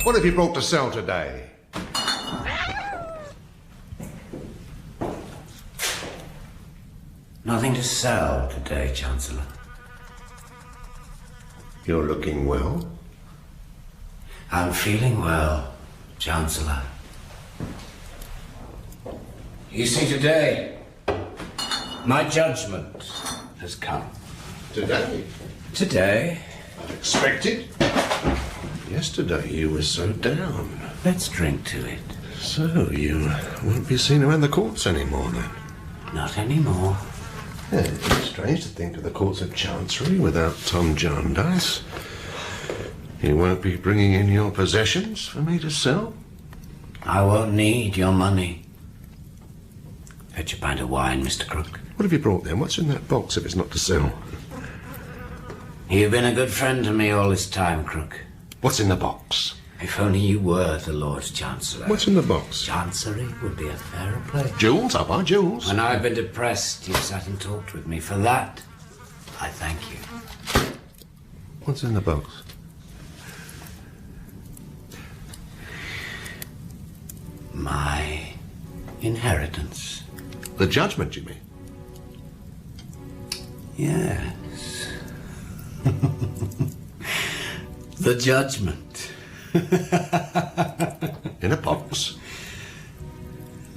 What have you brought to sell today? Nothing to sell today, Chancellor. You're looking well. I'm feeling well, Chancellor. You see, today, my judgment has come. Today? Today. Unexpected? Yesterday you were so down. Let's drink to it. So you won't be seen around the courts anymore, then? Not anymore. Yeah, it's strange to think of the courts of Chancery without Tom Jarndyce. You won't be bringing in your possessions for me to sell? I won't need your money. Fetch a pint of wine, Mr. Crook. What have you brought then? What's in that box if it's not to sell? You've been a good friend to me all this time, Crook. What's in the box? If only you were the Lord Chancellor. What's in the box? Chancery would be a fairer place. Jewels? I'll buy jewels. When I've been depressed, you've sat and talked with me. For that, I thank you. What's in the box? My inheritance. The judgment, you mean? Yes. The judgment. In a box.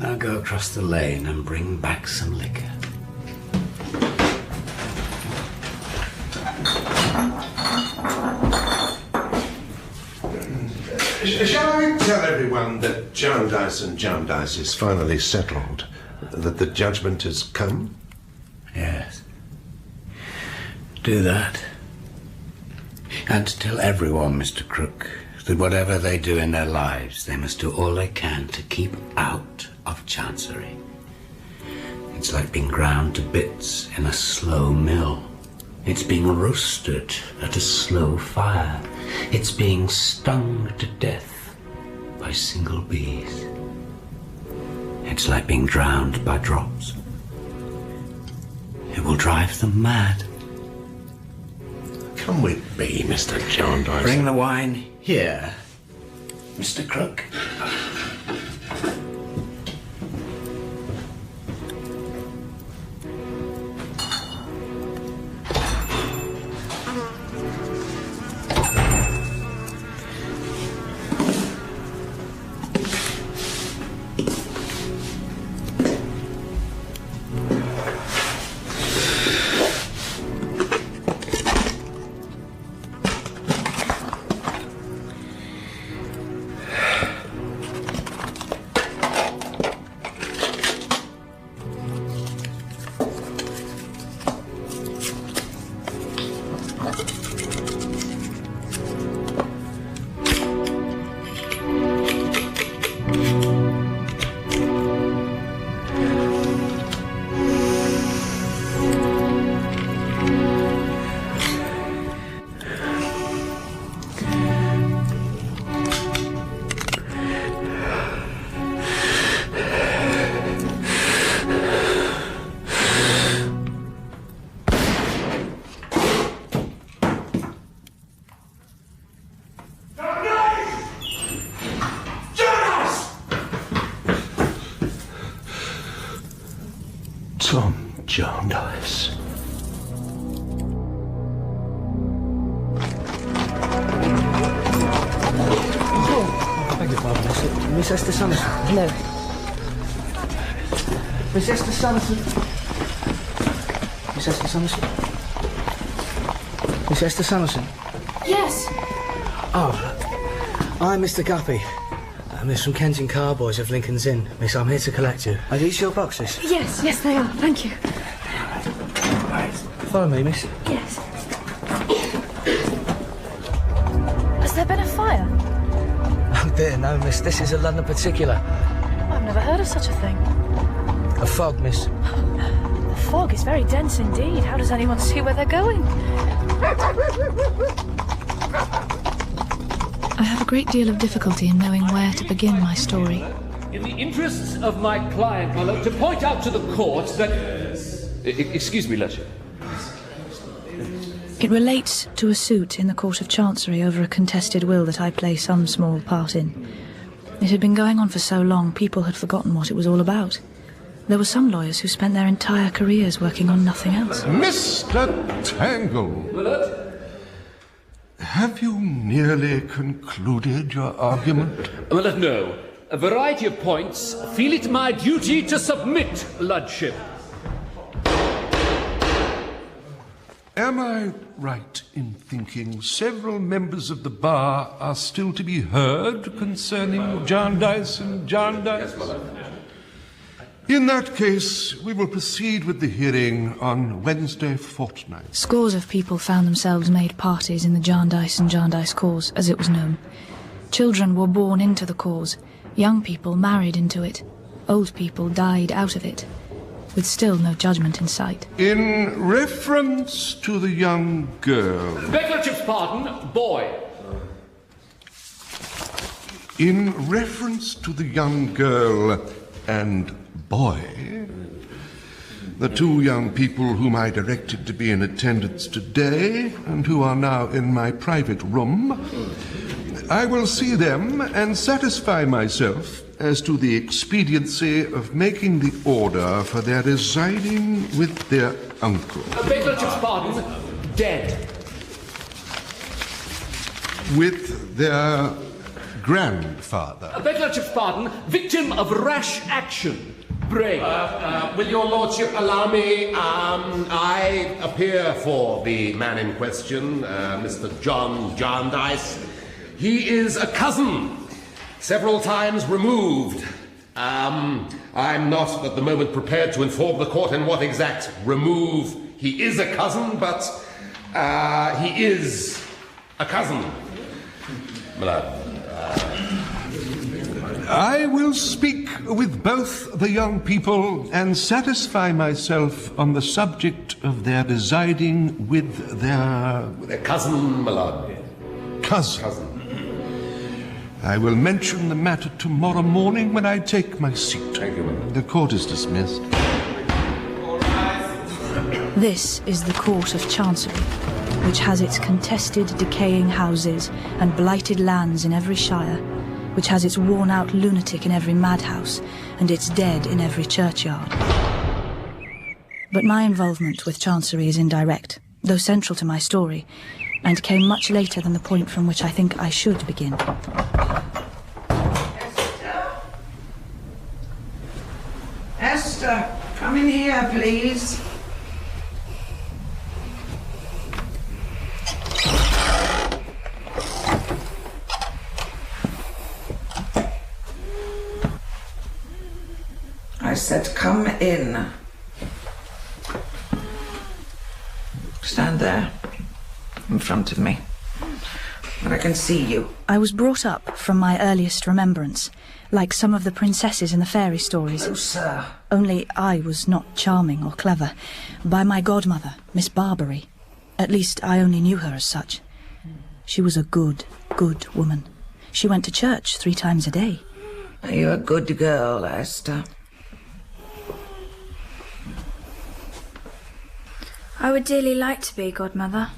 Now go across the lane and bring back some liquor. Shall I tell everyone that Jarndyce and Jarndyce is finally settled? That the judgment has come? Yes. Do that. And tell everyone, Mr. Crook, that whatever they do in their lives, they must do all they can to keep out of Chancery. It's like being ground to bits in a slow mill. It's being roasted at a slow fire. It's being stung to death by single bees. It's like being drowned by drops. It will drive them mad. Come with me, Mr. Jarndyce. Bring the wine here, Mr. Crook. Tom Jarndyce. I beg your pardon, Miss Esther Summerson. Hello. Miss Esther Summerson. Miss Esther Summerson. Miss Esther Summerson. Yes. Oh, I'm Mr. Guppy. Miss from Kensington Carboys of Lincoln's Inn. Miss, I'm here to collect you. Are these your boxes? Yes, yes, they are. Thank you. Follow me, miss. Yes. Has there been a fire? Oh dear, no, miss. This is a London particular. I've never heard of such a thing. A fog, miss. The fog is very dense indeed. How does anyone see where they're going? I have a great deal of difficulty in knowing where to begin my story. In the interests of my client, my lord, to point out to the court that... Excuse me, Lesser. It relates to a suit in the Court of Chancery over a contested will that I play some small part in. It had been going on for so long, people had forgotten what it was all about. There were some lawyers who spent their entire careers working on nothing else. Mr. Tangle, have you nearly concluded your argument? Well, no. A variety of points. Feel it my duty to submit, Lordship. Am I right in thinking several members of the bar are still to be heard concerning Jarndyce and Jarndyce? Yes, my lord. In that case, we will proceed with the hearing on Wednesday fortnight. Scores of people found themselves made parties in the Jarndyce and Jarndyce cause, as it was known. Children were born into the cause. Young people married into it. Old people died out of it, with still no judgment in sight. In reference to the young girl... Beg Lordship's pardon, boy. In reference to the young girl and boy, the two young people whom I directed to be in attendance today and who are now in my private room, I will see them and satisfy myself as to the expediency of making the order for their residing with their uncle. Beg Lordship's pardon, dead. With their grandfather. Beg Lordship's pardon, victim of rash action. Bray. Will your lordship allow me? I appear for the man in question, Mr. John Jarndyce. He is a cousin, several times removed. I'm not at the moment prepared to inform the court in what exact remove he is a cousin, but he is a cousin. I will speak with both the young people and satisfy myself on the subject of their residing with their cousin, my lord. Cousin. I will mention the matter tomorrow morning when I take my seat. Thank you, my lord. The court is dismissed. This is the Court of Chancery, which has its contested, decaying houses and blighted lands in every shire, which has its worn-out lunatic in every madhouse and its dead in every churchyard. But my involvement with Chancery is indirect, though central to my story, and came much later than the point from which I think I should begin. Esther, come in here, please. I said, come in. Stand there, in front of me, where I can see you. I was brought up from my earliest remembrance, like some of the princesses in the fairy stories. Oh, sir. Only I was not charming or clever, by my godmother, Miss Barbary. At least I only knew her as such. She was a good woman. She went to church 3 times a day. Are you a good girl, Esther? I would dearly like to be, godmother.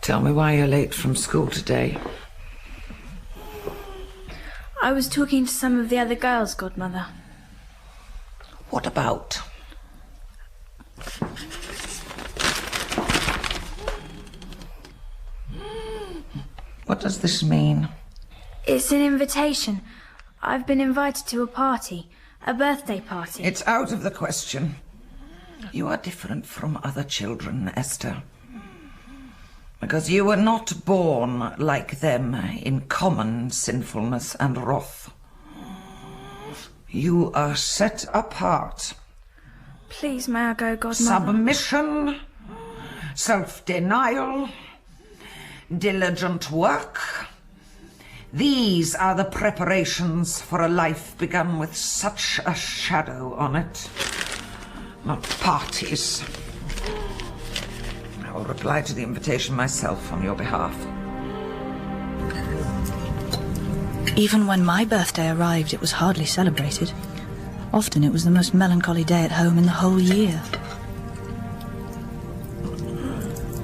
Tell me why you're late from school today. I was talking to some of the other girls, godmother. What about? What does this mean? It's an invitation. I've been invited to a party, a birthday party. It's out of the question. You are different from other children, Esther. Because you were not born like them in common sinfulness and wrath. You are set apart. Please, may I go, godmother? Submission, self-denial, diligent work. These are the preparations for a life begun with such a shadow on it. Not parties. I will reply to the invitation myself on your behalf. Even when my birthday arrived, it was hardly celebrated. Often it was the most melancholy day at home in the whole year.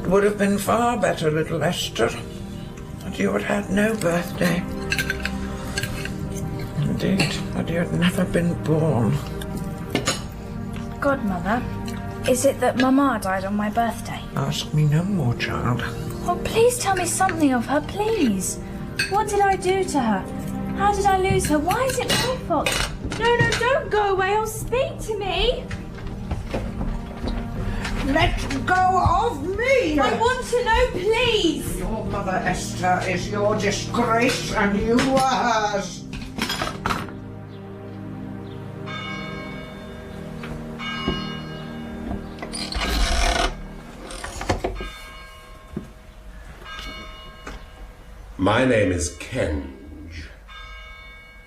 It would have been far better, little Esther, that you had had no birthday. Indeed, that you had never been born. Godmother, is it that Mamma died on my birthday? Ask me no more, child. Oh, please tell me something of her, please. What did I do to her? How did I lose her? Why is it my fault? No, don't go away. Or speak to me. Let go of me! I want to know, please. Your mother, Esther, is your disgrace, and you are hers. My name is Kenge.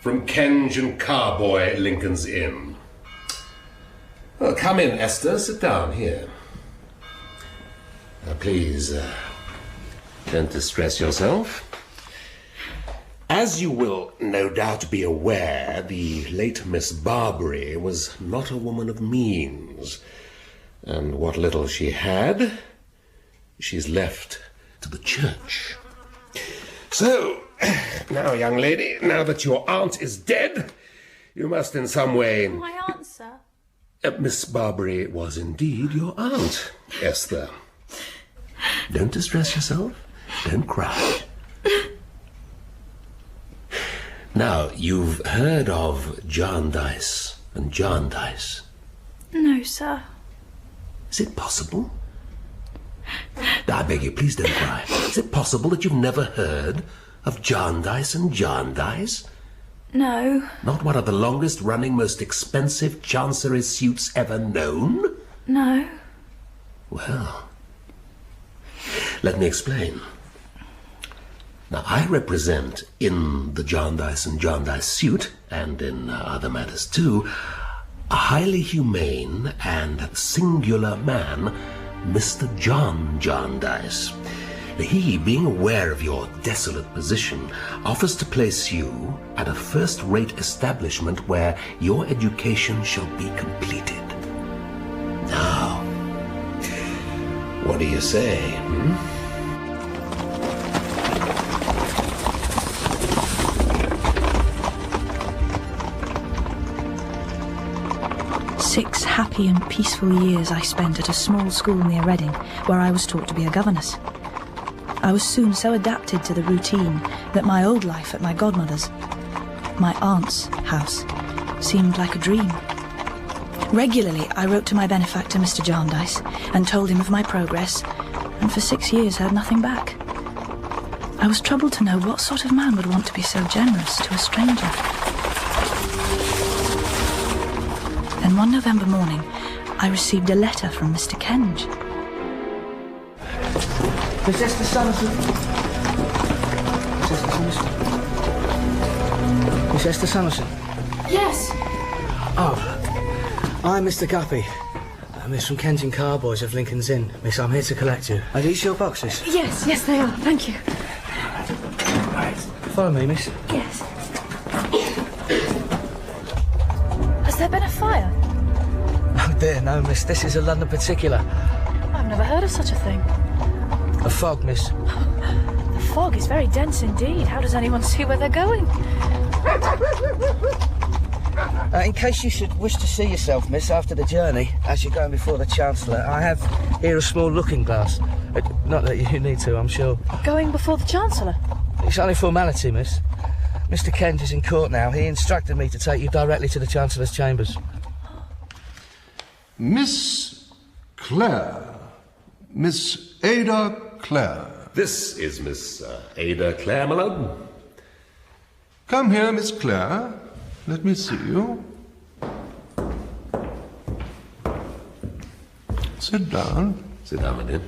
From Kenge and Carboy, Lincoln's Inn. Well, come in, Esther. Sit down here. Now, please, don't distress yourself. As you will no doubt be aware, the late Miss Barbary was not a woman of means. And what little she had, she's left to the church. So, now, young lady, now that your aunt is dead, you must in some way... My aunt, sir? Miss Barbary was indeed your aunt, Esther. Don't distress yourself. Don't cry. Now, you've heard of Jarndyce and Jarndyce. No, sir. Is it possible? I beg you, please don't cry. Is it possible that you've never heard of Jarndyce and Jarndyce? No. Not one of the longest-running, most expensive chancery suits ever known? No. Well, let me explain. Now, I represent, in the Jarndyce and Jarndyce suit, and in other matters too, a highly humane and singular man, Mr. John Jarndyce. He, being aware of your desolate position, offers to place you at a first-rate establishment where your education shall be completed. Now, what do you say, hmm? 6 happy and peaceful years I spent at a small school near Reading, where I was taught to be a governess. I was soon so adapted to the routine that my old life at my godmother's, my aunt's house, seemed like a dream. Regularly, I wrote to my benefactor, Mr. Jarndyce, and told him of my progress, and for 6 years heard nothing back. I was troubled to know what sort of man would want to be so generous to a stranger. Then one November morning, I received a letter from Mr. Kenge. Miss Esther Summerson. Miss Esther Summerson. Miss Esther Summerson. Yes. Oh, I'm Mr. Guppy. Miss, from Kensington Carboys of Lincoln's Inn. Miss, I'm here to collect you. Are these your boxes? Yes, they are. Thank you. Right. Follow me, miss. Yes. Has there been a fire? Oh dear, no, miss. This is a London particular. I've never heard of such a thing. A fog, miss. The fog is very dense indeed. How does anyone see where they're going? In case you should wish to see yourself, miss, after the journey, as you're going before the Chancellor, I have here a small looking glass. Not that you need to, I'm sure. Going before the Chancellor? It's only formality, miss. Mr. Kent is in court now. He instructed me to take you directly to the Chancellor's chambers. Miss Clare. Miss Ada Clare. This is Miss Ada Clare, my lord. Come here, Miss Clare. Let me see you. Sit down. Sit down, my dear.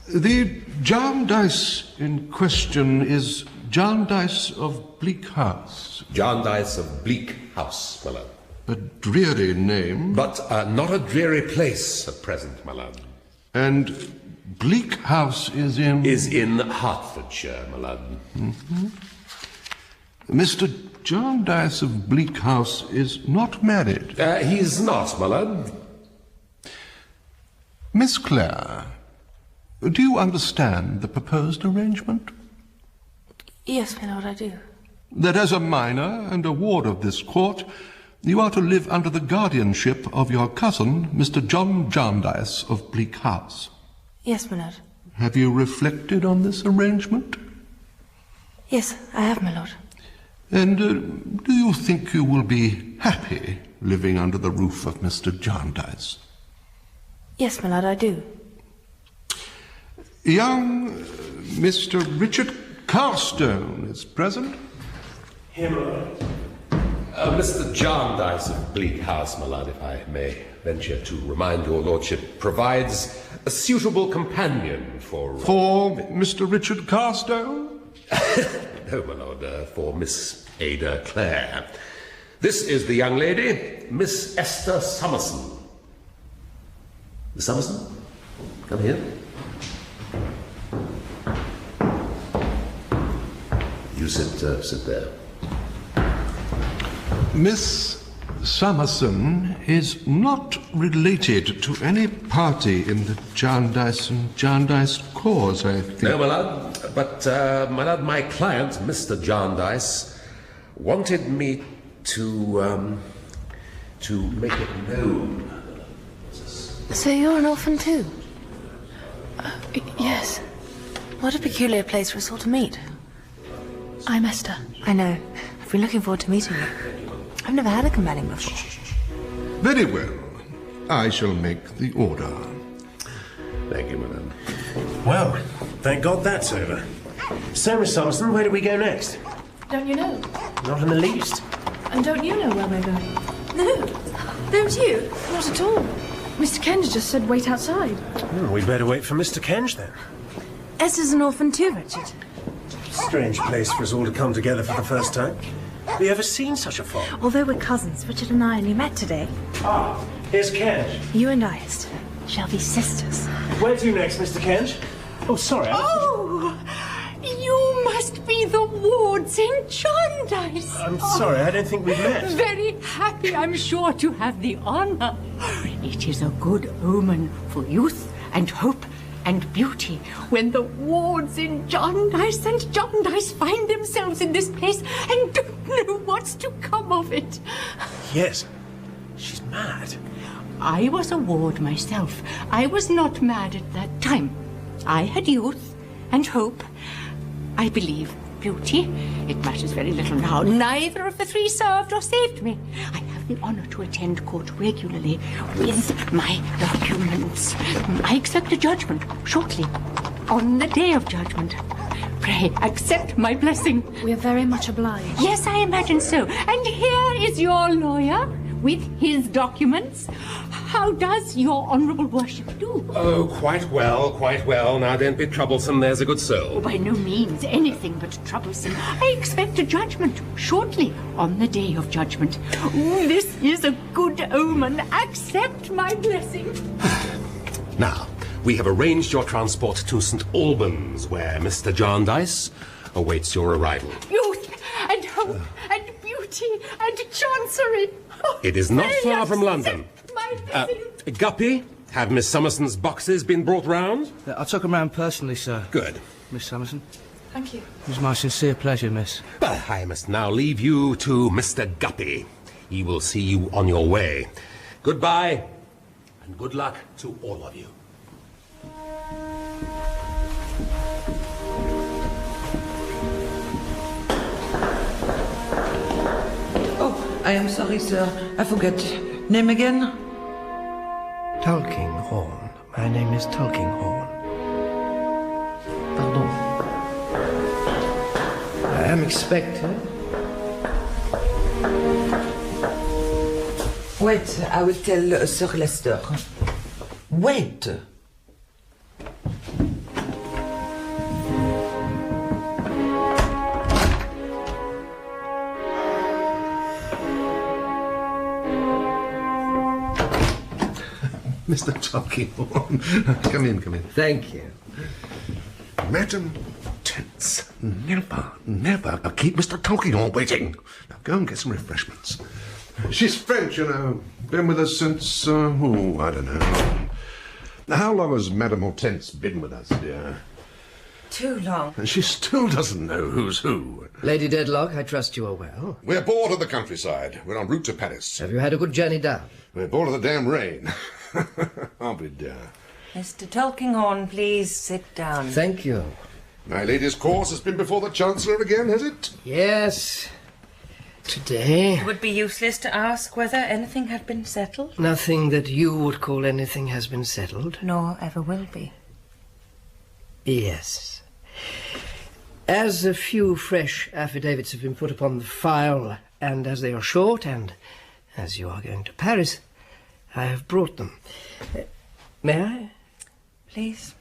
The Jarndyce in question is Jarndyce of Bleak House. Jarndyce of Bleak House, my lord. A dreary name. But not a dreary place at present, my lord. And Bleak House is in... Is in Hertfordshire, my lord. Mm-hmm. Mr. Jarndyce of Bleak House is not married. He's not, my lord. Miss Clare, do you understand the proposed arrangement? Yes, my lord, I do. That as a minor and a ward of this court, you are to live under the guardianship of your cousin, Mr. John Jarndyce of Bleak House. Yes, my lord. Have you reflected on this arrangement? Yes, I have, my lord. And do you think you will be happy living under the roof of Mr. Jarndyce? Yes, my lord, I do. Young Mr. Richard Carstone is present. Here, my lord. Mr. Jarndyce of Bleak House, my lord, if I may venture to remind your lordship, provides a suitable companion for... For Mr. Richard Carstone? No, my lord, for Miss Ada Clare. This is the young lady, Miss Esther Summerson. Miss Summerson, come here. You sit there. Miss Summerson is not related to any party in the Jarndyce and Jarndyce cause, I think. No, my lord, but, my lord, my client, Mr. Jarndyce, wanted me to make it known. So you're an orphan too? Yes. What a peculiar place for us all to meet. I'm Esther. I know. I've been looking forward to meeting you. I've never had a companion before. Very well. I shall make the order. Thank you, madam. Well, thank God that's over. So, Miss Summerson, where do we go next? Don't you know? Not in the least. And don't you know where we're going? No. Don't you? Not at all. Mr. Kenge just said wait outside. We'd better wait for Mr. Kenge, then. Esther's an orphan too, Richard. Strange place for us all to come together for the first time. Have you ever seen such a fog? Although we're cousins, Richard and I only met today. Ah, here's Kenge. You and I, Esther, shall be sisters. Where to next, Mr. Kenge? Oh, sorry. Oh, you must be the wards in Jarndyce. I'm sorry, I don't think we've met. Very happy, I'm sure, to have the honor. It is a good omen for youth and hope and beauty when the wards in Jarndyce and Jarndyce find themselves in this place and don't know what's to come of it. Yes, she's mad. I was a ward myself. I was not mad at that time. I had youth and hope. I believe beauty. It matters very little now. Neither of the three served or saved me. I have the honor to attend court regularly with my documents. I expect a judgment shortly, on the day of judgment. Pray, accept my blessing. We are very much obliged. Yes, I imagine so. And here is your lawyer with his documents. How does your honourable worship do? Oh, quite well, quite well. Now, don't be troublesome, there's a good soul. Oh, by no means anything but troublesome. I expect a judgment shortly on the day of judgment. Oh, this is a good omen. Accept my blessing. Now, we have arranged your transport to St. Albans, where Mr. Jarndyce awaits your arrival. Youth and hope and beauty and chancery. Oh, It is not pray far from London. my blessing. Guppy, have Miss Summerson's boxes been brought round? I took them round personally, sir. Good. Miss Summerson. Thank you. It was my sincere pleasure, miss. But I must now leave you to Mr. Guppy. He will see you on your way. Goodbye, and good luck to all of you. Oh, I am sorry, sir. I forget. Name again? Tulkinghorn. My name is Tulkinghorn. Pardon. I am expected. Wait, I will tell Sir Leicester. Wait. Mr. Tulkinghorn, come in, come in. Thank you. Madam Tense, never keep Mr. Tulkinghorn waiting. Now go and get some refreshments. She's French, you know. Been with us since, I don't know. How long has Madame Hortense been with us, dear? Too long. And she still doesn't know who's who. Lady Dedlock, I trust you are well. We're bored of the countryside. We're en route to Paris. Have you had a good journey down? We're bored of the damn rain. Aren't we, dear? Mr. Tulkinghorn, please sit down. Thank you. My lady's course has been before the Chancellor again, has it? Yes. Today. It would be useless to ask whether anything had been settled. Nothing that you would call anything has been settled. Nor ever will be. Yes. As a few fresh affidavits have been put upon the file, and as they are short, and as you are going to Paris, I have brought them. May I? Please.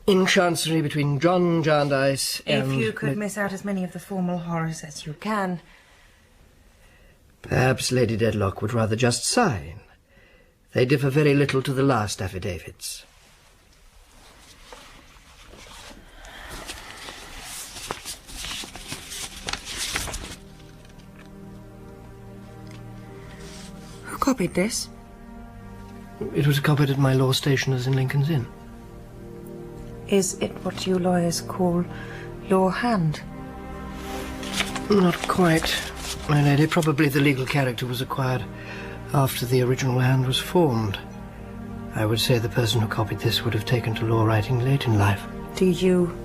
In Chancery between John Jarndyce and... If you could miss out as many of the formal horrors as you can. Perhaps Lady Dedlock would rather just sign. They differ very little to the last affidavits. Who copied this? It was copied at my law stationer's in Lincoln's Inn. Is it what you lawyers call law hand? Not quite, my lady. Probably the legal character was acquired after the original hand was formed. I would say the person who copied this would have taken to law writing late in life. Do you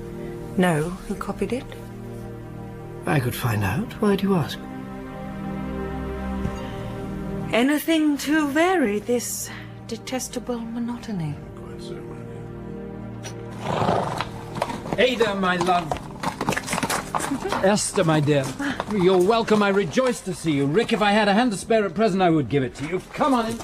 know who copied it? I could find out. Why do you ask? Anything to vary this detestable monotony. Quite so, my dear. Ada, my love. Esther, my dear. You're welcome. I rejoice to see you. Rick, if I had a hand to spare at present, I would give it to you. Come on in.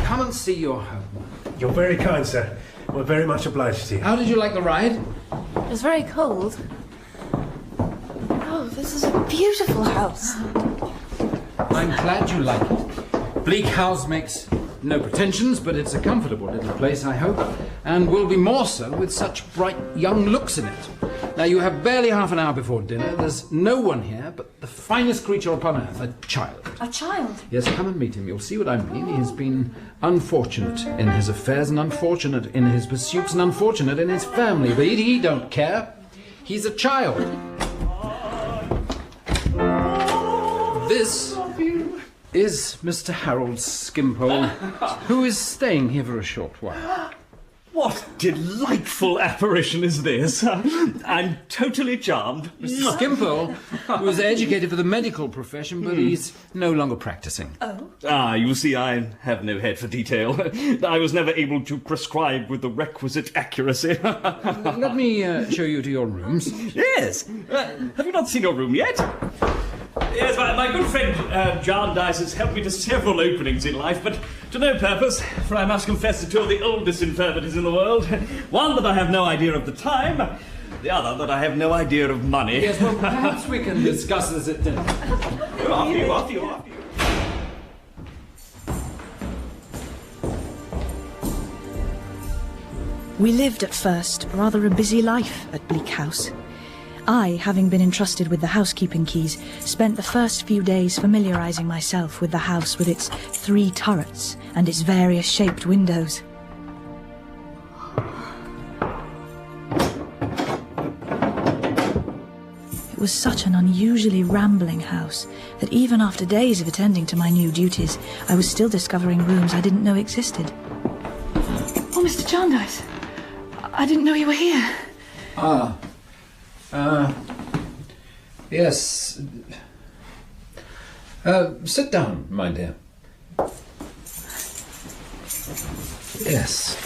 Come and see your home. You're very kind, sir. We're very much obliged to you. How did you like the ride? It was very cold. Oh, this is a beautiful house. I'm glad you like it. Bleak House makes no pretensions, but it's a comfortable little place, I hope, and will be more so with such bright young looks in it. Now, you have barely half an hour before dinner. There's no one here but the finest creature upon earth, a child. A child? Yes, come and meet him. You'll see what I mean. He has been unfortunate in his affairs and unfortunate in his pursuits and unfortunate in his family, but he don't care. He's a child. This is Mr. Harold Skimpole, who is staying here for a short while. What delightful apparition is this? I'm totally charmed. Mr. Skimpole was educated for the medical profession, but he's no longer practicing. Oh? Ah, you see, I have no head for detail. I was never able to prescribe with the requisite accuracy. Let me show you to your rooms. Yes. Have you not seen your room yet? Yes, my good friend Jarndyce has helped me to several openings in life, but to no purpose, for I must confess to two of the oldest infirmities in the world. One, that I have no idea of the time, the other, that I have no idea of money. Yes, well, perhaps we can discuss this at dinner. After you. We lived at first rather a busy life at Bleak House. I, having been entrusted with the housekeeping keys, spent the first few days familiarising myself with the house with its 3 turrets and its various shaped windows. It was such an unusually rambling house that even after days of attending to my new duties, I was still discovering rooms I didn't know existed. Oh, Mr. Jarndyce, I didn't know you were here. Yes. Sit down, my dear. Yes.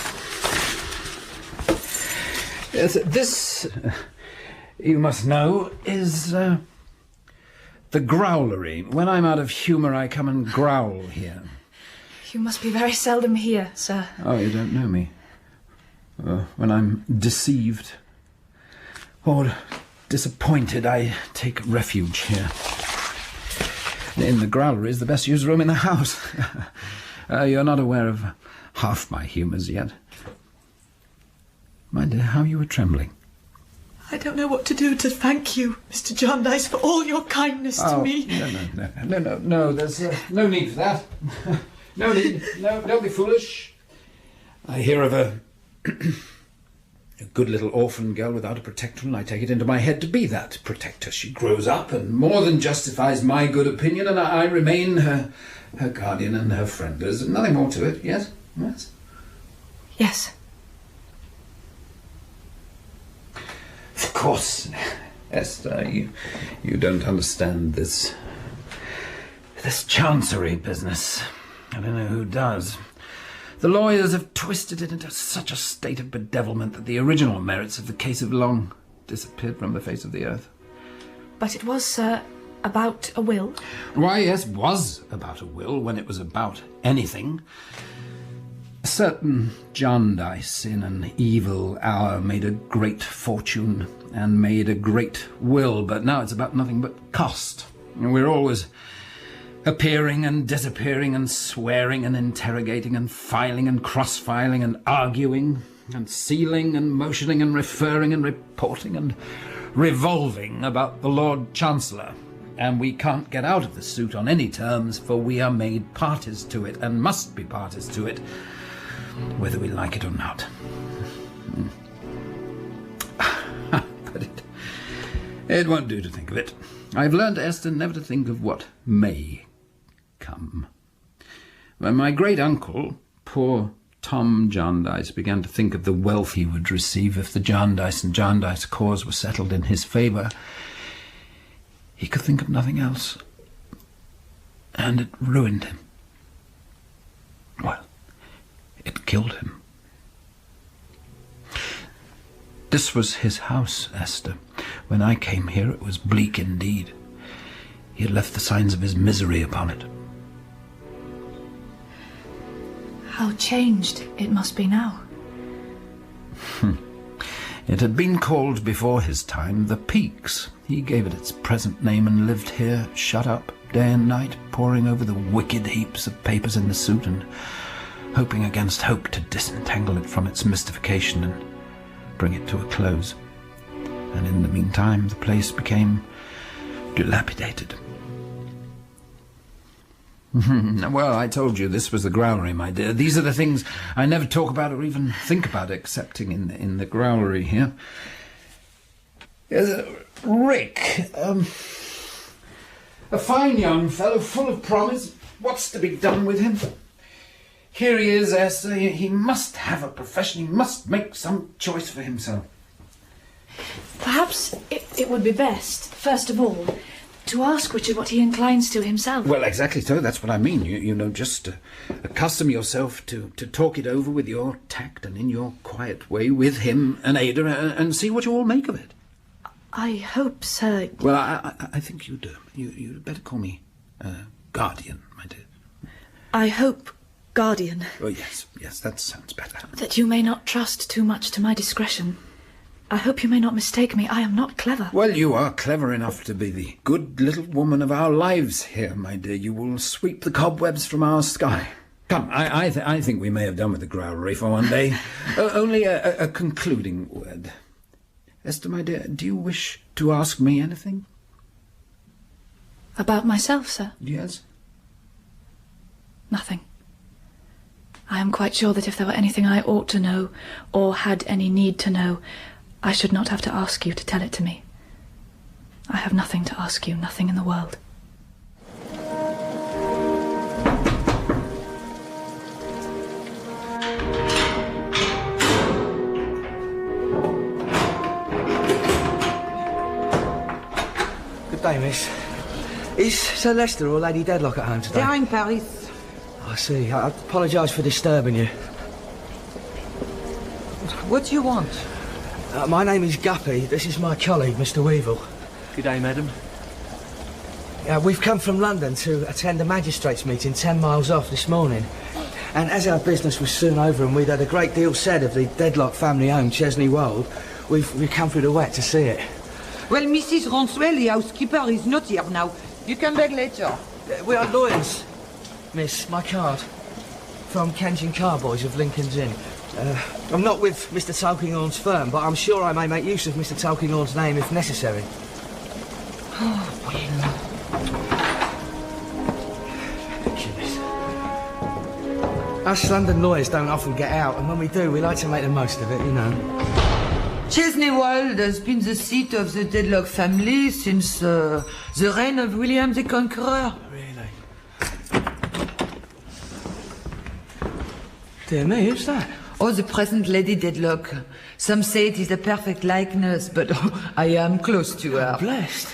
Yes, this, you must know, is the growlery. When I'm out of humour, I come and growl here. You must be very seldom here, sir. Oh, you don't know me. When I'm deceived or disappointed, I take refuge here. In the growlery is the best used room in the house. You're not aware of half my humours yet. My dear, how you were trembling. I don't know what to do to thank you, Mr. Jarndyce, for all your kindness to me. No, there's no need for that. No need. No, don't be foolish. I hear of a good little orphan girl without a protector, and I take it into my head to be that protector. She grows up and more than justifies my good opinion, and I remain her guardian and her friend. There's nothing more to it, yes? Yes? Yes. Of course, Esther, you don't understand this chancery business. I don't know who does. The lawyers have twisted it into such a state of bedevilment that the original merits of the case have long disappeared from the face of the earth. But it was, sir, about a will? Why, yes, was about a will when it was about anything. A certain Jarndyce in an evil hour made a great fortune and made a great will, but now it's about nothing but cost. And we're always appearing and disappearing and swearing and interrogating and filing and cross-filing and arguing and sealing and motioning and referring and reporting and revolving about the Lord Chancellor. And we can't get out of the suit on any terms, for we are made parties to it and must be parties to it, whether we like it or not. But it won't do to think of it. I've learned, Esther, never to think of what may come. When my great-uncle, poor Tom Jarndyce, began to think of the wealth he would receive if the Jarndyce and Jarndyce cause were settled in his favour, he could think of nothing else. And it ruined him. Well, it killed him. This was his house, Esther. When I came here, it was bleak indeed. He had left the signs of his misery upon it. How changed it must be now. It had been called before his time the Peaks. He gave it its present name and lived here, shut up, day and night, poring over the wicked heaps of papers in the suit and hoping against hope to disentangle it from its mystification and bring it to a close. And in the meantime, the place became dilapidated. Well, I told you this was the growlery, my dear. These are the things I never talk about or even think about, excepting in the growlery here. Rick, a fine young fellow, full of promise. What's to be done with him? Here he is, Esther. He must have a profession. He must make some choice for himself. Perhaps it would be best, first of all, to ask Richard what he inclines to himself. Well, exactly so. That's what I mean. You know, just accustom yourself to talk it over with your tact and in your quiet way with him and Ada and see what you all make of it. I hope, sir... Well, I think you'd better call me guardian, my dear. I hope, guardian... Oh, yes, that sounds better. That you may not trust too much to my discretion. I hope you may not mistake me. I am not clever. Well, you are clever enough to be the good little woman of our lives here, my dear. You will sweep the cobwebs from our sky. Come, I think we may have done with the growlery for one day. Only a concluding word. Esther, my dear, do you wish to ask me anything? About myself, sir? Yes. Nothing. I am quite sure that if there were anything I ought to know, or had any need to know, I should not have to ask you to tell it to me. I have nothing to ask you, nothing in the world. Good day, miss. Is Sir Leicester or Lady Dedlock at home today? They're in Paris. I see. I apologise for disturbing you. What do you want? My name is Guppy. This is my colleague, Mr. Weevil. Good day, madam. We've come from London to attend a magistrates' meeting 10 miles off this morning. And as our business was soon over and we'd had a great deal said of the Dedlock family home, Chesney Wold, we've come through the wet to see it. Well, Mrs. Ronswell, the housekeeper, is not here now. You come back later. We are lawyers, miss. My card. From Kensington Carboys of Lincoln's Inn. I'm not with Mr. Tulkinghorn's firm, but I'm sure I may make use of Mr. Tulkinghorn's name if necessary. Oh, Will. Thank you, miss. Us London lawyers don't often get out, and when we do, we like to make the most of it, you know. Chesney-Wold has been the seat of the Dedlock family since the reign of William the Conqueror. Really? Dear me, who's that? Oh, the present Lady Dedlock. Some say it is a perfect likeness, but I am close to her. Blessed.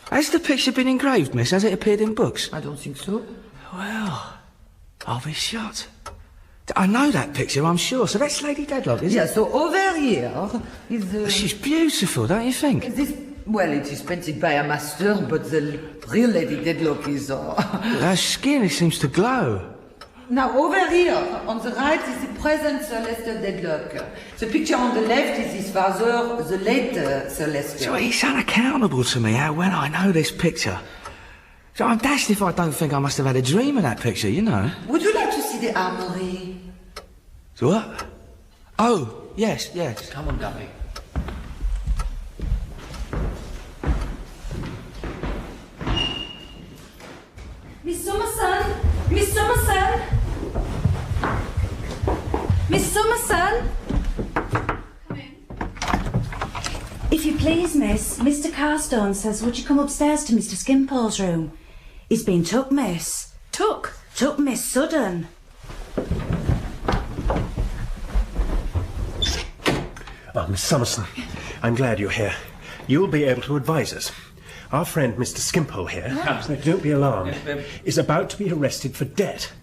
Has the picture been engraved, miss? Has it appeared in books? I don't think so. Well, I'll be shot. I know that picture, I'm sure. So that's Lady Dedlock, isn't it? Yeah, so over here is... She's beautiful, don't you think? This, well, it is painted by a master, but the real Lady Dedlock is... Her skin, it seems to glow. Now, over here, on the right, is the present Sir Leicester Dedlock. The picture on the left is his father, the late Sir Leicester. So it's unaccountable to me how well I know this picture. So I'm dashed if I don't think I must have had a dream of that picture, you know. Would you like to see the armory? So what? Oh, yes, yes. Come on, Guppy. Miss Summerson! Miss Summerson! Miss Summerson! Come in. If you please, miss, Mr. Carstone says, would you come upstairs to Mr. Skimpole's room? He's been took, miss. Took? Took, miss, sudden. Oh, Miss Summerson, I'm glad you're here. You'll be able to advise us. Our friend, Mr. Skimpole here, don't be alarmed, is about to be arrested for debt.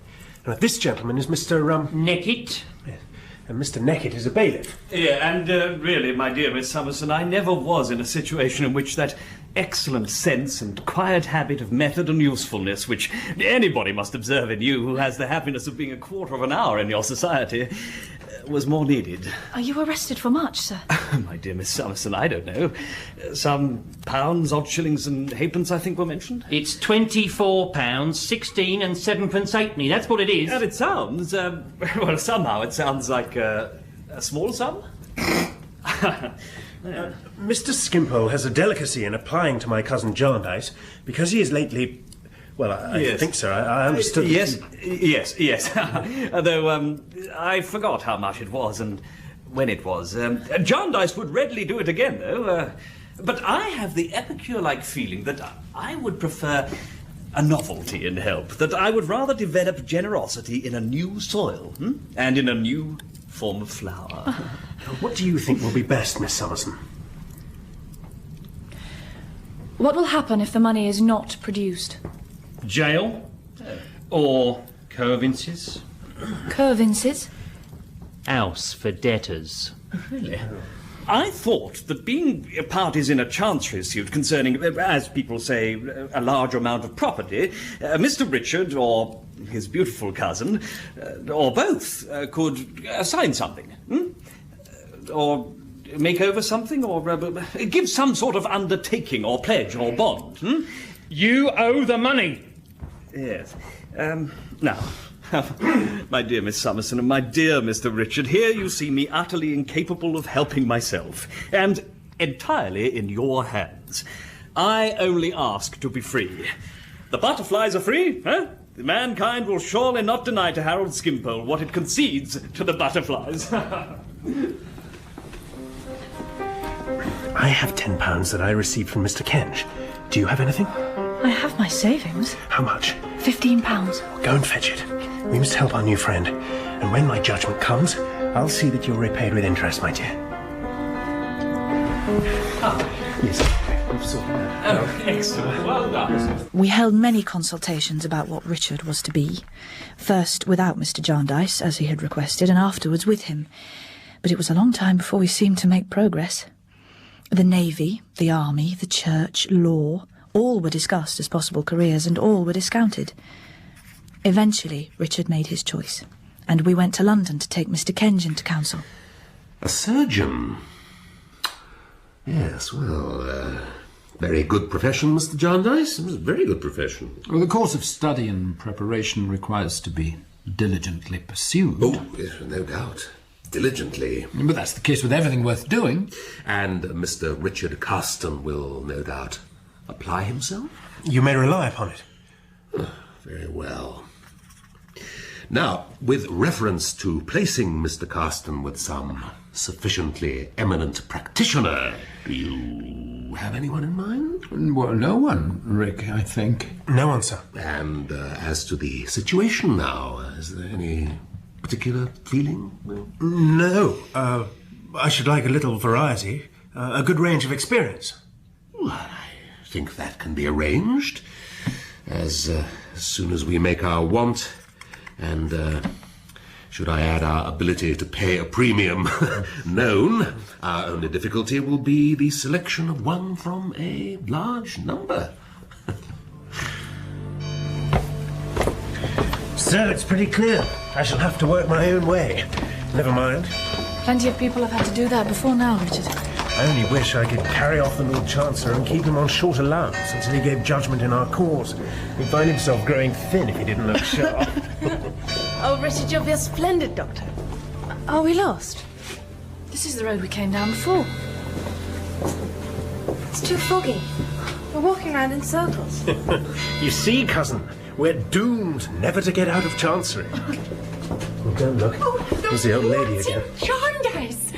Now, this gentleman is Mr. Neckett. Yes. And Mr. Neckett is a bailiff. Yeah, and really, my dear Miss Summerson, I never was in a situation in which that excellent sense and quiet habit of method and usefulness, which anybody must observe in you who has the happiness of being a quarter of an hour in your society, was more needed. Are you arrested for much, sir? My dear Miss Summerson, I don't know. Some pounds, odd shillings and halfpence, I think, were mentioned. It's £24, 16 and 7pence halfpenny. That's what it is. And it sounds, well, somehow it sounds like a small sum. Mr. Skimpole has a delicacy in applying to my cousin Jarndyce because he is lately... Well, I think so. I understood... Yes. Though, I forgot how much it was and when it was. Jarndyce would readily do it again, though. But I have the epicure-like feeling that I would prefer a novelty in help, that I would rather develop generosity in a new soil, and in a new form of flower. What do you think will be best, Miss Summerson? What will happen if the money is not produced? Jail? Or Coavinses? Coavinses? House for debtors. Really? I thought that being parties in a chancery suit concerning, as people say, a large amount of property, Mr. Richard or his beautiful cousin, or both, could assign something, or make over something, or give some sort of undertaking or pledge or bond. You owe the money. Yes. Now, my dear Miss Summerson and my dear Mr. Richard, here you see me utterly incapable of helping myself, and entirely in your hands. I only ask to be free. The butterflies are free, huh? Mankind will surely not deny to Harold Skimpole what it concedes to the butterflies. I have £10 that I received from Mr. Kenge. Do you have anything? I have my savings. How much? £15. Go and fetch it. We must help our new friend. And when my judgment comes, I'll see that you're repaid with interest, my dear. Yes. Oh, excellent. Well done. We held many consultations about what Richard was to be. First without Mr. Jarndyce, as he had requested, and afterwards with him. But it was a long time before we seemed to make progress. The Navy, the Army, the Church, law, all were discussed as possible careers, and all were discounted. Eventually, Richard made his choice, and we went to London to take Mr. Kenge into counsel. A surgeon? Yes, well, very good profession, Mr. Jarndyce. It was a very good profession. Well, the course of study and preparation requires to be diligently pursued. Oh, yes, no doubt. Diligently. But that's the case with everything worth doing. And Mr. Richard Carston will, no doubt, apply himself? You may rely upon it. Very well. Now, with reference to placing Mr. Carston with some sufficiently eminent practitioner, do you have anyone in mind? Well, no one, Rick, I think. No one, sir. And as to the situation now, is there any particular feeling? No. I should like a little variety, a good range of experience. Well, I think that can be arranged. As soon as we make our want, and should I add our ability to pay a premium known, our only difficulty will be the selection of one from a large number. Sir, it's pretty clear. I shall have to work my own way. Never mind. Plenty of people have had to do that before now, Richard. I only wish I could carry off the Lord Chancellor and keep him on short allowance until he gave judgment in our cause. He'd find himself growing thin if he didn't look sharp. Oh, Richard, you'll be a splendid doctor. Are we lost? This is the road we came down before. It's too foggy. We're walking around in circles. You see, cousin, we're doomed never to get out of Chancery. Well, don't look. There's the old lady again. Jarndyce!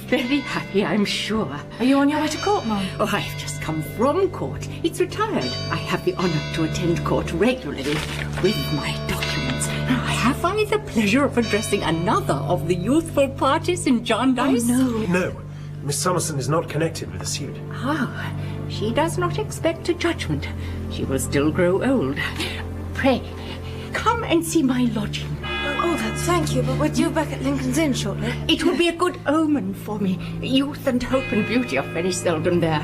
Very happy, I'm sure. Are you on your way to court, Mum? Oh, I've just come from court. It's retired. I have the honour to attend court regularly with my documents. Now, have I the pleasure of addressing another of the youthful parties in Jarndyce? Oh, no. No, Miss Summerson is not connected with the suit. Ah, she does not expect a judgment. She will still grow old. Pray, come and see my lodging. Oh, thank you, but we're due back at Lincoln's Inn shortly. It will be a good omen for me. Youth and hope and beauty are very seldom there.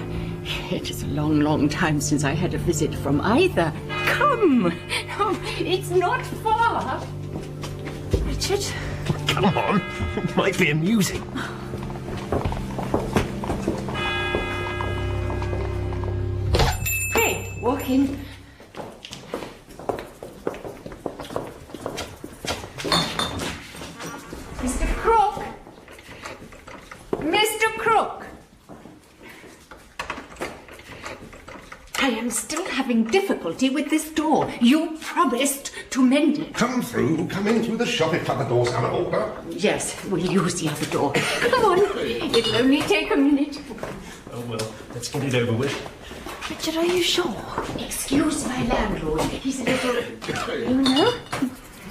It is a long, long time since I had a visit from either. Come! Oh, it's not far. Richard? Come on, it might be amusing. Pray, walk in. Mr. Crook! Mr. Crook! I am still having difficulty with this door. You promised to mend it. Come through, come in through the shop if other doors come in order. Yes, we'll use the other door. Come on, it'll only take a minute. Oh, well, let's get it over with. Richard, are you sure? Excuse my landlord. He's a little, you know,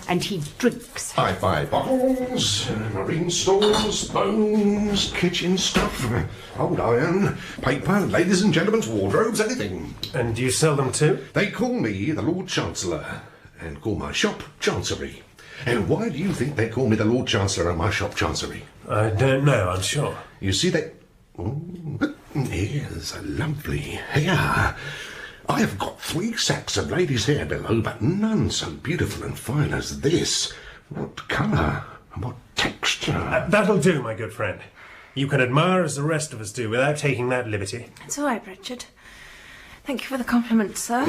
and he drinks. I buy bottles, marine stores, bones, kitchen stuff, old iron, paper, ladies and gentlemen's wardrobes, anything. And do you sell them too? They call me the Lord Chancellor, and call my shop Chancery. And why do you think they call me the Lord Chancellor and my shop Chancery? I don't know, I'm sure. You see, they... Oh, but here's a lovely hair. I have got 3 sacks of ladies' hair below, but none so beautiful and fine as this. What colour and what texture. That'll do, my good friend. You can admire as the rest of us do without taking that liberty. It's all right, Richard. Thank you for the compliment, sir.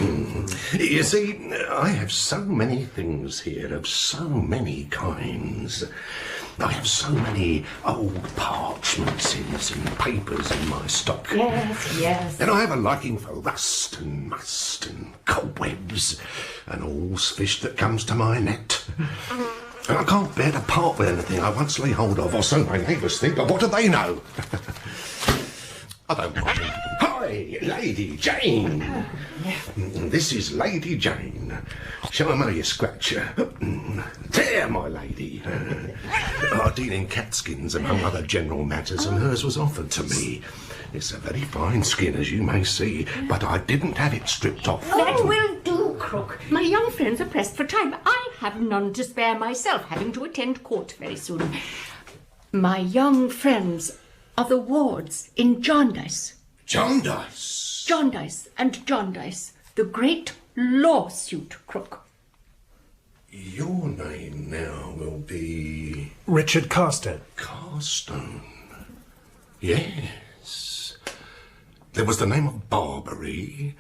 You see, I have so many things here of so many kinds. I have so many old parchments and papers in my stock. Yes, yes. And I have a liking for rust and must and cobwebs and all's fish that comes to my net. And I can't bear to part with anything I once lay hold of, or so my neighbours think, but what do they know? I don't mind. Hi, Lady Jane. This is Lady Jane. Shall I mow your scratcher? There, my lady. I deal in catskins among other general matters, and hers was offered to me. It's a very fine skin, as you may see, but I didn't have it stripped off. That will do, Crook. My young friends are pressed for time. I have none to spare myself, having to attend court very soon. My young friends are the wards in Jarndyce. Jarndyce? Jarndyce and Jarndyce. The great lawsuit, Crook. Your name now will be... Richard Carstone. Carstone? Yes. There was the name of Barbary,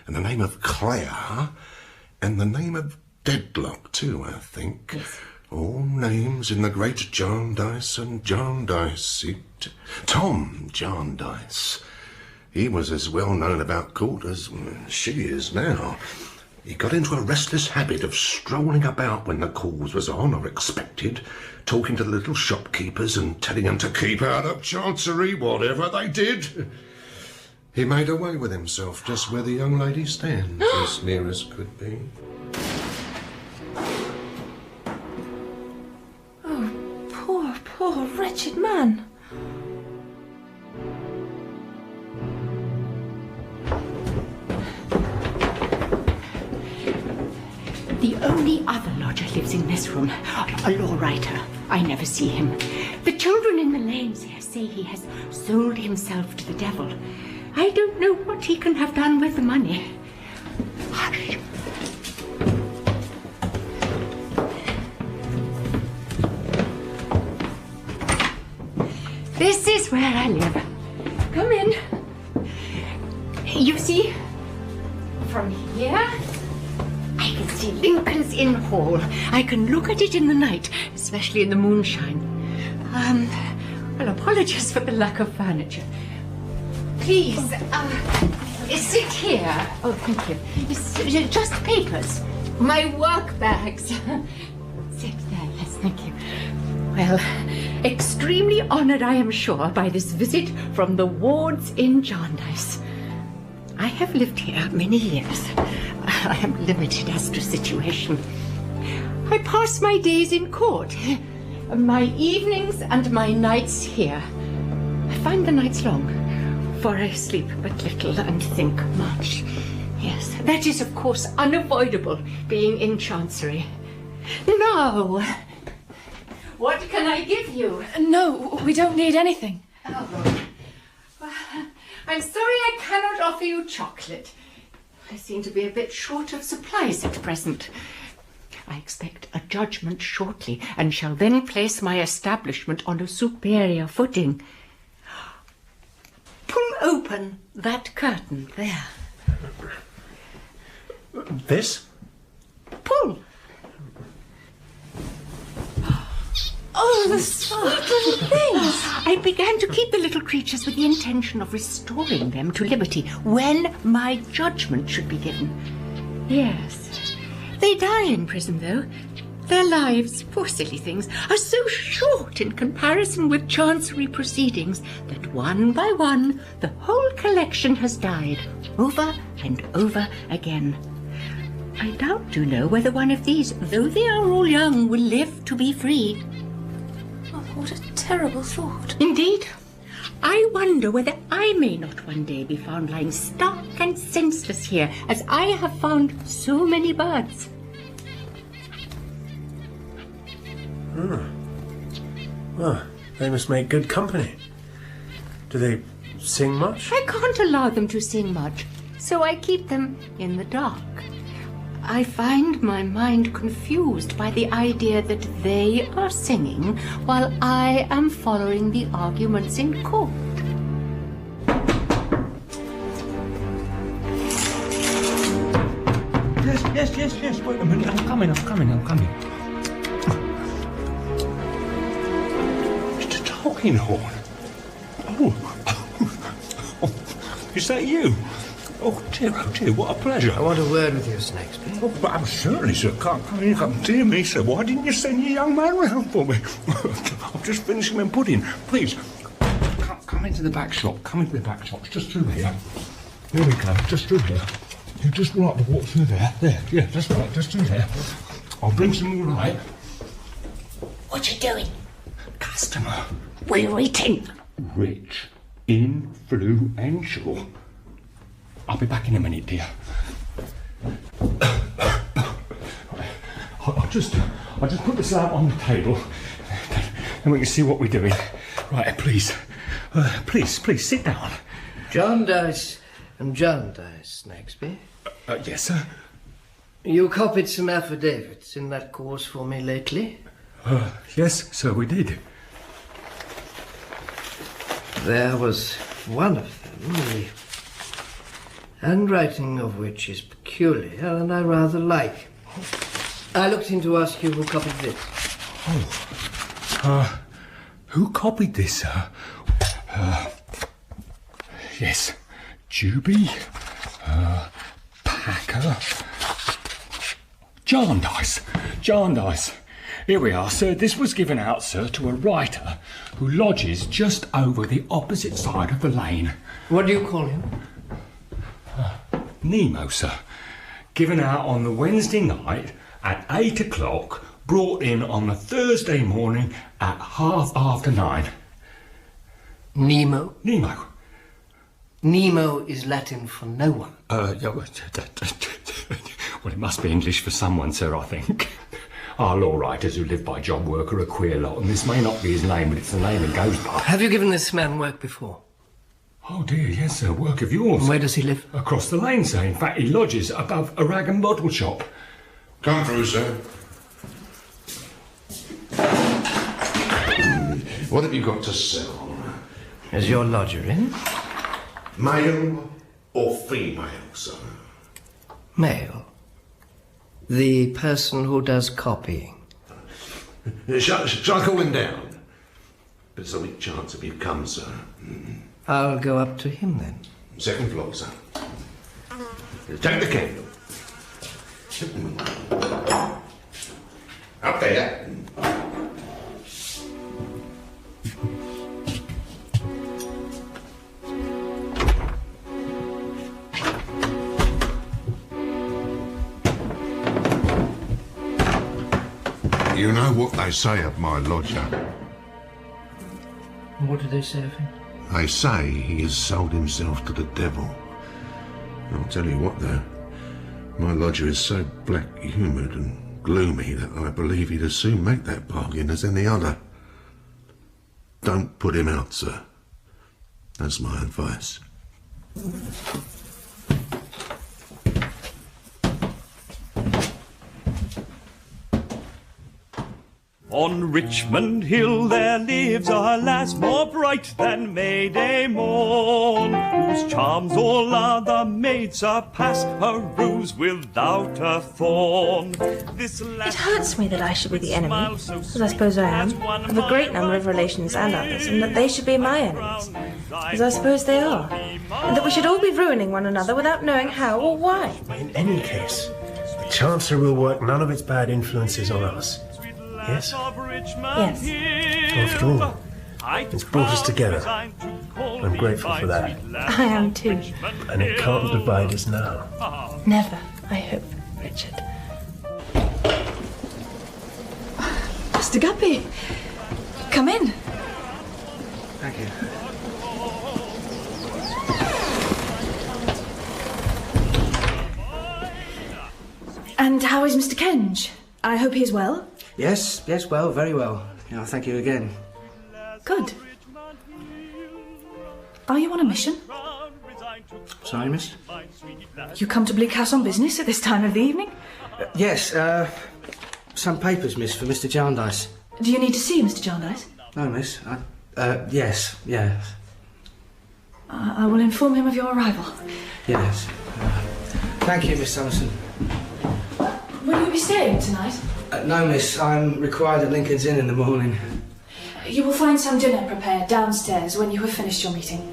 and the name of Claire, and the name of Dedlock too, I think. Yes. All names in the great Jarndyce and Jarndyce seat. Tom Jarndyce. He was as well known about court as she is now. He got into a restless habit of strolling about when the calls was on or expected, talking to the little shopkeepers and telling them to keep out of Chancery, whatever they did. He made away with himself just where the young lady stands, as near as could be. Poor, wretched man. The only other lodger lives in this room, a law writer. I never see him. The children in the lanes here say he has sold himself to the devil. I don't know what he can have done with the money. Hush. This is where I live. Come in. You see, from here, I can see Lincoln's Inn Hall. I can look at it in the night, especially in the moonshine. Well, apologies for the lack of furniture. Please, sit here. Oh, thank you. It's just papers. My work bags. Sit there, yes, thank you. Well, extremely honoured, I am sure, by this visit from the wards in Jarndyce. I have lived here many years. I am limited as to situation. I pass my days in court, my evenings and my nights here. I find the nights long, for I sleep but little and think much. Yes, that is, of course, unavoidable, being in Chancery. Now, what can I give you? No, we don't need anything. Oh. I'm sorry I cannot offer you chocolate. I seem to be a bit short of supplies at present. I expect a judgment shortly, and shall then place my establishment on a superior footing. Pull open that curtain there. This? Pull. Oh, the sweet little things! I began to keep the little creatures with the intention of restoring them to liberty when my judgment should be given. Yes. They die in prison, though. Their lives, poor silly things, are so short in comparison with Chancery proceedings that one by one the whole collection has died, over and over again. I doubt, you know, whether one of these, though they are all young, will live to be free. What a terrible thought. Indeed. I wonder whether I may not one day be found lying stark and senseless here, as I have found so many birds. Well, they must make good company. Do they sing much? I can't allow them to sing much, so I keep them in the dark. I find my mind confused by the idea that they are singing while I am following the arguments in court. Yes, wait a minute, I'm coming. Mr. Tulkinghorn. Oh, is that you? Oh dear, what a pleasure. I want a word with you, Snagsby. Oh, but I'm certainly, sir. Can't come in. Dear me, sir, why didn't you send your young man round for me? I'm just finishing my pudding. Please, come into the back shop. It's just through here. Here we go, just through here. You just like to walk through there. Yeah, that's right, just through there. I'll bring some more light. What you doing? Customer. We're waiting. Rich, influential. I'll be back in a minute, dear. I'll just put this out on the table, and we can see what we're doing. Right, please, sit down. Jarndyce and Jarndyce, Snagsby. Yes, sir. You copied some affidavits in that course for me lately? Yes, sir, we did. There was one of them, the handwriting of which is peculiar, and I rather like. I looked in to ask you who copied this. Who copied this, sir? Yes, Juby, Packer, Jarndyce. Here we are, sir. This was given out, sir, to a writer who lodges just over the opposite side of the lane. What do you call him? Nemo, sir. Given out on the Wednesday night at 8 o'clock, brought in on the Thursday morning at 9:30. Nemo? Nemo. Nemo is Latin for no one. Well, it must be English for someone, sir, I think. Our law writers who live by job work are a queer lot, and this may not be his name, but it's the name it goes by. Have you given this man work before? Oh dear, yes, sir, work of yours. And where does he live? Across the lane, sir. In fact, he lodges above a rag and bottle shop. Come through, sir. What have you got to sell? Is your lodger in? Male or female, sir? Male. The person who does copying. Shall I call him down? But there's a weak chance if you come, sir. I'll go up to him then. Second floor, sir. Take the candle. Up there. You know what they say of my lodger? What do they say of him? They say he has sold himself to the devil. I'll tell you what, though. My lodger is so black-humoured and gloomy that I believe he'd as soon make that bargain as any other. Don't put him out, sir. That's my advice. On Richmond Hill there lives a lass more bright than May Day morn, whose charms all other maids surpass, her rose without a thorn. It hurts me that I should be the enemy, as I suppose I am, of a great number of relations and others, and that they should be my enemies, as I suppose they are, and that we should all be ruining one another without knowing how or why. In any case, the Chancellor will work none of its bad influences on us. Yes? Yes. After all, it's brought us together. I'm grateful for that. I am too. And it can't divide us now. Never, I hope, Richard. Mr. Guppy, come in. Thank you. And how is Mr. Kenge? I hope he is well. Yes, well, very well. Thank you again. Good. Are you on a mission? Sorry, miss? You come to Bleak House on business at this time of the evening? Yes, some papers, miss, for Mr. Jarndyce. Do you need to see Mr. Jarndyce? No, miss. Yes. I will inform him of your arrival. Yes. Thank you, Miss Summerson. Will you be staying tonight? No, miss. I'm required at Lincoln's Inn in the morning. You will find some dinner prepared downstairs when you have finished your meeting.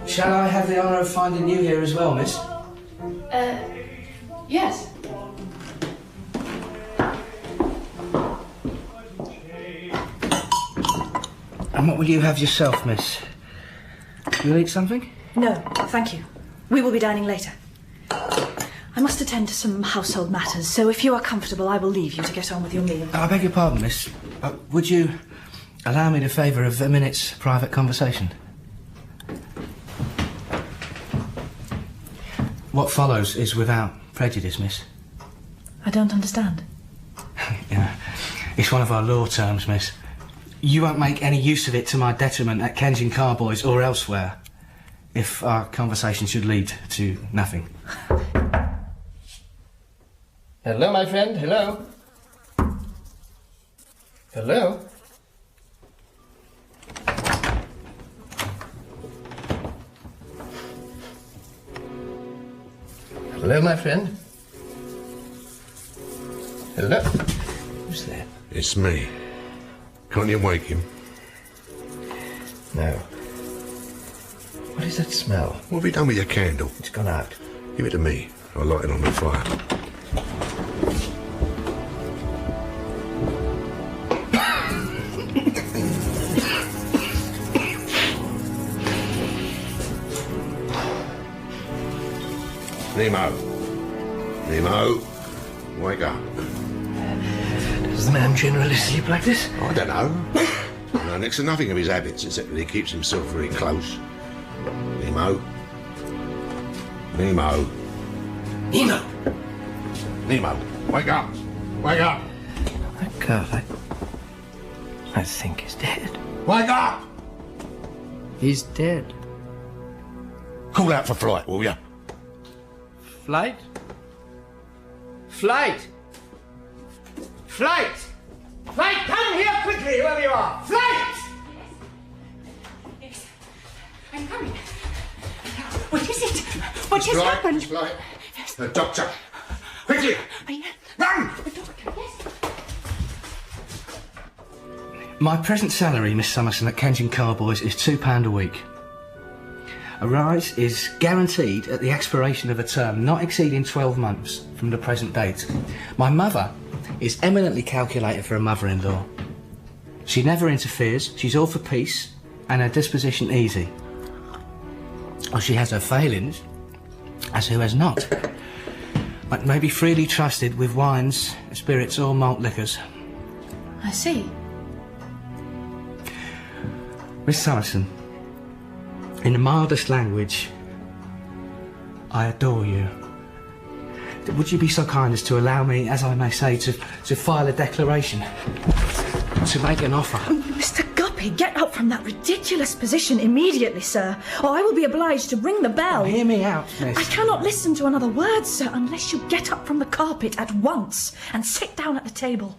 Shall I have the honour of finding you here as well, miss? Yes. And what will you have yourself, miss? You'll eat something? No, thank you. We will be dining later. I must attend to some household matters, so if you are comfortable, I will leave you to get on with your meal. I beg your pardon, miss. Would you allow me the favour of a minute's private conversation? What follows is without prejudice, miss. I don't understand. Yeah, it's one of our law terms, miss. You won't make any use of it to my detriment at Kensington Carboys or elsewhere, if our conversation should lead to nothing. Hello, my friend. Hello. Hello. Hello, my friend. Hello. It's me. Can't you wake him? No. What is that smell? What have you done with your candle? It's gone out. Give it to me. I'll light it on the fire. Nemo, wake up. Does the man generally sleep like this? I don't know. I know next to nothing of his habits, except that he keeps himself very close. Nemo. Nemo, wake up. Wake up. That girl, I think he's dead. Wake up! He's dead. Call out for flight, will you? Flight? Flight! Flight! Flight, come here quickly, whoever you are! Flight! Yes, I'm coming. What is it? What has happened? Flight. The doctor. Quickly! Run! My present salary, Miss Summerson, at Kensington Carboys is £2 a week. A rise is guaranteed at the expiration of a term not exceeding 12 months from the present date. My mother is eminently calculated for a mother-in-law. She never interferes, she's all for peace, and her disposition easy. Well, she has her failings, as who has not. But may be freely trusted with wines, spirits, or malt liquors. I see. Miss Summerson, in the mildest language, I adore you. Would you be so kind as to allow me, as I may say, to file a declaration? To make an offer? Mr. Guppy, get up from that ridiculous position immediately, sir, or I will be obliged to ring the bell. Oh, hear me out, miss. I cannot listen to another word, sir, unless you get up from the carpet at once and sit down at the table.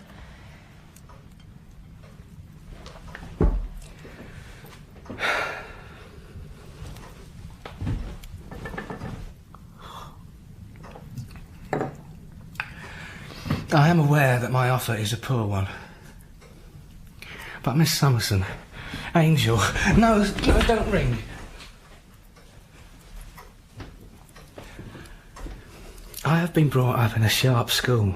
I am aware that my offer is a poor one. But Miss Summerson, Angel, no, don't ring. I have been brought up in a sharp school.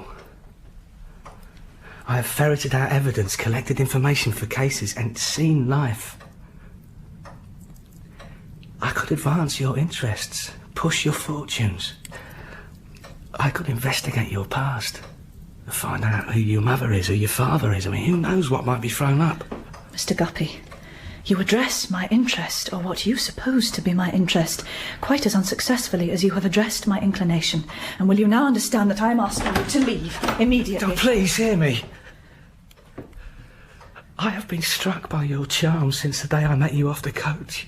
I have ferreted out evidence, collected information for cases, and seen life. I could advance your interests, push your fortunes. I could investigate your past. Find out who your mother is, who your father is. I mean, who knows what might be thrown up? Mr. Guppy, you address my interest, or what you suppose to be my interest, quite as unsuccessfully as you have addressed my inclination. And will you now understand that I am asking you to leave immediately? Oh, please hear me. I have been struck by your charm since the day I met you off the coach.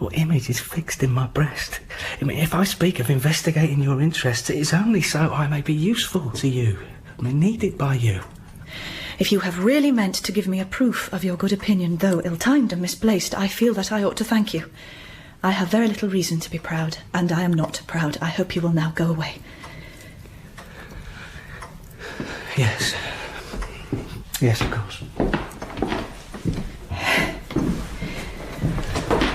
Your image is fixed in my breast. I mean, if I speak of investigating your interests, it is only so I may be useful to you. I mean, needed by you. If you have really meant to give me a proof of your good opinion, though ill-timed and misplaced, I feel that I ought to thank you. I have very little reason to be proud, and I am not proud. I hope you will now go away. Yes. Yes, of course.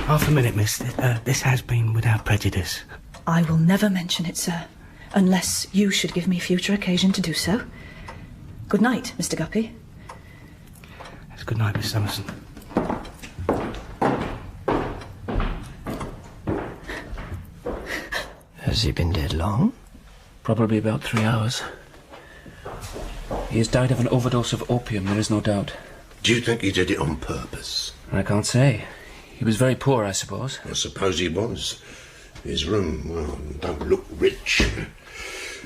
Half a minute, miss. This has been without prejudice. I will never mention it, sir, unless you should give me future occasion to do so. Good night, Mr. Guppy. Yes, good night, Miss Summerson. Has he been dead long? Probably about 3 hours. He has died of an overdose of opium, there is no doubt. Do you think he did it on purpose? I can't say. He was very poor, I suppose. I suppose he was. His room, well, don't look rich.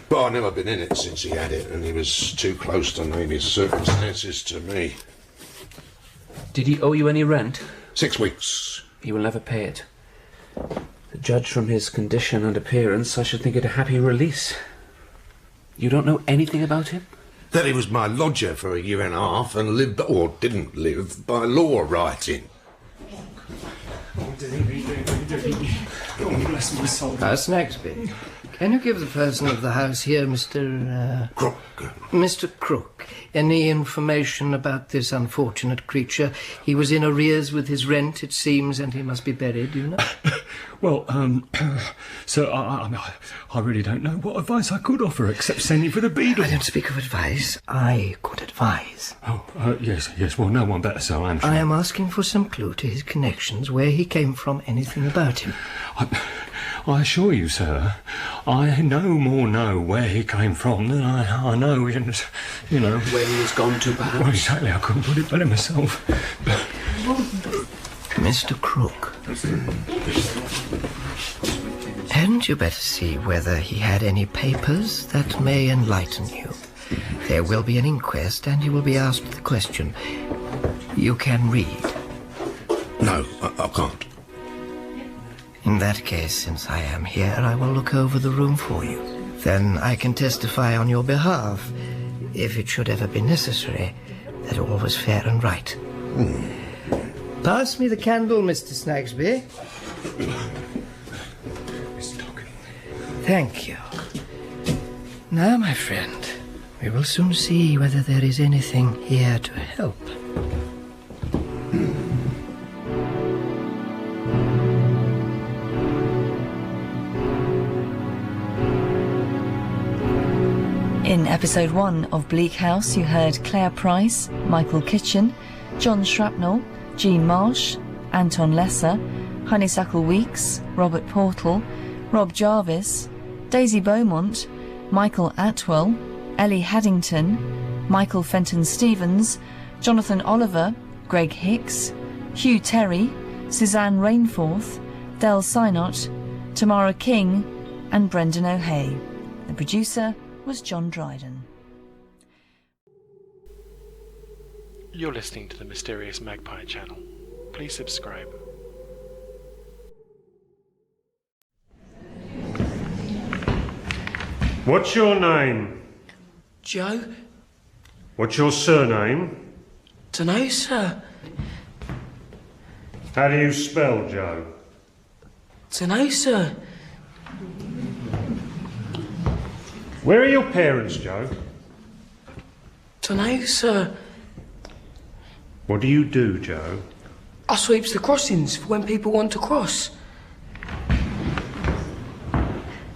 But I've never been in it since he had it, and he was too close to name his circumstances to me. Did he owe you any rent? 6 weeks. He will never pay it. To judge from his condition and appearance, I should think it a happy release. You don't know anything about him? That he was my lodger for 1.5 years and lived, or didn't live, by law writing. Oh, bless my soul. Snagsby. Can you give the person of the house here, Mr. Crook? Mr. Crook, any information about this unfortunate creature? He was in arrears with his rent, it seems, and he must be buried, do you know? Well, sir, I really don't know what advice I could offer except sending for the beadle. I don't speak of advice. I could advise. Oh, yes. Well, no one better, sir, I'm sure. I am asking for some clue to his connections, where he came from, anything about him. I assure you, sir, I no more know where he came from than I know, you know... Where he has gone to, perhaps? Well, exactly, I couldn't put it better myself. Mr. Crook, hadn't you better see whether he had any papers that may enlighten you? There will be an inquest, and you will be asked the question. You can read. No, I can't. In that case, since I am here, I will look over the room for you. Then I can testify on your behalf, if it should ever be necessary, that all was fair and right. Pass me the candle, Mr. Snagsby. Thank you. Now, my friend, we will soon see whether there is anything here to help. In episode 1 of Bleak House, you heard Claire Price, Michael Kitchen, John Shrapnel, Jean Marsh, Anton Lesser, Honeysuckle Weeks, Robert Portal, Rob Jarvis, Daisy Beaumont, Michael Atwell, Ellie Haddington, Michael Fenton-Stevens, Jonathan Oliver, Greg Hicks, Hugh Terry, Suzanne Rainforth, Del Synott, Tamara King, and Brendan O'Hay. The producer was John Dryden. You're listening to the Mysterious Magpie channel. Please subscribe. What's your name? Joe? What's your surname? Dunno, sir. How do you spell Joe? Dunno, sir. Where are your parents, Joe? Dunno, sir. What do you do, Joe? I sweeps the crossings for when people want to cross.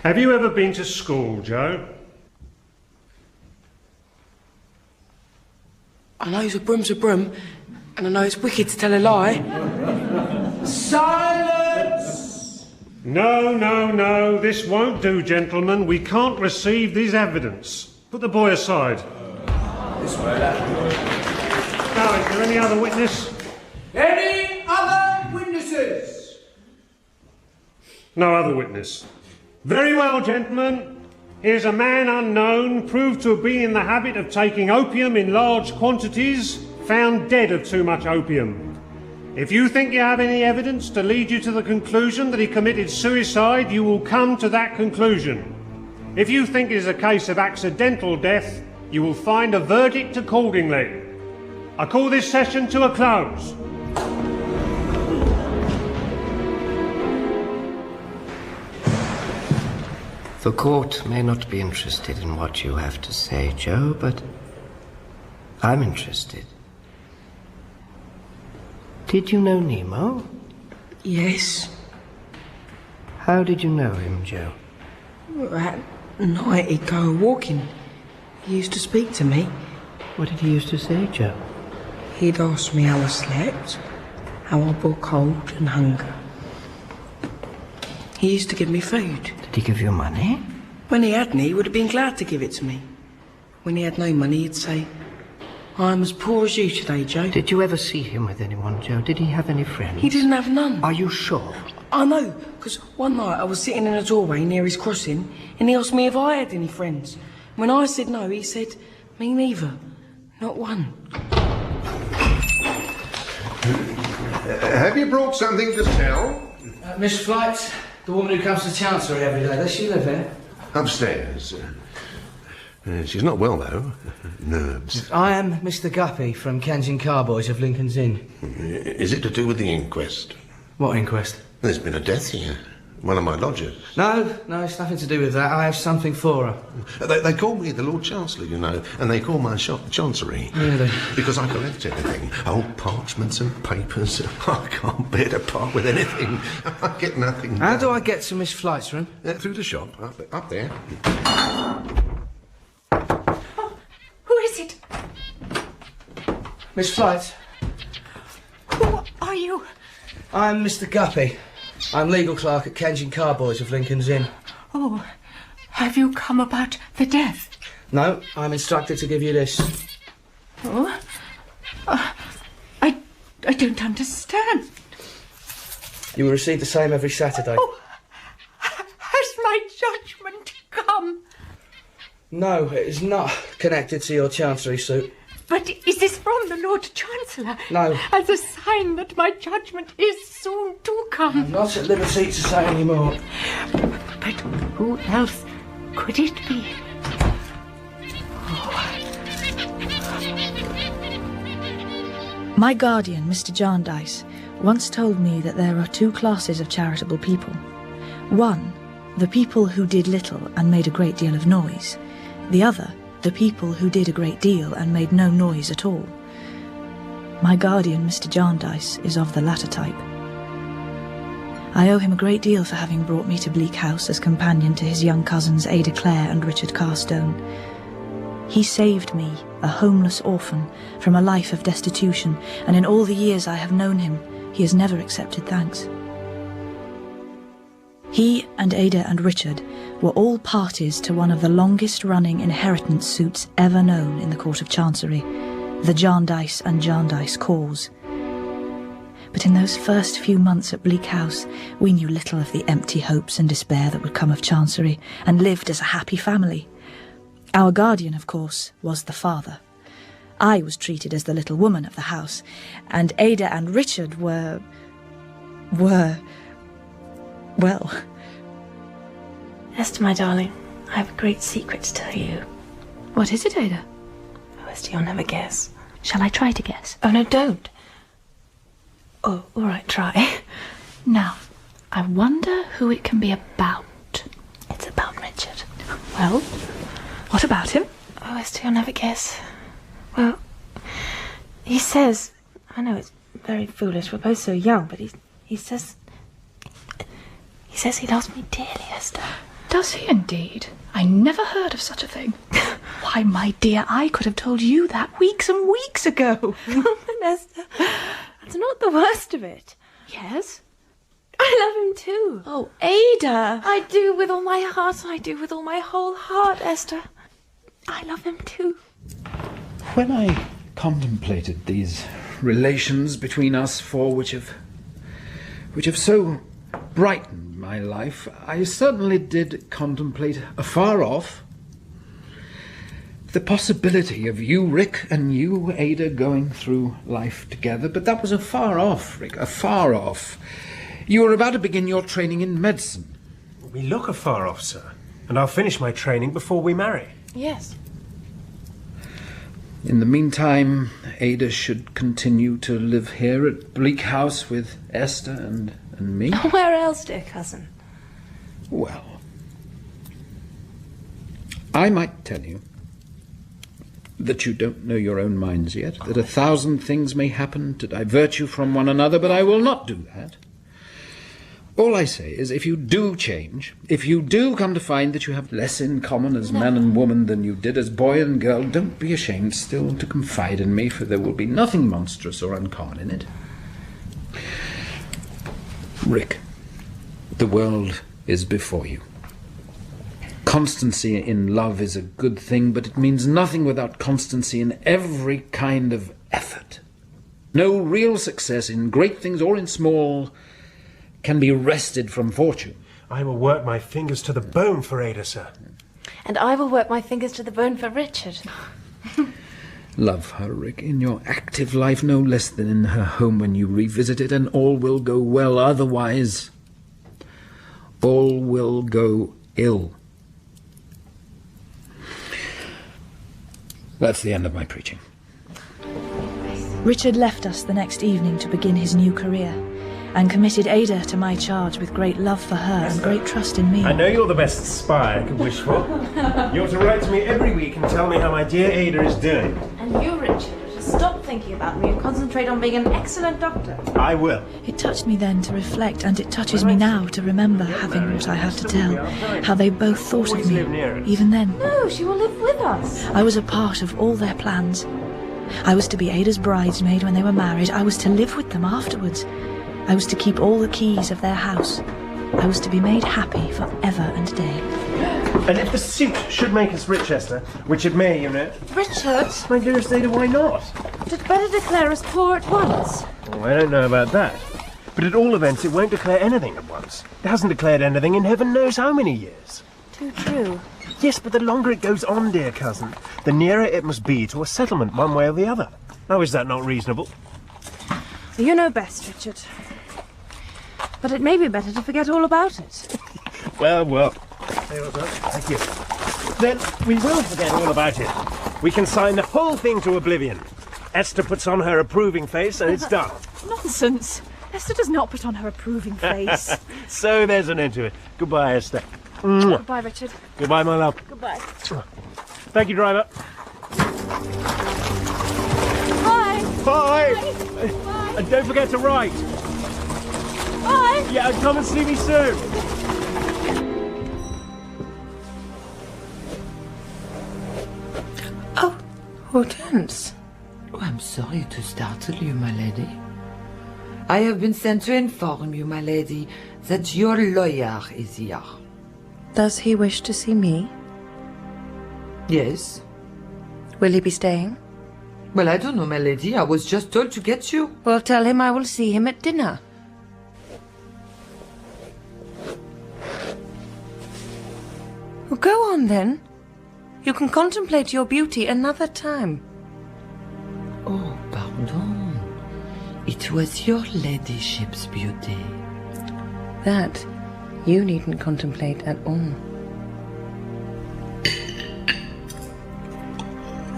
Have you ever been to school, Joe? I know a broom's a broom, and I know it's wicked to tell a lie. Silence! No. This won't do, gentlemen. We can't receive this evidence. Put the boy aside. This way, lad. Now, is there any other witness? Any other witnesses? No other witness. Very well, gentlemen. Here's a man unknown, proved to have been in the habit of taking opium in large quantities, found dead of too much opium. If you think you have any evidence to lead you to the conclusion that he committed suicide, you will come to that conclusion. If you think it is a case of accidental death, you will find a verdict accordingly. I call this session to a close. The court may not be interested in what you have to say, Joe, but I'm interested. Did you know Nemo? Yes. How did you know him, Joe? At night he'd go walking. He used to speak to me. What did he used to say, Joe? He'd ask me how I slept, how I bore cold and hunger. He used to give me food. Did he give you money? When he had me, he would have been glad to give it to me. When he had no money, he'd say, I'm as poor as you today, Joe. Did you ever see him with anyone, Joe? Did he have any friends? He didn't have none. Are you sure? I know, because one night I was sitting in a doorway near his crossing, and he asked me if I had any friends. When I said no, he said, me neither. Not one. Have you brought something to tell? Miss Flight, the woman who comes to Chancery every day, does she live here? Upstairs. She's not well, though. Nerves. I am Mr. Guppy from Kensington Carboys of Lincoln's Inn. Is it to do with the inquest? What inquest? There's been a death here. One of my lodgers. No, it's nothing to do with that. I have something for her. They call me the Lord Chancellor, you know, and they call my shop Chancery. Really? Because I collect everything. Old parchments and papers. I can't bear to part with anything. I get nothing. How do I get to Miss Flight's room? Through the shop, up there. Who is it? Miss Flight? Who are you? I'm Mr. Guppy. I'm legal clerk at Kensington Carboys of Lincoln's Inn. Oh, have you come about the death? No, I'm instructed to give you this. Oh, I don't understand. You will receive the same every Saturday. Oh, has my judgment come? No, it is not connected to your chancery suit. But is this from the Lord Chancellor? No. As a sign that my judgment is soon to come. I'm not at liberty to say any more. But who else could it be? My guardian, Mr. Jarndyce, once told me that there are two classes of charitable people. One, the people who did little and made a great deal of noise. The other, the people who did a great deal and made no noise at all. My guardian, Mr. Jarndyce, is of the latter type. I owe him a great deal for having brought me to Bleak House as companion to his young cousins Ada Clare and Richard Carstone. He saved me, a homeless orphan, from a life of destitution, and in all the years I have known him, he has never accepted thanks. He and Ada and Richard were all parties to one of the longest-running inheritance suits ever known in the Court of Chancery, the Jarndyce and Jarndyce cause. But in those first few months at Bleak House, we knew little of the empty hopes and despair that would come of Chancery, and lived as a happy family. Our guardian, of course, was the father. I was treated as the little woman of the house, and Ada and Richard were... well... Esther, my darling, I have a great secret to tell you. What is it, Ada? Oh, Esther, you'll never guess. Shall I try to guess? Oh, no, don't. Oh, all right, try. Now, I wonder who it can be about. It's about Richard. Well, what about him? Oh, Esther, you'll never guess. Well, he says... I know it's very foolish, we're both so young, but he says... He says he loves me dearly, Esther. Does he indeed? I never heard of such a thing. Why, my dear, I could have told you that weeks and weeks ago. But Esther, that's not the worst of it. Yes? I love him too. Oh, Ada! I do with all my heart. I do with all my whole heart, Esther. I love him too. When I contemplated these relations between us four which have so brightened my life, I certainly did contemplate afar off the possibility of you, Rick, and you, Ada, going through life together. But that was afar off, Rick, afar off. You were about to begin your training in medicine. We look afar off, sir, and I'll finish my training before we marry. Yes. In the meantime, Ada should continue to live here at Bleak House with Esther and me. Where else, dear cousin? Well, I might tell you that you don't know your own minds yet, that 1,000 things may happen to divert you from one another, but I will not do that. All I say is, if you do change, if you do come to find that you have less in common as man and woman than you did as boy and girl, don't be ashamed still to confide in me, for there will be nothing monstrous or uncommon in it. Rick, the world is before you. Constancy in love is a good thing, but it means nothing without constancy in every kind of effort. No real success in great things or in small can be wrested from fortune. I will work my fingers to the bone for Ada, sir. And I will work my fingers to the bone for Richard. Love her, Rick, in your active life no less than in her home when you revisit it, and all will go well. Otherwise, all will go ill. That's the end of my preaching. Richard left us the next evening to begin his new career, and committed Ada to my charge with great love for her and great trust in me. I know you're the best spy I could wish for. You're to write to me every week and tell me how my dear Ada is doing. And you, Richard, are to stop thinking about me and concentrate on being an excellent doctor. I will. It touched me then to reflect, and it touches me now to remember having what I have to tell, how they both thought of me, even then. No, she will live with us. I was a part of all their plans. I was to be Ada's bridesmaid when they were married. I was to live with them afterwards. I was to keep all the keys of their house. I was to be made happy for ever and a day. And if the suit should make us rich, Esther, which it may, you know... Richard! My dearest Ada, why not? Did better declare us poor at once? Oh, I don't know about that. But at all events, it won't declare anything at once. It hasn't declared anything in heaven knows how many years. Too true. Yes, but the longer it goes on, dear cousin, the nearer it must be to a settlement one way or the other. Now, is that not reasonable? You know best, Richard. But it may be better to forget all about it. Well. Thank you. Then we will forget all about it. We can sign the whole thing to oblivion. Esther puts on her approving face and it's done. Nonsense. Esther does not put on her approving face. So there's an end to it. Goodbye, Esther. Goodbye, Richard. Goodbye, my love. Goodbye. Thank you, driver. Bye. Bye. Bye. And don't forget to write. Bye. Yeah, come and see me soon. Hortense. Oh, I'm sorry to startle you, my lady. I have been sent to inform you, my lady, that your lawyer is here. Does he wish to see me? Yes. Will he be staying? Well, I don't know, my lady. I was just told to get you. Well, tell him I will see him at dinner. Well, go on, then. You can contemplate your beauty another time. Oh, pardon. It was your ladyship's beauty. That you needn't contemplate at all.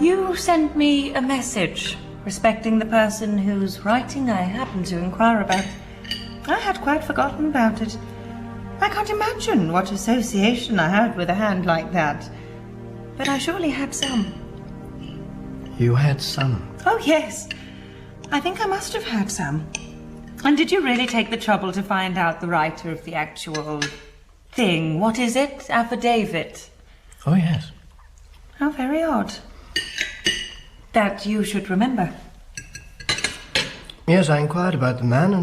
You sent me a message respecting the person whose writing I happened to inquire about. I had quite forgotten about it. I can't imagine what association I had with a hand like that. But I surely had some. You had some? Oh, yes. I think I must have had some. And did you really take the trouble to find out the writer of the actual thing? What is it? Affidavit? Oh, yes. How very odd. That you should remember. Yes, I inquired about the man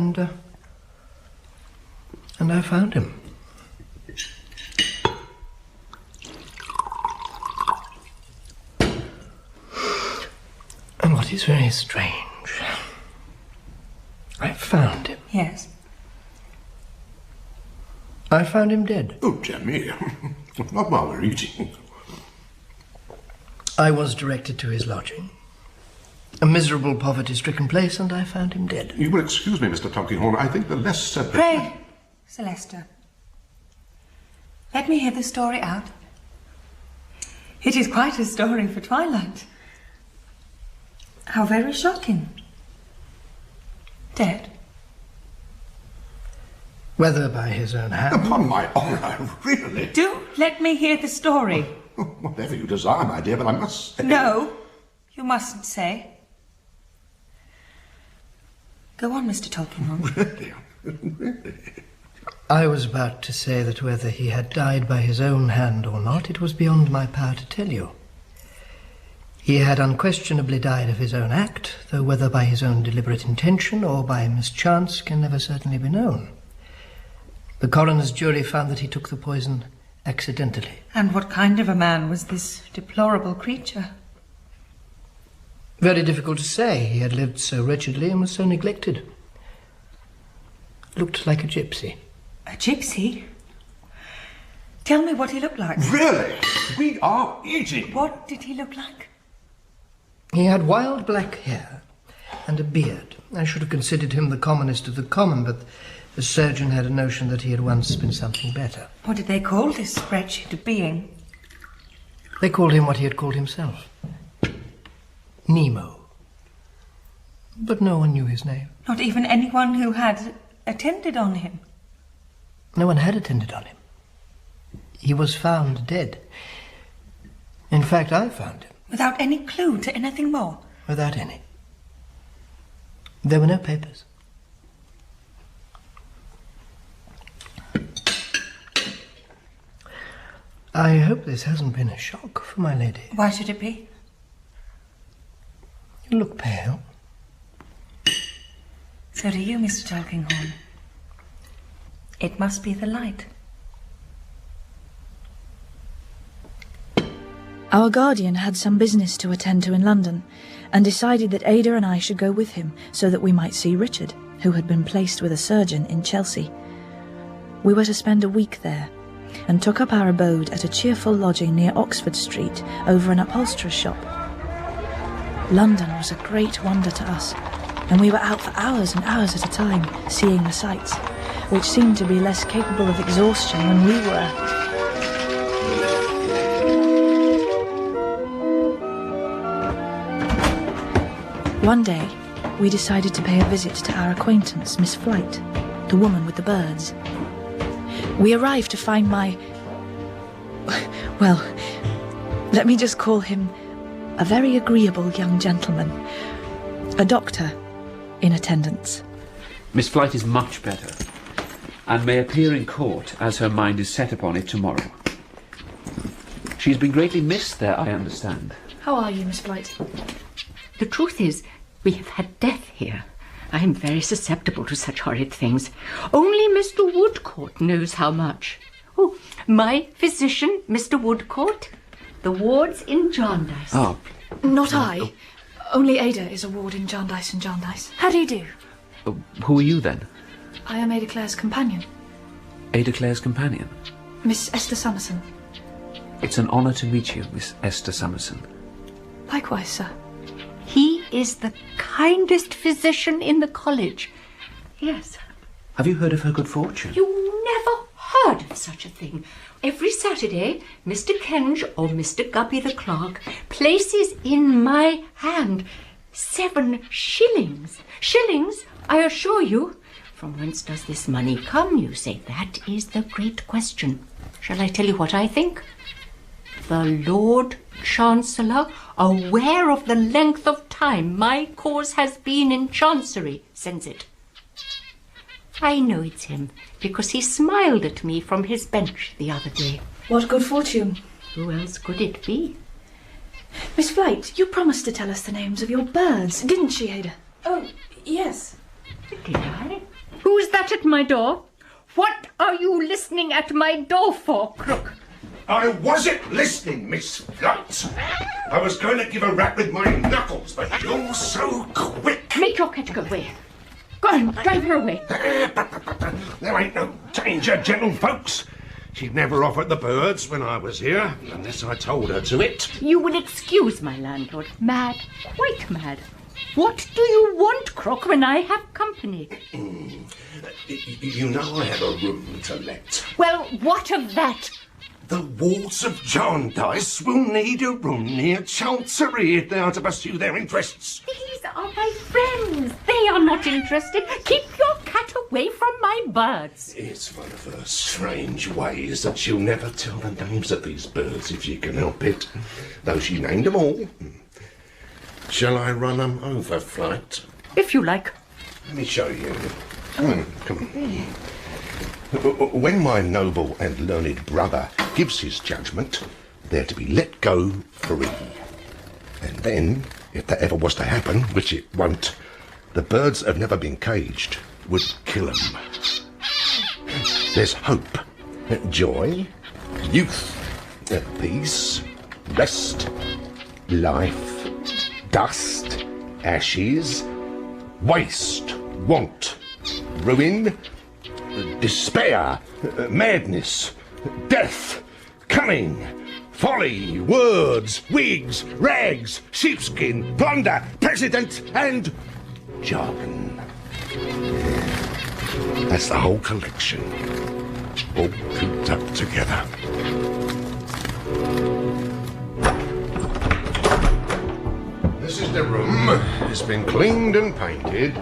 and I found him. And what is very strange, I found him. Yes. I found him dead. Oh, dear me. Not while we're eating. I was directed to his lodging. A miserable, poverty-stricken place, and I found him dead. You will excuse me, Mr. Tulkinghorn. I think the less said... Pray, Sir Leicester, let me hear the story out. It is quite a story for twilight. How very shocking. Dead? Whether by his own hand... Upon my honour, really? Do let me hear the story. Whatever you desire, my dear, but I must say... No, you mustn't say. Go on, Mr. Tulkinghorn. Really? I was about to say that whether he had died by his own hand or not, it was beyond my power to tell you. He had unquestionably died of his own act, though whether by his own deliberate intention or by mischance can never certainly be known. The coroner's jury found that he took the poison accidentally. And what kind of a man was this deplorable creature? Very difficult to say. He had lived so wretchedly and was so neglected. Looked like a gypsy. A gypsy? Tell me what he looked like. Really? We are eating. What did he look like? He had wild black hair and a beard. I should have considered him the commonest of the common, but the surgeon had a notion that he had once been something better. What did they call this wretched being? They called him what he had called himself. Nemo. But no one knew his name. Not even anyone who had attended on him. No one had attended on him. He was found dead. In fact, I found him. Without any clue to anything more? Without any. There were no papers. I hope this hasn't been a shock for my lady. Why should it be? You look pale. So do you, Mr. Tulkinghorn. It must be the light. Our guardian had some business to attend to in London, and decided that Ada and I should go with him so that we might see Richard, who had been placed with a surgeon in Chelsea. We were to spend a week there, and took up our abode at a cheerful lodging near Oxford Street, over an upholsterer's shop. London was a great wonder to us, and we were out for hours and hours at a time, seeing the sights, which seemed to be less capable of exhaustion than we were. One day, we decided to pay a visit to our acquaintance, Miss Flight, the woman with the birds. We arrived to find well, let me just call him a very agreeable young gentleman, a doctor, in attendance. Miss Flight is much better, and may appear in court as her mind is set upon it tomorrow. She's been greatly missed there, I understand. How are you, Miss Flight? The truth is, we have had death here. I am very susceptible to such horrid things. Only Mr. Woodcourt knows how much. Oh, my physician, Mr. Woodcourt. The ward's in Jarndyce. Oh. Not I. Only Ada is a ward in Jarndyce and Jarndyce. How do you do? Who are you, then? I am Ada Clare's companion. Ada Clare's companion? Miss Esther Summerson. It's an honour to meet you, Miss Esther Summerson. Likewise, sir. He is the kindest physician in the college. Yes. Have you heard of her good fortune? You never heard of such a thing. Every Saturday, Mr. Kenge or Mr. Guppy the clerk places in my hand 7 shillings. Shillings, I assure you. From whence does this money come, you say? That is the great question. Shall I tell you what I think? The Lord Chancellor, aware of the length of time my cause has been in Chancery, sends it. I know it's him, because he smiled at me from his bench the other day. What good fortune? Who else could it be? Miss Flight, you promised to tell us the names of your birds, didn't she, Ada? Oh, yes. Did I? Who's that at my door? What are you listening at my door for, Crook? I wasn't listening, Miss Flight. I was going to give a rap with my knuckles, but you're so quick. Make your cat go away. Go on, drive her away. There ain't no danger, gentlefolks. She never offered the birds when I was here, unless I told her to it. You will excuse my landlord. Mad, quite mad. What do you want, Crook, when I have company? You know I have a room to let. Well, what of that? The wards of Jarndyce will need a room near Chancery if they are to pursue their interests. These are my friends. They are not interested. Keep your cat away from my birds. It's one of her strange ways that she'll never tell the names of these birds if she can help it, though she named them all. Shall I run them over, Flight? If you like. Let me show you. Come on. When my noble and learned brother gives his judgment, they're to be let go free. And then, if that ever was to happen, which it won't, the birds have never been caged, would kill them. There's hope, joy, youth, peace, rest, life, dust, ashes, waste, want, ruin, despair, madness, death, cunning, folly, words, wigs, rags, sheepskin, plunder, president, and jargon. That's the whole collection, all cooped up together. This is the room. It's been cleaned and painted.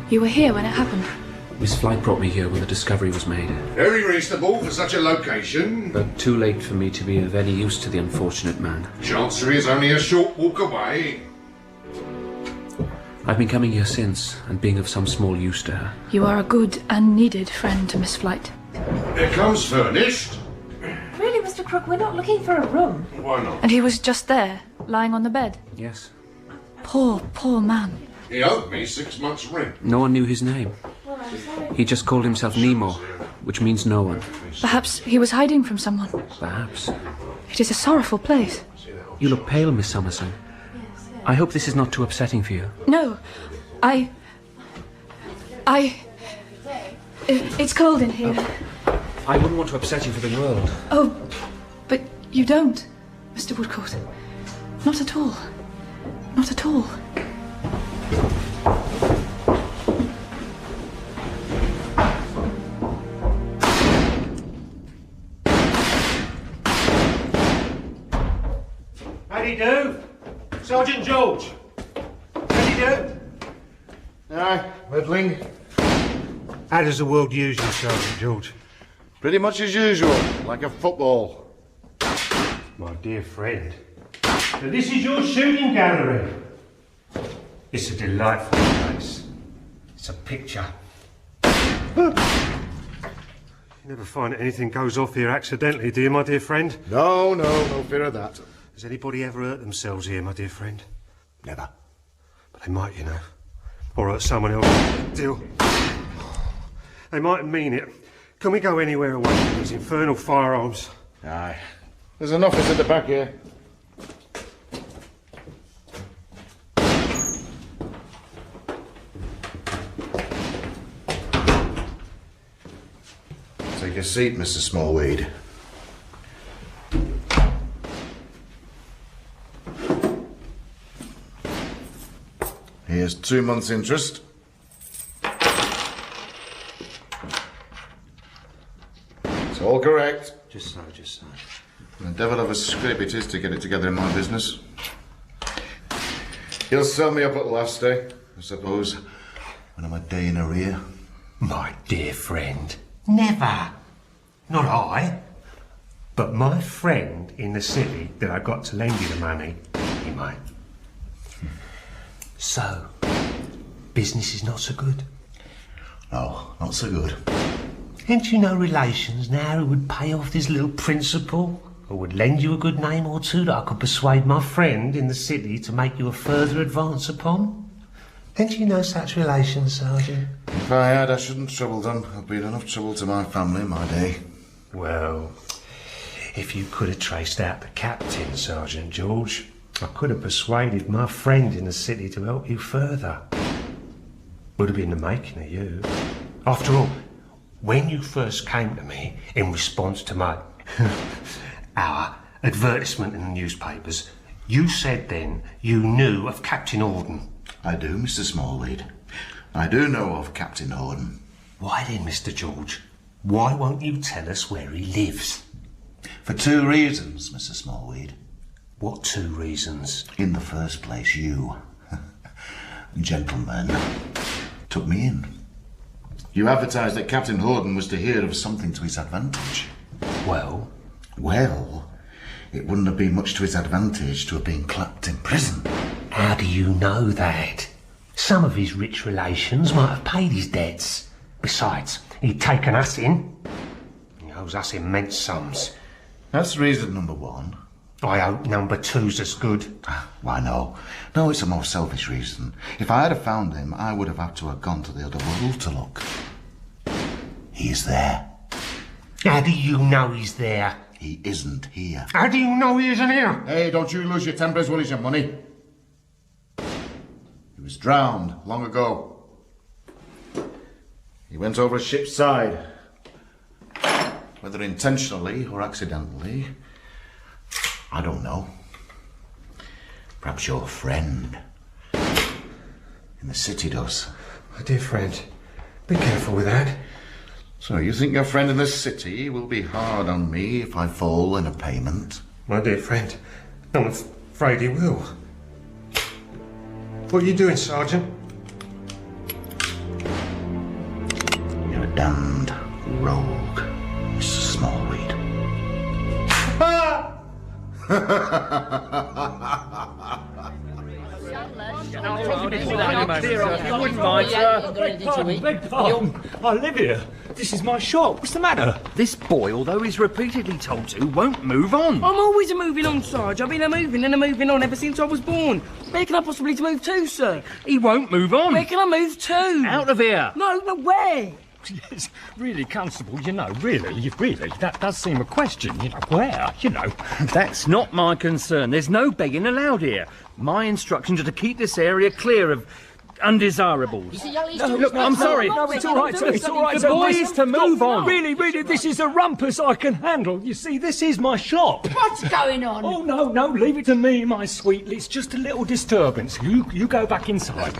You were here when it happened. Miss Flight brought me here when the discovery was made. Very reasonable for such a location. But too late for me to be of any use to the unfortunate man. Chancery is only a short walk away. I've been coming here since, and being of some small use to her. You are a good and needed friend to Miss Flight. It comes furnished. Really, Mr. Crook, we're not looking for a room. Why not? And he was just there, lying on the bed. Yes. Poor, poor man. He owed me 6 months' rent. No one knew his name. Well, I'm sorry. He just called himself Nemo, which means no one. Perhaps he was hiding from someone. Perhaps. It is a sorrowful place. You look pale, Miss Summerson. I hope this is not too upsetting for you. No, It's cold in here. I wouldn't want to upset you for the world. Oh, but you don't, Mr. Woodcourt. Not at all. Not at all. How do you do? Sergeant George. How do you do? Aye, middling. How does the world use you, Sergeant George? Pretty much as usual, like a football. My dear friend. So this is your shooting gallery. It's a delightful place. It's a picture. You never find that anything goes off here accidentally, do you, my dear friend? No fear of that. Has anybody ever hurt themselves here, my dear friend? Never. But they might, you know. Or hurt someone else. Deal. They mightn't mean it. Can we go anywhere away from these infernal firearms? Aye. There's an office at the back here. Take a seat, Mr. Smallweed. Here's 2 months' interest. It's all correct. Just so. The devil of a scrape it is to get it together in my business. He'll sell me up at the last day, I suppose, when I'm a day in arrear. My dear friend, never. Not I. But my friend in the city that I got to lend you the money, he might. So, business is not so good? No, not so good. Ain't you no relations now who would pay off this little principal? Or would lend you a good name or two that I could persuade my friend in the city to make you a further advance upon? Ain't you no such relations, Sergeant? If I had, I shouldn't trouble them. I've been enough trouble to my family in my day. Well, if you could have traced out the captain, Sergeant George, I could have persuaded my friend in the city to help you further. Would have been the making of you. After all, when you first came to me in response to my our advertisement in the newspapers, you said then you knew of Captain Horden. I do, Mr. Smallweed. I do know of Captain Horden. Why then, Mr. George? Why won't you tell us where he lives? For 2 reasons, Mr. Smallweed. What 2 reasons? In the first place, you, gentlemen, took me in. You advertised that Captain Horden was to hear of something to his advantage. Well? Well, it wouldn't have been much to his advantage to have been clapped in prison. How do you know that? Some of his rich relations might have paid his debts. Besides, he'd taken us in. He owes us immense sums. That's reason number 1. I hope number 2's as good. Why, no. No, it's a more selfish reason. If I had have found him, I would have had to have gone to the other world to look. He's there. How do you know he's there? He isn't here. How do you know he isn't here? Hey, don't you lose your temper as well as your money. He was drowned long ago. He went over a ship's side. Whether intentionally or accidentally, I don't know. Perhaps your friend in the city does. My dear friend, be careful with that. So you think your friend in the city will be hard on me if I fall in a payment? My dear friend, I'm afraid he will. What are you doing, Sergeant? damned rogue, Mr. Smallweed. You wouldn't mind, sir. Beg pardon. I live here. This is my shop. What's the matter? This boy, although he's repeatedly told to, won't move on. I'm always a moving on, Sarge. I've been a moving and a moving on ever since I was born. Where can I possibly move to, sir? He won't move on. Where can I move to? Out of here. No, but where? Yes, really, Constable, really, that does seem a question, where, That's not my concern. There's no begging allowed here. My instructions are to keep this area clear of undesirables. No, look, I'm sorry. No, it's all right, sir. It's all right, The sir. boy is to move on. Really, this is a rumpus I can handle. You see, this is my shop. What's going on? Oh, no, leave it to me, my sweet. It's just a little disturbance. You go back inside.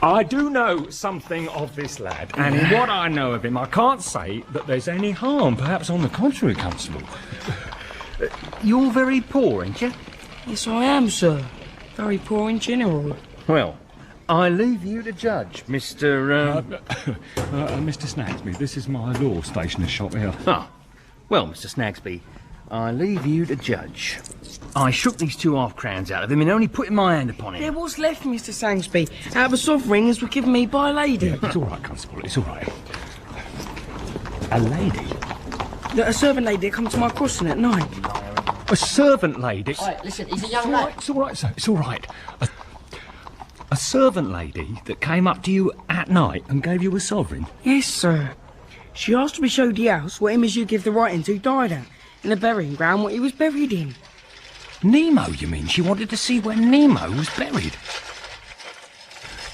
I do know something of this lad, and in what I know of him, I can't say that there's any harm. Perhaps on the contrary, Constable. You're very poor, ain't you? Yes, I am, sir. Very poor in general. Well, I leave you to judge, Mr. Mr. Snagsby, this is my law stationer's shop here. Ah, well, Mr. Snagsby, I leave you to judge. I shook these 2 half-crowns out of him and only putting my hand upon it. There was left, Mr. Sangsby, out of a sovereigns were given me by a lady. Yeah, it's all right, Constable, it's all right. A lady? A servant lady that comes to my crossing at night. A servant lady? Right, listen, he's a young lad. It's all right, sir, it's all right. A servant lady that came up to you at night and gave you a sovereign? Yes, sir. She asked to be showed the house where him as you give the writing to died at, in the burying ground what he was buried in. Nemo, you mean? She wanted to see where Nemo was buried.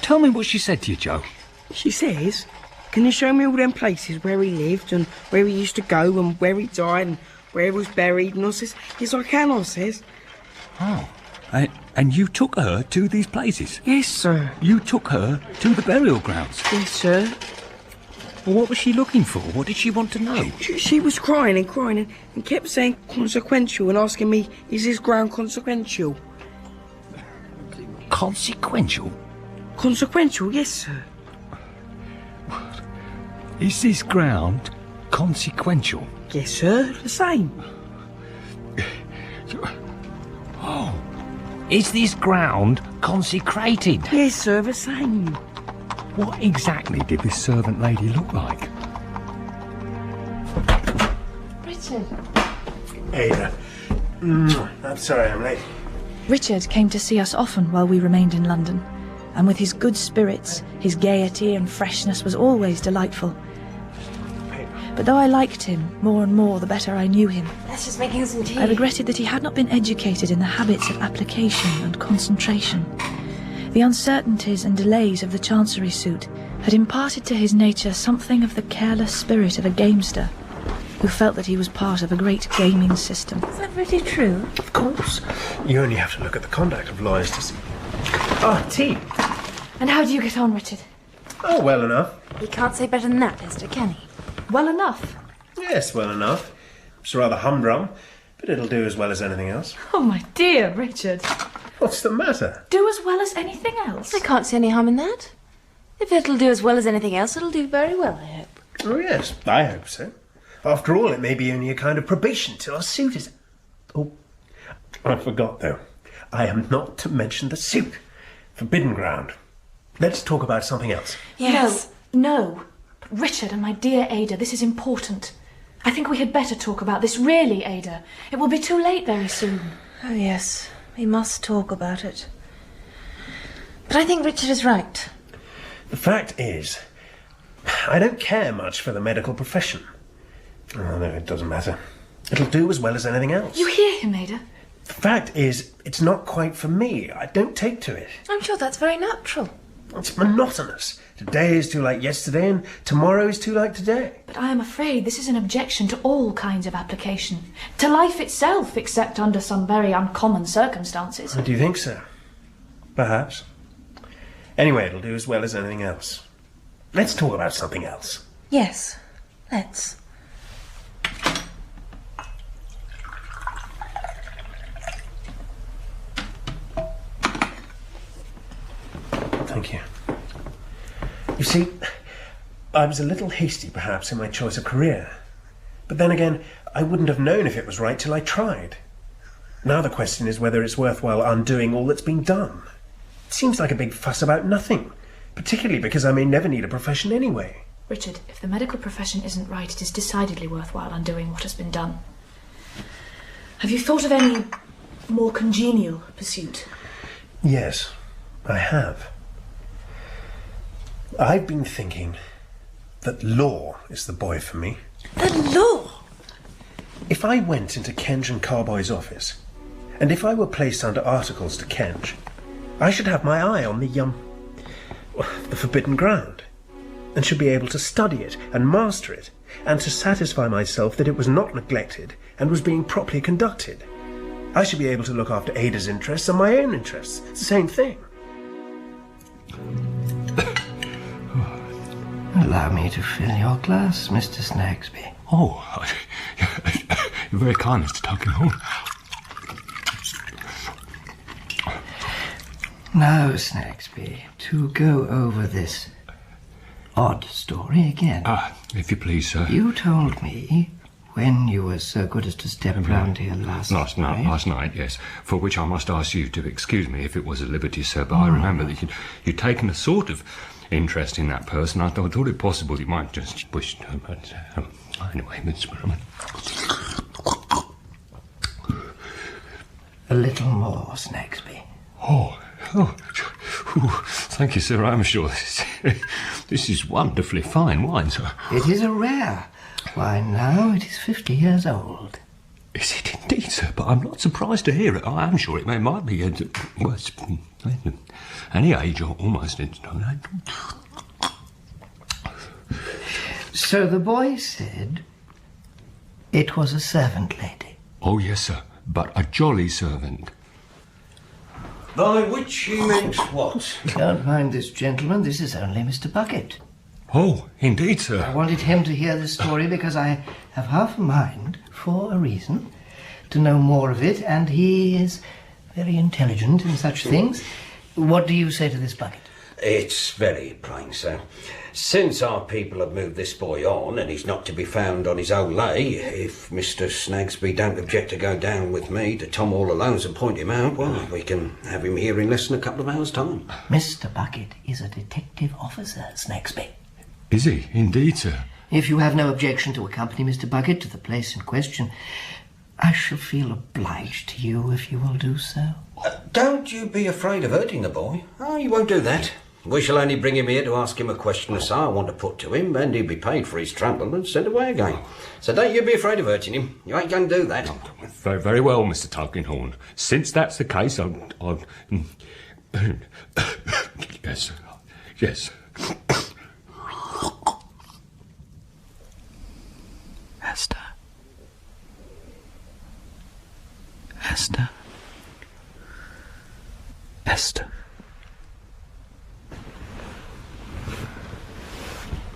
Tell me what she said to you, Joe. She says, can you show me all them places where he lived and where he used to go and where he died and where he was buried? And I says, yes, I can, I says. Oh, and you took her to these places? Yes, sir. You took her to the burial grounds? Yes, sir. Well, what was she looking for? What did she want to know? She was crying and kept saying consequential and asking me, is this ground consequential? Consequential? Consequential, yes, sir. Is this ground consequential? Yes, sir, the same. Oh, is this ground consecrated? Yes, sir, the same. What exactly did this servant lady look like? Richard. Ada. I'm sorry I'm late. Richard came to see us often while we remained in London, and with his good spirits, his gaiety and freshness was always delightful. But though I liked him more and more the better I knew him, That's just making some tea. I regretted that he had not been educated in the habits of application and concentration. The uncertainties and delays of the Chancery suit had imparted to his nature something of the careless spirit of a gamester, who felt that he was part of a great gaming system. Is that really true? Of course. You only have to look at the conduct of lawyers to see. Oh, tea. And how do you get on, Richard? Oh, well enough. He can't say better than that, Esther, can he? Well enough? Yes, well enough. It's rather humdrum, but it'll do as well as anything else. Oh, my dear Richard. What's the matter? Do as well as anything else? I can't see any harm in that. If it'll do as well as anything else, it'll do very well, I hope. Oh, yes, I hope so. After all, it may be only a kind of probation till our suit is... Oh, I forgot, though. I am not to mention the suit. Forbidden ground. Let's talk about something else. Yes. No. Richard and my dear Ada, this is important. I think we had better talk about this, really, Ada. It will be too late very soon. Oh, yes. We must talk about it. But I think Richard is right. The fact is, I don't care much for the medical profession. Oh, no, it doesn't matter. It'll do as well as anything else. You hear him, Ada? The fact is, it's not quite for me. I don't take to it. I'm sure that's very natural. It's monotonous. Today is too like yesterday, and tomorrow is too like today. But I am afraid this is an objection to all kinds of application. To life itself, except under some very uncommon circumstances. Do you think so? Perhaps. Anyway, it'll do as well as anything else. Let's talk about something else. Yes, let's. Thank you. You see, I was a little hasty, perhaps, in my choice of career. But then again, I wouldn't have known if it was right till I tried. Now the question is whether it's worthwhile undoing all that's been done. It seems like a big fuss about nothing, particularly because I may never need a profession anyway. Richard, if the medical profession isn't right, it is decidedly worthwhile undoing what has been done. Have you thought of any more congenial pursuit? Yes, I have. I've been thinking that law is the boy for me. The law? If I went into Kenge and Carboy's office, and if I were placed under articles to Kenge, I should have my eye on the forbidden ground, and should be able to study it and master it, and to satisfy myself that it was not neglected and was being properly conducted. I should be able to look after Ada's interests and my own interests. It's the same thing. Allow me to fill your glass, Mr. Snagsby. Oh, you're very kind, Mr. Tulkinghorn. Now, Snagsby, to go over this odd story again. If you please, sir. You told me, when you were so good as to step round here last night, yes, for which I must ask you to excuse me if it was a liberty, sir, but I remember that you'd taken a sort of interest in that person. I thought it possible you might just wish to, but anyway, Miss Sparrow. A little more, Snagsby. Oh, thank you, sir. I'm sure this is wonderfully fine wine, sir. It is a rare wine now. It is 50 years old. Is it indeed, sir? But I'm not surprised to hear it. I am sure it might be any age or almost. So the boy said it was a servant lady. Oh, yes, sir, but a jolly servant. By which he meant what? Don't mind this gentleman. This is only Mr. Bucket. Oh, indeed, sir. I wanted him to hear the story because I have half a mind, for a reason, to know more of it, and he is very intelligent in such things. What do you say to this, Bucket? It's very plain, sir. Since our people have moved this boy on, and he's not to be found on his own lay, if Mr. Snagsby don't object to go down with me to Tom All Alone's and point him out, well, we can have him here in less than a couple of hours' time. Mr. Bucket is a detective officer, Snagsby. Is he? Indeed, sir. If you have no objection to accompany Mr. Bucket to the place in question, I shall feel obliged to you if you will do so. Don't you be afraid of hurting the boy. Oh, you won't do that. We shall only bring him here to ask him a question or so I want to put to him, and he'll be paid for his trouble and sent away again. So don't you be afraid of hurting him. You ain't going to do that. Very, very well, Mr. Tulkinghorn. Since that's the case, I'll yes, yes. Esther. Esther. Esther.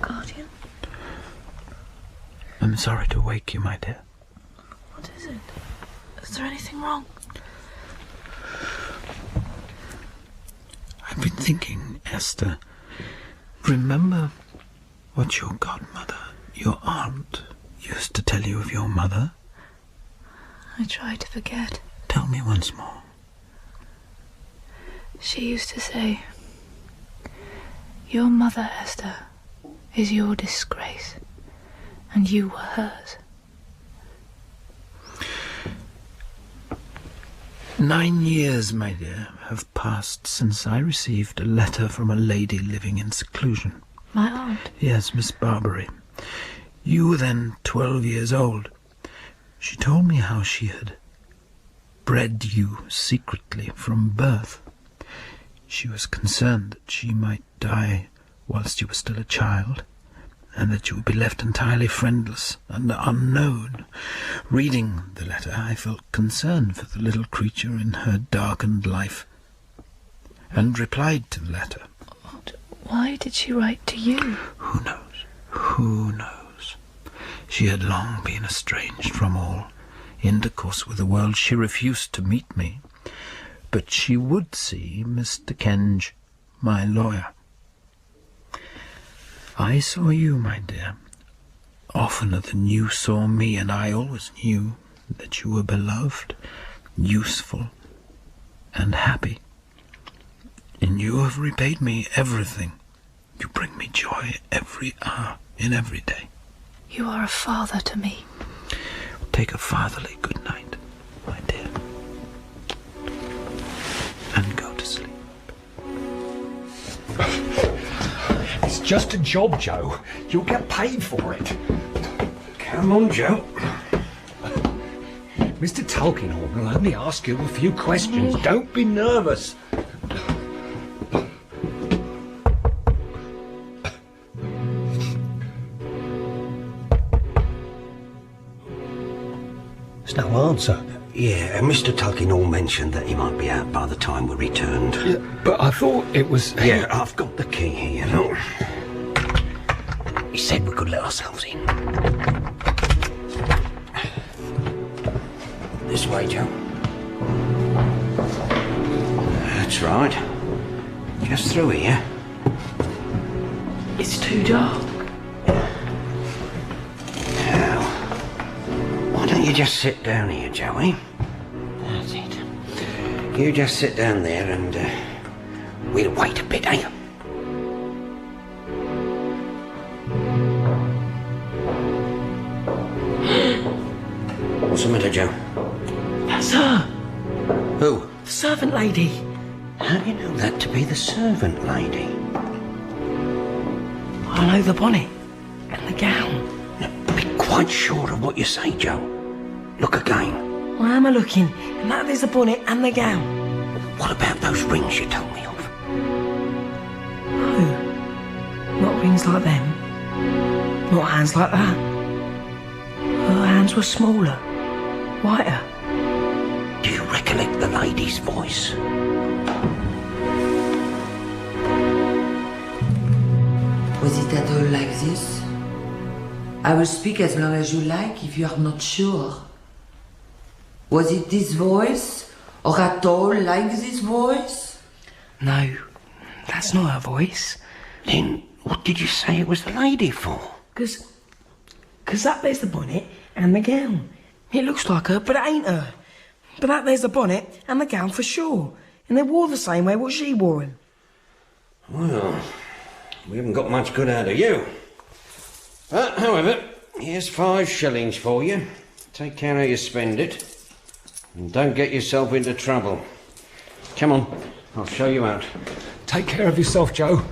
Guardian? I'm sorry to wake you, my dear. What is it? Is there anything wrong? I've been thinking, Esther. Remember what your godmother, your aunt, used to tell you of your mother? I try to forget. Tell me once more. She used to say, "Your mother, Esther, is your disgrace, and you were hers." 9 years, my dear, have passed since I received a letter from a lady living in seclusion. My aunt? Yes, Miss Barbary. You were then 12 years old. She told me how she had bred you secretly from birth. She was concerned that she might die whilst you were still a child, and that you would be left entirely friendless and unknown. Reading the letter, I felt concern for the little creature in her darkened life, and replied to the letter. Why did she write to you? Who knows? Who knows? She had long been estranged from all intercourse with the world. She refused to meet me, but she would see Mr. Kenge, my lawyer. I saw you, my dear, oftener than you saw me, and I always knew that you were beloved, useful, and happy. And you have repaid me everything. You bring me joy every hour, in every day. You are a father to me. Take a fatherly good night, my dear, and go to sleep. It's just a job, Joe. You'll get paid for it. Come on, Joe. Mr. Tulkinghorn will only ask you a few questions. Don't be nervous. There's no answer. Yeah, Mr. Tulkinghorn mentioned that he might be out by the time we returned. Yeah, but I thought it was... Yeah, I've got the key here, look. He said we could let ourselves in. This way, Joe. That's right. Just through here. It's too dark. Now, why don't you just sit down here, Joey? That's it. You just sit down there and we'll wait a bit, eh? What's the matter, Joe? That's her. Who? The servant lady. How do you know that to be the servant lady? I know the bonnet and the gown. Be quite sure of what you say, Joe. Look again. Why am I looking? And that is the bonnet and the gown. What about those rings you told me of? No. Not rings like them. Not hands like that. Her hands were smaller, whiter. Do you recollect the lady's voice? Was it at all like this? I will speak as long as you like if you are not sure. Was it this voice? Or at all like this voice? No, that's not her voice. Then what did you say it was the lady for? Because that there's the bonnet and the gown. It looks like her, but it ain't her. But that there's the bonnet and the gown for sure. And they wore the same way what she wore them. Well, we haven't got much good out of you. But, however, here's 5 shillings for you. Take care how you spend it. And don't get yourself into trouble. Come on, I'll show you out. Take care of yourself, Joe.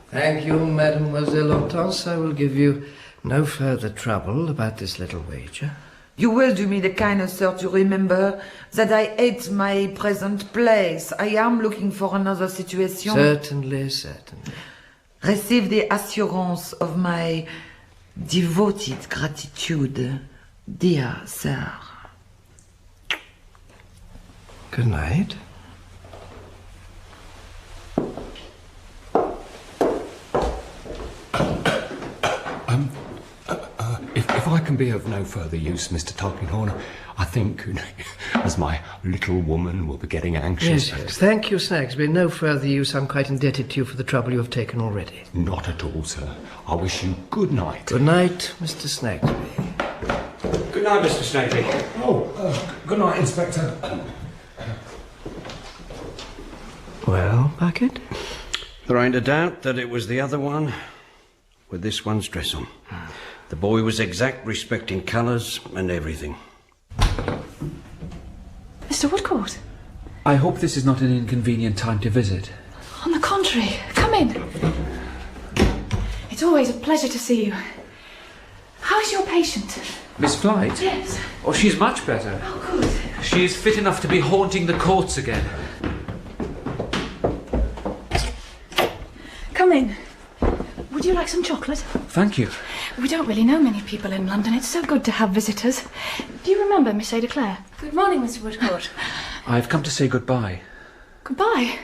Thank you, Mademoiselle Hortense. I will give you no further trouble about this little wager. You will do me the kindness, sir, to remember that I hate my present place. I am looking for another situation. Certainly, certainly. Receive the assurance of my devoted gratitude, dear sir. Good night. If I can be of no further use, Mr. Tulkinghorn, I think, as my little woman will be getting anxious... Yes. Thank you, Snagsby. No further use. I'm quite indebted to you for the trouble you have taken already. Not at all, sir. I wish you good night. Good night, Mr. Snagsby. Good night, Mr. Snagsby. Oh, good night, Inspector. Well, Bucket? There ain't a doubt that it was the other one with this one's dress on. The boy was exact respecting colours and everything. Mr. Woodcourt. I hope this is not an inconvenient time to visit. On the contrary, come in. It's always a pleasure to see you. How is your patient? Miss Flight? Yes. Oh, she's much better. Oh, good. She is fit enough to be haunting the courts again. Come in. Would you like some chocolate? Thank you. We don't really know many people in London. It's so good to have visitors. Do you remember Miss Ada Clare? Good morning, Mr. Woodcourt. I've come to say goodbye. Goodbye.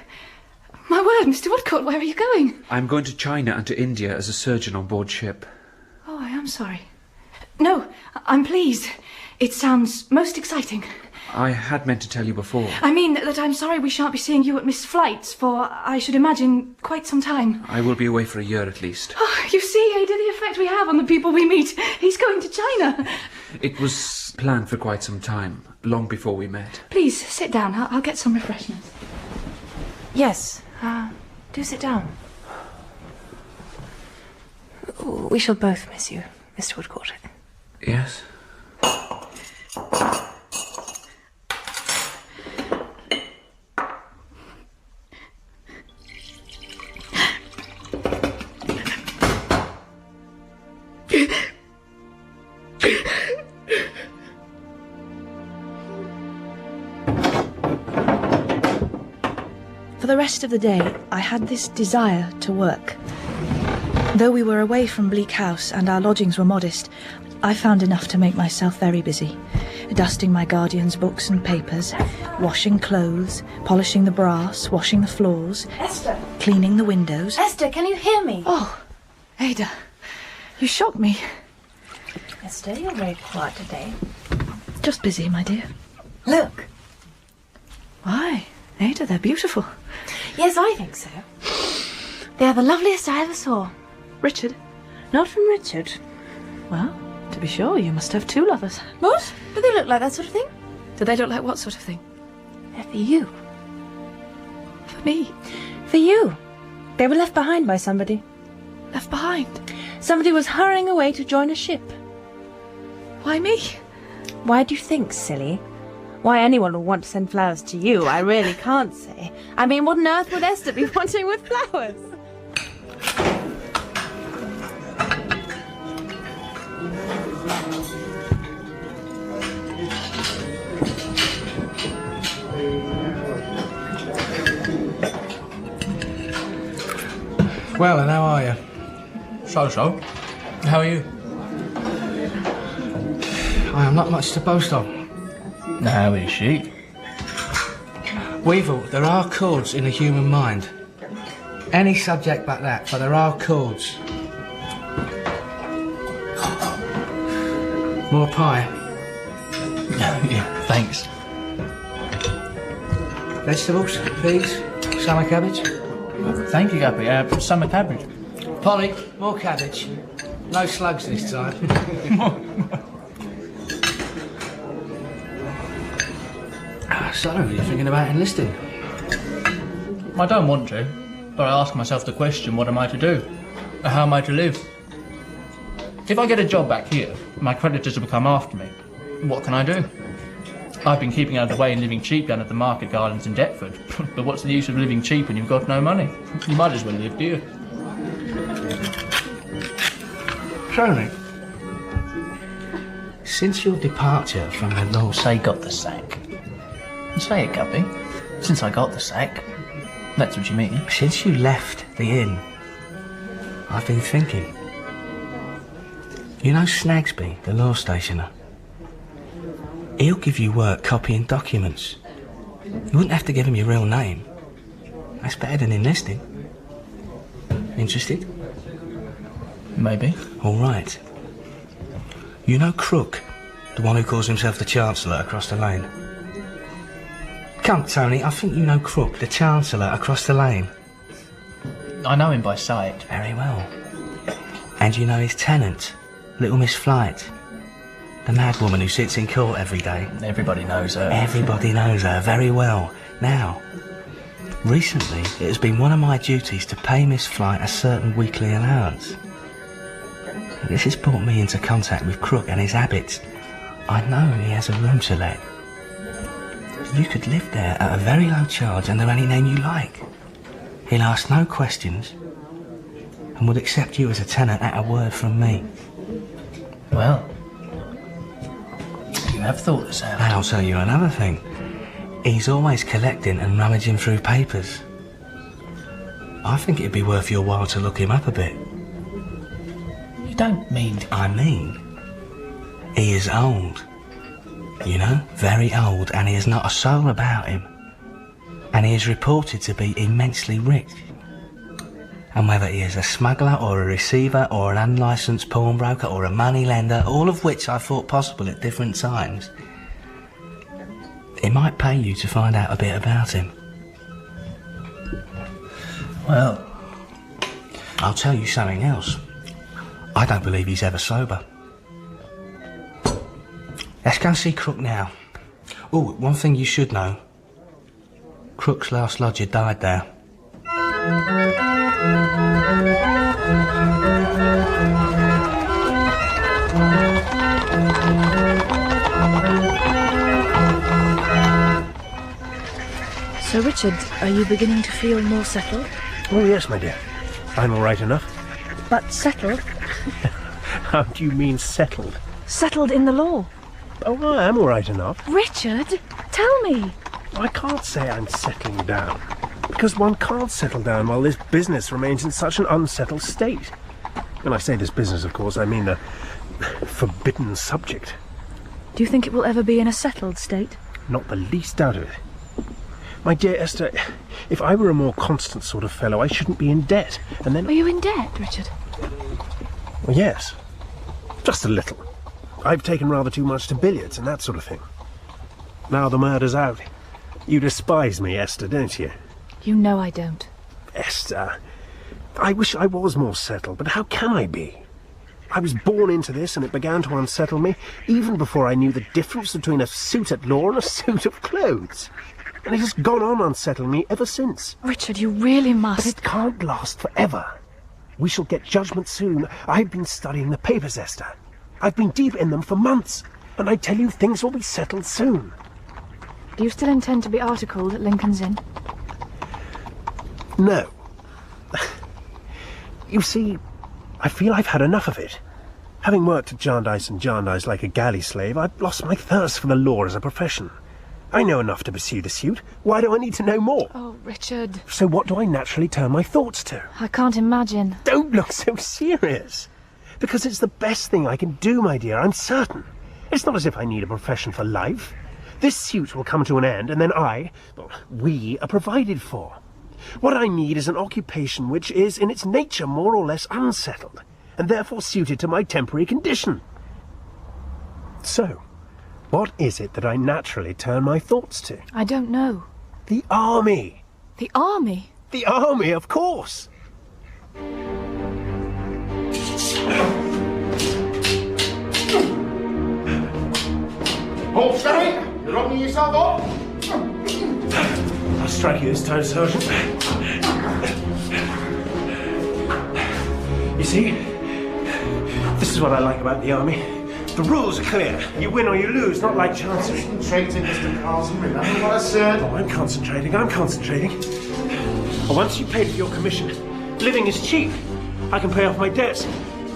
My word, Mr. Woodcourt, where are you going? I'm going to China and to India as a surgeon on board ship. Oh, I am sorry. No, I'm pleased. It sounds most exciting. I had meant to tell you before. I mean that I'm sorry we shan't be seeing you at Miss Flight's for, I should imagine, quite some time. I will be away for a year at least. Oh, you see, Ada, the effect we have on the people we meet. He's going to China. It was planned for quite some time, long before we met. Please, sit down. I'll get some refreshments. Yes, do sit down. We shall both miss you, Mr. Woodcourt. Yes? For the rest of the day, I had this desire to work. Though we were away from Bleak House and our lodgings were modest, I found enough to make myself very busy. Dusting my guardian's books and papers, washing clothes, polishing the brass, washing the floors, Esther! Cleaning the windows. Esther, can you hear me? Oh, Ada, you shocked me. Esther, you're very quiet today. Just busy, my dear. Look. Why, Ada, they're beautiful. Yes, I think so. They are the loveliest I ever saw. Richard? Not from Richard. Well, to be sure, you must have two lovers. What? Do they look like that sort of thing? Do they look like what sort of thing? They're for you. For me? For you. They were left behind by somebody. Left behind? Somebody was hurrying away to join a ship. Why me? Why do you think, silly? Why anyone would want to send flowers to you, I really can't say. I mean, what on earth would Esther be wanting with flowers? Well, and how are you? So-so. How are you? I am not much to boast of. How is she? Weevil, there are chords in the human mind. Any subject but that, but there are chords. More pie? Yeah, thanks. Vegetables, peas, summer cabbage? Thank you, Guppy. Summer cabbage. Polly, more cabbage. No slugs this time. So, you're thinking about enlisting? I don't want to, but I ask myself the question, what am I to do? How am I to live? If I get a job back here, my creditors will come after me. What can I do? I've been keeping out of the way and living cheap down at the market gardens in Deptford. But what's the use of living cheap when you've got no money? You might as well live dear. Tony, since your departure from the Lord... Say got the sack. Say it, Guppy. Since I got the sack. That's what you mean. Since you left the inn, I've been thinking. You know Snagsby, the law stationer? He'll give you work copying documents. You wouldn't have to give him your real name. That's better than enlisting. Interested? Maybe. All right. You know Crook, the one who calls himself the Chancellor across the lane? Come, Tony, I think you know Crook, the Chancellor across the lane. I know him by sight. Very well. And you know his tenant, little Miss Flight, the mad woman who sits in court every day. Everybody knows her. Everybody knows her very well. Now, recently it has been one of my duties to pay Miss Flight a certain weekly allowance. This has brought me into contact with Crook and his habits. I know he has a room to let. You could live there at a very low charge under any name you like. He'll ask no questions and would accept you as a tenant at a word from me. Well, you have thought this out. And I'll tell you another thing. He's always collecting and rummaging through papers. I think it'd be worth your while to look him up a bit. You don't mean... I mean, he is old. You know, very old, and he has not a soul about him. And he is reported to be immensely rich. And whether he is a smuggler or a receiver or an unlicensed pawnbroker or a moneylender, all of which I thought possible at different times, it might pay you to find out a bit about him. Well, I'll tell you something else. I don't believe he's ever sober. Let's go and see Crook now. Oh, one thing you should know. Crook's last lodger died there. So, Richard, are you beginning to feel more settled? Oh, yes, my dear. I'm all right enough. But settled? How do you mean settled? Settled in the law. Oh, I am all right enough. Richard, tell me. I can't say I'm settling down, because one can't settle down while this business remains in such an unsettled state. When I say this business, of course, I mean the forbidden subject. Do you think it will ever be in a settled state? Not the least doubt of it. My dear Esther, if I were a more constant sort of fellow, I shouldn't be in debt, and then... Are you in debt, Richard? Well, yes. Just a little. I've taken rather too much to billiards and that sort of thing. Now the murder's out. You despise me, Esther, don't you? You know I don't. Esther, I wish I was more settled, but how can I be? I was born into this, and it began to unsettle me even before I knew the difference between a suit at law and a suit of clothes. And it has gone on unsettling me ever since. Richard, you really must. But it can't last forever. We shall get judgment soon. I've been studying the papers, Esther. I've been deep in them for months, and I tell you things will be settled soon. Do you still intend to be articled at Lincoln's Inn? No. You see, I feel I've had enough of it. Having worked at Jarndyce and Jarndyce like a galley slave, I've lost my thirst for the law as a profession. I know enough to pursue the suit. Why do I need to know more? Oh, Richard. So what do I naturally turn my thoughts to? I can't imagine. Don't look so serious. Because it's the best thing I can do, my dear, I'm certain. It's not as if I need a profession for life. This suit will come to an end, and then we are provided for. What I need is an occupation which is, in its nature, more or less unsettled, and therefore suited to my temporary condition. So, what is it that I naturally turn my thoughts to? I don't know. The army. The army? The army, of course. Hold steady! You're opening yourself up! I'll strike you this time, Sergeant. You see, this is what I like about the army. The rules are clear. You win or you lose, not like Chancery. Concentrating, Mr. Carlson. Remember what I said? Oh, I'm concentrating. Once you paid for your commission, living is cheap. I can pay off my debts.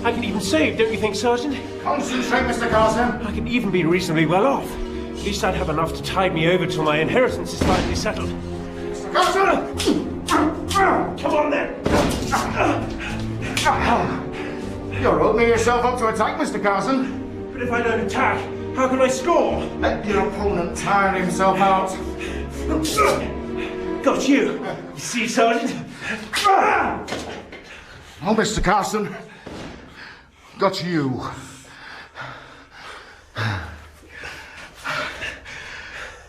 I can even save, don't you think, Sergeant? Concentrate, Mr. Carlson. I can even be reasonably well off. At least I'd have enough to tide me over till my inheritance is finally settled. Mr. Carlson! Come on, then! You're opening yourself up to attack, Mr. Carlson. But if I don't attack, how can I score? Let your opponent tire himself out. Got you. You see, Sergeant? Oh, Mr. Carlson. Got you.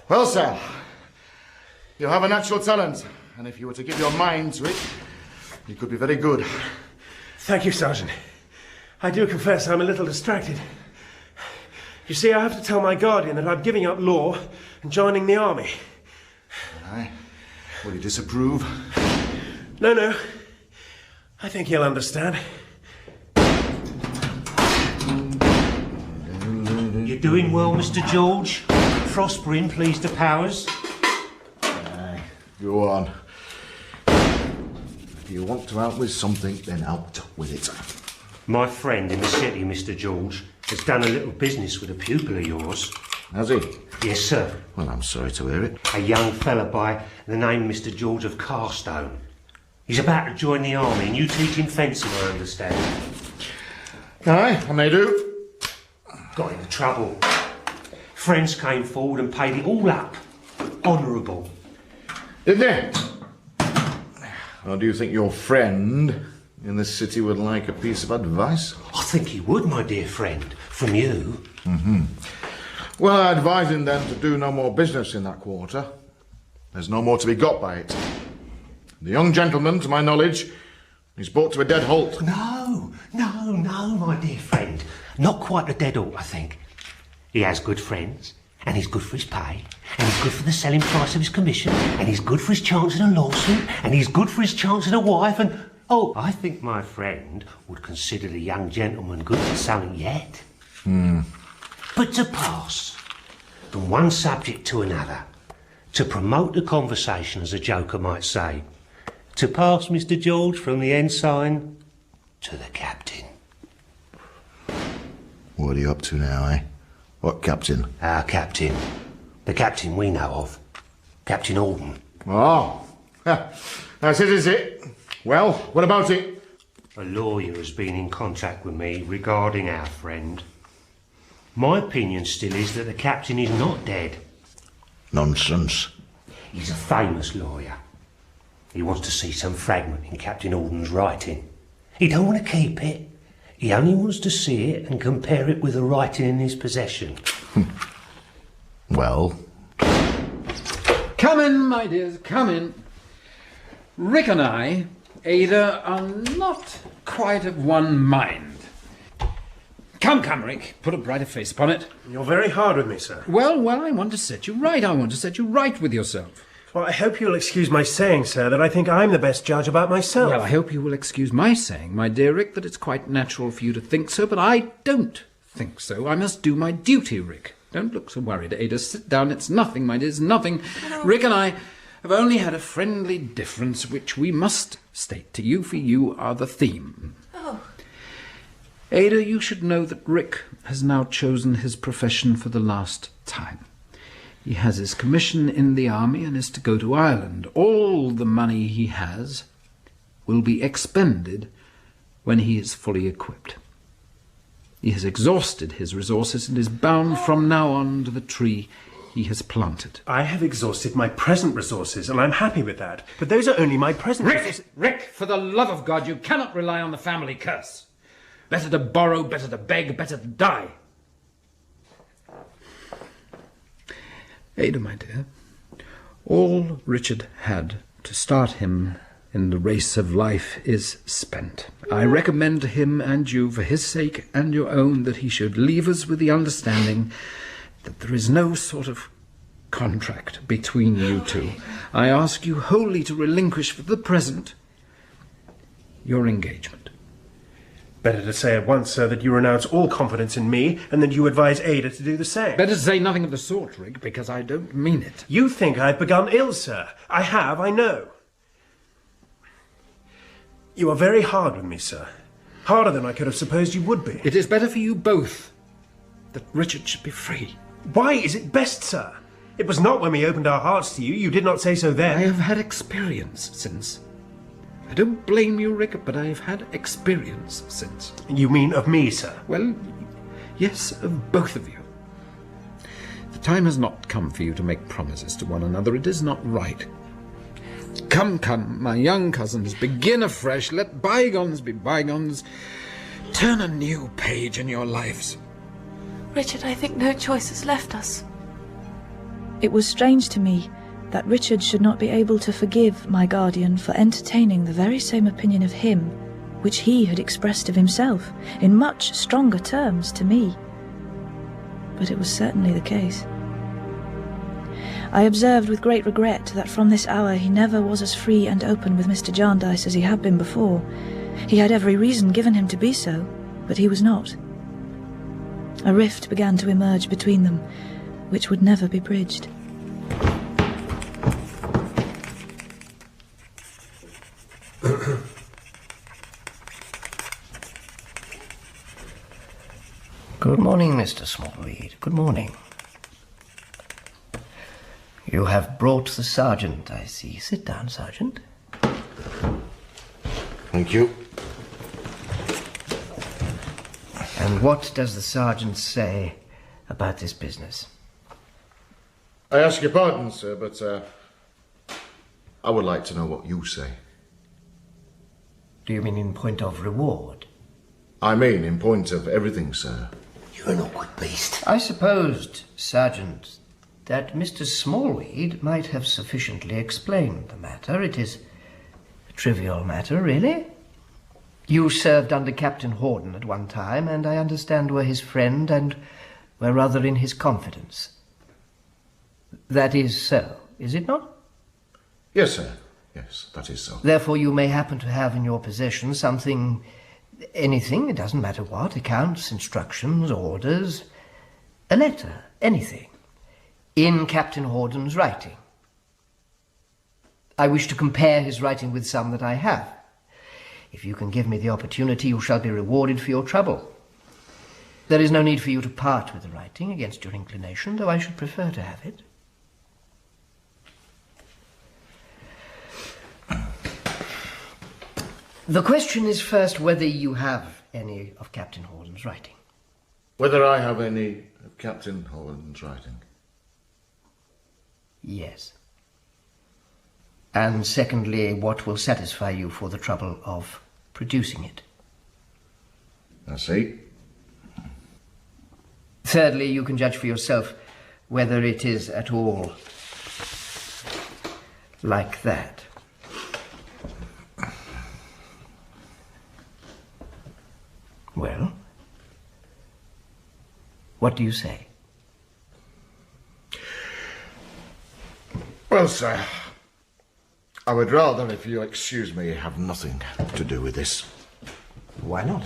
Well, sir, you have a natural talent, and if you were to give your mind to it, you could be very good. Thank you, Sergeant. I do confess I'm a little distracted. You see, I have to tell my guardian that I'm giving up law and joining the army. Aye. Will you disapprove? No. I think he'll understand. You're doing well, Mr. George. Prospering, pleased the powers. Aye. Go on. If you want to outwit something, then out with it. My friend in the city, Mr. George, has done a little business with a pupil of yours. Has he? Yes, sir. Well, I'm sorry to hear it. A young fella by the name Mr. George of Carstone. He's about to join the army, and you teach him fencing, I understand. Aye, I may do. Got into trouble. Friends came forward and paid it all up. Honourable. Did they? Or do you think your friend in this city would like a piece of advice? I think he would, my dear friend, from you. Mm-hmm. Well, I advise him then to do no more business in that quarter. There's no more to be got by it. The young gentleman, to my knowledge, is brought to a dead halt. No, my dear friend. Not quite a dead halt, I think. He has good friends, and he's good for his pay, and he's good for the selling price of his commission, and he's good for his chance in a lawsuit, and he's good for his chance in a wife, and... Oh, I think my friend would consider the young gentleman good for something yet. But to pass from one subject to another, to promote the conversation, as a joker might say, to pass, Mr. George, from the ensign to the captain. What are you up to now, eh? What captain? Our captain. The captain we know of. Captain Alden. Oh, that's it, is it? Well, what about it? A lawyer has been in contact with me regarding our friend. My opinion still is that the captain is not dead. Nonsense. He's a famous lawyer. He wants to see some fragment in Captain Alden's writing. He don't want to keep it. He only wants to see it and compare it with the writing in his possession. Well? Come in, my dears, come in. Rick and I, Ada, are not quite of one mind. Come, Rick, put a brighter face upon it. You're very hard with me, sir. Well, I want to set you right. I want to set you right with yourself. Well, I hope you'll excuse my saying, sir, that I think I'm the best judge about myself. Well, I hope you will excuse my saying, my dear Rick, that it's quite natural for you to think so, but I don't think so. I must do my duty, Rick. Don't look so worried, Ada. Sit down. It's nothing, my dear, it's nothing. Rick and I have only had a friendly difference, which we must state to you, for you are the theme. Oh. Ada, you should know that Rick has now chosen his profession for the last time. He has his commission in the army and is to go to Ireland. All the money he has will be expended when he is fully equipped. He has exhausted his resources and is bound from now on to the tree he has planted. I have exhausted my present resources, and I'm happy with that. But those are only my present resources. Rick, for the love of God, you cannot rely on the family curse. Better to borrow, better to beg, better to die. Ada, my dear, all Richard had to start him in the race of life is spent. I recommend to him and you, for his sake and your own, that he should leave us with the understanding that there is no sort of contract between you two. I ask you wholly to relinquish for the present your engagement. Better to say at once, sir, that you renounce all confidence in me, and that you advise Ada to do the same. Better to say nothing of the sort, Rick, because I don't mean it. You think I've begun ill, sir. I have, I know. You are very hard with me, sir. Harder than I could have supposed you would be. It is better for you both that Richard should be free. Why is it best, sir? It was not when we opened our hearts to you. You did not say so then. I have had experience since. I don't blame you, Rick, but I have had experience since. You mean of me, sir? Well, yes, of both of you. The time has not come for you to make promises to one another. It is not right. Come, my young cousins, begin afresh. Let bygones be bygones. Turn a new page in your lives. Richard, I think no choice has left us. It was strange to me that Richard should not be able to forgive my guardian for entertaining the very same opinion of him which he had expressed of himself in much stronger terms to me. But it was certainly the case. I observed with great regret that from this hour he never was as free and open with Mr. Jarndyce as he had been before. He had every reason given him to be so, but he was not. A rift began to emerge between them, which would never be bridged. Good morning, Mr. Smallweed. Good morning. You have brought the sergeant, I see. Sit down, Sergeant. Thank you. And what does the sergeant say about this business? I ask your pardon, sir, but I would like to know what you say. Do you mean in point of reward? I mean in point of everything, sir. You're an awkward beast. I supposed, Sergeant, that Mr. Smallweed might have sufficiently explained the matter. It is a trivial matter, really. You served under Captain Horden at one time, and I understand were his friend and were rather in his confidence. That is so, is it not? Yes, sir. Yes, that is so. Therefore you may happen to have in your possession something, anything, it doesn't matter what, accounts, instructions, orders, a letter, anything, in Captain Horden's writing. I wish to compare his writing with some that I have. If you can give me the opportunity, you shall be rewarded for your trouble. There is no need for you to part with the writing against your inclination, though I should prefer to have it. The question is first whether you have any of Captain Horden's writing. Whether I have any of Captain Horden's writing? Yes. And secondly, what will satisfy you for the trouble of producing it? I see. Thirdly, you can judge for yourself whether it is at all like that. Well, what do you say? Well, sir, I would rather, if you excuse me, have nothing to do with this. Why not?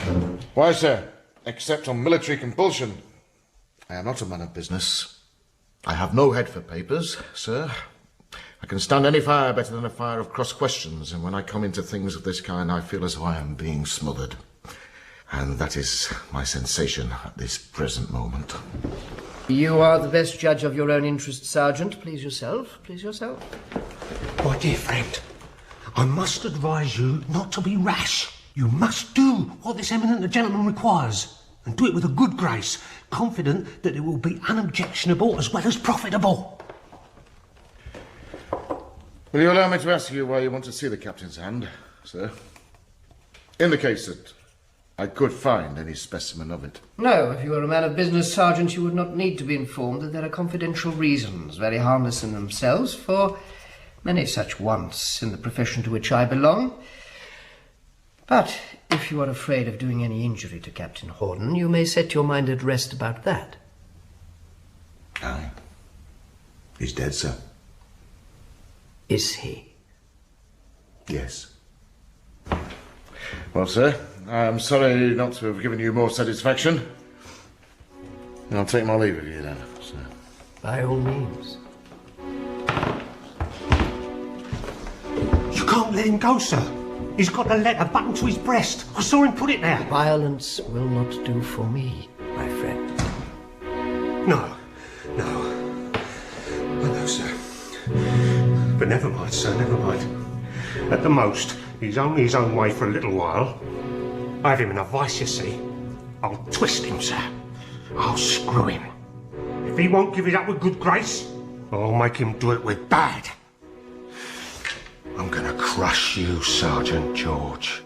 Why, sir? Except on military compulsion. I am not a man of business. I have no head for papers, sir. I can stand any fire better than a fire of cross questions, and when I come into things of this kind, I feel as though I am being smothered. And that is my sensation at this present moment. You are the best judge of your own interests, Sergeant. Please yourself, please yourself. My dear friend, I must advise you not to be rash. You must do what this eminent gentleman requires, and do it with a good grace, confident that it will be unobjectionable as well as profitable. Will you allow me to ask you why you want to see the captain's hand, sir? In the case that I could find any specimen of it. No, if you were a man of business, Sergeant, you would not need to be informed that there are confidential reasons, very harmless in themselves, for many such wants in the profession to which I belong. But if you are afraid of doing any injury to Captain Horden, you may set your mind at rest about that. Aye. He's dead, sir. Is he? Yes. Well, sir, I am sorry not to have given you more satisfaction. And I'll take my leave of you then, sir. By all means. You can't let him go, sir. He's got the letter buttoned to his breast. I saw him put it there. Violence will not do for me, my friend. No. I know, sir. But never mind, sir, never mind. At the most, he's only his own way for a little while. I have him in a vice, you see. I'll twist him, sir. I'll screw him. If he won't give it up with good grace, I'll make him do it with bad. I'm gonna crush you, Sergeant George.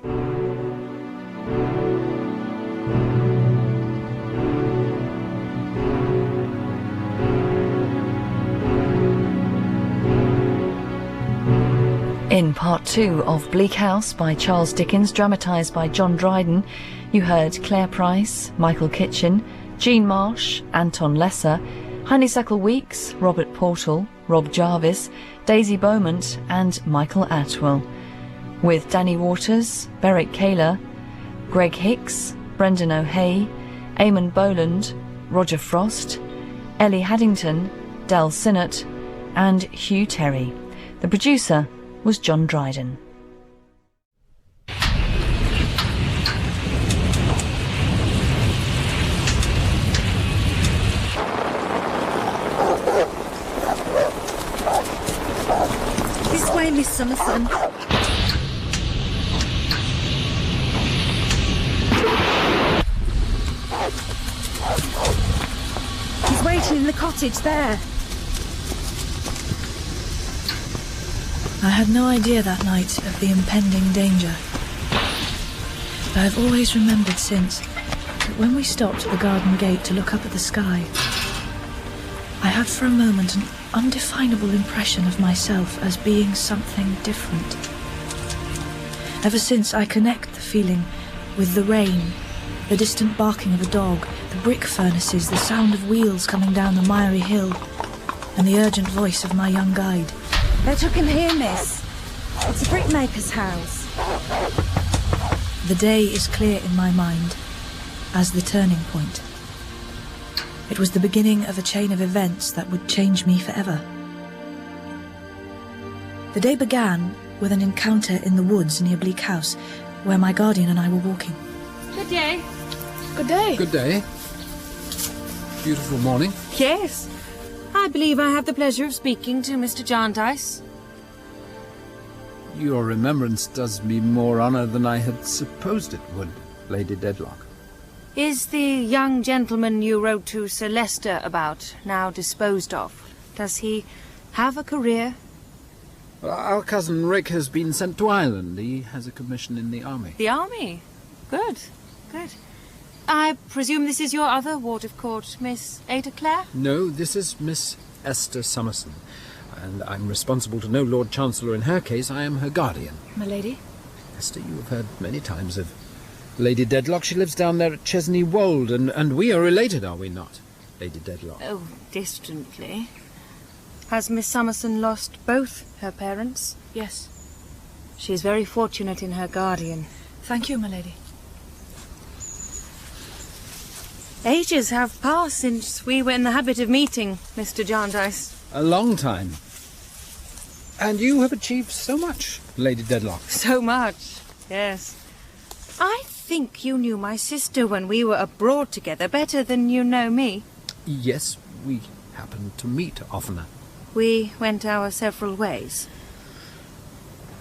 In part 2 of Bleak House by Charles Dickens, dramatised by John Dryden, you heard Claire Price, Michael Kitchen, Jean Marsh, Anton Lesser, Honeysuckle Weeks, Robert Portal, Rob Jarvis, Daisy Beaumont and Michael Atwell, with Danny Waters, Beric Kaler, Greg Hicks, Brendan O'Hay, Eamon Boland, Roger Frost, Ellie Haddington, Del Sinnott and Hugh Terry. The producer was John Dryden. This way, Miss Summerson. He's waiting in the cottage there. I had no idea that night of the impending danger. I have always remembered since that when we stopped at the garden gate to look up at the sky, I had for a moment an undefinable impression of myself as being something different. Ever since, I connect the feeling with the rain, the distant barking of a dog, the brick furnaces, the sound of wheels coming down the miry hill, and the urgent voice of my young guide. Let her come here, miss. It's a brickmaker's house. The day is clear in my mind as the turning point. It was the beginning of a chain of events that would change me forever. The day began with an encounter in the woods near Bleak House, where my guardian and I were walking. Good day. Good day. Good day. Beautiful morning. Yes. I believe I have the pleasure of speaking to Mr. Jarndyce. Your remembrance does me more honour than I had supposed it would, Lady Dedlock. Is the young gentleman you wrote to Sir Leicester about now disposed of? Does he have a career? Our cousin Rick has been sent to Ireland. He has a commission in the army. The army? Good, good. I presume this is your other ward of court, Miss Ada Clare? No, this is Miss Esther Summerson, and I'm responsible to no Lord Chancellor in her case. I am her guardian. My lady? Esther, you have heard many times of Lady Dedlock. She lives down there at Chesney Wold, and we are related, are we not, Lady Dedlock? Oh, distantly. Has Miss Summerson lost both her parents? Yes. She is very fortunate in her guardian. Thank you, my lady. Ages have passed since we were in the habit of meeting, Mr. Jarndyce. A long time. And you have achieved so much, Lady Dedlock. So much, yes. I think you knew my sister when we were abroad together better than you know me. Yes, we happened to meet oftener. We went our several ways.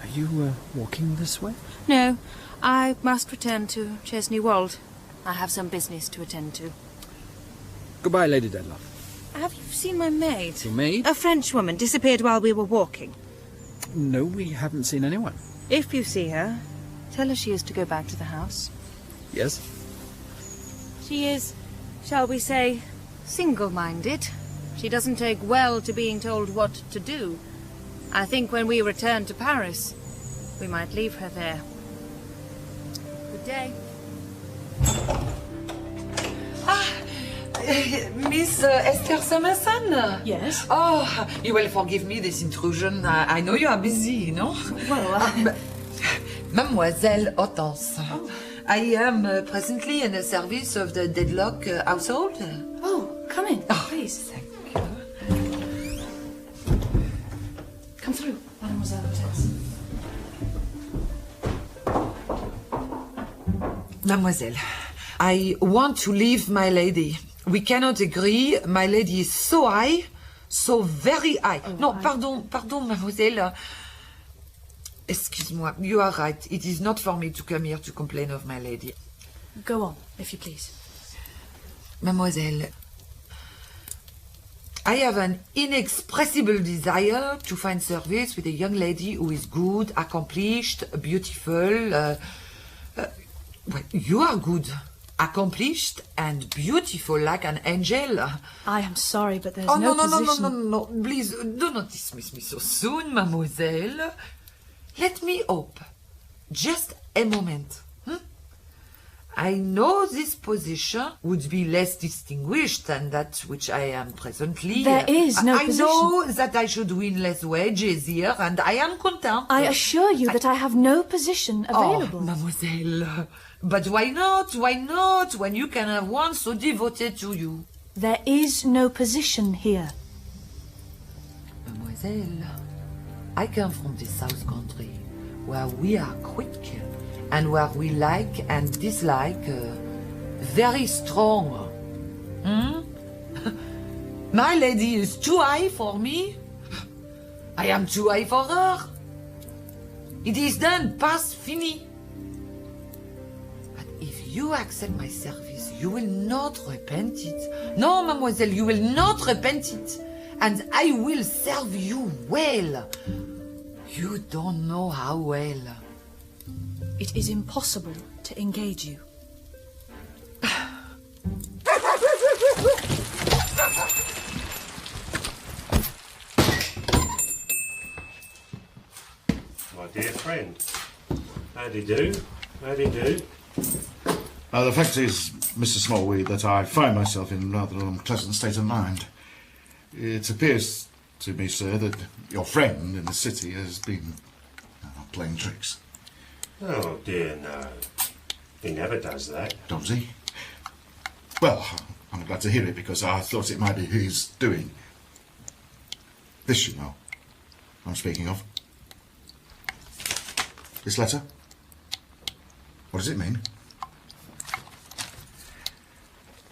Are you walking this way? No, I must return to Chesney Wold. I have some business to attend to. Goodbye, Lady Dedlock. Have you seen my maid? Your maid? A French woman disappeared while we were walking. No, we haven't seen anyone. If you see her, tell her she is to go back to the house. Yes? She is, shall we say, single-minded. She doesn't take well to being told what to do. I think when we return to Paris, we might leave her there. Good day. Miss Esther Summerson? Yes? Oh, you will forgive me this intrusion. I know you are busy, no? Well, Mademoiselle Hortense. Oh. I am presently in the service of the Dedlock household. Oh, come in, please. Thank you. Come through, Mademoiselle Hortense. Mademoiselle, I want to leave my lady. We cannot agree. My lady is so high, so very high. Oh, no, pardon, mademoiselle. Excuse-moi, you are right. It is not for me to come here to complain of my lady. Go on, if you please. Mademoiselle, I have an inexpressible desire to find service with a young lady who is good, accomplished, beautiful. Well, you are good, accomplished, and beautiful like an angel. I am sorry, but there's no position... No. Please, do not dismiss me so soon, mademoiselle. Let me hope. Just a moment. I know this position would be less distinguished than that which I am presently. There is no position. I know that I should win less wages here, and I am content. I assure you that I have no position available. Oh, mademoiselle, but why not? Why not? When you can have one so devoted to you. There is no position here. Mademoiselle, I come from the South Country, where we are quick, and where we like and dislike very strong. My lady is too high for me. I am too high for her. It is done, past, fini. But if you accept my service, you will not repent it. No, mademoiselle, you will not repent it. And I will serve you well. You don't know how well. It is impossible to engage you. My dear friend, how do you do? How do you do? The fact is, Mr. Smallweed, that I find myself in rather an unpleasant state of mind. It appears to me, sir, that your friend in the city has been playing tricks. Oh dear, no. He never does that. Does he? Well, I'm glad to hear it, because I thought it might be his doing. This, you know, I'm speaking of. This letter? What does it mean?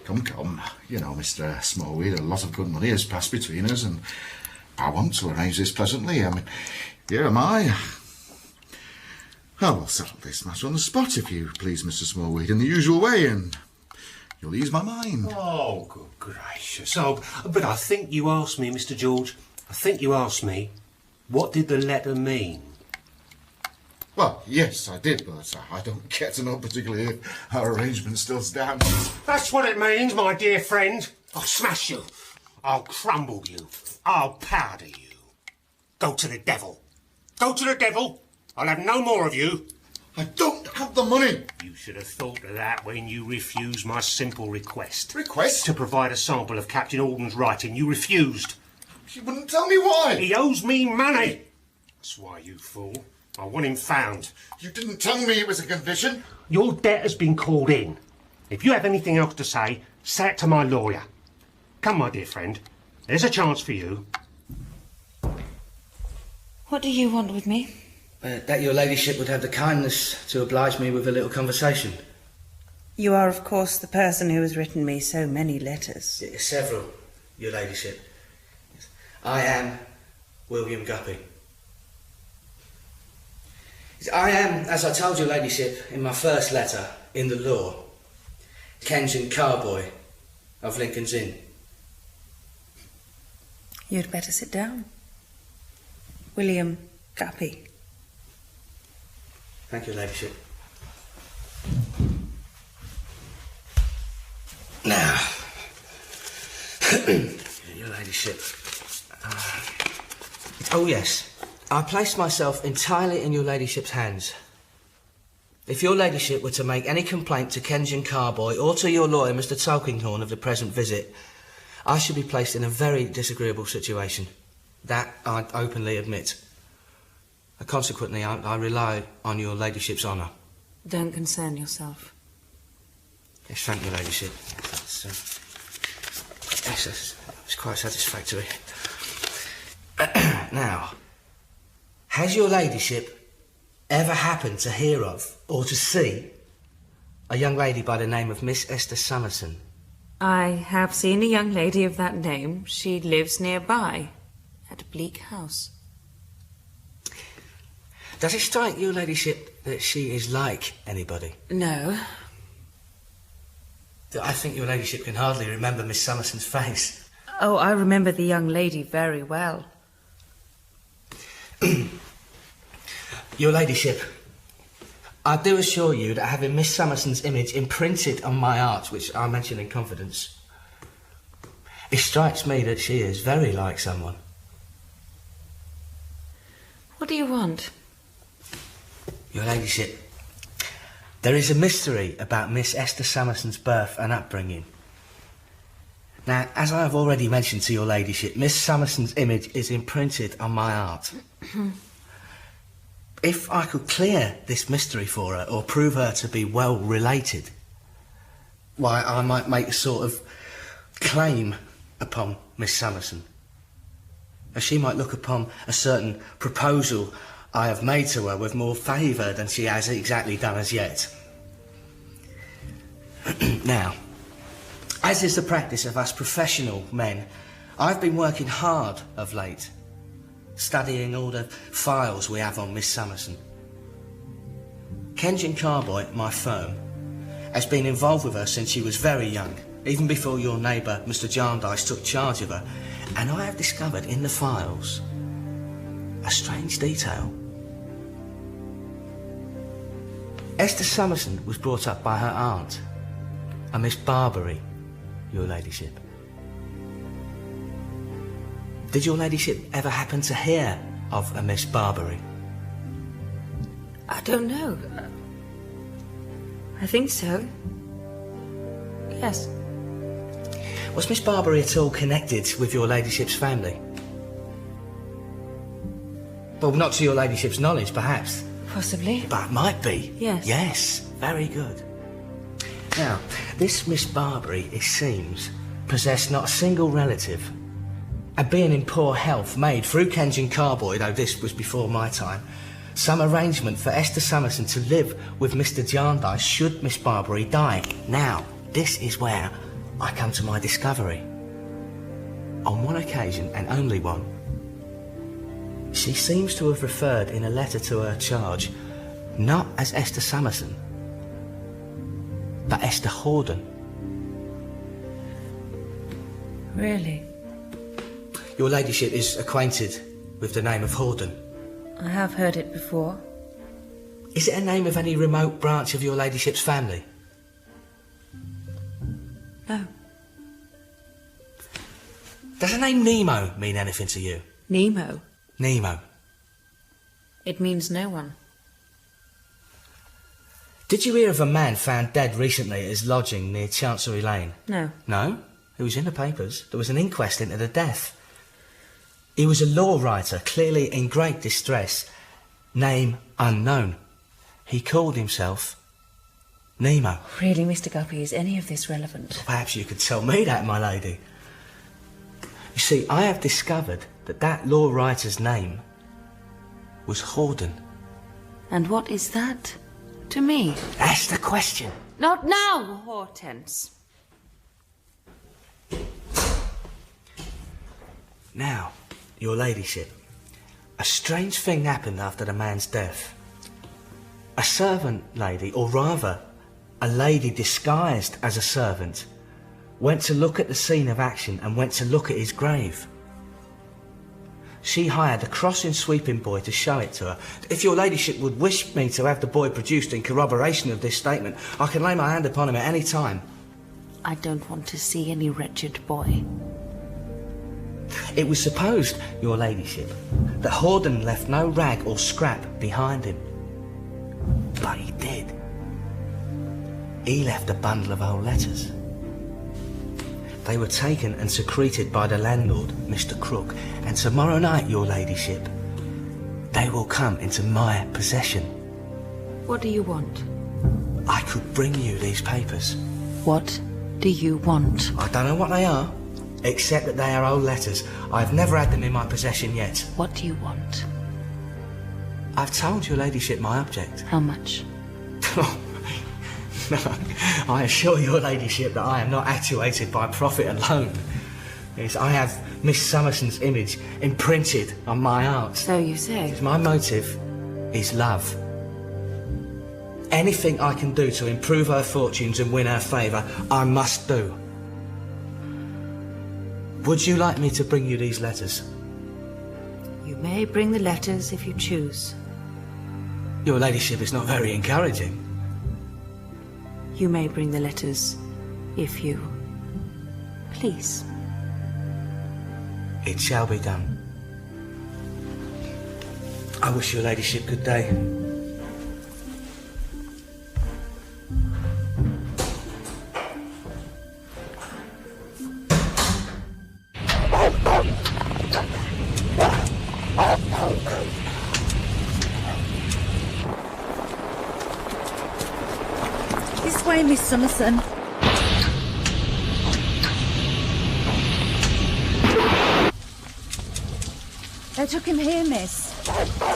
Come. You know, Mr. Smallweed, a lot of good money has passed between us, and I want to arrange this pleasantly. I mean, here am I. I will settle this matter on the spot, if you please, Mr. Smallweed, in the usual way, and you'll ease my mind. Oh, good gracious. Oh, but I think you asked me, Mr. George, what did the letter mean? Well, yes, I did, but I don't care to know particularly if our arrangement still stands. That's what it means, my dear friend. I'll smash you. I'll crumble you. I'll powder you. Go to the devil. Go to the devil. I'll have no more of you. I don't have the money. You should have thought of that when you refused my simple request. Request? To provide a sample of Captain Alden's writing. You refused. You wouldn't tell me why. He owes me money. That's why, you fool. I want him found. You didn't tell me it was a condition. Your debt has been called in. If you have anything else to say it to my lawyer. Come, my dear friend. There's a chance for you. What do you want with me? That your ladyship would have the kindness to oblige me with a little conversation. You are, of course, the person who has written me so many letters. Several, your ladyship. I am William Guppy. I am, as I told your ladyship in my first letter, in the law, Kenjan Carboy of Lincoln's Inn. You'd better sit down. William Guppy. Thank you, ladyship. Now, your ladyship. Oh yes, I place myself entirely in your ladyship's hands. If your ladyship were to make any complaint to Kenjan Carboy or to your lawyer, Mr. Tulkinghorn, of the present visit, I should be placed in a very disagreeable situation. That I openly admit. Consequently, I rely on your ladyship's honour. Don't concern yourself. Yes, thank you, ladyship. That's quite satisfactory. Now, has your ladyship ever happened to hear of or to see a young lady by the name of Miss Esther Summerson? I have seen a young lady of that name. She lives nearby, at Bleak House. Does it strike your ladyship that she is like anybody? No. I think your ladyship can hardly remember Miss Summerson's face. Oh, I remember the young lady very well. Your ladyship, I do assure you that having Miss Summerson's image imprinted on my art, which I mention in confidence, it strikes me that she is very like someone. What do you want? Your ladyship, there is a mystery about Miss Esther Summerson's birth and upbringing. Now, as I have already mentioned to your ladyship, Miss Summerson's image is imprinted on my art. If I could clear this mystery for her, or prove her to be well related, why, I might make a sort of claim upon Miss Summerson. Or she might look upon a certain proposal I have made to her with more favour than she has exactly done as yet. Now, as is the practice of us professional men, I've been working hard of late, studying all the files we have on Miss Summerson. Kenjan Carboy, my firm, has been involved with her since she was very young, even before your neighbour, Mr. Jarndyce, took charge of her, and I have discovered in the files a strange detail. Esther Summerson was brought up by her aunt, a Miss Barbary, your ladyship. Did your ladyship ever happen to hear of a Miss Barbary? I don't know. I think so. Yes. Was Miss Barbary at all connected with your ladyship's family? Well, not to your ladyship's knowledge, perhaps. Possibly. But it might be. Yes. Yes, very good. Now, this Miss Barbary, it seems, possessed not a single relative, and being in poor health made through Kenjan Carboy, though this was before my time, some arrangement for Esther Summerson to live with Mr. Jarndyce should Miss Barbary die. Now, this is where I come to my discovery. On one occasion, and only one, she seems to have referred in a letter to her charge not as Esther Summerson, but Esther Horden. Really? Your ladyship is acquainted with the name of Horden? I have heard it before. Is it a name of any remote branch of your ladyship's family? No. Does the name Nemo mean anything to you? Nemo? Nemo. It means no one. Did you hear of a man found dead recently at his lodging near Chancery Lane? No. No? It was in the papers. There was an inquest into the death. He was a law writer, clearly in great distress. Name unknown. He called himself Nemo. Really, Mr. Guppy, is any of this relevant? Perhaps you could tell me that, my lady. You see, I have discovered that law writer's name was Horden. And what is that to me? That's the question. Not now, Hortense. Now, your ladyship, a strange thing happened after the man's death. A servant lady, or rather, a lady disguised as a servant, went to look at the scene of action and went to look at his grave. She hired a crossing sweeping boy to show it to her. If your ladyship would wish me to have the boy produced in corroboration of this statement, I can lay my hand upon him at any time. I don't want to see any wretched boy. It was supposed, your ladyship, that Horden left no rag or scrap behind him. But he did. He left a bundle of old letters. They were taken and secreted by the landlord, Mr. Crook, and tomorrow night, your ladyship, they will come into my possession. What do you want? I could bring you these papers. What do you want? I don't know what they are, except that they are old letters. I've never had them in my possession yet. What do you want? I've told your ladyship my object. How much? No, I assure your ladyship that I am not actuated by profit alone. Yes, I have Miss Summerson's image imprinted on my art. So you say. My motive is love. Anything I can do to improve her fortunes and win her favour, I must do. Would you like me to bring you these letters? You may bring the letters if you choose. Your ladyship is not very encouraging. You may bring the letters if you please. It shall be done. I wish your ladyship good day. This way, Miss Summerson. They took him here, miss.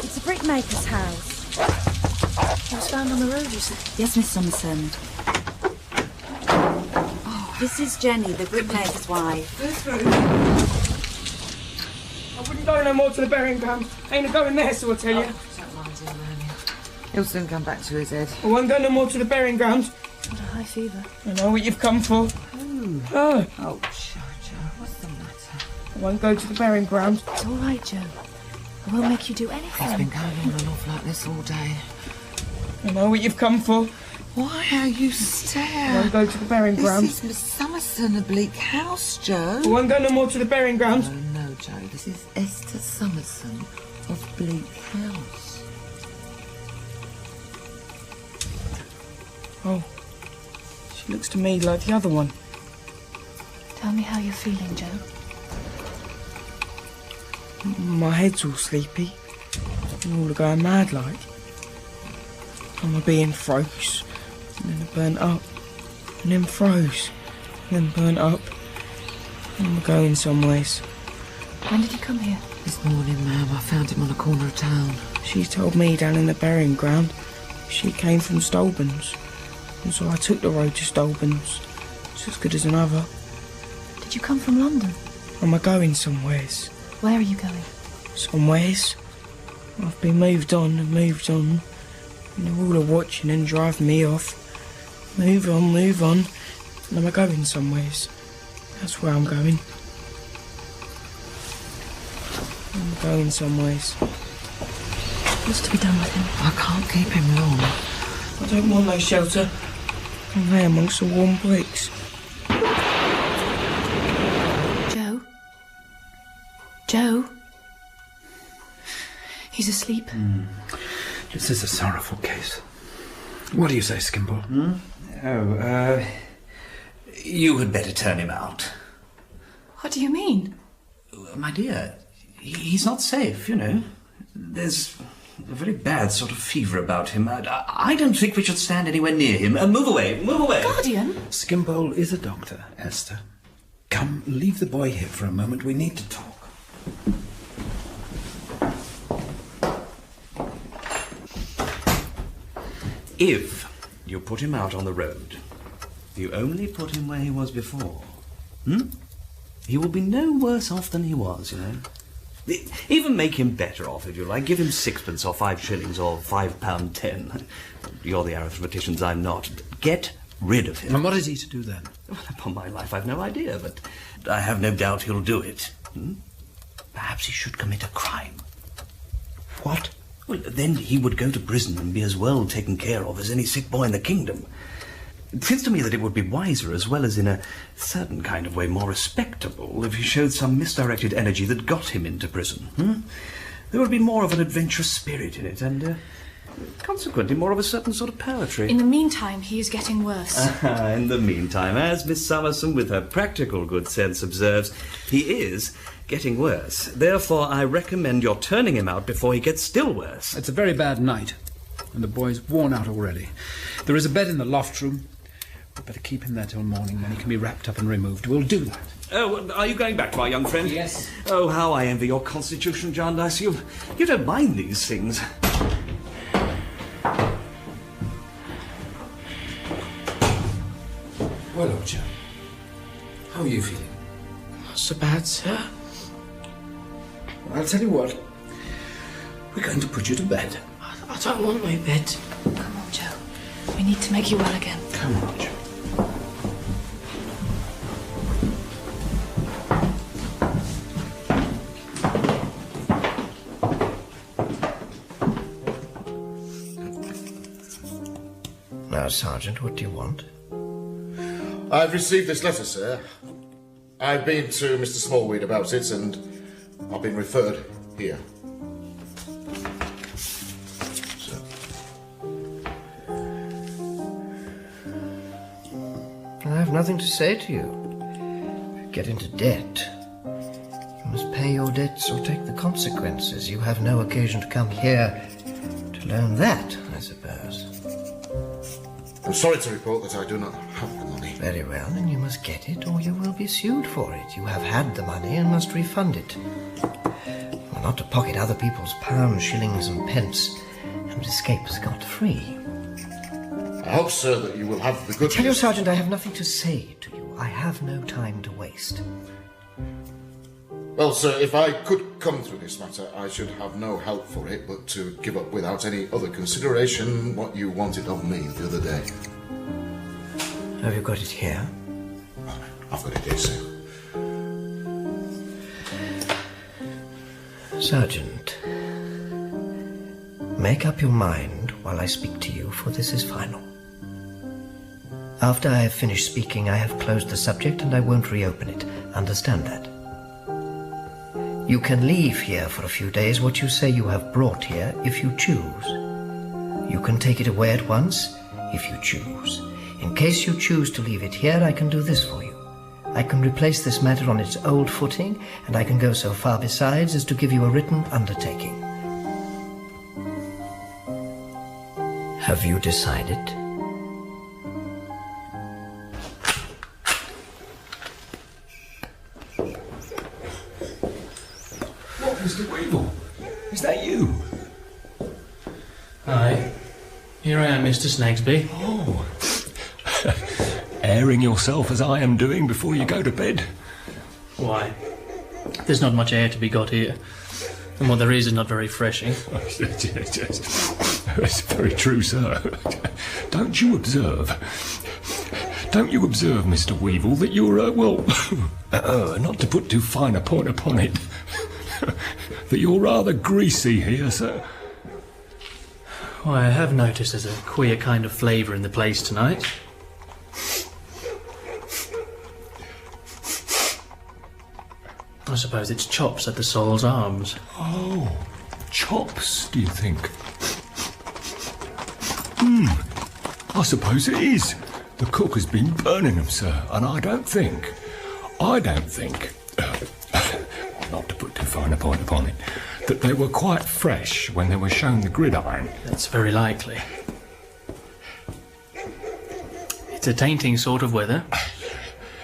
It's a brickmaker's house. He was found on the road, you said? Yes, Miss Summerson. Oh, this is Jenny, the brickmaker's wife. Go through. I wouldn't go no more to the burying ground. Ain't a going there, so I tell you. Don't mind him, Nanny. He'll soon come back to his head. I won't go no more to the burying ground. Got a high fever. I know what you've come for. Ooh. Oh. Oh, Jojo, what's the matter? I won't go to the burying ground. It's all right, Joe. I won't make you do anything. He's been going on and off like this all day. I know what you've come for. Why are you I won't staring? go to the burying ground. This is Miss Summerson of Bleak House, Joe. I won't go no more to the burying ground. No, Joe, this is Esther Summerson of Bleak House. Oh, she looks to me like the other one. Tell me how you're feeling, Joe. My head's all sleepy. I'm all going mad like. I'm being froze, and then I burnt up, and then froze, and then burnt up. And I'm going somewheres. When did you come here? This morning, ma'am, I found him on a corner of town. She told me down in the burying ground she came from Stolburn's, and so I took the road to Stolburn's. It's as good as another. Did you come from London? I'm going somewheres. Where are you going? Somewheres. I've been moved on and moved on, and they're all watching and driving me off. Move on, and I'm going somewheres. That's where I'm going. I'm going somewheres. What's to be done with him? I can't keep him long. I don't want no shelter. I'm there amongst the warm bricks. Joe? Joe? He's asleep. This is a sorrowful case. What do you say, Skimpole? You had better turn him out. What do you mean? My dear, he's not safe, you know. There's a very bad sort of fever about him. I don't think we should stand anywhere near him. Move away, move away. Guardian? Skimpole is a doctor, Esther. Come, leave the boy here for a moment. We need to talk. If you put him out on the road, you only put him where he was before. He will be no worse off than he was, you know. Even make him better off, if you like. Give him 6pence or 5 shillings or £5.10. You're the arithmeticians, I'm not. Get rid of him. And what is he to do then? Well, upon my life, I've no idea, but I have no doubt he'll do it. Perhaps he should commit a crime. What? Well, then he would go to prison and be as well taken care of as any sick boy in the kingdom. It seems to me that it would be wiser, as well as in a certain kind of way more respectable, if he showed some misdirected energy that got him into prison. There would be more of an adventurous spirit in it, and consequently more of a certain sort of poetry. In the meantime, he is getting worse. In the meantime, as Miss Summerson, with her practical good sense, observes, he is getting worse. Therefore, I recommend your turning him out before he gets still worse. It's a very bad night, and the boy's worn out already. There is a bed in the loft room. We'd better keep him there till morning, when he can be wrapped up and removed. We'll do that. Oh, are you going back to our young friend? Yes. Oh, how I envy your constitution, Jarndyce. You don't mind these things. Well, old chap, how are you feeling? Not so bad, sir. I'll tell you what. We're going to put you to bed. I don't want my bed. Come on, Joe. We need to make you well again. Come on, Joe. Now, Sergeant, what do you want? I've received this letter, sir. I've been to Mr. Smallweed about it, and I've been referred here. I have nothing to say to you. Get into debt. You must pay your debts or take the consequences. You have no occasion to come here to learn that, I suppose. I'm sorry to report that I do not have the money. Very well, then you must get it or you will be sued for it. You have had the money and must refund it. You are not to pocket other people's pounds, shillings and pence and escape scot-free. I hope, sir, that you will have the good... I tell you, Sergeant, I have nothing to say to you. I have no time to waste. Well, sir, if I could come through this matter, I should have no help for it, but to give up without any other consideration what you wanted of me the other day. Have you got it here? I've got it here, sir. Sergeant, make up your mind while I speak to you, for this is final. After I have finished speaking, I have closed the subject and I won't reopen it. Understand that? You can leave here for a few days what you say you have brought here if you choose. You can take it away at once if you choose. In case you choose to leave it here, I can do this for you. I can replace this matter on its old footing, and I can go so far besides as to give you a written undertaking. Have you decided? What, Mr. Weevil? Is that you? Aye. Here I am, Mr. Snagsby. Oh. Airing yourself as I am doing before you go to bed. Why? There's not much air to be got here. And what there is not very freshing. That's very true, sir. Don't you observe, Mr. Weevil, that you're, not to put too fine a point upon it, that you're rather greasy here, sir? Why, I have noticed there's a queer kind of flavour in the place tonight. I suppose it's chops at the Soul's Arms. Oh, chops, do you think? I suppose it is. The cook has been burning them, sir, and I don't think, not to put too fine a point upon it, that they were quite fresh when they were shown the gridiron. That's very likely. It's a tainting sort of weather.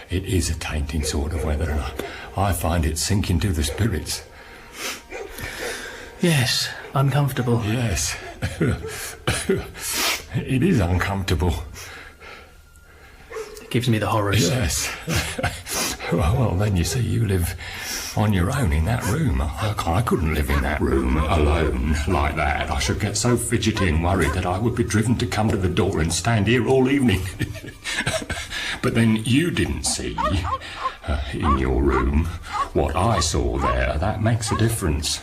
It is a tainting sort of weather, and I find it sinking to the spirits. Yes, uncomfortable. Yes. It is uncomfortable. It gives me the horrors. Yes. Well, then you see, you live on your own in that room. I couldn't live in that room alone like that. I should get so fidgety and worried that I would be driven to come to the door and stand here all evening. But then you didn't see, in your room, what I saw there. That makes a difference.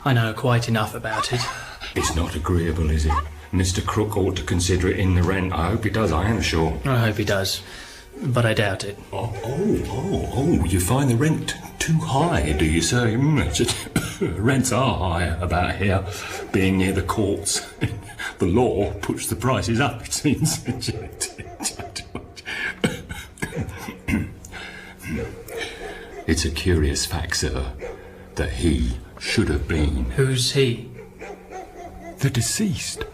I know quite enough about it. It's not agreeable, is it? Mr. Crook ought to consider it in the rent. I hope he does, I am sure. I hope he does, but I doubt it. Oh, you find the rent too high, do you, sir? Rents are high about here, being near the courts. The law puts the prices up, it seems. It's a curious fact, sir, that he should have been... Who's he? The deceased.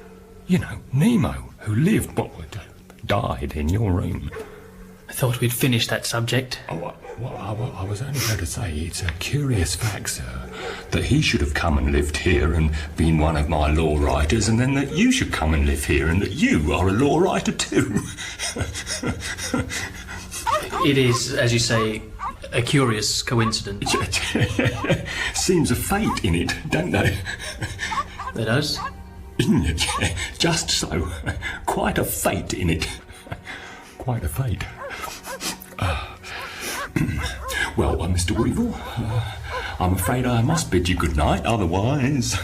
You know, Nemo, who lived, died in your room. I thought we'd finished that subject. I was only going to say, it's a curious fact, sir, that he should have come and lived here and been one of my law writers, and then that you should come and live here and that you are a law writer too. It is, as you say, a curious coincidence. Seems a fate in it, don't they? There does. Just so. Quite a fate in it. Quite a fate. Well, Mr. Weevil, I'm afraid I must bid you good night, otherwise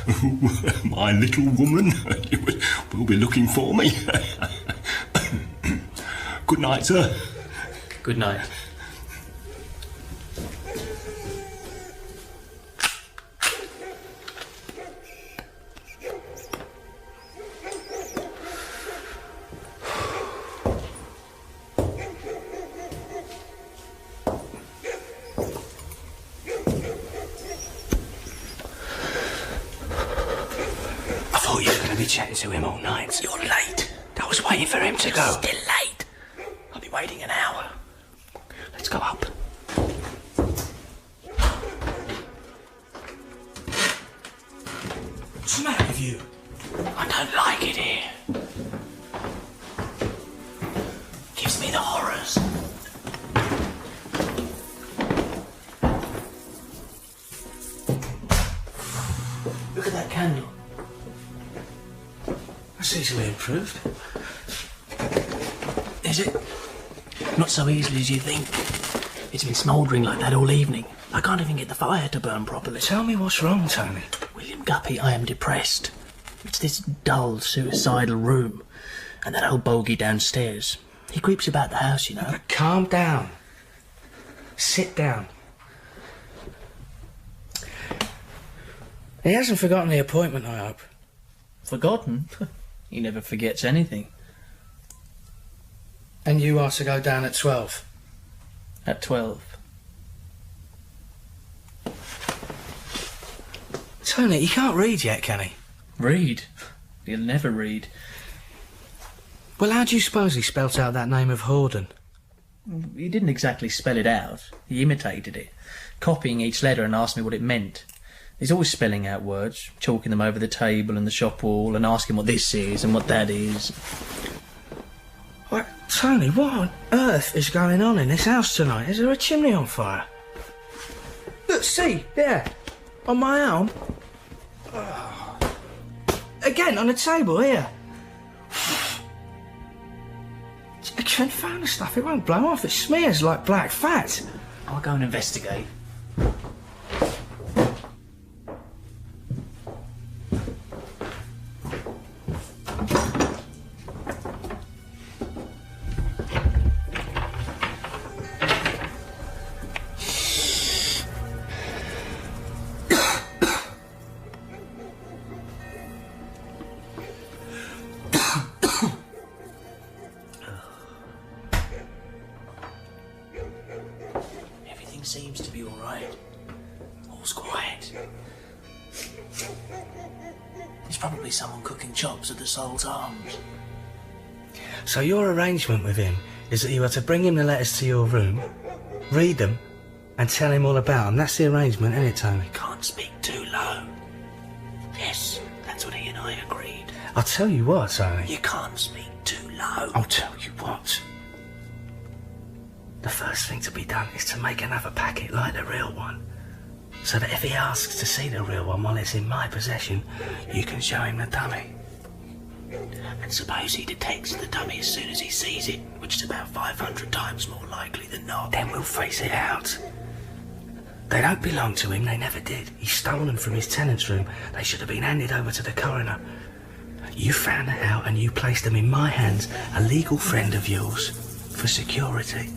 my little woman will be looking for me. Good night, sir. Good night. Chatting to him all night. You're late. I was waiting for him to go. Still late. I'll be waiting an hour. Let's go up. What's the matter with you? I don't like it here. Gives me the horrors. Look at that candle. That's easily improved. Is it? Not so easily as you think. It's been smouldering like that all evening. I can't even get the fire to burn properly. Tell me what's wrong, Tony. William Guppy, I am depressed. It's this dull, suicidal room. And that old bogey downstairs. He creeps about the house, you know. But calm down. Sit down. He hasn't forgotten the appointment, I hope. Forgotten? He never forgets anything. And you are to go down at 12? At 12. Tony, he can't read yet, can he? Read? He'll never read. Well, how do you suppose he spelt out that name of Horden? He didn't exactly spell it out. He imitated it, copying each letter and asked me what it meant. He's always spelling out words, chalking them over the table and the shop wall and asking what this is and what that is. What, Tony, what on earth is going on in this house tonight? Is there a chimney on fire? Look, see, there, on my arm. Oh. Again, on the table, here. Confound the stuff, it won't blow off, it smears like black fat. I'll go and investigate. Seems to be all right. All's quiet. There's probably someone cooking chops at the Soul's Arms. So your arrangement with him is that you are to bring him the letters to your room, read them, and tell him all about them. That's the arrangement, isn't it, Tony? Can't speak too low. Yes, that's what he and I agreed. I'll tell you what, Tony. You can't speak too low. I'll tell you what. The first thing to be done is to make another packet like the real one, so that if he asks to see the real one while it's in my possession, you can show him the dummy. And suppose he detects the dummy as soon as he sees it, which is about 500 times more likely than not. Then we'll face it out. They don't belong to him, they never did. He stole them from his tenant's room. They should have been handed over to the coroner. You found that out and you placed them in my hands, a legal friend of yours, for security.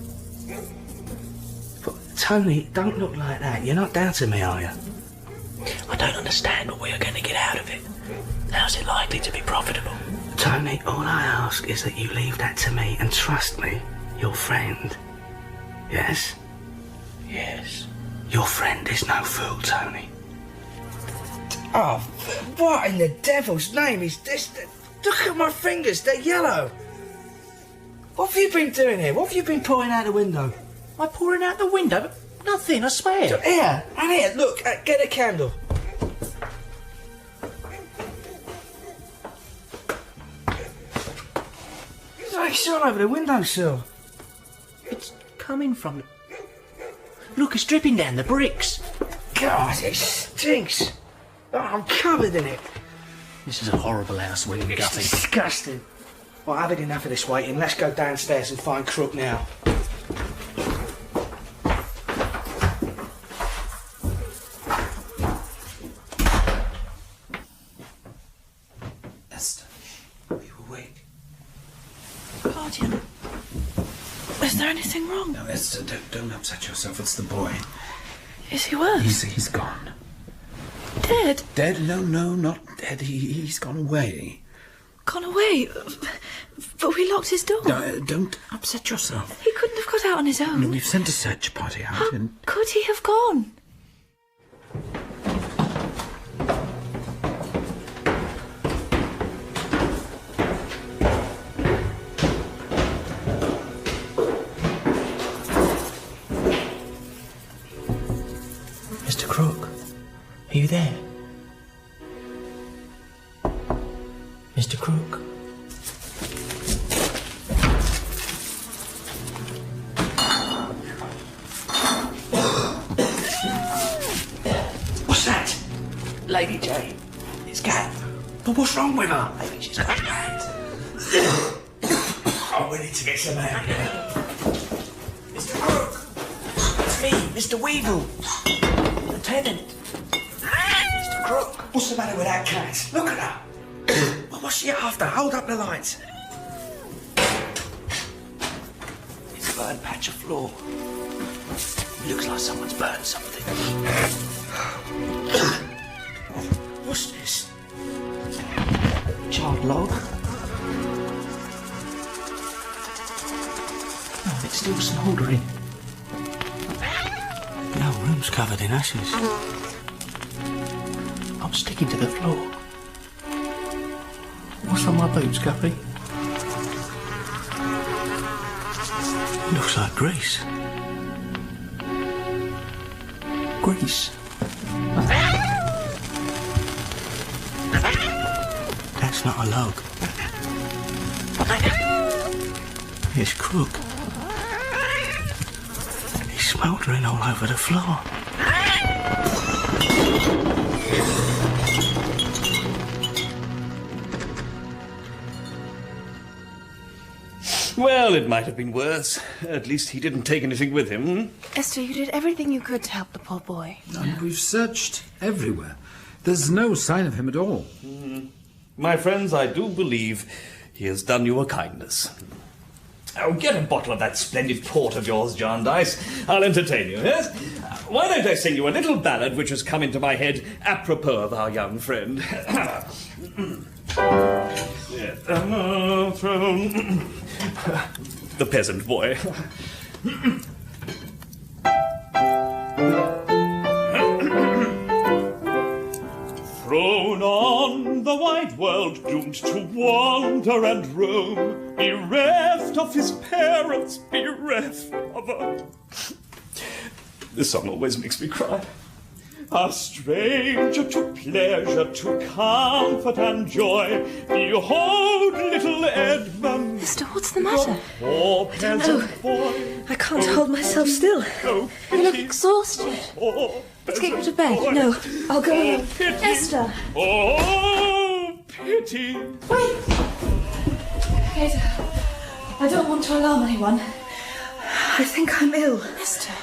But, Tony, don't look like that. You're not doubting me, are you? I don't understand what we are going to get out of it. How's it likely to be profitable? Tony, all I ask is that you leave that to me and trust me, your friend. Yes? Yes. Your friend is no fool, Tony. Oh, what in the devil's name is this? Look at my fingers, they're yellow. What have you been doing here? What have you been pouring out the window? Am I pouring out the window? Nothing, I swear. Here, and here, look, get a candle. It's like it's all over the windowsill. It's coming from... Look, it's dripping down the bricks. God, it stinks. Oh, I'm covered in it. This is a horrible house, William It's Guthrie. disgusting. Well, I've had enough of this waiting. Let's go downstairs and find Crook now. Esther, are you awake? Guardian, is there anything wrong? No, Esther, don't upset yourself. It's the boy. Is he worse? He's gone. Dead? Dead? No, not dead. He's gone away. Gone away? But we locked his door. No, don't upset yourself. He couldn't have got out on his own. No, we've sent a search party out How and... could he have gone? Mr. Crook, are you there? Mr. Crook? What's that? Lady Jane. It's Cat. But what's wrong with her? Maybe she's got mad. Oh, we need to get some out here. Mr. Crook! It's me, Mr. Weevil. Lieutenant. Mr. Crook. What's the matter with that cat? Look at her. What's she after? Hold up the lights. It's a burnt patch of floor. It looks like someone's burned something. What's this? Child log? Oh, it's still smouldering. The whole room's covered in ashes. I'm sticking to the floor. What's on my boots, Guppy? Looks like grease. Grease. That's not a log. It's crook. It's smouldering all over the floor. Well, it might have been worse. At least he didn't take anything with him. Esther, you did everything you could to help the poor boy. And we've searched everywhere. There's no sign of him at all. My friends, I do believe he has done you a kindness. Oh, get a bottle of that splendid port of yours, Jarndyce. I'll entertain you, yes? Why don't I sing you a little ballad which has come into my head apropos of our young friend? The peasant boy. Thrown on the wide world, doomed to wander and roam, bereft of his parents, bereft of a... This song always makes me cry. A stranger to pleasure, to comfort and joy, behold little Edmund. Esther, what's the matter? Poor peasant boy. I can't hold myself still. You look exhausted. Let's get you to bed. No, I'll go alone. Esther! Oh, pity. Wait! Ada, I don't want to alarm anyone. I think I'm ill. Esther.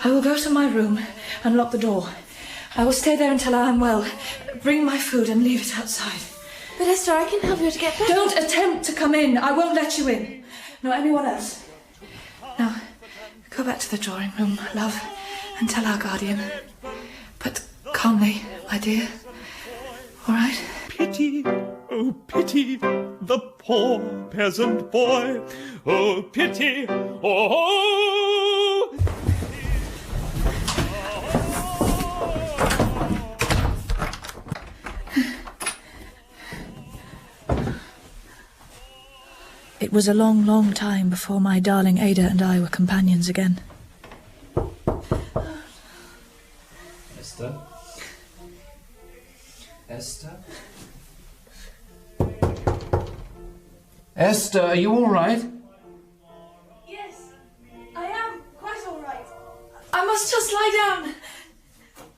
I will go to my room and lock the door. I will stay there until I am well. Bring my food and leave it outside. But Esther, I can help you to get better. Don't attempt to come in. I won't let you in. Nor anyone else. Now, go back to the drawing room, love, and tell our guardian. But calmly, my dear. All right? Pity, oh pity, the poor peasant boy. Oh pity, oh... It was a long, long time before my darling Ada and I were companions again. Esther? Esther? Esther, are you all right? Yes, I am quite all right. I must just lie down.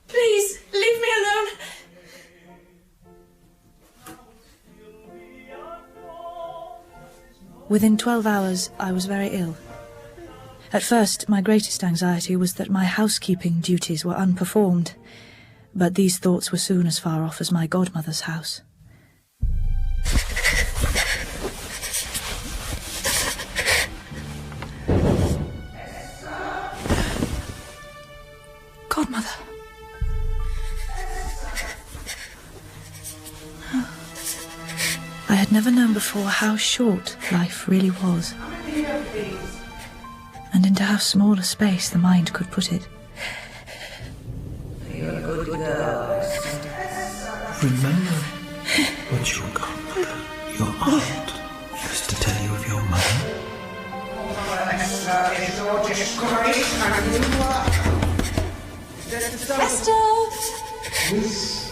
Please, leave me alone. Within 12 hours, I was very ill. At first, my greatest anxiety was that my housekeeping duties were unperformed, but these thoughts were soon as far off as my godmother's house. Godmother. I had never known before how short life really was, and into how small a space the mind could put it. Remember what your godmother, your aunt, used to tell you of your mother? Esther! Miss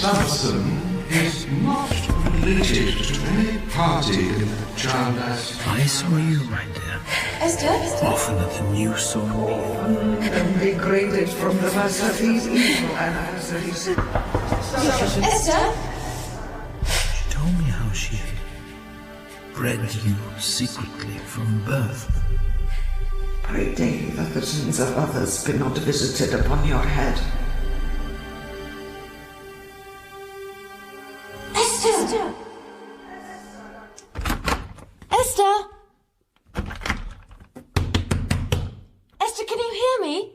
Summerson is not related to any party in the Jarndyce. I saw you, my dear. Esther? Oftener than you saw me. And degraded from the mass of these evil adversaries. Esther? She told me how she bred you secretly from birth. Pray daily that the sins of others be not visited upon your head. Esther! Esther! Esther! Esther, can you hear me?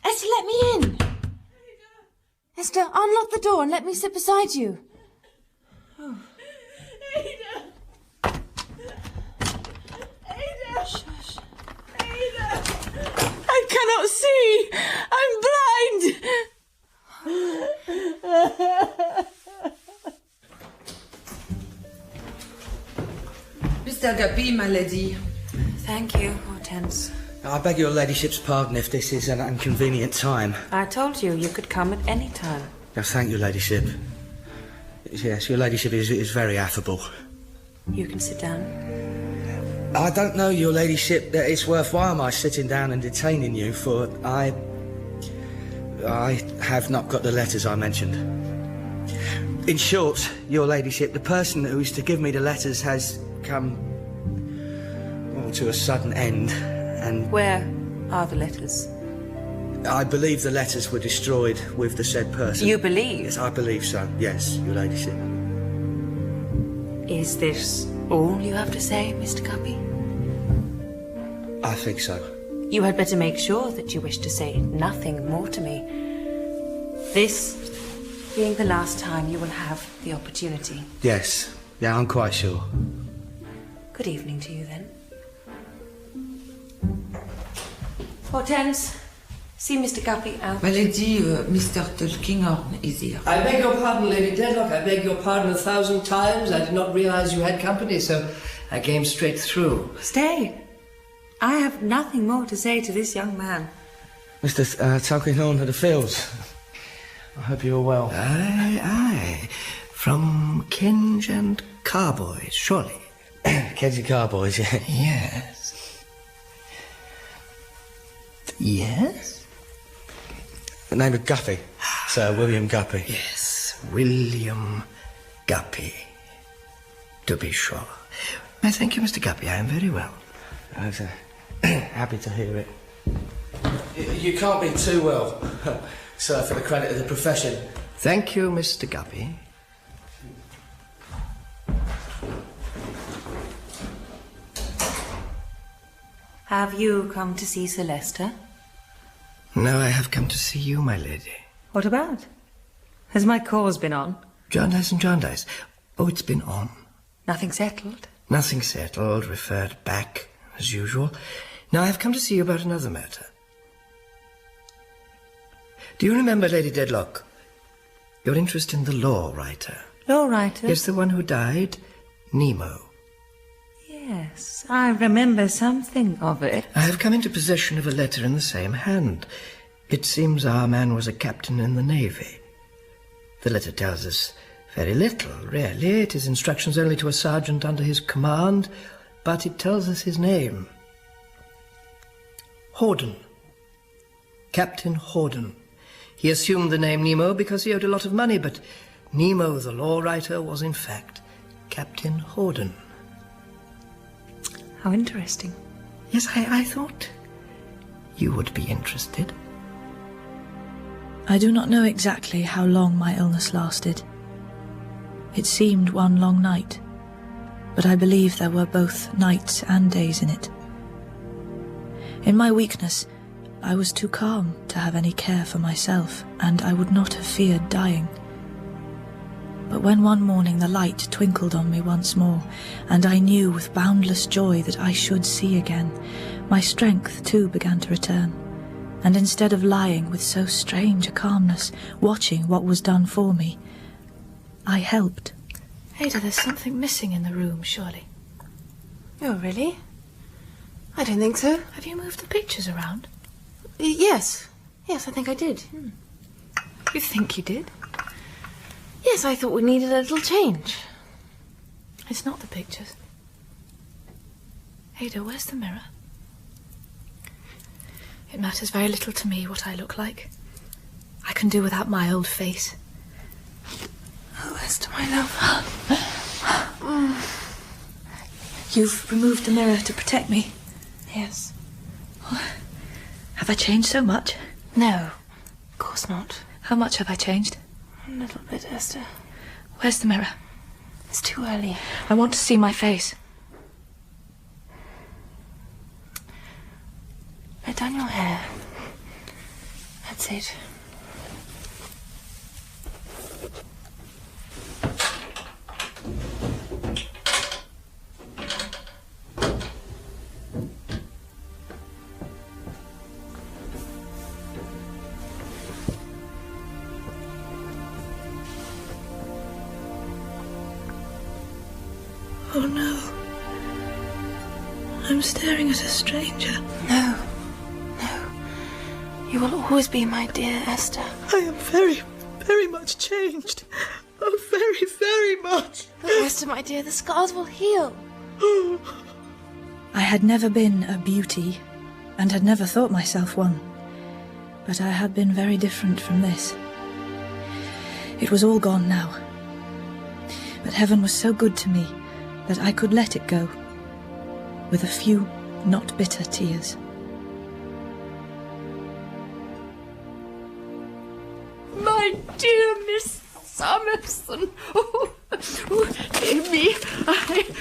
Esther, let me in. Esther, unlock the door and let me sit beside you. Oh. Ada! Ada! Shush. Ada! I cannot see! I'm blind! Mr. Guppy, my lady. Thank you, Hortense. I beg your ladyship's pardon if this is an inconvenient time. I told you you could come at any time. Oh, thank you, ladyship. Yes, your ladyship is very affable. You can sit down. I don't know, your ladyship, that it's worthwhile my sitting down and detaining you, for I have not got the letters I mentioned. In short, your ladyship, the person who is to give me the letters has come, well, to a sudden end, and... Where are the letters? I believe the letters were destroyed with the said person. You believe? Yes, I believe so, yes, your ladyship. Is this all you have to say, Mr. Guppy? I think so. You had better make sure that you wish to say nothing more to me. This being the last time you will have the opportunity. Yes, yeah, I'm quite sure. Good evening to you, then. Hortense, see Mr. Guppy out. My lady, Mr. Tulkinghorn is here. I beg your pardon, Lady Dedlock. I beg your pardon 1,000 times. I did not realize you had company, so I came straight through. Stay. I have nothing more to say to this young man. Mr. Tulkinghorn of the Fields. I hope you are well. Aye. From Kenge and Carboys, surely. Kenge and Carboys, yeah. Yes. Yes? The name of Guppy. Sir William Guppy. Yes, William Guppy. To be sure. I thank you, Mr. Guppy. I am very well. I'm happy to hear it. You can't be too well, sir, for the credit of the profession. Thank you, Mr. Guppy. Have you come to see Sir Leicester? No, I have come to see you, my lady. What about? Has my cause been on? Jarndyce and Jarndyce. Oh, it's been on. Nothing settled? Nothing settled, referred back, as usual. Now, I have come to see you about another matter. Do you remember, Lady Dedlock, your interest in the law writer? Law writer? Yes, the one who died, Nemo. Yes, I remember something of it. I have come into possession of a letter in the same hand. It seems our man was a captain in the Navy. The letter tells us very little, really. It is instructions only to a sergeant under his command, but it tells us his name. Horden. Captain Horden. He assumed the name Nemo because he owed a lot of money, but Nemo, the law writer, was in fact Captain Horden. How interesting. Yes, I thought you would be interested. I do not know exactly how long my illness lasted. It seemed one long night, but I believe there were both nights and days in it. In my weakness, I was too calm to have any care for myself, and I would not have feared dying. But when one morning the light twinkled on me once more, and I knew with boundless joy that I should see again, my strength too began to return, and instead of lying with so strange a calmness, watching what was done for me, I helped. Ada, there's something missing in the room, surely. Oh, really? I don't think so. Have you moved the pictures around? Yes. Yes, I think I did. You think you did? Yes, I thought we needed a little change. It's not the pictures. Ada, where's the mirror? It matters very little to me what I look like. I can do without my old face. Oh, Esther, my love. You've removed the mirror to protect me? Yes. Have I changed so much? No, of course not. How much have I changed? A little bit, Esther. Where's the mirror? It's too early. I want to see my face. Let down your hair. That's it. Oh no. I'm staring at a stranger. No. No. You will always be my dear Esther. I am very, very much changed. Oh, very, very much. Look, Esther, my dear, the scars will heal. I had never been a beauty, and had never thought myself one. But I had been very different from this. It was all gone now. But heaven was so good to me that I could let it go, with a few not bitter tears. My dear Miss Summerson. Oh, dear me.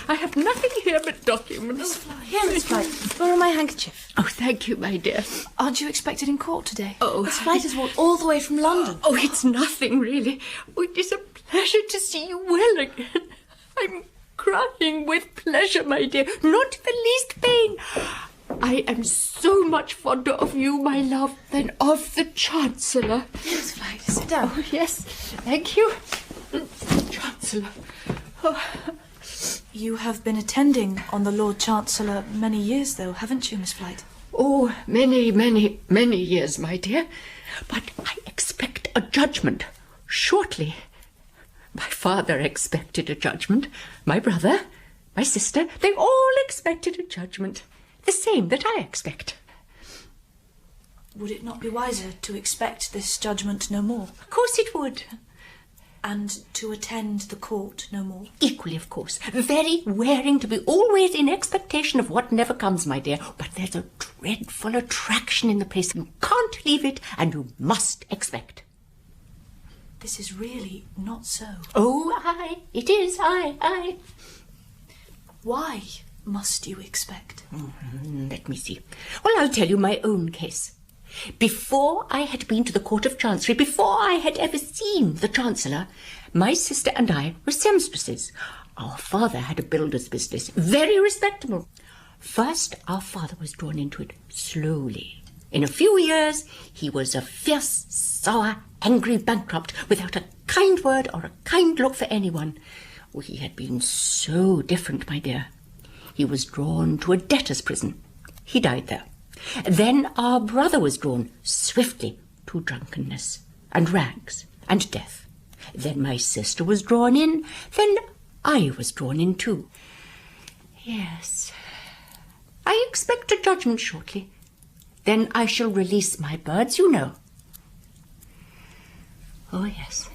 I have nothing here but documents. Here, Miss Flite. Borrow my handkerchief. Oh, thank you, my dear. Aren't you expected in court today? Oh, Miss Flite has walked all the way from London. Oh, it's nothing, really. Oh, it is a pleasure to see you well again. I'm crying with pleasure, my dear. Not the least pain. I am so much fonder of you, my love, than of the Chancellor. Yes, Flite, sit down. Oh, yes, thank you. Chancellor. Oh. You have been attending on the Lord Chancellor many years, though, haven't you, Miss Flite? Oh, many, many, many years, my dear. But I expect a judgment shortly. My father expected a judgment. My brother, my sister, they all expected a judgment. The same that I expect. Would it not be wiser to expect this judgment no more? Of course it would. And to attend the court no more? Equally, of course. Very wearing to be always in expectation of what never comes, my dear. But there's a dreadful attraction in the place. You can't leave it, and you must expect. This is really not so. Oh, aye. It is, aye. Why must you expect? Let me see. Well, I'll tell you my own case. Before I had been to the Court of Chancery, before I had ever seen the Chancellor, my sister and I were seamstresses. Our father had a builder's business, very respectable. First, our father was drawn into it slowly. In a few years, he was a fierce, sour, angry bankrupt, without a kind word or a kind look for anyone. Oh, he had been so different, my dear. He was drawn to a debtor's prison. He died there. Then our brother was drawn swiftly to drunkenness and rags and death. Then my sister was drawn in. Then I was drawn in too. Yes, I expect a judgment shortly. Then I shall release my birds, you know. Oh, yes.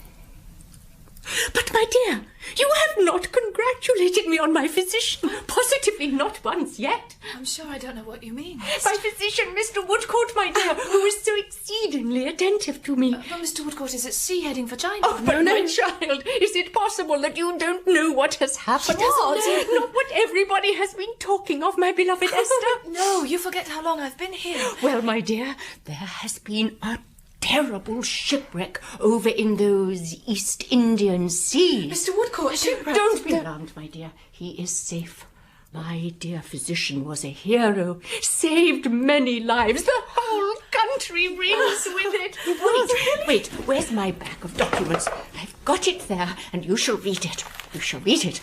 But, my dear, you have not congratulated me on my physician. Positively not once yet. I'm sure I don't know what you mean. My physician, Mr. Woodcourt, my dear, who is so exceedingly attentive to me. But Mr. Woodcourt is at sea heading for China. Oh, but my child, is it possible that you don't know what has happened? She doesn't know. Not what everybody has been talking of, my beloved Esther. No, you forget how long I've been here. Well, my dear, there has been a terrible shipwreck over in those East Indian seas. Mr. Woodcourt, shipwreck. Don't be alarmed, my dear. He is safe. My dear physician was a hero, saved many lives. The whole country rings with it. Wait, where's my bag of documents? I've got it there, and you shall read it. You shall read it.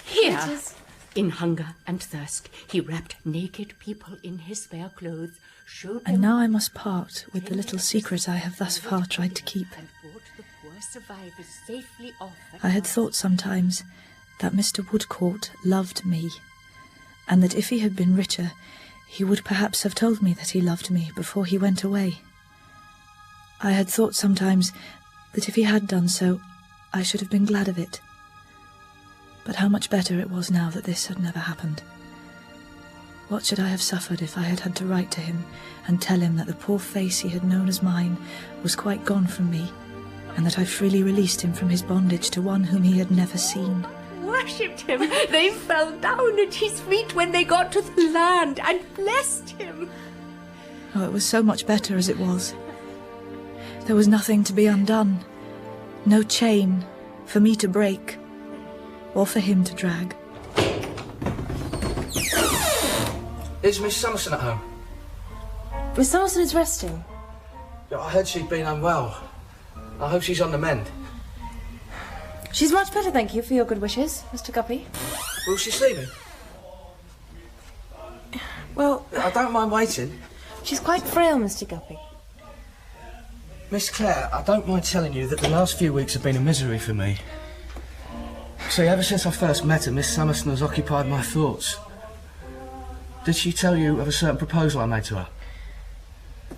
Here, in hunger and thirst, he wrapped naked people in his spare clothes, showed them... And now I must part with the little secret I have thus far tried to keep. I had thought sometimes that Mr. Woodcourt loved me, and that if he had been richer, he would perhaps have told me that he loved me before he went away. I had thought sometimes that if he had done so, I should have been glad of it. But how much better it was now that this had never happened. What should I have suffered if I had had to write to him and tell him that the poor face he had known as mine was quite gone from me, and that I freely released him from his bondage to one whom he had never seen. Worshipped him. They fell down at his feet when they got to the land and blessed him. Oh, it was so much better as it was. There was nothing to be undone, no chain for me to break, or for him to drag. Is Miss Summerson at home? Miss Summerson is resting. I heard she'd been unwell. I hope she's on the mend. She's much better, thank you, for your good wishes, Mr. Guppy. Will she see me? Well, I don't mind waiting. She's quite frail, Mr. Guppy. Miss Clare, I don't mind telling you that the last few weeks have been a misery for me. See, ever since I first met her, Miss Summerson has occupied my thoughts. Did she tell you of a certain proposal I made to her?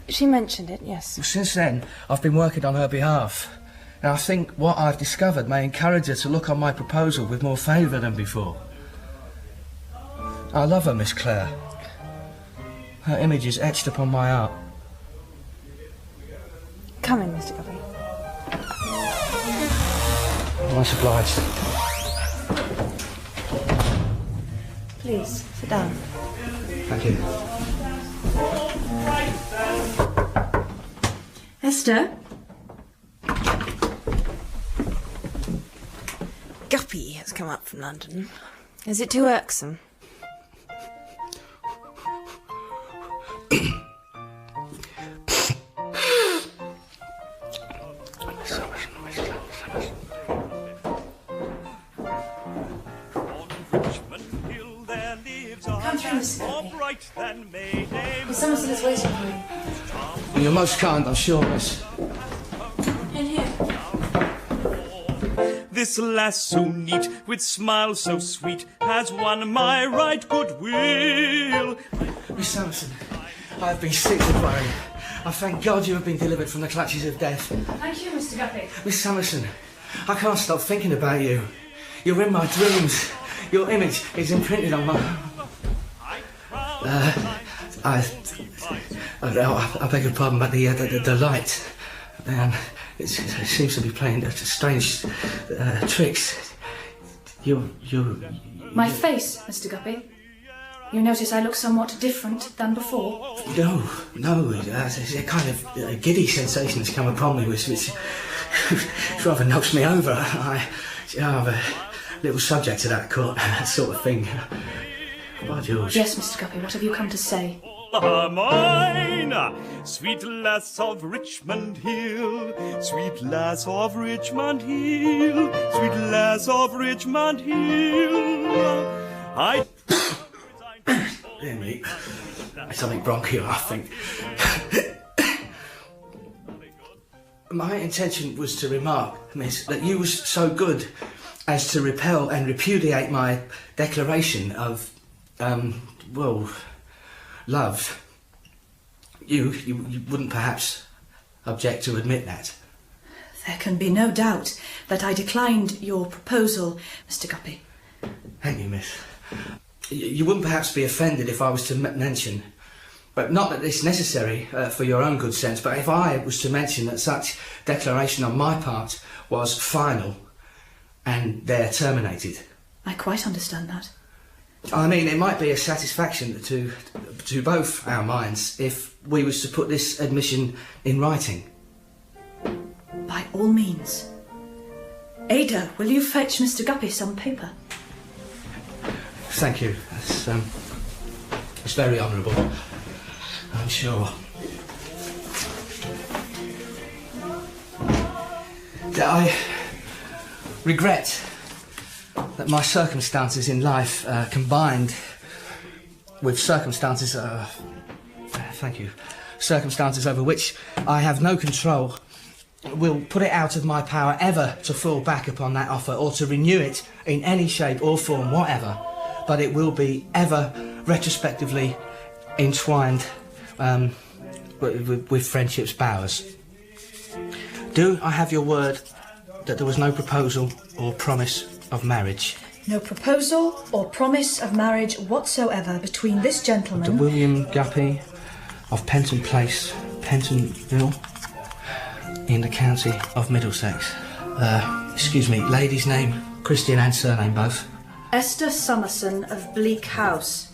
She mentioned it, yes. Since then, I've been working on her behalf. And I think what I've discovered may encourage her to look on my proposal with more favour than before. I love her, Miss Clare. Her image is etched upon my heart. Come in, Mr. Guppy. Much obliged. Please, sit down. Thank you. Esther? Guppy has come up from London. Is it too irksome? Come through, Mr. Guppy. Miss Summerson is waiting for you. You're most kind, I'm sure, miss. In here. This lass so neat, with smile so sweet, has won my right good will. Miss Summerson, I have been sick with worry. I thank God you have been delivered from the clutches of death. Thank you, Mr. Guppy. Miss Summerson, I can't stop thinking about you. You're in my dreams. Your image is imprinted on my... I beg your pardon, but the light, it seems to be playing strange tricks. My face, Mr. Guppy. You notice I look somewhat different than before? No, it's a kind of giddy sensation that's come upon me, which rather knocks me over. I'm a little subject to that sort of thing. By George. Yes, Mr. Guppy, what have you come to say? Mine, sweet lass of Richmond Hill, sweet lass of Richmond Hill, sweet lass of Richmond Hill. Dear me, something bronchial, I think. My intention was to remark, miss, that you was so good as to repel and repudiate my declaration of, love. You wouldn't perhaps object to admit that? There can be no doubt that I declined your proposal, Mr. Guppy. Thank you, miss. You wouldn't perhaps be offended if I was to mention, but not that it's necessary for your own good sense, but if I was to mention that such declaration on my part was final and there terminated. I quite understand that. I mean, it might be a satisfaction to both our minds if we was to put this admission in writing. By all means. Ada, will you fetch Mr. Guppy some paper? Thank you. It's very honourable, I'm sure. I regret that my circumstances in life, combined with circumstances, circumstances over which I have no control, will put it out of my power ever to fall back upon that offer or to renew it in any shape or form whatever, but it will be ever retrospectively entwined with friendship's bowers. Do I have your word that there was no proposal or promise of marriage? No proposal or promise of marriage whatsoever between this gentleman... To William Guppy of Penton Place, Pentonville, in the county of Middlesex. Excuse me, lady's name, Christian and surname both. Esther Summerson of Bleak House.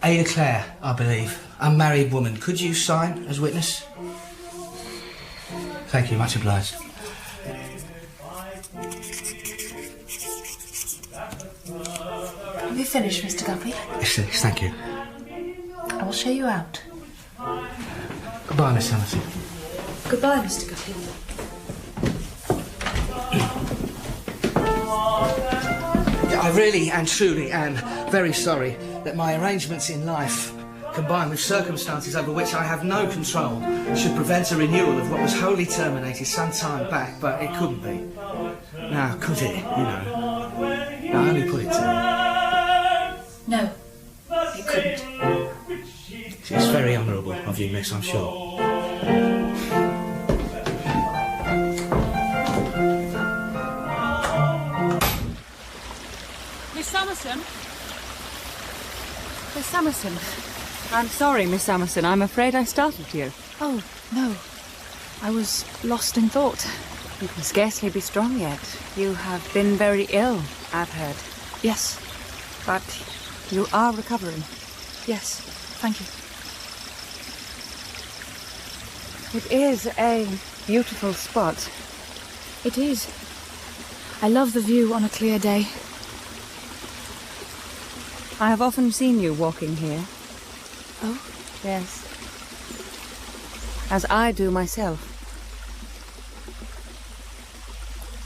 Ada Clare, I believe. Unmarried woman. Could you sign as witness? Thank you, much obliged. Have you finished, Mr. Guppy? Yes, thank you. I will show you out. Goodbye, Miss Summerson. Goodbye, Mr. Guppy. I really and truly am very sorry that my arrangements in life, combined with circumstances over which I have no control, should prevent a renewal of what was wholly terminated some time back, but it couldn't be. Now, could it, you know? I only put it to you. No, it couldn't. It's very honourable of you, miss, I'm sure. Miss Summerson? Miss Summerson? I'm sorry, Miss Summerson. I'm afraid I startled you. Oh, no. I was lost in thought. You can scarcely be strong yet. You have been very ill, I've heard. Yes. But you are recovering. Yes, thank you. It is a beautiful spot. It is. I love the view on a clear day. I have often seen you walking here. Oh? Yes. As I do myself.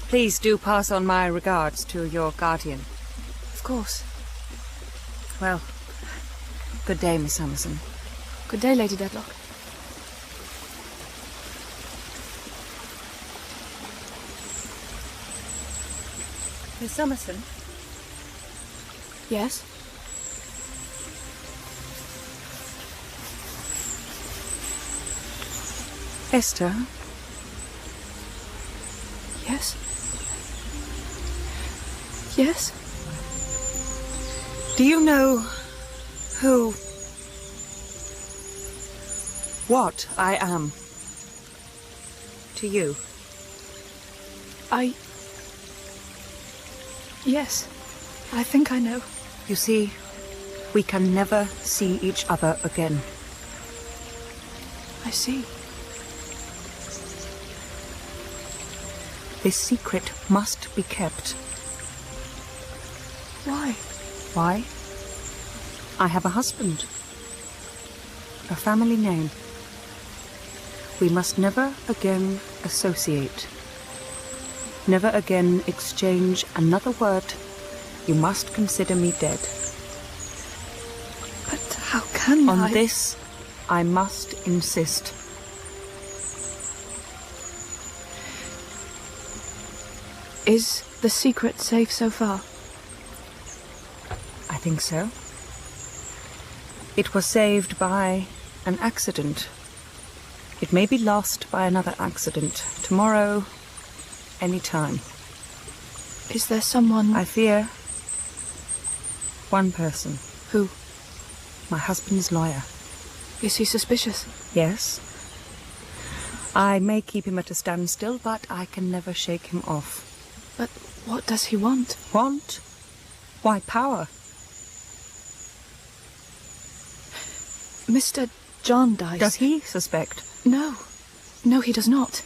Please do pass on my regards to your guardian. Of course. Well, good day, Miss Summerson. Good day, Lady Dedlock. Miss Summerson? Yes? Esther? Yes? Yes? Do you know what I am to you? Yes, I think I know. You see, we can never see each other again. I see. This secret must be kept. Why? Why? I have a husband. A family name. We must never again associate. Never again exchange another word. You must consider me dead. But how can On this, I must insist. Is the secret safe so far? I think so. It was saved by an accident. It may be lost by another accident. Tomorrow, any time. Is there someone... I fear one person. Who? My husband's lawyer. Is he suspicious? Yes. I may keep him at a standstill, but I can never shake him off. But what does he want? Want? Why, power. Mr. Jarndyce... Does he suspect? No. No, he does not.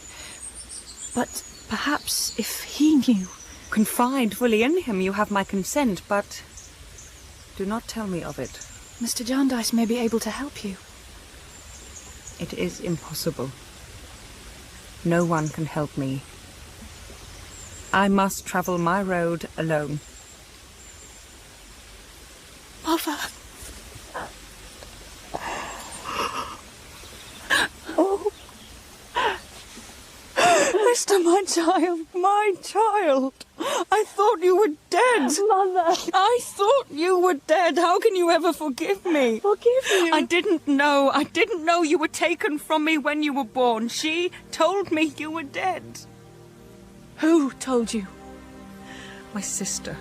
But perhaps if he knew... Confide fully in him. You have my consent, but do not tell me of it. Mr. Jarndyce may be able to help you. It is impossible. No one can help me. I must travel my road alone. Mother! Oh! Esther, my child! I thought you were dead! Mother! I thought you were dead! How can you ever forgive me? Forgive you? I didn't know you were taken from me when you were born. She told me you were dead. Who told you? My sister.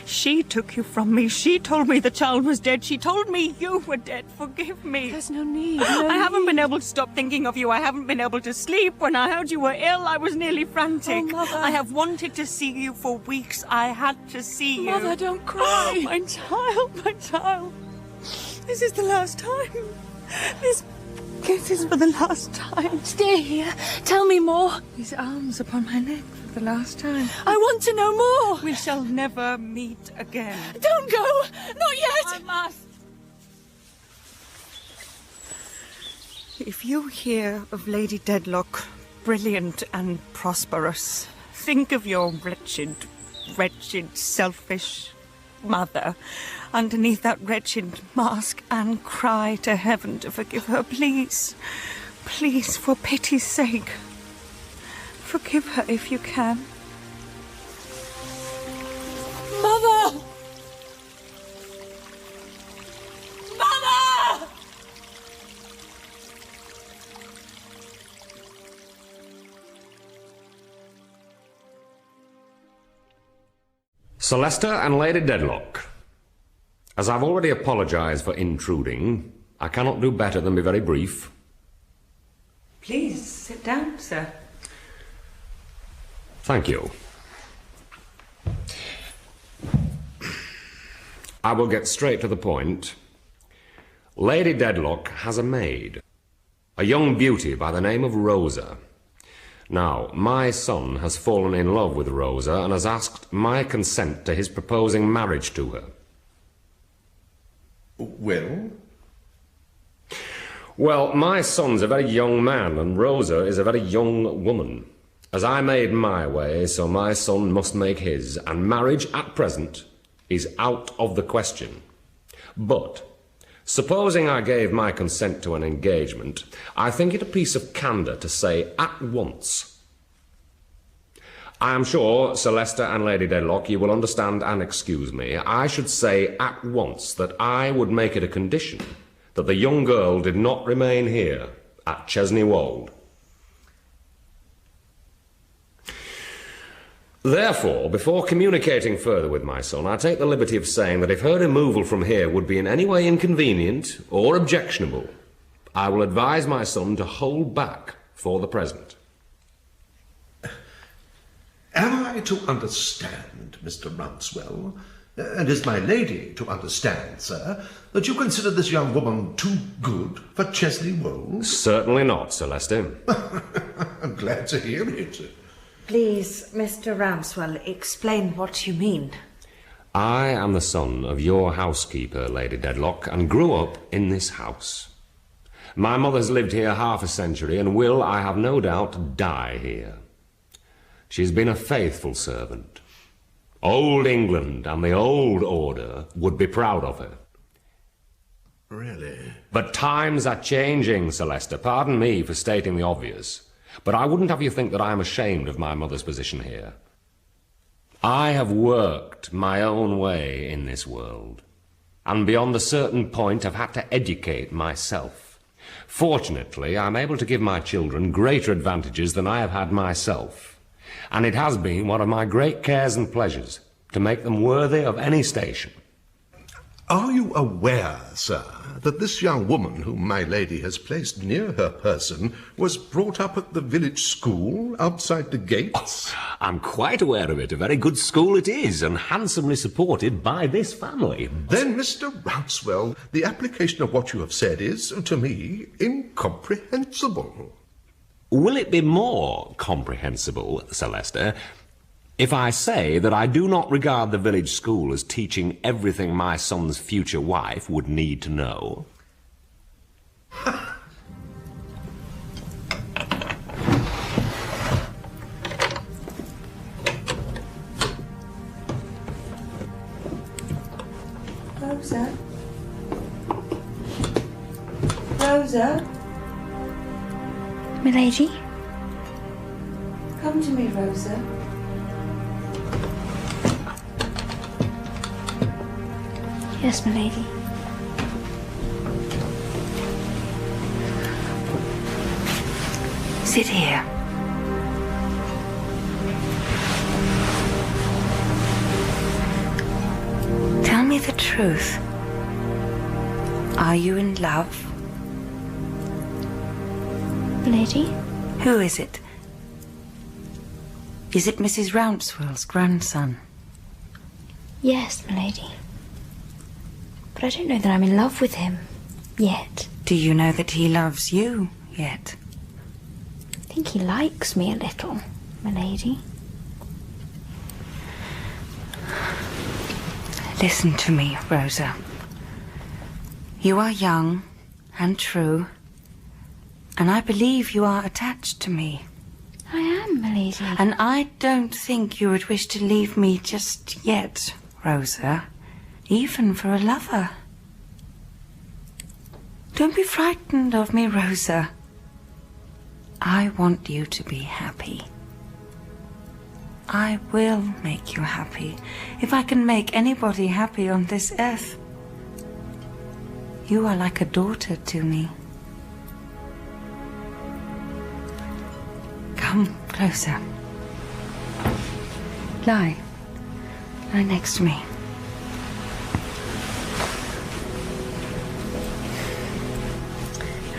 She took you from me. She told me the child was dead. She told me you were dead. Forgive me. There's no need. I haven't been able to stop thinking of you. I haven't been able to sleep. When I heard you were ill, I was nearly frantic. Oh, Mother. I have wanted to see you for weeks. I had to see you. Mother, don't cry. My child, my child. This is the last time. This is for the last time. Stay here. Tell me more. His arms upon my neck for the last time. I want to know more. We shall never meet again. Don't go. Not yet. I must. If you hear of Lady Dedlock, brilliant and prosperous, think of your wretched, selfish mother underneath that wretched mask and cry to heaven to forgive her. Please, please, for pity's sake, forgive her if you can. Mother! Mother! Sir Leicester and Lady Dedlock. As I've already apologised for intruding, I cannot do better than be very brief. Please, sit down, sir. Thank you. I will get straight to the point. Lady Dedlock has a maid, a young beauty by the name of Rosa. Now, my son has fallen in love with Rosa and has asked my consent to his proposing marriage to her. Well? Well, my son's a very young man and Rosa is a very young woman. As I made my way, so my son must make his, and marriage at present is out of the question. But, supposing I gave my consent to an engagement, I think it a piece of candour to say at once. I am sure, Sir Leicester and Lady Dedlock, you will understand and excuse me. I should say at once that I would make it a condition that the young girl did not remain here at Chesney Wold. Therefore, before communicating further with my son, I take the liberty of saying that if her removal from here would be in any way inconvenient or objectionable, I will advise my son to hold back for the present. Am I to understand, Mr. Rouncewell, and is my lady to understand, sir, that you consider this young woman too good for Chesney Wold? Certainly not, Sir Leicester. I'm glad to hear it. Please, Mr. Rouncewell, explain what you mean. I am the son of your housekeeper, Lady Dedlock, and grew up in this house. My mother's lived here half a century and will, I have no doubt, die here. She has been a faithful servant. Old England and the old order would be proud of her. Really? But times are changing, Sir Leicester. Pardon me for stating the obvious, but I wouldn't have you think that I am ashamed of my mother's position here. I have worked my own way in this world, and beyond a certain point have had to educate myself. Fortunately, I'm able to give my children greater advantages than I have had myself. And it has been one of my great cares and pleasures to make them worthy of any station. Are you aware, sir, that this young woman whom my lady has placed near her person was brought up at the village school outside the gates? Oh, I'm quite aware of it. A very good school it is, and handsomely supported by this family. Then, Mr. Rouncewell, the application of what you have said is, to me, incomprehensible. Will it be more comprehensible, Sir Leicester, if I say that I do not regard the village school as teaching everything my son's future wife would need to know? Rosa? Rosa? Milady? Come to me, Rosa. Yes, milady. Sit here. the truth. Are you in love? Lady? Who is it? Is it Mrs. Rouncewell's grandson? Yes, milady. But I don't know that I'm in love with him. Yet. Do you know that he loves you yet? I think he likes me a little, milady. Listen to me, Rosa. You are young and true, and I believe you are attached to me. I am, milady. And I don't think you would wish to leave me just yet, Rosa, even for a lover. Don't be frightened of me, Rosa. I want you to be happy. I will make you happy, if I can make anybody happy on this earth. You are like a daughter to me. Come closer. Lie next to me.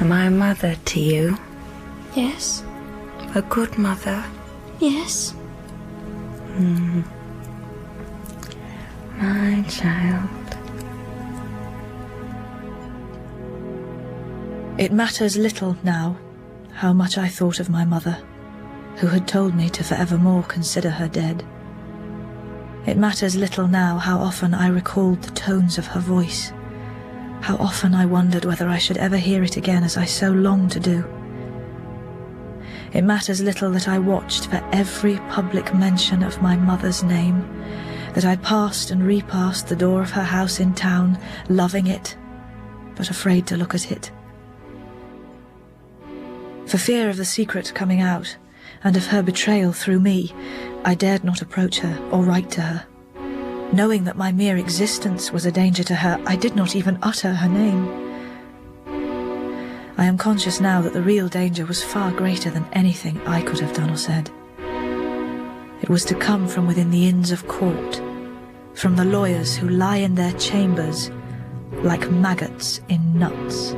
Am I a mother to you? Yes. A good mother? Yes. My child. It matters little now how much I thought of my mother, who had told me to forevermore consider her dead. It matters little now how often I recalled the tones of her voice, how often I wondered whether I should ever hear it again as I so longed to do. It matters little that I watched for every public mention of my mother's name, that I passed and repassed the door of her house in town, loving it, but afraid to look at it. For fear of the secret coming out, and of her betrayal through me, I dared not approach her or write to her. Knowing that my mere existence was a danger to her, I did not even utter her name. I am conscious now that the real danger was far greater than anything I could have done or said. It was to come from within the Inns of Court, from the lawyers who lie in their chambers like maggots in nuts.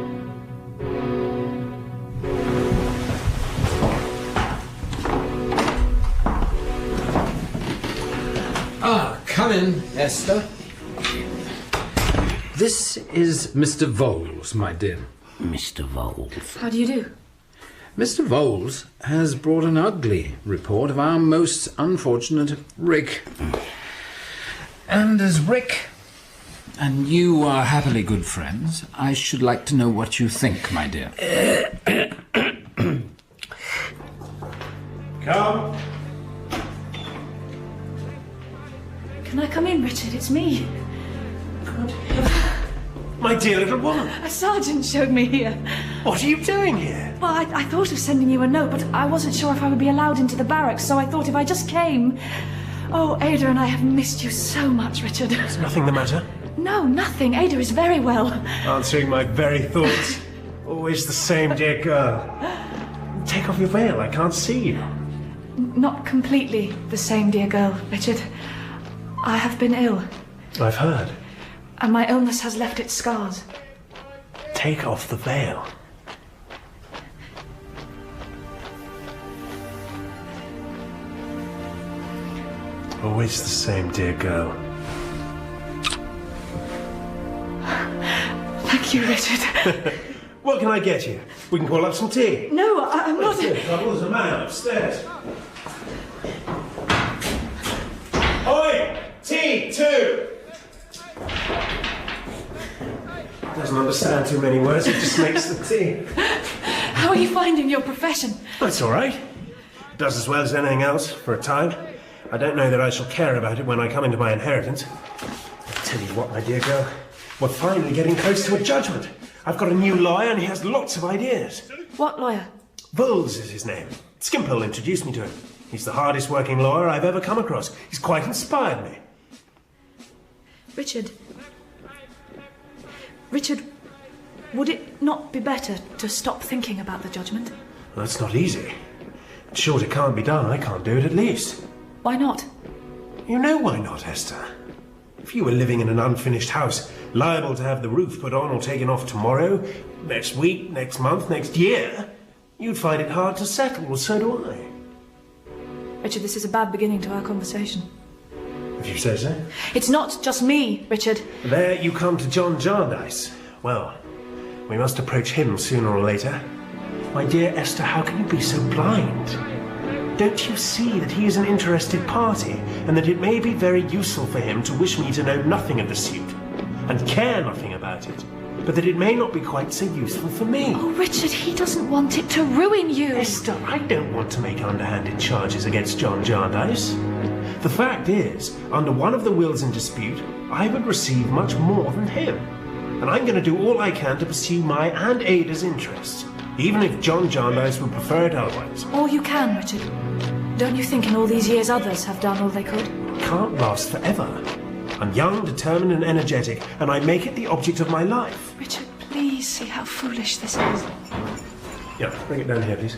Come in, Esther. This is Mr. Vowles, my dear. Mr. Vowles. How do you do? Mr. Vowles has brought an ugly report of our most unfortunate Rick. And as Rick and you are happily good friends, I should like to know what you think, my dear. Come. Can I come in, Richard? It's me. My dear little woman. A sergeant showed me here. What are you doing here? Well, I thought of sending you a note, but I wasn't sure if I would be allowed into the barracks, so I thought if I just came... Oh, Ada and I have missed you so much, Richard. Is nothing the matter? No, nothing. Ada is very well. Answering my very thoughts. Always the same dear girl. Take off your veil, I can't see you. Not completely the same, dear girl, Richard. I have been ill. I've heard. And my illness has left its scars. Take off the veil. Always the same dear girl. Thank you, Richard. What can I get you? We can call up some tea. No, I'm not... There's a man upstairs. Oi! Tea, too! Doesn't understand too many words, it just makes the tea. How are you finding your profession? That's all right. Does as well as anything else, for a time. I don't know that I shall care about it when I come into my inheritance. I'll tell you what, my dear girl, we're finally getting close to a judgment. I've got a new lawyer and he has lots of ideas. What lawyer? Vowles is his name. Skimpole introduced me to him. He's the hardest working lawyer I've ever come across. He's quite inspired me. Richard, would it not be better to stop thinking about the judgment? Well, that's not easy. It's sure it can't be done. I can't do it at least. Why not? You know why not, Esther. If you were living in an unfinished house, liable to have the roof put on or taken off tomorrow, next week, next month, next year, you'd find it hard to settle, well, so do I. Richard, this is a bad beginning to our conversation. If you say so. It's not just me, Richard. There you come to John Jarndyce. Well, we must approach him sooner or later. My dear Esther, how can you be so blind? Don't you see that he is an interested party, and that it may be very useful for him to wish me to know nothing of the suit, and care nothing about it, but that it may not be quite so useful for me? Oh, Richard, he doesn't want it to ruin you. Esther, I don't want to make underhanded charges against John Jarndyce. The fact is, under one of the wills in dispute, I would receive much more than him, and I'm going to do all I can to pursue my and Ada's interests, even if John Jarndyce would prefer it otherwise. All you can, Richard. Don't you think in all these years others have done all they could? It can't last forever. I'm young, determined and energetic, and I make it the object of my life. Richard, please see how foolish this is. Yeah, bring it down here, please.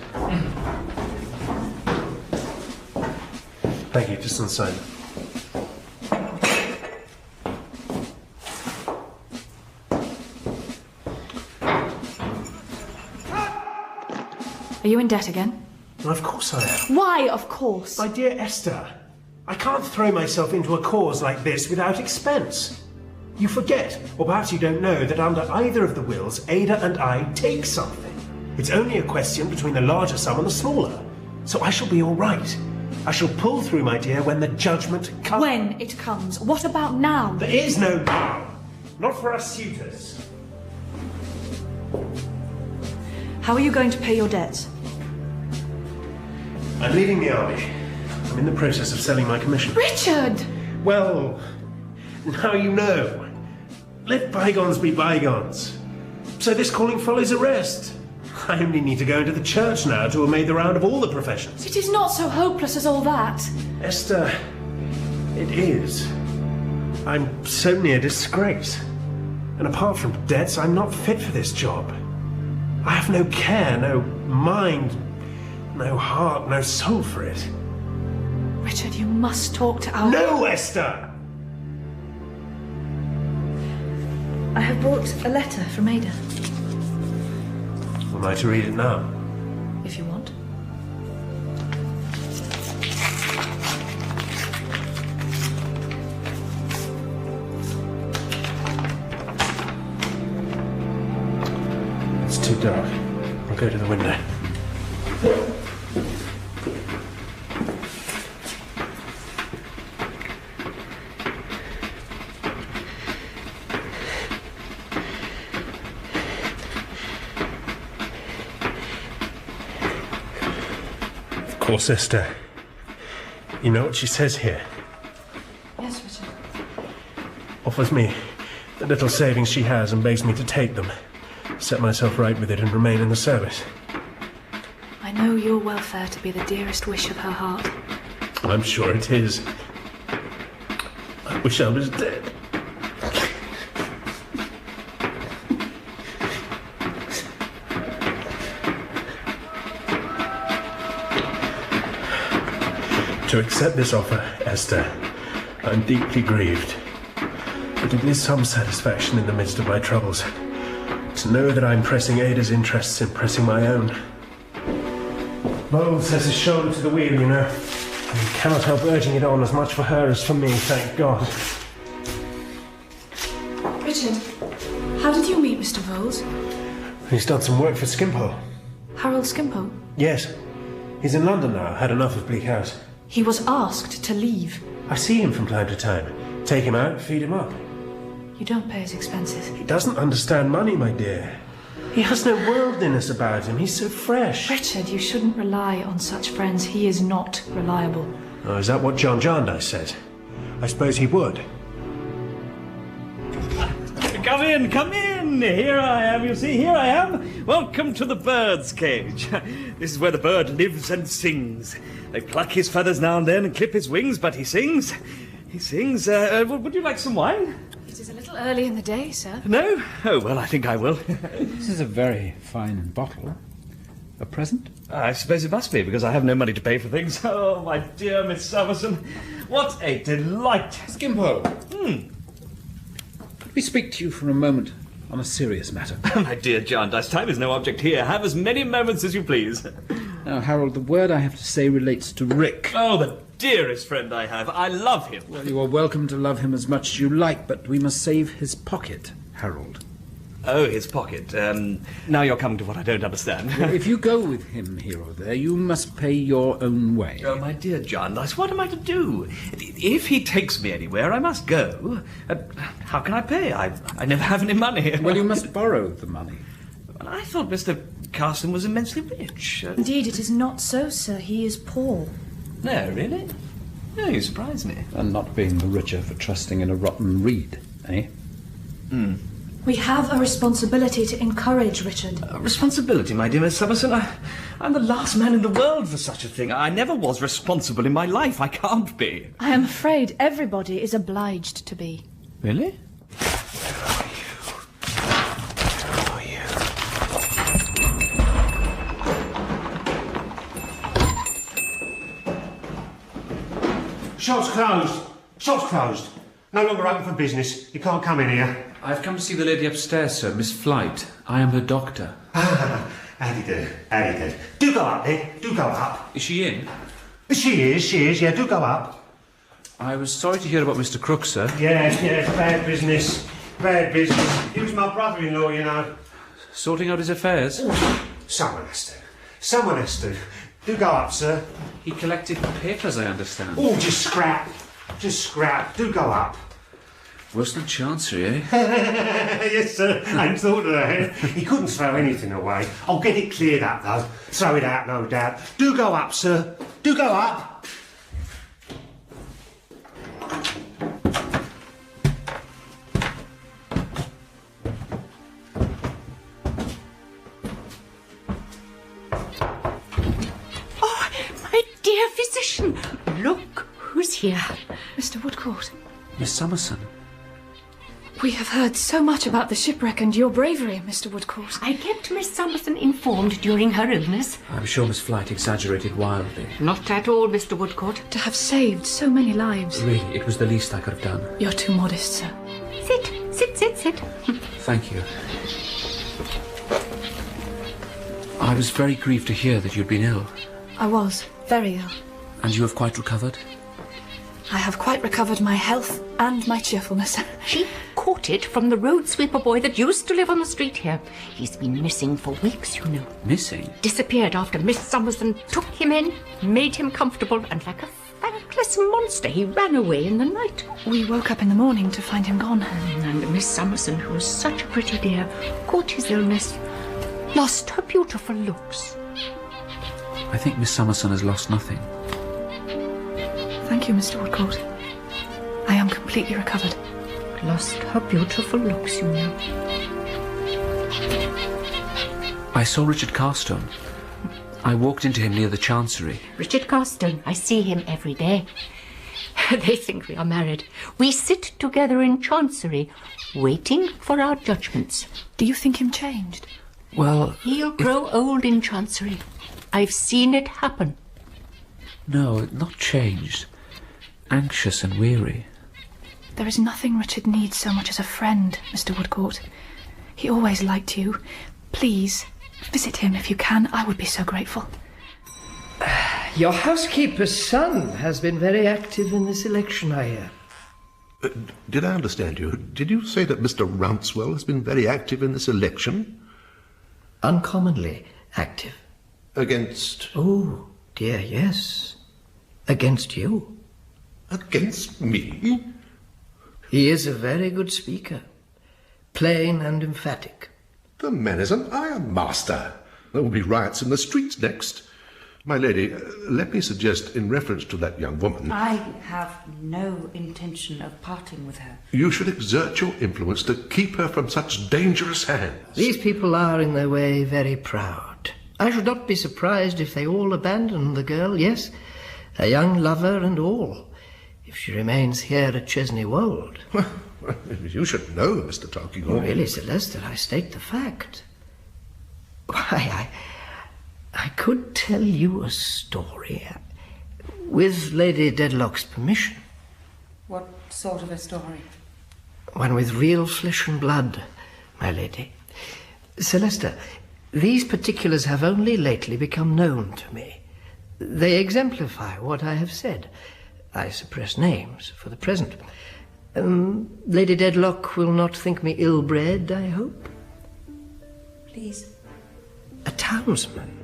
Thank you, just on the side. Are you in debt again? Of course I am. Why, of course? My dear Esther, I can't throw myself into a cause like this without expense. You forget, or perhaps you don't know, that under either of the wills, Ada and I take something. It's only a question between the larger sum and the smaller. So I shall be all right. I shall pull through, my dear, when the judgment comes. When it comes. What about now? There is no now. Not for us suitors. How are you going to pay your debts? I'm leaving the army. I'm in the process of selling my commission. Richard! Well, now you know. Let bygones be bygones. So this calling follows arrest. I only need to go into the church now to have made the round of all the professions. It is not so hopeless as all that. Esther, it is. I'm so near disgrace. And apart from debts, I'm not fit for this job. I have no care, no mind, no heart, no soul for it. Richard, you must talk to our... No, Esther! I have brought a letter from Ada. Am I to read it now? If you want. It's too dark. I'll go to the window. Of course, Esther. You know what she says here? Yes, Richard. Offers me the little savings she has and begs me to take them, set myself right with it and remain in the service. I know your welfare to be the dearest wish of her heart. I'm sure it is. I wish I was dead. To accept this offer, Esther, I'm deeply grieved. But it is some satisfaction in the midst of my troubles to know that I'm pressing Ada's interests in pressing my own. Bowles has his shoulder to the wheel, you know. And he cannot help urging it on as much for her as for me, thank God. Richard, how did you meet Mr. Bowles? He's done some work for Skimpole. Harold Skimpole? Yes. He's in London now, had enough of Bleak House. He was asked to leave. I see him from time to time. Take him out, feed him up. You don't pay his expenses. He doesn't understand money, my dear. He has no worldliness about him. He's so fresh. Richard, you shouldn't rely on such friends. He is not reliable. Oh, is that what John Jarndyce says? I suppose he would. Come in, come in! Here I am, you see, here I am. Welcome to the bird's cage. This is where the bird lives and sings. They pluck his feathers now and then and clip his wings, but he sings. He sings. Would you like some wine? It is a little early in the day, sir. No? Oh, well, I think I will. This is a very fine bottle. A present? I suppose it must be, because I have no money to pay for things. Oh, my dear Miss Summerson, what a delight. Skimpole. me speak to you for a moment on a serious matter. My dear Jarndyce, time is no object here. Have as many moments as you please. Now, Harold, the word I have to say relates to Rick. Oh, the dearest friend I have. I love him. Well, you are welcome to love him as much as you like, but we must save his pocket, Harold. Oh, his pocket. Now you're coming to what I don't understand. Well, if you go with him here or there, you must pay your own way. Oh, my dear Jarndyce, what am I to do? If he takes me anywhere, I must go. How can I pay? I never have any money. Well, you must borrow the money. I thought Mr. Carson was immensely rich. Indeed, it is not so, sir. He is poor. No, really? No, you surprise me. And not being the richer for trusting in a rotten reed, eh? We have a responsibility to encourage Richard. A responsibility, my dear Miss Summerson? I'm the last man in the world for such a thing. I never was responsible in my life. I can't be. I am afraid everybody is obliged to be. Really? Shop's closed. Shop's closed. No longer open for business. You can't come in here. I've come to see the lady upstairs, sir, Miss Flight. I am her doctor. How do you do? How do you do? Do go up there. Do go up. Is she in? She is, yeah. Do go up. I was sorry to hear about Mr. Crook, sir. Yes, bad business. Bad business. He was my brother-in-law, you know. Sorting out his affairs? Someone has to. Someone has to. Do go up, sir. He collected papers, I understand. Oh, just scrap. Just scrap. Do go up. Worse than Chancery, eh? Yes, sir. I hadn't thought of that. He couldn't throw anything away. I'll get it cleared up, though. Throw it out, no doubt. Do go up, sir. Do go up. Oh, my dear physician, look who's here. Mr. Woodcourt, Miss Summerson. we have heard so much about the shipwreck and your bravery, Mr. Woodcourt. I kept Miss Summerson informed during her illness. I'm sure Miss Flight exaggerated wildly. Not at all, Mr. Woodcourt. To have saved so many lives. Really, it was the least I could have done. You're too modest, sir. Sit. Thank you. I was very grieved to hear that you'd been ill. I was very ill. And you have quite recovered? I have quite recovered my health and my cheerfulness. She caught it from the road sweeper boy that used to live on the street here. He's been missing for weeks, you know. Missing? Disappeared after Miss Summerson took him in, made him comfortable, and like a thankless monster, he ran away in the night. We woke up in the morning to find him gone. And Miss Summerson, who was such a pretty dear, caught his illness, lost her beautiful looks. I think Miss Summerson has lost nothing. Thank you, Mr. Woodcourt. I am completely recovered. Lost her beautiful looks, you know. I saw Richard Carstone. I walked into him near the Chancery. Richard Carstone, I see him every day. They think we are married. We sit together in Chancery, waiting for our judgments. Do you think him changed? Well, he'll grow old in Chancery. I've seen it happen. No, not changed. Anxious and weary. There is nothing Richard needs so much as a friend, Mr. Woodcourt. He always liked you. Please, visit him if you can. I would be so grateful. Your housekeeper's son has been very active in this election, I hear. Did I understand you? Did you say that Mr. Rouncewell has been very active in this election? Uncommonly active. Against? Oh, dear, yes. Against you. Against me? He is a very good speaker. Plain and emphatic. The man is an ironmaster. There will be riots in the streets next. My lady, let me suggest, in reference to that young woman... I have no intention of parting with her. You should exert your influence to keep her from such dangerous hands. These people are, in their way, very proud. I should not be surprised if they all abandon the girl, yes, a young lover and all, if she remains here at Chesney Wold. Well, you should know, Mr. Tulkinghorn. Really, Sir Leicester, I state the fact. Why, I could tell you a story, with Lady Dedlock's permission. What sort of a story? One with real flesh and blood, my lady. Celesta, these particulars have only lately become known to me. They exemplify what I have said. I suppress names for the present. Lady Dedlock will not think me ill-bred, I hope? Please. A townsman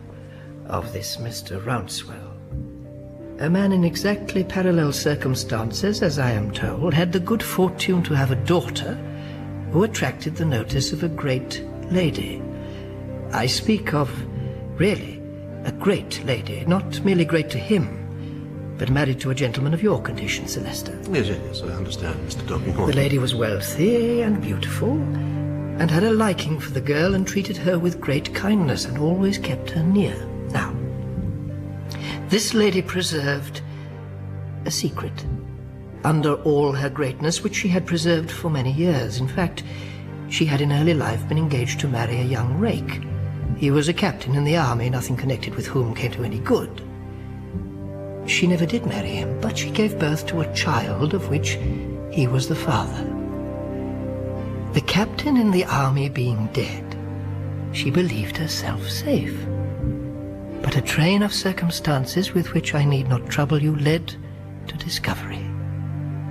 of this Mr. Rouncewell. A man in exactly parallel circumstances, as I am told, had the good fortune to have a daughter who attracted the notice of a great lady. I speak of, really, a great lady, not merely great to him, but married to a gentleman of your condition, Celesta. Yes, I understand, Mr. Tulkinghorn. The lady was wealthy and beautiful, and had a liking for the girl and treated her with great kindness and always kept her near. Now, this lady preserved a secret under all her greatness, which she had preserved for many years. In fact, she had in early life been engaged to marry a young rake. He was a captain in the army, nothing connected with whom came to any good. She never did marry him, but she gave birth to a child of which he was the father. The captain in the army being dead, she believed herself safe. But a train of circumstances with which I need not trouble you led to discovery.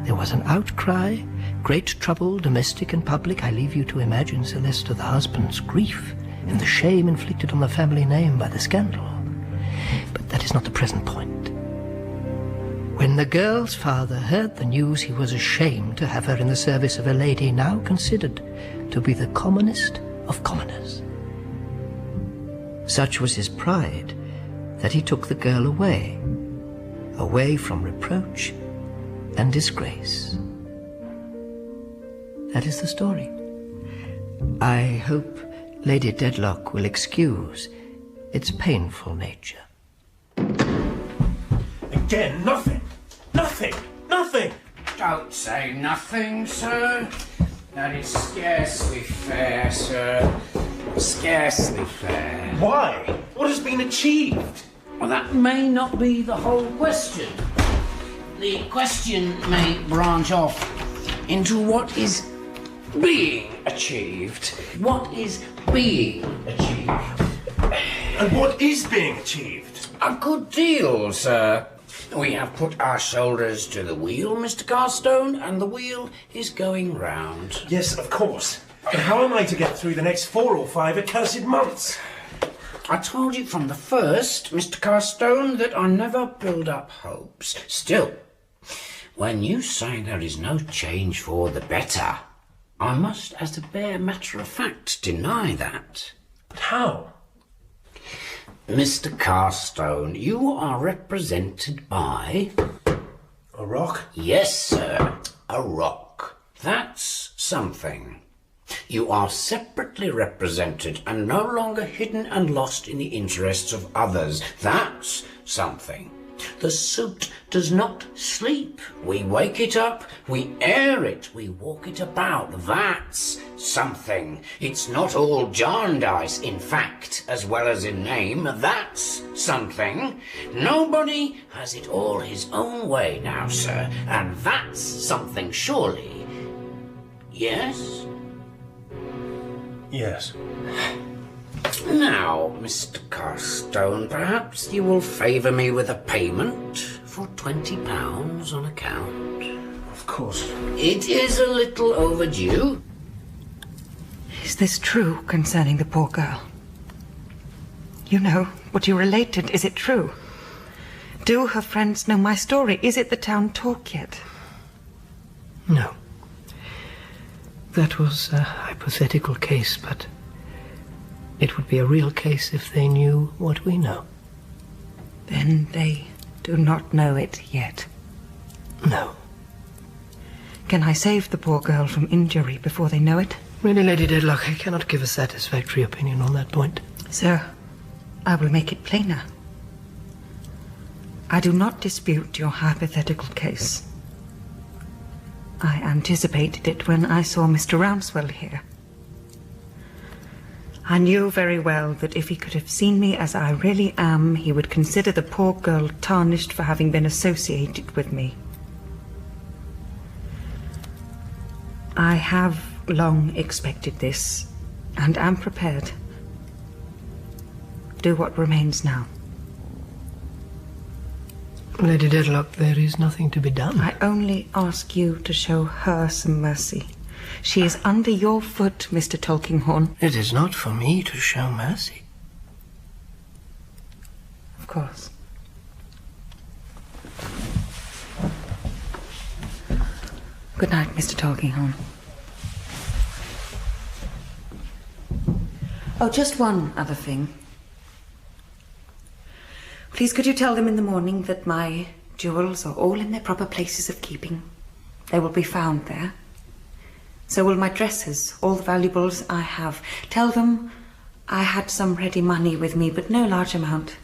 There was an outcry, great trouble, domestic and public. I leave you to imagine, Celesta, the husband's grief and the shame inflicted on the family name by the scandal. But that is not the present point. When the girl's father heard the news, he was ashamed to have her in the service of a lady now considered to be the commonest of commoners. Such was his pride that he took the girl away from reproach and disgrace. That is the story. I hope Lady Dedlock will excuse its painful nature. Again, nothing! Nothing! Nothing! Don't say nothing, sir. That is scarcely fair, sir. Scarcely fair. Why? What has been achieved? Well, that may not be the whole question. The question may branch off into what is being achieved. What is being achieved? And what is being achieved? A good deal, sir. We have put our shoulders to the wheel, Mr. Carstone, and the wheel is going round. Yes, of course. But how am I to get through the next 4 or 5 accursed months? I told you from the first, Mr. Carstone, that I never build up hopes. Still, when you say there is no change for the better, I must, as a bare matter of fact, deny that. But how? Mr. Carstone, you are represented by... A rock? Yes, sir, a rock. That's something. You are separately represented and no longer hidden and lost in the interests of others. That's something. The suit does not sleep. We wake it up, we air it, we walk it about. That's something. It's not all Jarndyce in fact, as well as in name. That's something. Nobody has it all his own way now, sir, and that's something surely. Yes? Yes. Now, Mr. Carstone, perhaps you will favour me with a payment for £20 on account. Of course. It is a little overdue. Is this true concerning the poor girl? You know what you related. Is it true? Do her friends know my story? Is it the town talk yet? No. That was a hypothetical case, but it would be a real case if they knew what we know. Then they do not know it yet? No. Can I save the poor girl from injury before they know it? Really, Lady Dedlock, I cannot give a satisfactory opinion on that point. Sir, I will make it plainer. I do not dispute your hypothetical case. I anticipated it when I saw Mr. Rouncewell here. I knew very well that if he could have seen me as I really am, he would consider the poor girl tarnished for having been associated with me. I have long expected this, and am prepared. Do what remains now. Lady Dedlock, there is nothing to be done. I only ask you to show her some mercy. She is under your foot, Mr. Tulkinghorn. It is not for me to show mercy. Of course. Good night, Mr. Tulkinghorn. Oh, just one other thing. Please, could you tell them in the morning that my jewels are all in their proper places of keeping? They will be found there. So will my dresses, all the valuables I have. Tell them I had some ready money with me, but no large amount.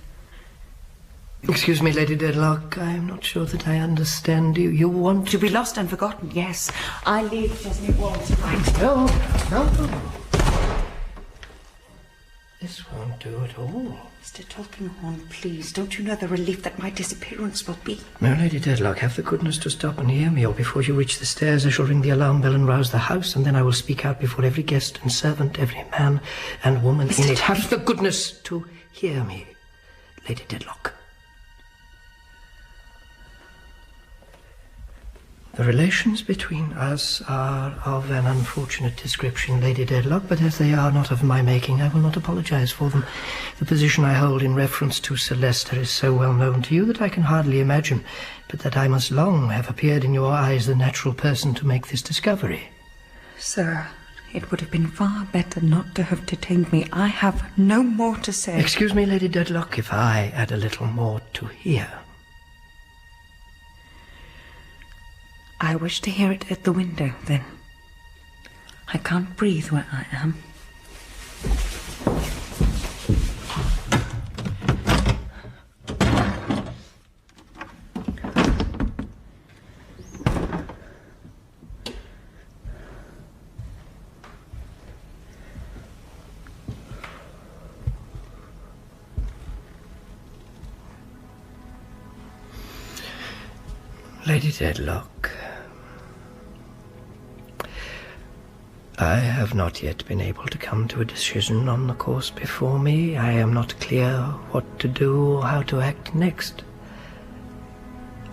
Excuse me, Lady Dedlock, I am not sure that I understand you. You want to be lost and forgotten, yes. I leave Chesney Wall tonight. No. This won't do at all. Mr. Tulkinghorn, please, don't you know the relief that my disappearance will be? No, Lady Dedlock, have the goodness to stop and hear me, or before you reach the stairs I shall ring the alarm bell and rouse the house, and then I will speak out before every guest and servant, every man and woman in it. Have the goodness to hear me, Lady Dedlock. The relations between us are of an unfortunate description, Lady Dedlock, but as they are not of my making, I will not apologize for them. The position I hold in reference to Celesta is so well known to you that I can hardly imagine, but that I must long have appeared in your eyes the natural person to make this discovery. Sir, it would have been far better not to have detained me. I have no more to say. Excuse me, Lady Dedlock, if I add a little more to hear. I wish to hear it at the window, then. I can't breathe where I am. Lady Dedlock, I have not yet been able to come to a decision on the course before me. I am not clear what to do or how to act next.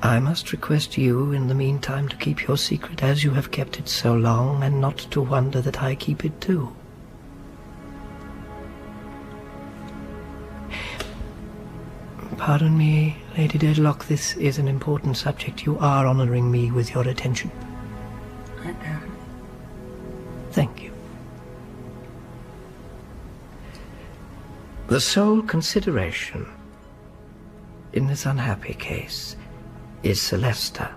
I must request you, in the meantime, to keep your secret as you have kept it so long, and not to wonder that I keep it too. Pardon me, Lady Dedlock, this is an important subject. You are honouring me with your attention. I am. Thank you. The sole consideration in this unhappy case is Celesta.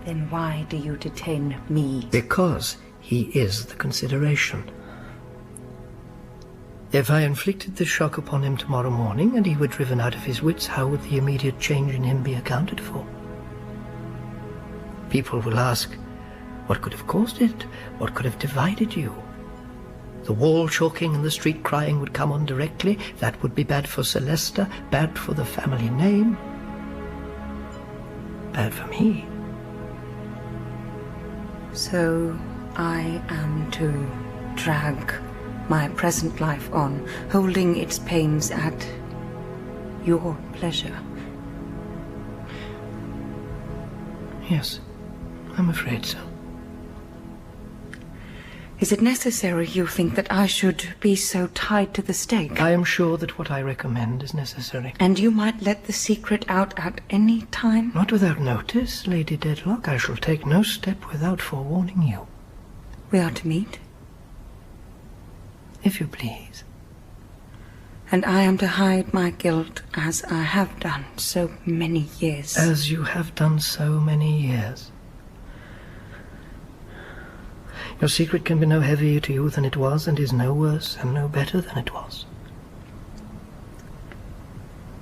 Then why do you detain me? Because he is the consideration. If I inflicted this shock upon him tomorrow morning and he were driven out of his wits, how would the immediate change in him be accounted for? People will ask, what could have caused it? What could have divided you? The wall chalking and the street crying would come on directly. That would be bad for Celesta, bad for the family name, bad for me. So I am to drag my present life on, holding its pains at your pleasure. Yes, I'm afraid so. Is it necessary, you think, that I should be so tied to the stake? I am sure that what I recommend is necessary. And you might let the secret out at any time? Not without notice, Lady Dedlock. I shall take no step without forewarning you. We are to meet? If you please. And I am to hide my guilt as I have done so many years. As you have done so many years. Your secret can be no heavier to you than it was, and is no worse and no better than it was.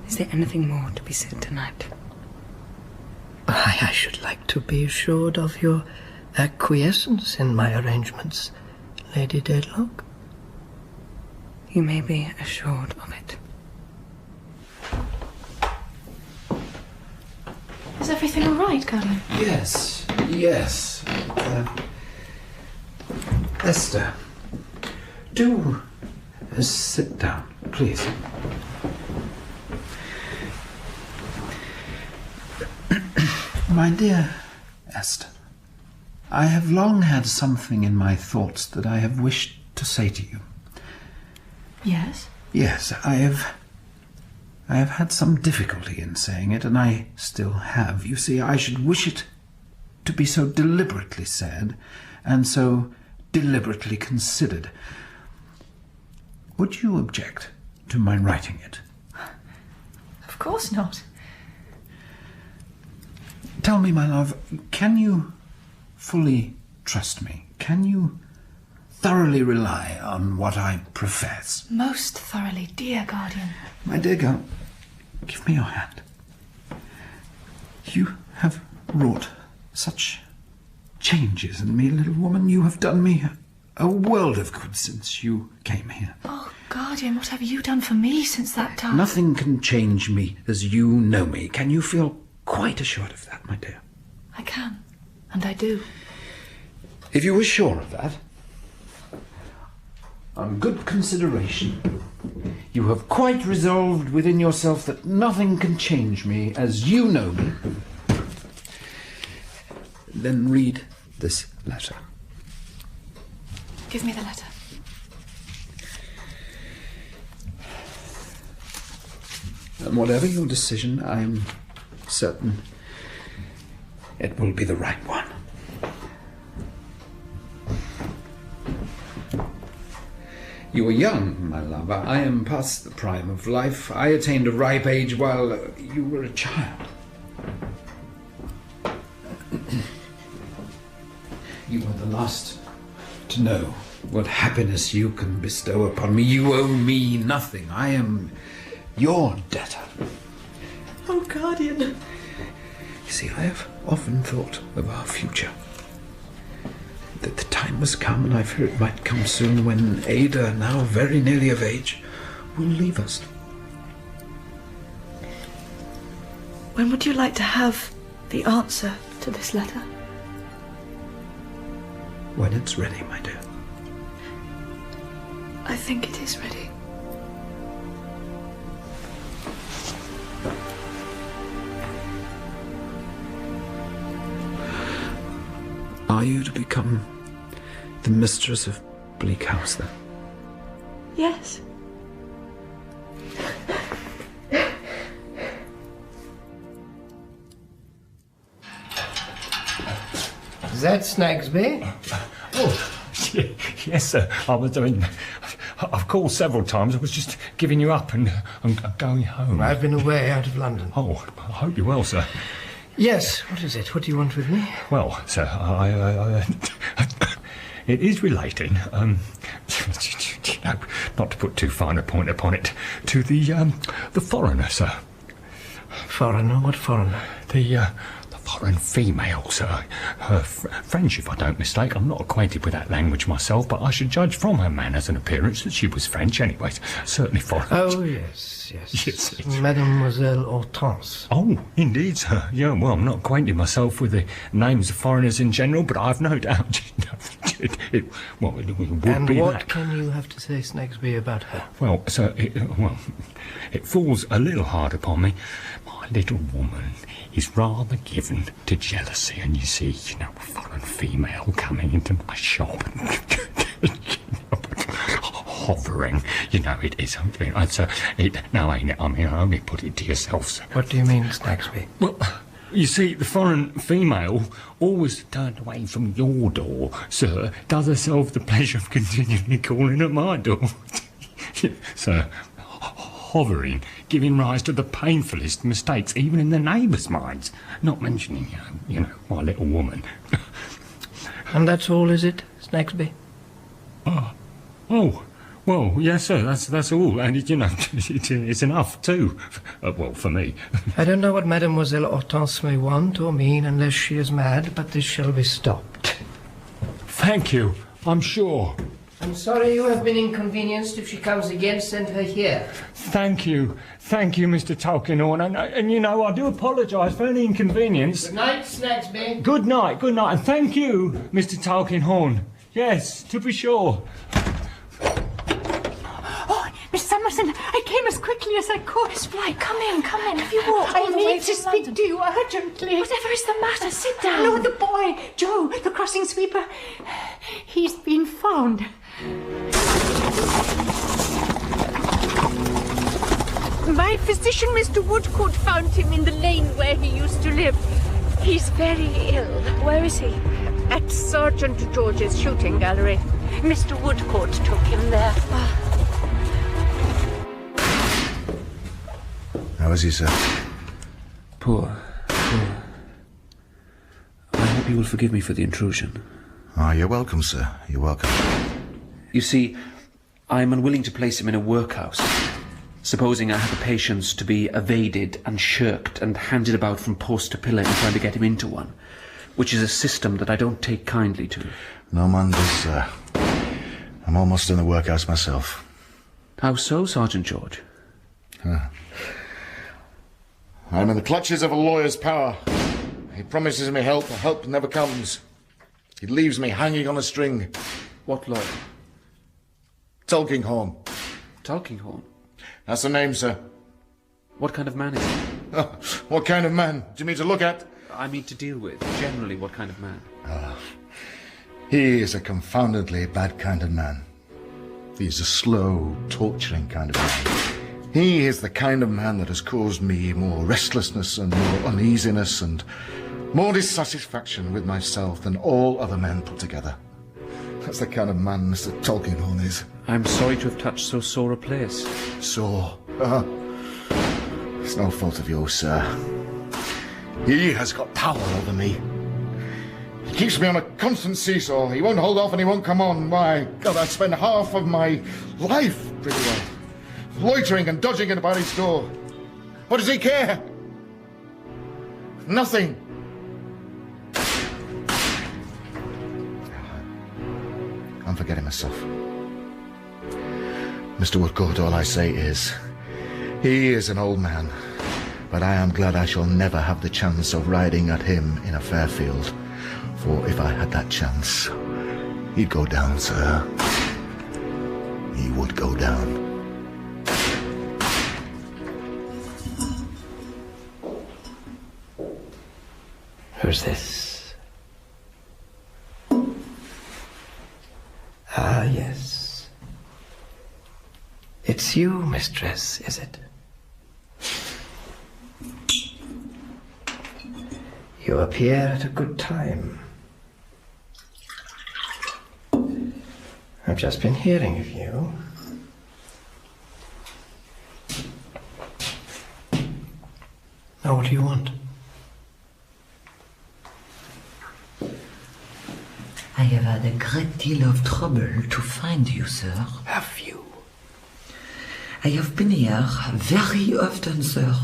Is there anything more to be said tonight? I should like to be assured of your acquiescence in my arrangements, Lady Dedlock. You may be assured of it. Is everything all right, Colin? Yes. Esther, do sit down, please. My dear Esther, I have long had something in my thoughts that I have wished to say to you. Yes? Yes, I have had some difficulty in saying it, and I still have. You see, I should wish it to be so deliberately said, and so deliberately considered. Would you object to my writing it? Of course not. Tell me, my love, can you fully trust me? Can you thoroughly rely on what I profess? Most thoroughly, dear guardian. My dear girl, give me your hand. You have wrought such changes in me, little woman. You have done me a world of good since you came here. Oh, guardian, what have you done for me since that time? Nothing can change me as you know me. Can you feel quite assured of that, my dear? I can, and I do. If you were sure of that, on good consideration, you have quite resolved within yourself that nothing can change me as you know me. Then read this letter. Give me the letter. And whatever your decision, I am certain it will be the right one. You are young, my lover. I am past the prime of life. I attained a ripe age while you were a child. You are the last to know what happiness you can bestow upon me. You owe me nothing. I am your debtor. Oh, guardian. You see, I have often thought of our future. That the time must come, and I fear it might come soon, when Ada, now very nearly of age, will leave us. When would you like to have the answer to this letter? When it's ready, my dear. I think it is ready. Are you to become the mistress of Bleak House, then? Yes. Is that Snagsby? Oh, yes, sir. I've called several times. I was just giving you up and going home. I've been away out of London. Oh, I hope you're well, sir. Yes, what is it? What do you want with me? Well, sir, it is relating, not to put too fine a point upon it, to the foreigner, sir. Foreigner? What foreigner? The foreign female, sir. Her French, if I don't mistake. I'm not acquainted with that language myself, but I should judge from her manners and appearance that she was French anyway. Certainly foreign. Oh, yes. Yes. Mademoiselle Hortense. Oh, indeed, sir. Yeah, well, I'm not acquainted myself with the names of foreigners in general, but I've no doubt it would and be what that. can you have to say, Snagsby, about her? Well, sir, it falls a little hard upon me. My little woman is rather given to jealousy, and you see, a foreign female coming into my shop hovering, it is. Now, ain't it? I mean, I only put it to yourself, sir. What do you mean, Snagsby? Well, you see, the foreign female, always turned away from your door, sir, does herself the pleasure of continually calling at my door. Sir, hovering, giving rise to the painfulest mistakes, even in the neighbours' minds, not mentioning, my little woman. And that's all, is it, Snagsby? Oh, well, yes, sir, that's all, and it's enough, too, for me. I don't know what Mademoiselle Hortense may want or mean unless she is mad, but this shall be stopped. Thank you, I'm sure. I'm sorry you have been inconvenienced. If she comes again, send her here. Thank you, Mr. Tulkinghorn, and I do apologise for any inconvenience. Good night, Snagsby. Good night, and thank you, Mr. Tulkinghorn. Yes, to be sure. Oh, Miss Summerson, I came as quickly as I could. Miss White, come in. Have you walked all I the way need to from speak London? to you urgently. Whatever is the matter? Sit down. No, the boy, Joe, the crossing sweeper. He's been found. My physician, Mr. Woodcourt, found him in the lane where he used to live. He's very ill. Where is he? At Sergeant George's shooting gallery. Mr. Woodcourt took him there. How is he, sir? Poor. I hope you will forgive me for the intrusion. Ah, you're welcome, sir. You're welcome. You see, I am unwilling to place him in a workhouse. Supposing I have the patience to be evaded and shirked and handed about from post to pillar in trying to get him into one, which is a system that I don't take kindly to. No man does, sir. I'm almost in the workhouse myself. How so, Sergeant George? I'm in the clutches of a lawyer's power. He promises me help, but help never comes. He leaves me hanging on a string. What lawyer? Tulkinghorn. Tulkinghorn? That's the name, sir. What kind of man is he? Oh, what kind of man do you mean to look at? I mean to deal with. Generally, what kind of man? He is a confoundedly bad kind of man. He's a slow, torturing kind of man. He is the kind of man that has caused me more restlessness and more uneasiness and more dissatisfaction with myself than all other men put together. That's the kind of man Mr. Tulkinghorn is. I'm sorry to have touched so sore a place. Sore? It's no fault of yours, sir. He has got power over me. He keeps me on a constant seesaw. He won't hold off and he won't come on. Why, God, I spend half of my life, pretty well, loitering and dodging in about his door. What does he care? Nothing. I'm forgetting myself. Mr. Woodcourt, all I say is, he is an old man, but I am glad I shall never have the chance of riding at him in a fair field, for if I had that chance, he'd go down, sir. He would go down. Who's this? Ah, yes. It's you, mistress, is it? You appear at a good time. I've just been hearing of you. Now, what do you want? I have had a great deal of trouble to find you, sir. Have you? I have been here very often, sir.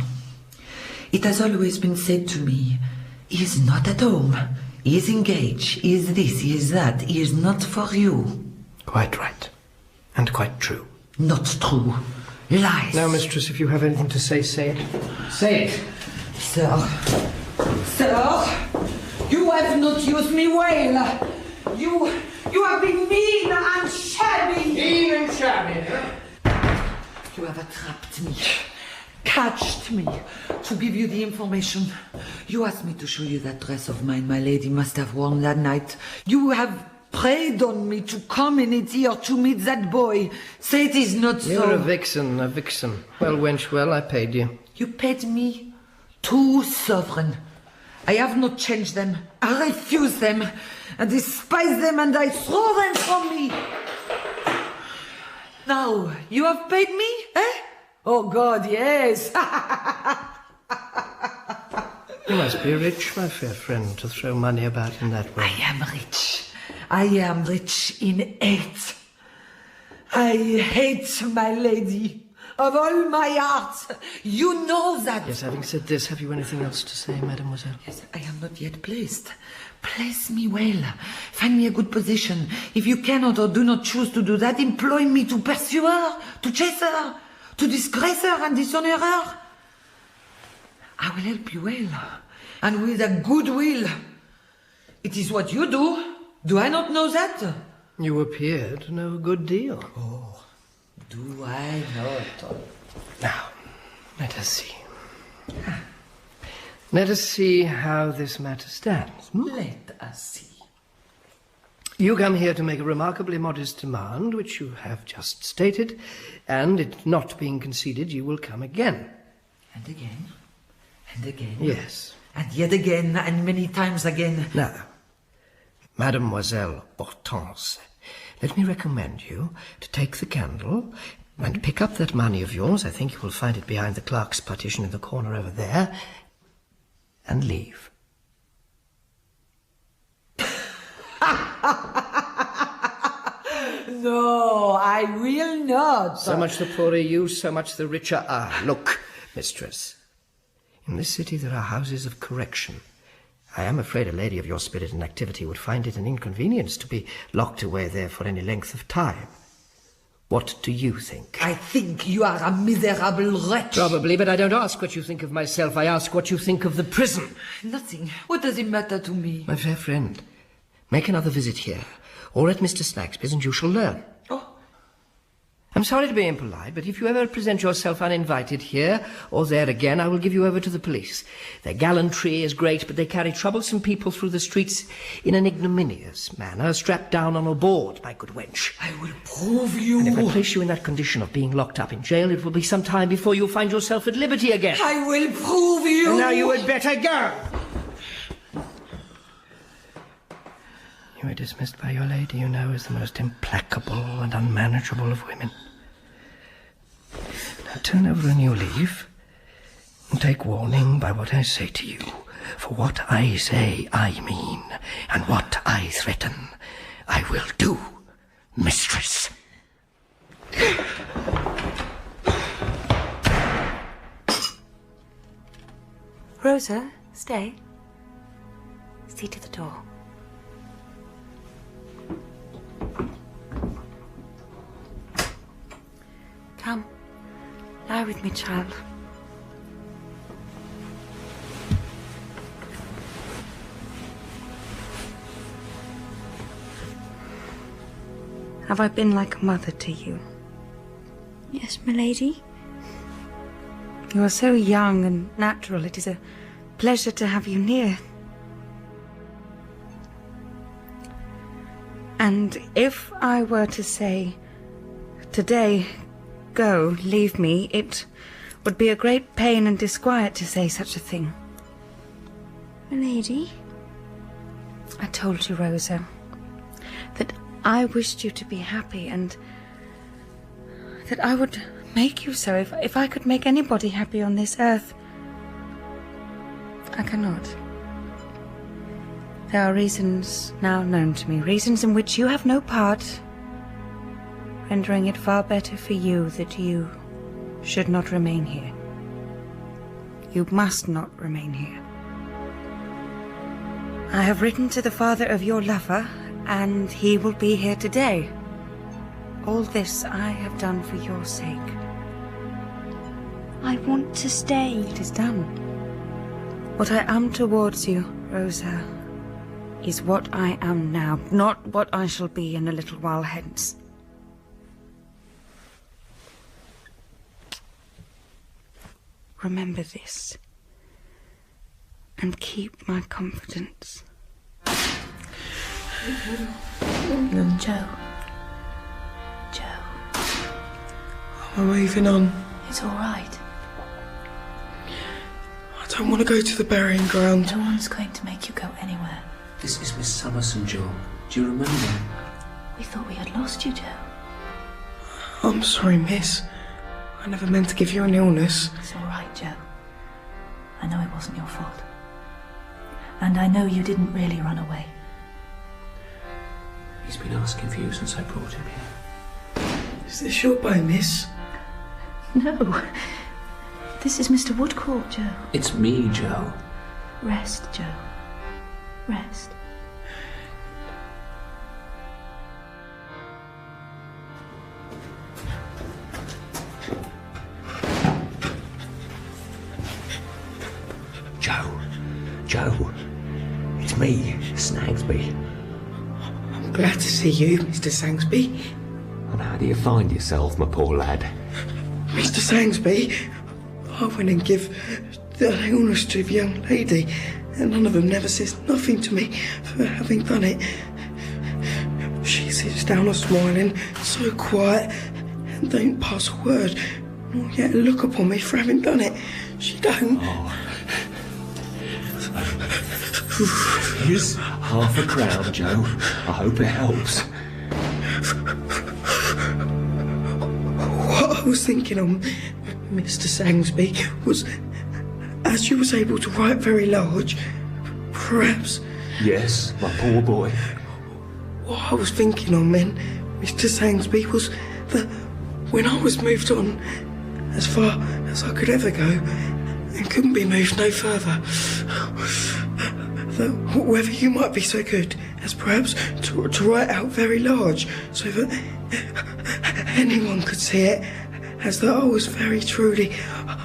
It has always been said to me, he is not at home, he is engaged, he is this, he is that, he is not for you. Quite right. And quite true. Not true. Lies. Now, mistress, if you have anything to say, say it. Say it. Sir. Sir, you have not used me well. You have been mean and shabby. Mean and shabby, huh? You have trapped me, catched me, to give you the information. You asked me to show you that dress of mine my lady must have worn that night. You have preyed on me to come in it here to meet that boy. Say it is not so. You're a vixen, a vixen. Well, wench, well, I paid you. You paid me 2 sovereigns. I have not changed them. I refuse them. I despise them and I throw them from me. Now, you have paid me, eh? Oh, God, yes. You must be rich, my fair friend, to throw money about in that way. I am rich. I am rich in hate. I hate my lady. Of all my heart. You know that. Yes, having said this, have you anything else to say, mademoiselle? Yes, I am not yet placed. Place me well. Find me a good position. If you cannot or do not choose to do that, employ me to pursue her, to chase her, to disgrace her and dishonor her. I will help you well, and with a good will. It is what you do. Do I not know that? You appear to know a good deal. Oh, do I not? Now, let us see. Let us see how this matter stands. Let us see. You come here to make a remarkably modest demand, which you have just stated, and it not being conceded, you will come again. And again. And again. Yes. And yet again, and many times again. Now, Mademoiselle Hortense, let me recommend you to take the candle and pick up that money of yours. I think you will find it behind the clerk's partition in the corner over there, and leave. No, I will not. So much the poorer you, so much the richer I. Look, mistress, in this city there are houses of correction. I am afraid a lady of your spirit and activity would find it an inconvenience to be locked away there for any length of time. What do you think? I think you are a miserable wretch. Probably, but I don't ask what you think of myself. I ask what you think of the prison. Nothing. What does it matter to me? My fair friend, make another visit here, or at Mr. Snagsby's, and you shall learn. Oh. I'm sorry to be impolite, but if you ever present yourself uninvited here or there again, I will give you over to the police. Their gallantry is great, but they carry troublesome people through the streets in an ignominious manner, strapped down on a board, my good wench. I will prove you. And if I place you in that condition of being locked up in jail, it will be some time before you'll find yourself at liberty again. I will prove you. And now you had better go. You were dismissed by your lady, you know, as the most implacable and unmanageable of women. Now turn over a new leaf and take warning by what I say to you. For what I say, I mean, and what I threaten, I will do, mistress. Rosa, stay. See to the door. Come, lie with me, child. Have I been like a mother to you? Yes, my lady. You are so young and natural. It is a pleasure to have you near. And if I were to say, today, go, leave me, it would be a great pain and disquiet to say such a thing. My lady? I told you, Rosa, that I wished you to be happy and that I would make you so if I could make anybody happy on this earth. I cannot. There are reasons now known to me, reasons in which you have no part, rendering it far better for you that you should not remain here. You must not remain here. I have written to the father of your lover, and he will be here today. All this I have done for your sake. I want to stay. It is done. What I am towards you, Rosa, is what I am now, not what I shall be in a little while hence. Remember this, and keep my confidence. Joe. I'm moving on. It's all right. I don't want to go to the burying ground. No one's going to make you go anywhere. This is Miss Summerson, Joe. Do you remember? We thought we had lost you, Joe. I'm sorry, miss. I never meant to give you an illness. It's all right, Joe. I know it wasn't your fault. And I know you didn't really run away. He's been asking for you since I brought him here. Is this your boy, miss? No. This is Mr. Woodcourt, Joe. It's me, Joe. Rest, Joe. Rest. Joe. It's me, Snagsby. glad to see you, Mr. Sangsby. And how do you find yourself, my poor lad? Mr. Sangsby, I went and give the illness to a young lady, and none of them never says nothing to me for having done it. She sits down a smiling, so quiet, and don't pass a word, nor yet look upon me for having done it. She don't. Here's half a crown, Joe. I hope it helps. What I was thinking of, Mr. Sangsby, was as you was able to write very large, perhaps... Yes, my poor boy. What I was thinking on then, Mr. Sangsby, was that when I was moved on as far as I could ever go and couldn't be moved no further, that whether you might be so good as perhaps to write out very large so that anyone could see it, as that I was very truly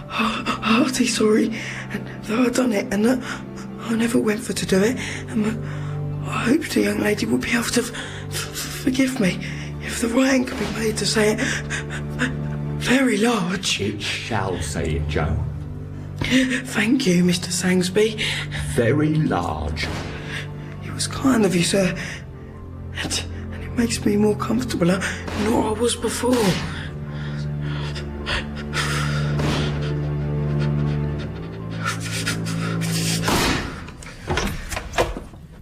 hearty sorry and that I'd done it and that I never went for to do it, and that I hoped the young lady would be able to forgive me if the writing could be made to say it very large. It shall say it, Joe. Thank you, Mr. Sangsby. Very large. It was kind of you, sir. And it makes me more comfortable than I was before.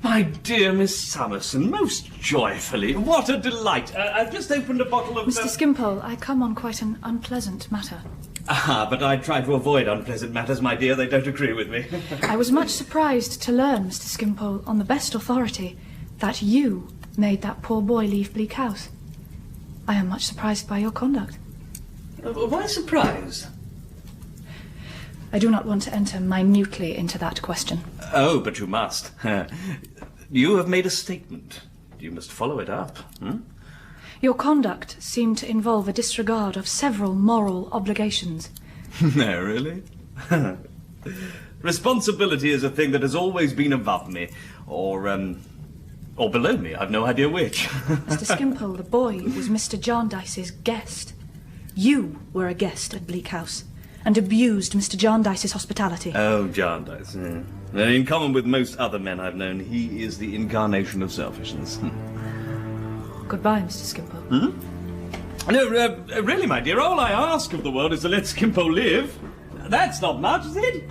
My dear Miss Summerson, most joyfully. What a delight. I've just opened a bottle of... Mr. Skimpole, I come on quite an unpleasant matter. But I try to avoid unpleasant matters, my dear. They don't agree with me. I was much surprised to learn, Mr. Skimpole, on the best authority, that you made that poor boy leave Bleak House. I am much surprised by your conduct. Why surprised? I do not want to enter minutely into that question. Oh, but you must. You have made a statement. You must follow it up. Your conduct seemed to involve a disregard of several moral obligations. No, really? Responsibility is a thing that has always been above me, or below me. I've no idea which. Mr. Skimpole, the boy was Mr. Jarndyce's guest. You were a guest at Bleak House and abused Mr. Jarndyce's hospitality. Oh, Jarndyce. Yeah. In common with most other men I've known, he is the incarnation of selfishness. Goodbye, Mr. Skimpole. No, really, my dear, all I ask of the world is to let Skimpole live. That's not much, is it?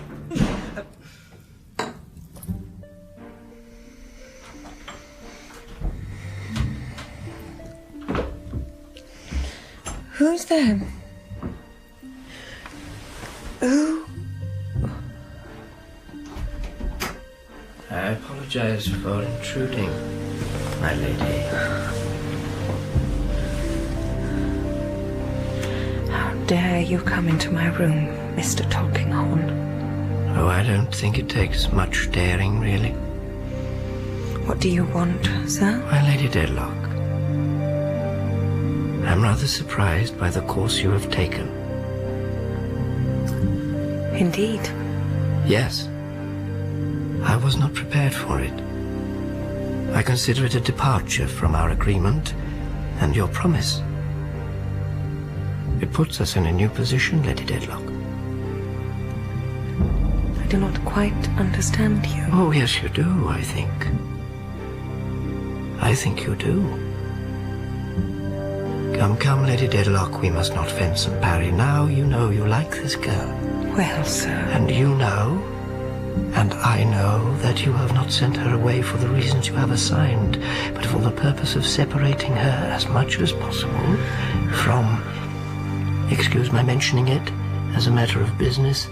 Who's there? Who? I apologize for intruding, my lady. How dare you come into my room, Mr. Tulkinghorn? Oh, I don't think it takes much daring, really. What do you want, sir? My Lady Dedlock, I'm rather surprised by the course you have taken. Indeed. Yes. I was not prepared for it. I consider it a departure from our agreement and your promise. It puts us in a new position, Lady Dedlock. I do not quite understand you. Oh, yes, you do, I think. I think you do. Come, Lady Dedlock, we must not fence and parry. Now you know you like this girl. Well, sir... And you know, and I know, that you have not sent her away for the reasons you have assigned, but for the purpose of separating her as much as possible from, excuse my mentioning it, as a matter of business,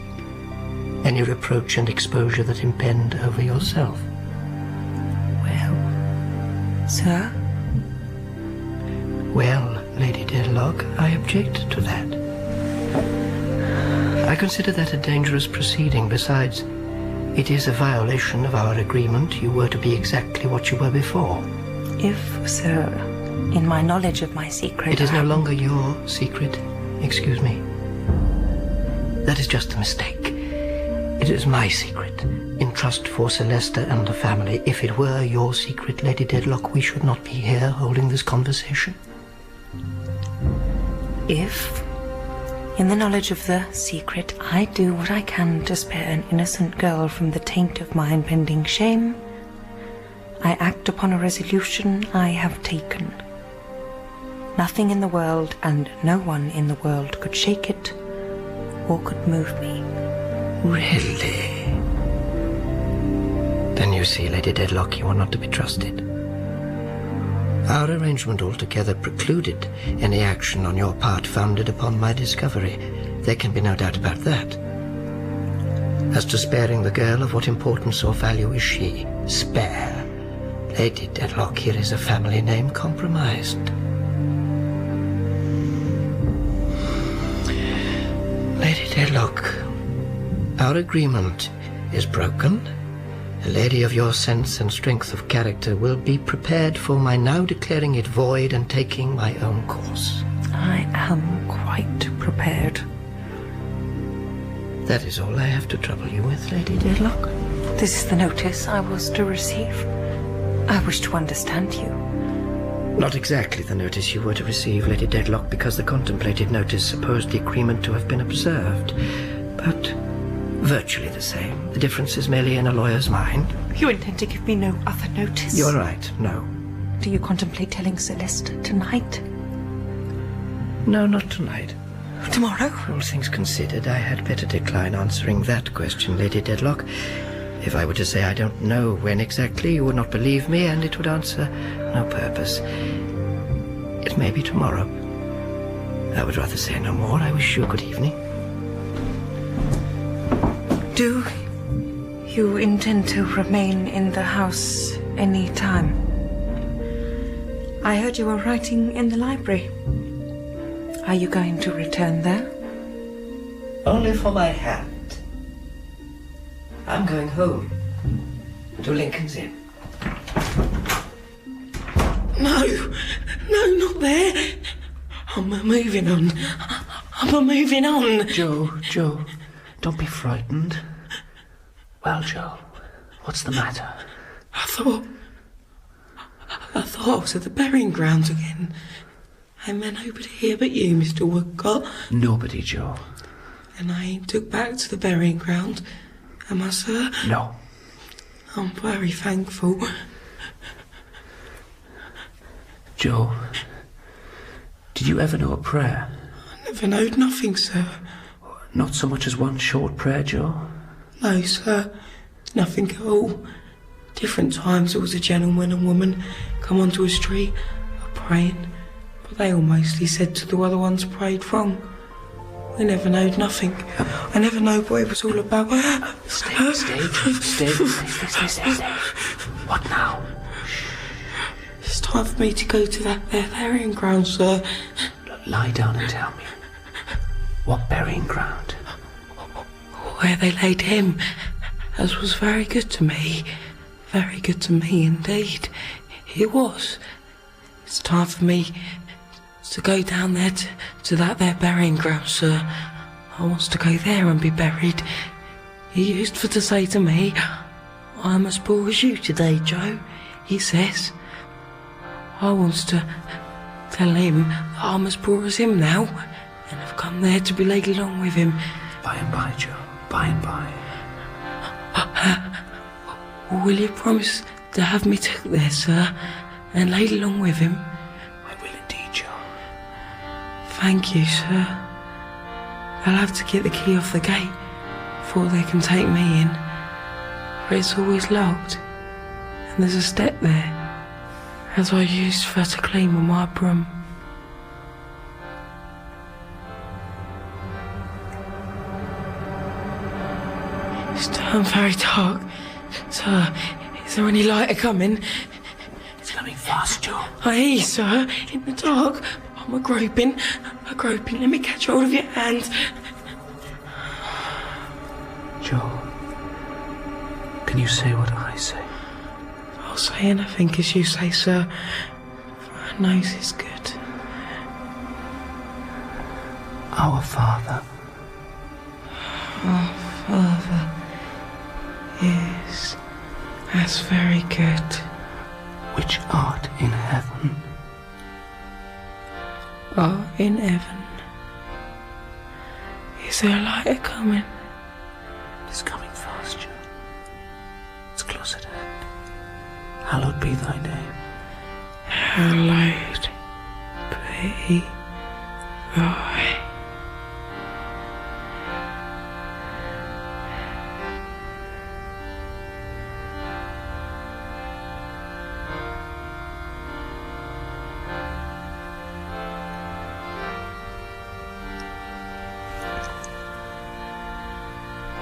any reproach and exposure that impend over yourself. Well, sir? Well, Lady Dedlock, I object to that. I consider that a dangerous proceeding. Besides, it is a violation of our agreement. You were to be exactly what you were before. If, sir, in my knowledge of my secret... It is no longer your secret. Excuse me. That is just a mistake. It is my secret, in trust for Celesta and the family. If it were your secret, Lady Dedlock, we should not be here holding this conversation. If, in the knowledge of the secret, I do what I can to spare an innocent girl from the taint of my impending shame, I act upon a resolution I have taken. Nothing in the world and no one in the world could shake it or could move me. Really? Then you see, Lady Dedlock, you are not to be trusted. Our arrangement altogether precluded any action on your part founded upon my discovery. There can be no doubt about that. As to sparing the girl, of what importance or value is she? Spare. Lady Dedlock, here is a family name compromised. Lady Dedlock, our agreement is broken. A lady of your sense and strength of character will be prepared for my now declaring it void and taking my own course. I am quite prepared. That is all I have to trouble you with, Lady Dedlock. This is the notice I was to receive. I wish to understand you. Not exactly the notice you were to receive, Lady Dedlock, because the contemplated notice supposed the agreement to have been observed. But virtually the same. The difference is merely in a lawyer's mind. You intend to give me no other notice? You're right, no. Do you contemplate telling Celeste tonight? No, not tonight. Tomorrow? All things considered, I had better decline answering that question, Lady Dedlock. If I were to say I don't know when exactly, you would not believe me, and it would answer no purpose. It may be tomorrow. I would rather say no more. I wish you a good evening. Do you intend to remain in the house any time? I heard you were writing in the library. Are you going to return there? Only for my hand. I'm going home. To Lincoln's Inn. No, not there. I'm moving on. I'm moving on. Joe, don't be frightened. Well, Joe, what's the matter? I thought I was at the burying grounds again. Ain't met nobody here but you, Mr. Woodcott. Nobody, Joe. And I ain't took back to the burying ground, am I, sir? No. I'm very thankful. Joe, did you ever know a prayer? I never knowed nothing, sir. Not so much as one short prayer, Joe? No, sir. Nothing at all. Different times there was a gentleman and woman come onto a street a-praying, but they all mostly said to the other ones prayed wrong. We never knowed nothing. I never knowed what it was all about. Stay. What now? It's time for me to go to that there burying ground, sir. Lie down and tell me. What burying ground? Where they laid him. As was very good to me. Very good to me indeed. It was. It's time for me to go down there to that there burying ground, sir. I wants to go there and be buried. He used for to say to me, I'm as poor as you today, Joe, he says. I wants to tell him that I'm as poor as him now, and I've come there to be laid along with him. By and by, Joe. By and by. Will you promise to have me took there, sir, and laid along with him? I will indeed, Joe. Thank you, sir. I'll have to get the key off the gate before they can take me in, for it's always locked, and there's a step there, as I used for to clean with my broom. It's turned very dark. Sir, is there any light coming? It's coming fast, Joe. Aye, sir, in the dark. I'm a-groping. Let me catch hold of your hand. Joe, can you say what I say? I'll say anything as you say, sir, for our nose is good. Our Father. Our Father, That's very good. Which art in heaven? Art in heaven. Is there a light coming? It's coming fast, Joe. It's close at hand. Hallowed be thy name. Hallowed be thy.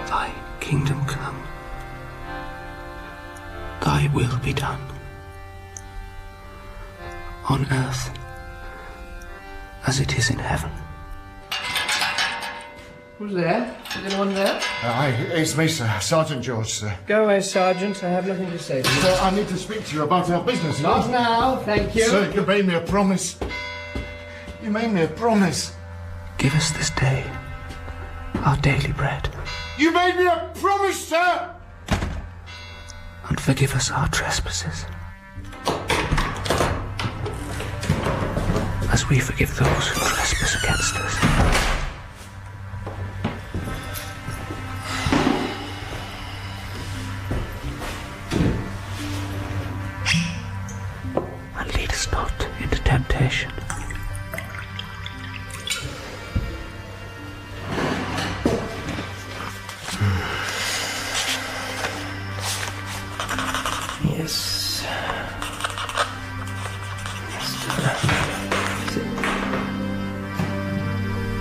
Thy kingdom come. Thy will be done. On earth as it is in heaven. Who's there? Is anyone there? Hi, it's me, sir. Sergeant George, sir. Go away, Sergeant. I have nothing to say to you. Sir, I need to speak to you about our business. Not now, thank you. Sir, you made me a promise. You made me a promise. Give us this day our daily bread. You made me a promise, sir! And forgive us our trespasses, as we forgive those who trespass against us. And lead us not into temptation. Yes.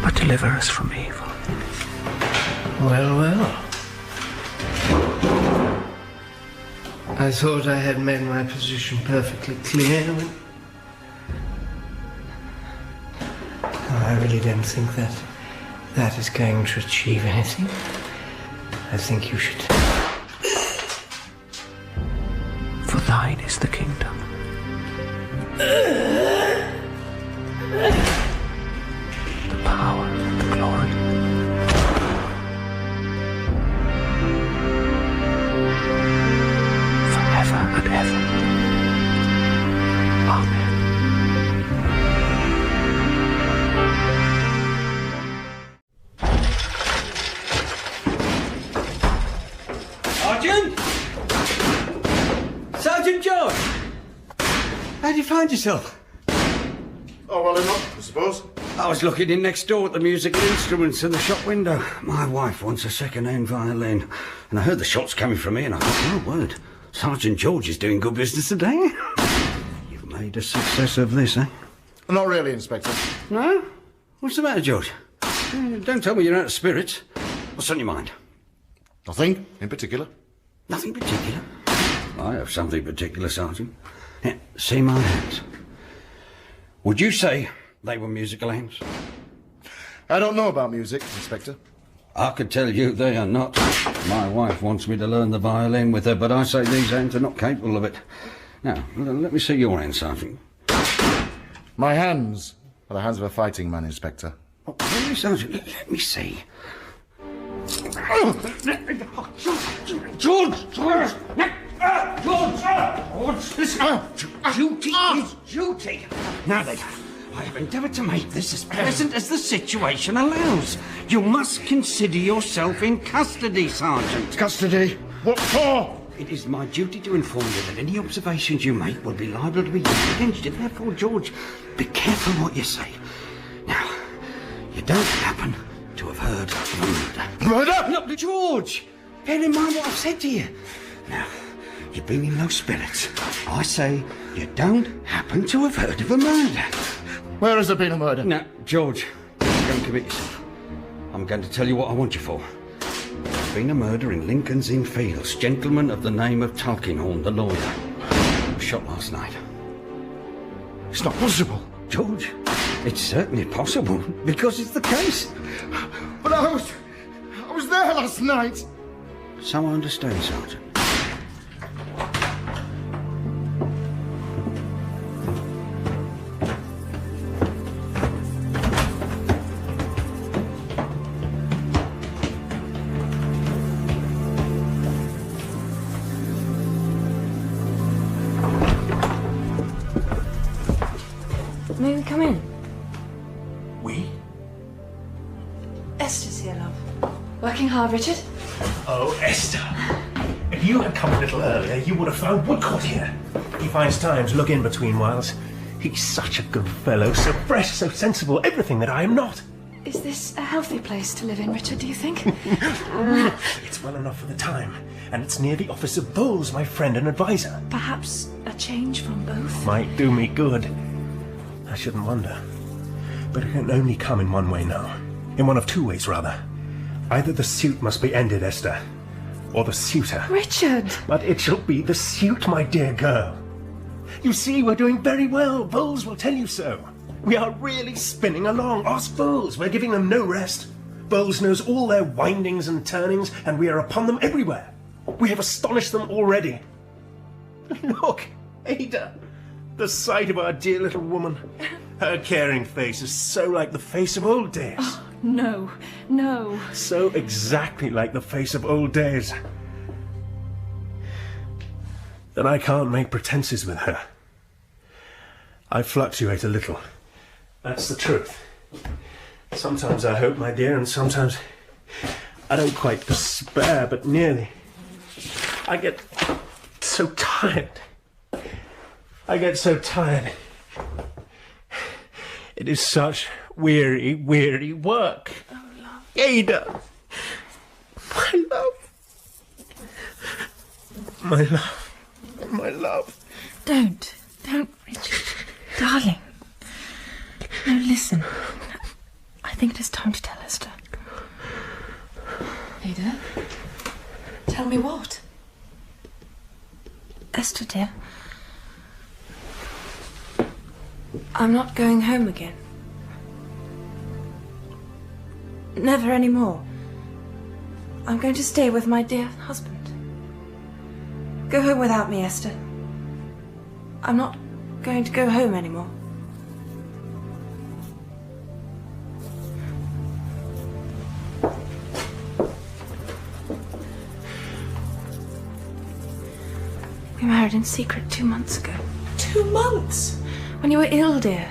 But deliver us from evil. Well, well. I thought I had made my position perfectly clear. I really don't think that is going to achieve anything. I think you should. For thine is the kingdom. The power and the glory. Forever and ever. Amen. Sergeant? Sergeant George! How do you find yourself? Oh, well enough, I suppose. I was looking in next door at the musical instruments in the shop window. My wife wants a second-hand violin. And I heard the shots coming from me and I thought, my word, Sergeant George is doing good business today. You've made a success of this, eh? Not really, Inspector. No? What's the matter, George? Don't tell me you're out of spirits. What's on your mind? Nothing in particular. Nothing particular? I have something particular, Sergeant. Here, see my hands. Would you say they were musical hands? I don't know about music, Inspector. I could tell you they are not. My wife wants me to learn the violin with her, but I say these hands are not capable of it. Now, let me see your hands, Sergeant. My hands are the hands of a fighting man, Inspector. Oh, really, Sergeant? Let me see. George! George! Listen! Duty is duty. Now then, I have endeavoured to make this as pleasant as the situation allows. You must consider yourself in custody, Sergeant. Custody? What for? It is my duty to inform you that any observations you make will be liable to be used against you. Therefore, George, be careful what you say. Now, you don't happen to have heard of a murder. Murder? No, George! Bear in mind what I've said to you. Now, you've been in low spirits. I say you don't happen to have heard of a murder. Where has there been a murder? Now, George, don't commit yourself. I'm going to tell you what I want you for. There's been a murder in Lincoln's Inn Fields. Gentleman of the name of Tulkinghorn, the lawyer, was shot last night. It's not possible. George, it's certainly possible, because it's the case. But I was there last night. So I understand, Sergeant. May we come in? We? Esther's here, love. Working hard, Richard? Oh, Esther. If you had come a little earlier, you would have found Woodcourt here. He finds time to look in between whiles. He's such a good fellow, so fresh, so sensible, everything that I am not. Is this a healthy place to live in, Richard, do you think? It's well enough for the time, and it's near the office of Bowles, my friend and advisor. Perhaps a change from both? Might do me good. I shouldn't wonder. But it can only come in one way now. In one of two ways, rather. Either the suit must be ended, Esther, or the suitor. Richard! But it shall be the suit, my dear girl. You see, we're doing very well. Bowles will tell you so. We are really spinning along. Ask Bowles. We're giving them no rest. Bowles knows all their windings and turnings, and we are upon them everywhere. We have astonished them already. Look, Ada, the sight of our dear little woman. Her caring face is so like the face of old days. Oh, no, no. So exactly like the face of old days that I can't make pretenses with her. I fluctuate a little. That's the truth. Sometimes I hope, my dear, and sometimes I don't quite despair, but nearly. I get so tired. I get so tired. It is such weary, weary work. Oh, love. Ada! My love. My love. My love. Don't, Richard. Darling. No, listen. I think it is time to tell Esther. Ada? Tell me what? Esther, dear. I'm not going home again. Never any more. I'm going to stay with my dear husband. Go home without me, Esther. I'm not going to go home anymore. We married in secret 2 months ago. 2 months? When you were ill, dear.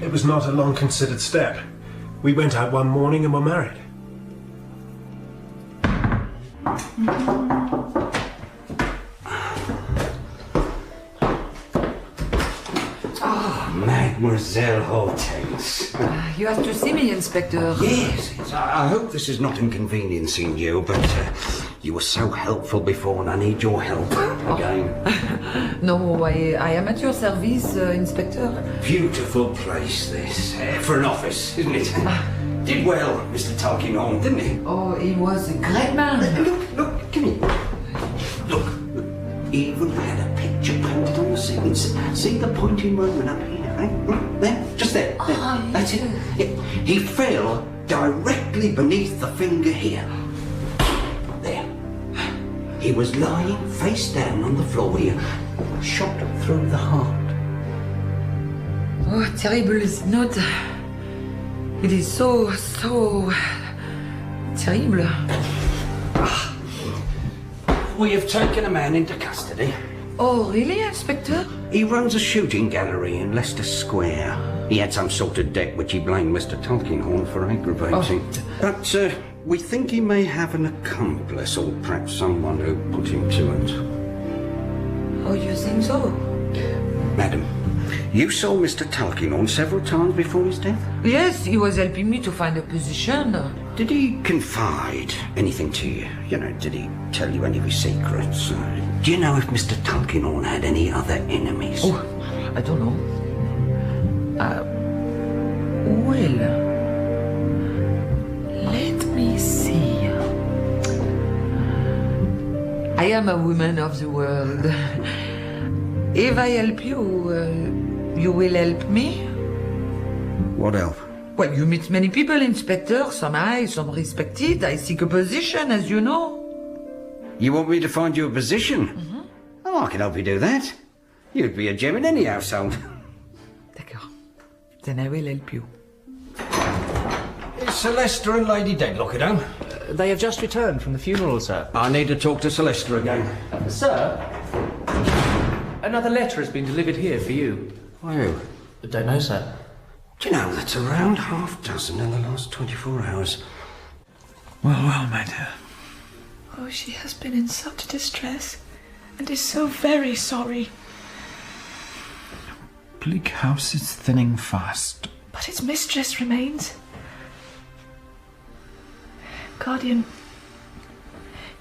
It was not a long-considered step. We went out one morning and were married. Mademoiselle Hortense. You asked to see me, Inspector. Yes. I hope this is not inconveniencing you, but you were so helpful before and I need your help again. No, I am at your service, Inspector. Beautiful place, this. For an office, isn't it? Did well, Mr. Tulkinghorn, didn't he? Oh, he was a great man. Look, come here. Look, even had a picture painted on the ceilings. See the pointing moment up here, right? There, just there. Oh, That's it. Yeah. He fell directly beneath the finger here. There. He was lying face down on the floor here, shot through the heart. Oh, terrible, is it not? It is so terrible. We have taken a man into custody. Oh, really, Inspector? He runs a shooting gallery in Leicester Square. He had some sort of debt which he blamed Mr. Tulkinghorn for aggravating. Oh. But we think he may have an accomplice, or perhaps someone who put him to it. Oh, you think so? Madam, you saw Mr. Tulkinghorn several times before his death? Yes, he was helping me to find a position. Did he confide anything to you? You know, did he tell you any of his secrets? Do you know if Mr. Tulkinghorn had any other enemies? Oh, I don't know. Well, let me see. I am a woman of the world. If I help you, you will help me? What help? Well, you meet many people, Inspector. Some high, some respected. I seek a position, as you know. You want me to find you a position? Mm-hmm. Oh, I can help you do that. You'd be a gem in any household. D'accord. Then I will help you. Is Celeste and Lady Dedlock at home? They have just returned from the funeral, sir. I need to talk to Celeste again. Sir? Another letter has been delivered here for you. Who? I don't know, sir. Do you know, that's around half dozen in the last 24 hours. Well, my dear. Oh, she has been in such distress, and is so very sorry. Bleak House is thinning fast. But its mistress remains. Guardian,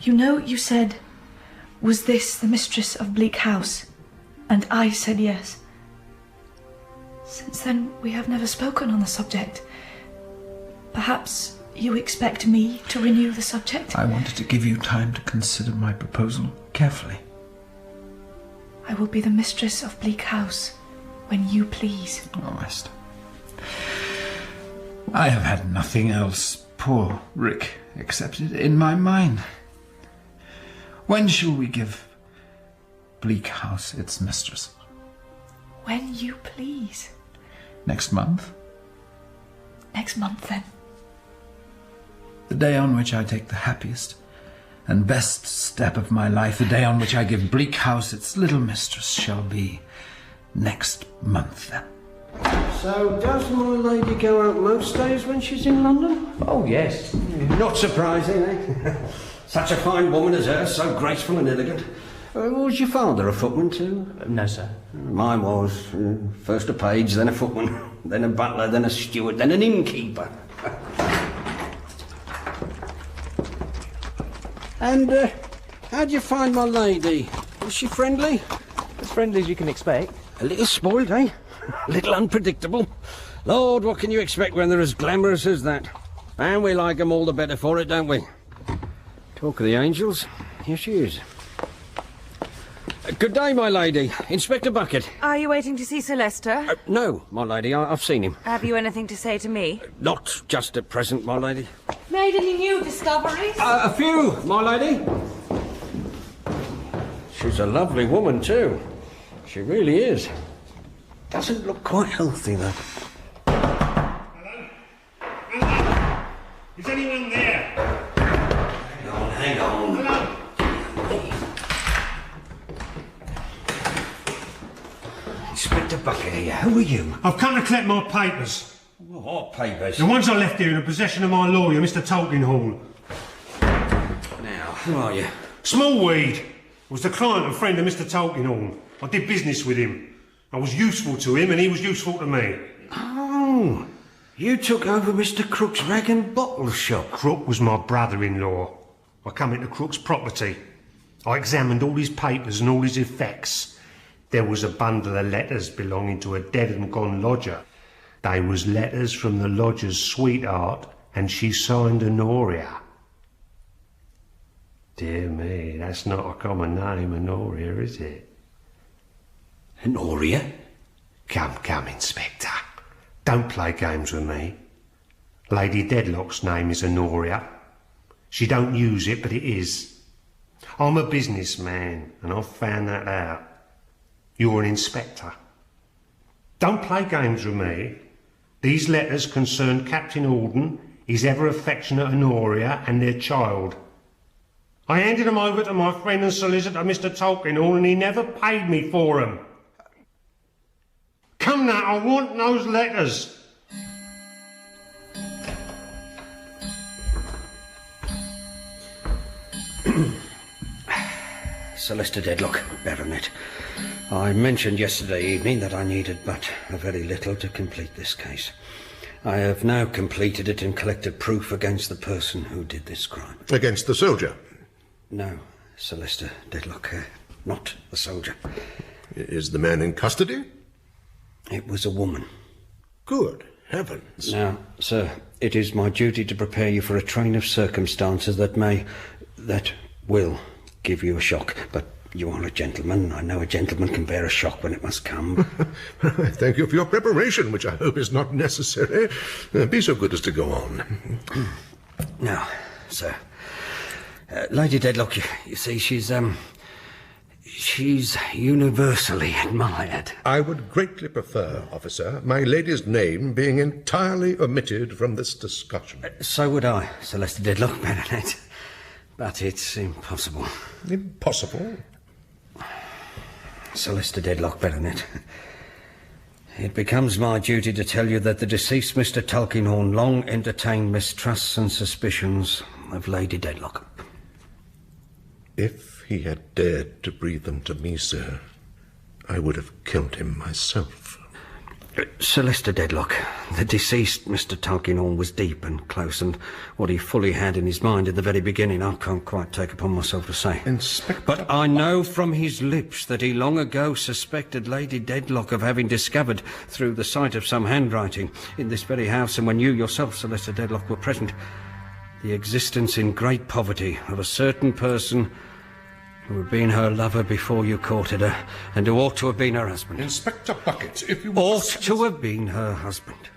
you know you said, was this the mistress of Bleak House? And I said yes. Since then, we have never spoken on the subject. Perhaps you expect me to renew the subject? I wanted to give you time to consider my proposal carefully. I will be the mistress of Bleak House when you please. Oh, Esther. I have had nothing else, poor Rick, accepted in my mind. When shall we give Bleak House its mistress? When you please. Next month? Next month, then. The day on which I take the happiest and best step of my life, the day on which I give Bleak House its little mistress, shall be next month, then. So, does my lady go out most days when she's in London? Oh, yes. Not surprising, eh? Such a fine woman as her, so graceful and elegant. Was your father a footman too? No, sir. Mine was. First a page, then a footman, then a butler, then a steward, then an innkeeper. And how'd you find my lady? Was she friendly? As friendly as you can expect. A little spoiled, eh? A little unpredictable. Lord, what can you expect when they're as glamorous as that? And we like 'em all the better for it, don't we? Talk of the angels, here she is. Good day, my lady. Inspector Bucket. Are you waiting to see Sir Leicester? No, my lady, I've seen him. Have you anything to say to me? Not just at present, my lady. Made any new discoveries? A few, my lady. She's a lovely woman, too. She really is. Doesn't look quite healthy, though. Hello? Hello? Is anyone there? Hang on. Hello? Inspector Bucket here. Who are you? I've come to collect my papers. What papers? The ones I left here in the possession of my lawyer, Mr. Tulkinghorn. Now, who are you? Smallweed was the client and friend of Mr. Tulkinghorn. I did business with him. I was useful to him and he was useful to me. Oh, you took over Mr. Crook's rag and bottle shop. Crook was my brother-in-law. I come into Crook's property. I examined all his papers and all his effects. There was a bundle of letters belonging to a dead and gone lodger. They was letters from the lodger's sweetheart, and she signed Honoria. Dear me, that's not a common name, Honoria, is it? Honoria? Come, Inspector. Don't play games with me. Lady Dedlock's name is Honoria. She don't use it, but it is. I'm a businessman, and I've found that out. You're an inspector. Don't play games with me. These letters concern Captain Alden, his ever affectionate Honoria, and their child. I handed them over to my friend and solicitor, Mr. Tulkinghorn, and he never paid me for them. Come now, I want those letters. Sir Leicester Dedlock, Baronet. I mentioned yesterday evening that I needed but a very little to complete this case. I have now completed it and collected proof against the person who did this crime. Against the soldier? No, Sir Leicester Dedlock, not the soldier. Is the man in custody? It was a woman. Good heavens. Now, sir, it is my duty to prepare you for a train of circumstances that will give you a shock, but you are a gentleman. I know a gentleman can bear a shock when it must come. Thank you for your preparation, which I hope is not necessary. Be so good as to go on. Now, sir, Lady Dedlock, you see, she's universally admired. I would greatly prefer, officer, my lady's name being entirely omitted from this discussion. So would I, Sir Leicester Dedlock, Baronet. But it's impossible. Impossible? Sir Leicester Dedlock, Baronet. It becomes my duty to tell you that the deceased Mr. Tulkinghorn long entertained mistrusts and suspicions of Lady Dedlock. If he had dared to breathe them to me, sir, I would have killed him myself. Sir Leicester Dedlock, the deceased Mr. Tulkinghorn was deep and close, and what he fully had in his mind in the very beginning I can't quite take upon myself to say. Inspector... But I know from his lips that he long ago suspected Lady Dedlock of having discovered, through the sight of some handwriting in this very house, and when you yourself, Sir Leicester Dedlock, were present, the existence in great poverty of a certain person who had been her lover before you courted her, and who ought to have been her husband. Inspector Bucket, if you... Ought to have been her husband.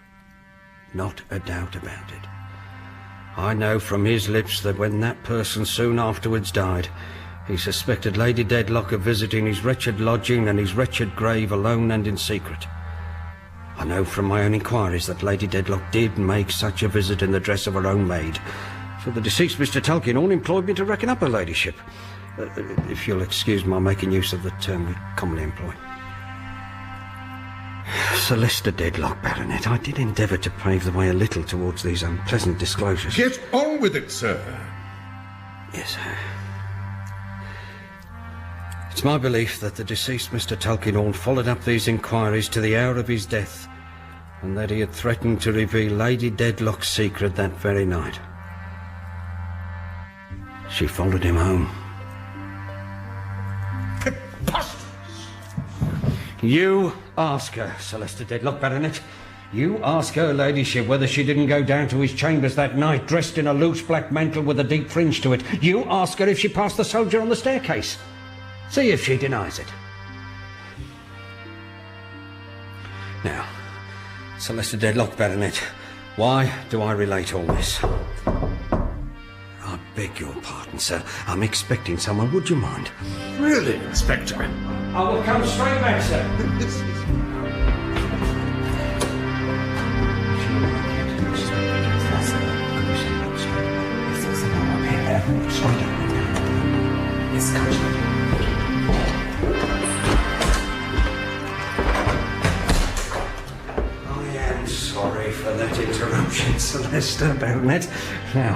Not a doubt about it. I know from his lips that when that person soon afterwards died, he suspected Lady Dedlock of visiting his wretched lodging and his wretched grave alone and in secret. I know from my own inquiries that Lady Dedlock did make such a visit in the dress of her own maid, for the deceased Mr. Tulkinghorn employed me to reckon up her ladyship. If you'll excuse my making use of the term we commonly employ. Sir Leicester Dedlock, Baronet, I did endeavour to pave the way a little towards these unpleasant disclosures. Get on with it, sir. Yes, sir. It's my belief that the deceased Mr. Tulkinghorn followed up these inquiries to the hour of his death, and that he had threatened to reveal Lady Dedlock's secret that very night. She followed him home. You ask her, Sir Leicester Dedlock, Baronet. You ask her ladyship whether she didn't go down to his chambers that night dressed in a loose black mantle with a deep fringe to it. You ask her if she passed the soldier on the staircase. See if she denies it. Now, Sir Leicester Dedlock, Baronet, why do I relate all this? I beg your pardon, sir. I'm expecting someone. Would you mind? Really, Inspector? I will come straight back, sir. I am sorry for that interruption, Sir Leicester, Baronet. Now,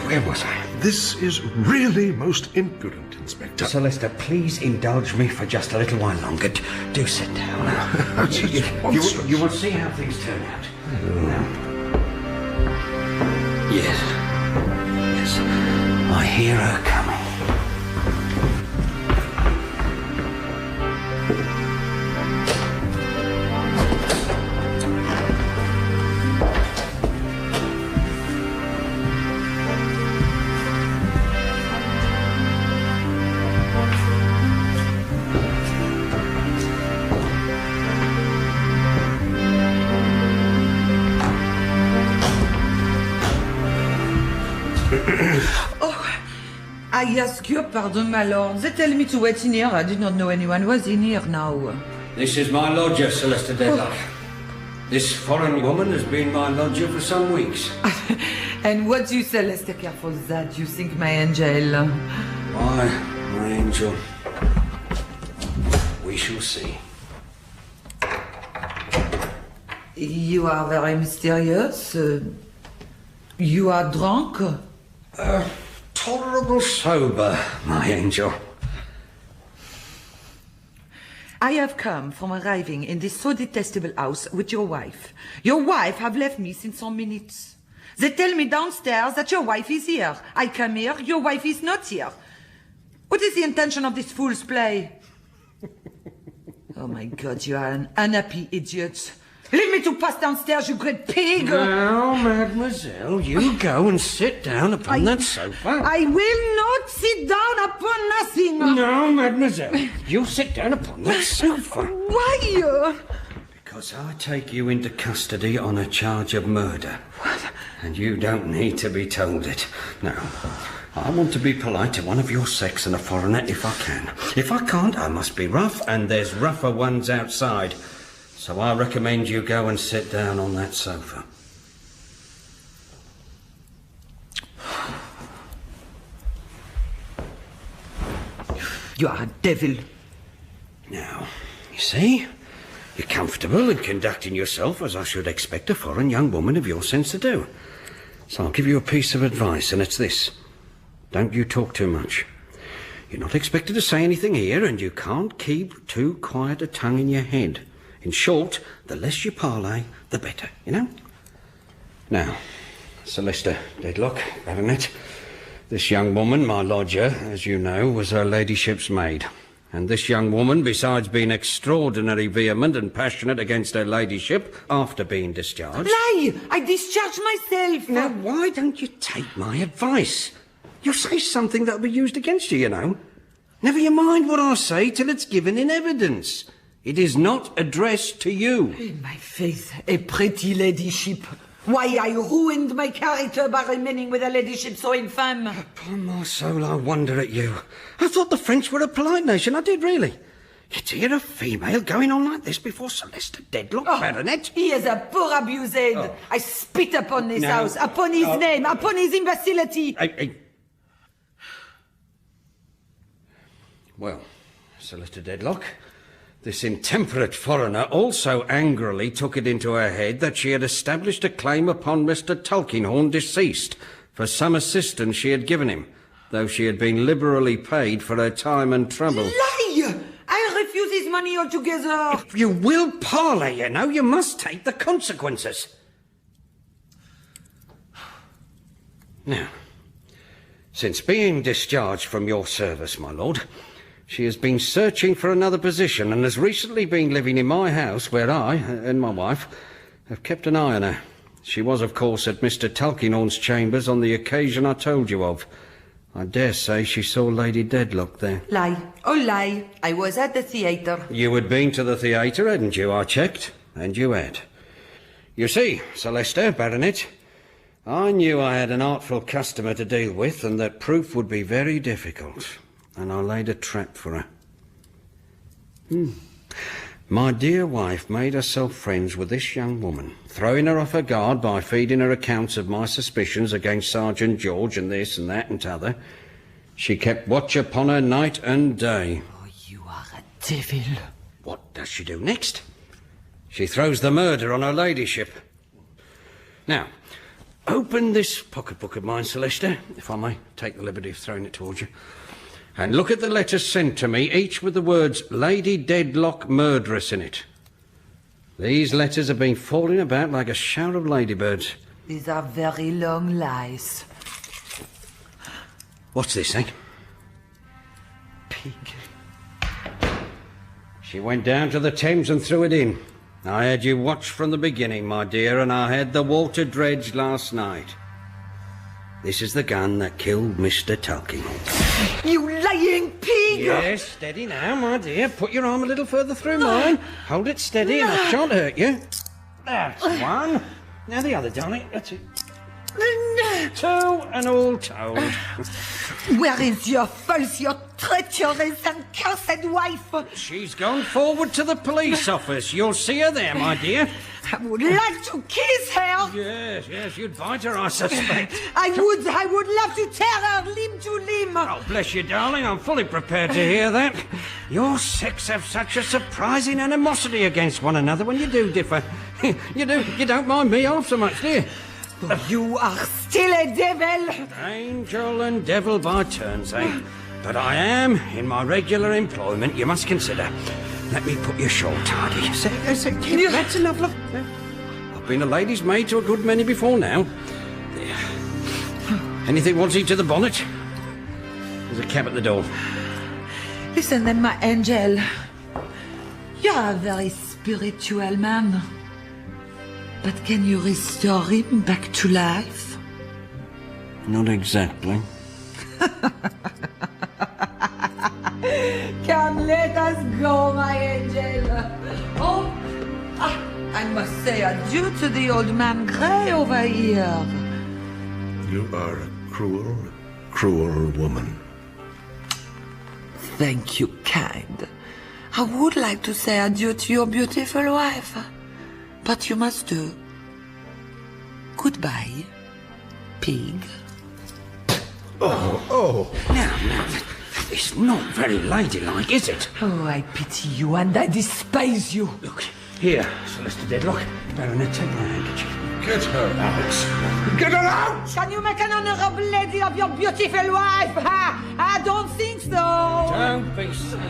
where was I? This is really most impudent, Inspector. Sir Leicester, please indulge me for just a little while longer. Do sit down. You will see how things turn out. Yes. Yes. I hear her coming. I ask your pardon, my lord. They tell me to wait in here. I did not know anyone was in here now. This is my lodger, Sir Leicester Dedlock. This foreign woman has been my lodger for some weeks. And what do you say, Leicester, care for that, you think, my angel? Why, my angel, we shall see. You are very mysterious. You are drunk? Tolerable sober, my angel. I have come from arriving in this so detestable house with your wife. Your wife have left me since some minutes. They tell me downstairs that your wife is here. I come here, your wife is not here. What is the intention of this fool's play? Oh my God, you are an unhappy idiot. Leave me to pass downstairs, you great pig! Now, mademoiselle, you go and sit down upon that sofa. I will not sit down upon nothing! No, mademoiselle, you sit down upon that sofa. Why? Because I take you into custody on a charge of murder. What? And you don't need to be told it. Now, I want to be polite to one of your sex and a foreigner if I can. If I can't, I must be rough, and there's rougher ones outside. So I recommend you go and sit down on that sofa. You are a devil. Now, you see? You're comfortable and conducting yourself as I should expect a foreign young woman of your sense to do. So I'll give you a piece of advice, and it's this. Don't you talk too much. You're not expected to say anything here, and you can't keep too quiet a tongue in your head. In short, the less you parley, the better, you know? Now, Sir Leicester Dedlock, Baronet, this young woman, my lodger, as you know, was her ladyship's maid. And this young woman, besides being extraordinarily vehement and passionate against her ladyship after being discharged... Lie! I discharged myself! Now, why don't you take my advice? You'll say something that'll be used against you, you know. Never you mind what I say till it's given in evidence. It is not addressed to you. In my faith, a pretty ladyship. Why, I ruined my character by remaining with a ladyship so infame. Upon my soul, I wonder at you. I thought the French were a polite nation, I did really. Yet to hear a female going on like this before Sir Leicester Dedlock, Baronet. He is a poor abused. I spit upon this house, upon his name, upon his imbecility. Well, Sir Leicester Dedlock, this intemperate foreigner also angrily took it into her head that she had established a claim upon Mr. Tulkinghorn deceased for some assistance she had given him, though she had been liberally paid for her time and trouble. Lie! I refuse his money altogether. If you will parley, you know, you must take the consequences. Now, since being discharged from your service, my lord, she has been searching for another position and has recently been living in my house where I and my wife have kept an eye on her. She was, of course, at Mr. Tulkinghorn's chambers on the occasion I told you of. I dare say she saw Lady Dedlock there. Lie. Oh, lie. I was at the theatre. You had been to the theatre, hadn't you? I checked, and you had. You see, Sir Leicester, Baronet, I knew I had an artful customer to deal with and that proof would be very difficult. And I laid a trap for her. My dear wife made herself friends with this young woman, throwing her off her guard by feeding her accounts of my suspicions against Sergeant George and this and that and t'other. She kept watch upon her night and day. Oh, you are a devil. What does she do next? She throws the murder on her ladyship. Now, open this pocketbook of mine, Sir Leicester, if I may take the liberty of throwing it towards you. And look at the letters sent to me, each with the words Lady Dedlock Murderess in it. These letters have been falling about like a shower of ladybirds. These are very long lies. What's this, eh? Pig. She went down to the Thames and threw it in. I had you watched from the beginning, my dear, and I had the water dredged last night. This is the gun that killed Mr. Tulkinghorn. You lying pig! Yes, steady now, my dear. Put your arm a little further through mine. Hold it steady and I shan't hurt you. That's one. Now the other, darling. That's it. Two and all told. Where is your false, your treacherous and cursed wife? She's gone forward to the police office. You'll see her there, my dear. I would like to kiss her. Yes, you'd bite her, I suspect. I would love to tear her limb to limb. Oh, bless you, darling. I'm fully prepared to hear that. Your sex have such a surprising animosity against one another when you do differ. You don't mind me half so much, do you? You are still a devil. Angel and devil by turns, eh? But I am in my regular employment, you must consider. Let me put your shawl tidy. That's enough, look. I've been a lady's maid to a good many before now. There. Anything wanting to the bonnet? There's a cab at the door. Listen then, my angel. You're a very spiritual man. But can you restore him back to life? Not exactly. Come, let us go, my angel. I must say adieu to the old man Grey over here. You are a cruel, cruel woman. Thank you, kind. I would like to say adieu to your beautiful wife. But you must do. Goodbye, pig. Oh. Now, it's not very ladylike, is it? Oh, I pity you and I despise you. Look, Here, Celeste Dedlock. Baronet, take my handkerchief. Get her out. Get her out! Can you make an honourable lady of your beautiful wife? I don't think so. Don't be silly.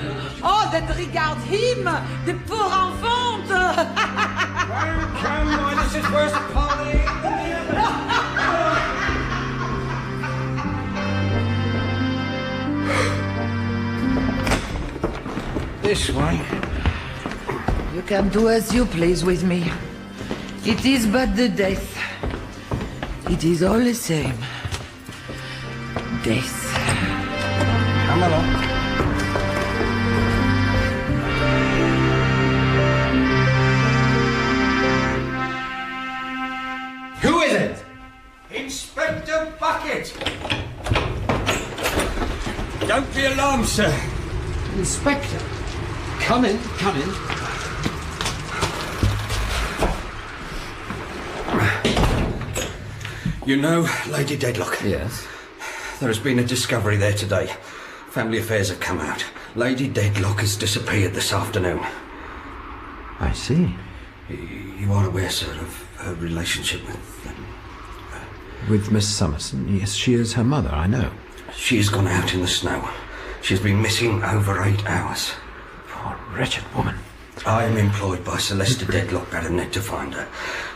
Oh, that regards him, the poor enfant. Come on, this is worse party than the other. This way. You can do as you please with me. It is but the death. It is all the same. Death. Come along. Who is it? Inspector Bucket! Don't be alarmed, sir. Inspector? Come in, come in. You know, Lady Dedlock? Yes? There has been a discovery there today. Family affairs have come out. Lady Dedlock has disappeared this afternoon. I see. You are aware, sir, of her relationship with... With Miss Summerson? Yes, she is her mother, I know. She has gone out in the snow. She's been missing over 8 hours. Poor wretched woman. I am employed by Celeste Dedlock, Baronet, to find her.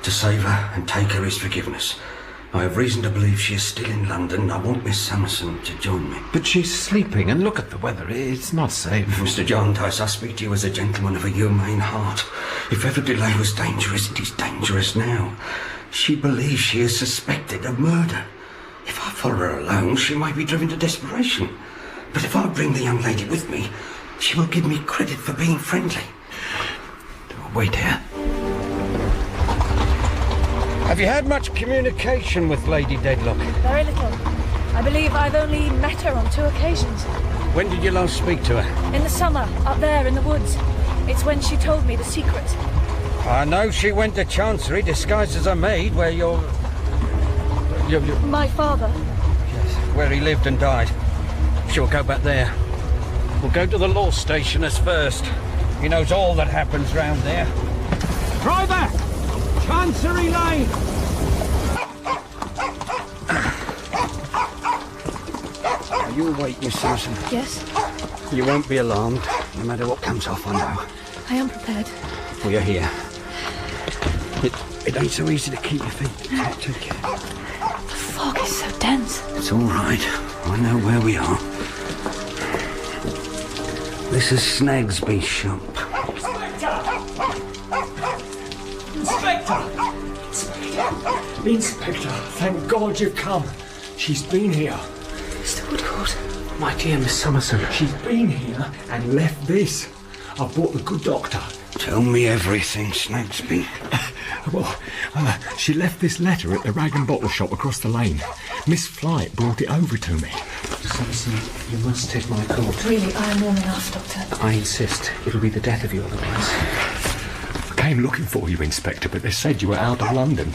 To save her and take her his forgiveness. I have reason to believe she is still in London. I want Miss Summerson to join me. But she's sleeping, and look at the weather. It's not safe. Mr. Jarndyce, I speak to you as a gentleman of a humane heart. If ever delay was dangerous, it is dangerous now. She believes she is suspected of murder. If I follow her alone, she might be driven to desperation. But if I bring the young lady with me, she will give me credit for being friendly. Wait here. Have you had much communication with Lady Dedlock? Very little. I believe I've only met her on 2 occasions. When did you last speak to her? In the summer, up there in the woods. It's when she told me the secret. I know she went to Chancery disguised as a maid where your My father. Yes, where he lived and died. She'll go back there. We'll go to the law station as first. He knows all that happens round there. Driver! Chancery Lane! Are you awake, Miss Simpson? Yes? You won't be alarmed, no matter what comes off, I know. I am prepared. Well, you're here. It ain't so easy to keep your feet. Take care. The fog is so dense. It's all right. I know where we are. This is Snagsby shop. Inspector! Inspector, thank God you've come. She's been here. Mr. Woodcourt. My dear Miss Summerson, she's been here and left this. I've brought the good doctor. Tell me everything, Snagsby. Well, she left this letter at the rag and bottle shop across the lane. Miss Flight brought it over to me. Summerson, you must take my coat. Really, I am warm enough, Doctor. I insist. It'll be the death of you otherwise. I came looking for you, Inspector, but they said you were out of London.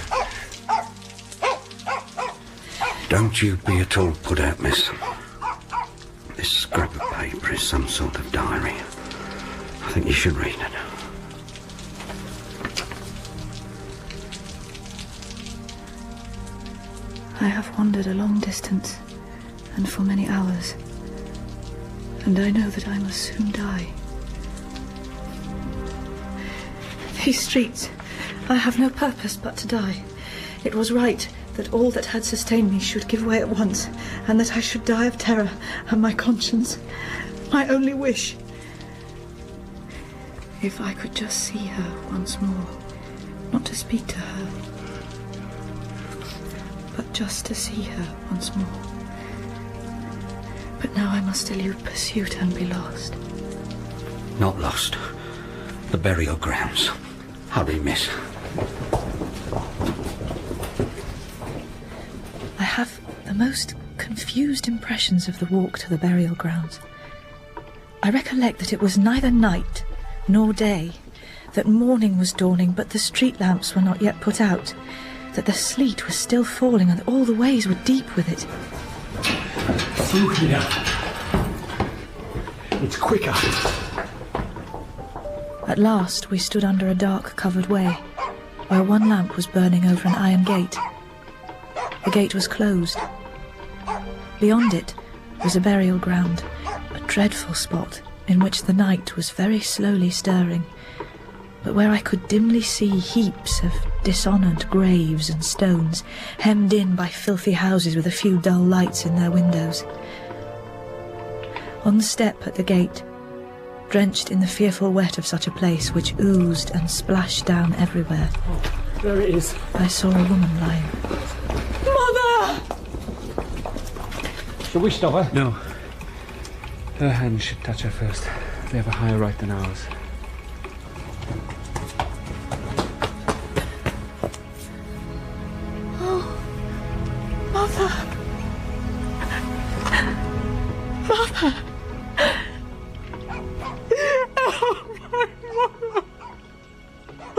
Don't you be at all put out, miss. This scrap of paper is some sort of diary. I think you should read it. I have wandered a long distance, and for many hours, and I know that I must soon die. These streets, I have no purpose but to die. It was right that all that had sustained me should give way at once, and that I should die of terror and my conscience. My only wish. If I could just see her once more, not to speak to her, but just to see her once more. But now I must elude pursuit and be lost. Not lost. The burial grounds. Hurry, miss. I have the most confused impressions of the walk to the burial grounds. I recollect that it was neither night nor day, that morning was dawning, but the street lamps were not yet put out, that the sleet was still falling, and all the ways were deep with it. Through here. It's quicker. At last we stood under a dark covered way, where one lamp was burning over an iron gate. The gate was closed. Beyond it was a burial ground, a dreadful spot in which the night was very slowly stirring, but where I could dimly see heaps of dishonoured graves and stones, hemmed in by filthy houses with a few dull lights in their windows. On the step at the gate, drenched in the fearful wet of such a place which oozed and splashed down everywhere, there it is. I saw a woman lying. Mother! Shall we stop her? No. Her hands should touch her first. They have a higher right than ours. Mother! Mother!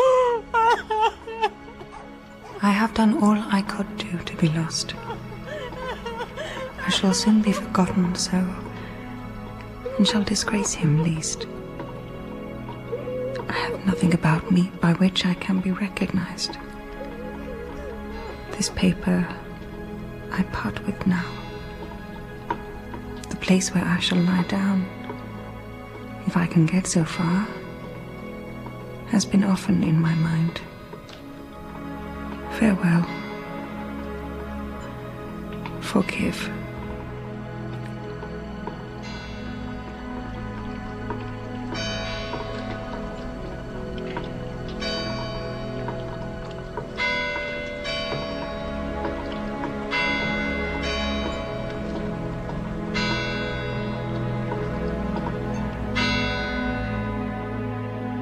Oh, my mother! I have done all I could do to be lost. I shall soon be forgotten so, and shall disgrace him least. I have nothing about me by which I can be recognized. This paper I part with now. The place where I shall lie down, if I can get so far, has been often in my mind. Farewell. Forgive.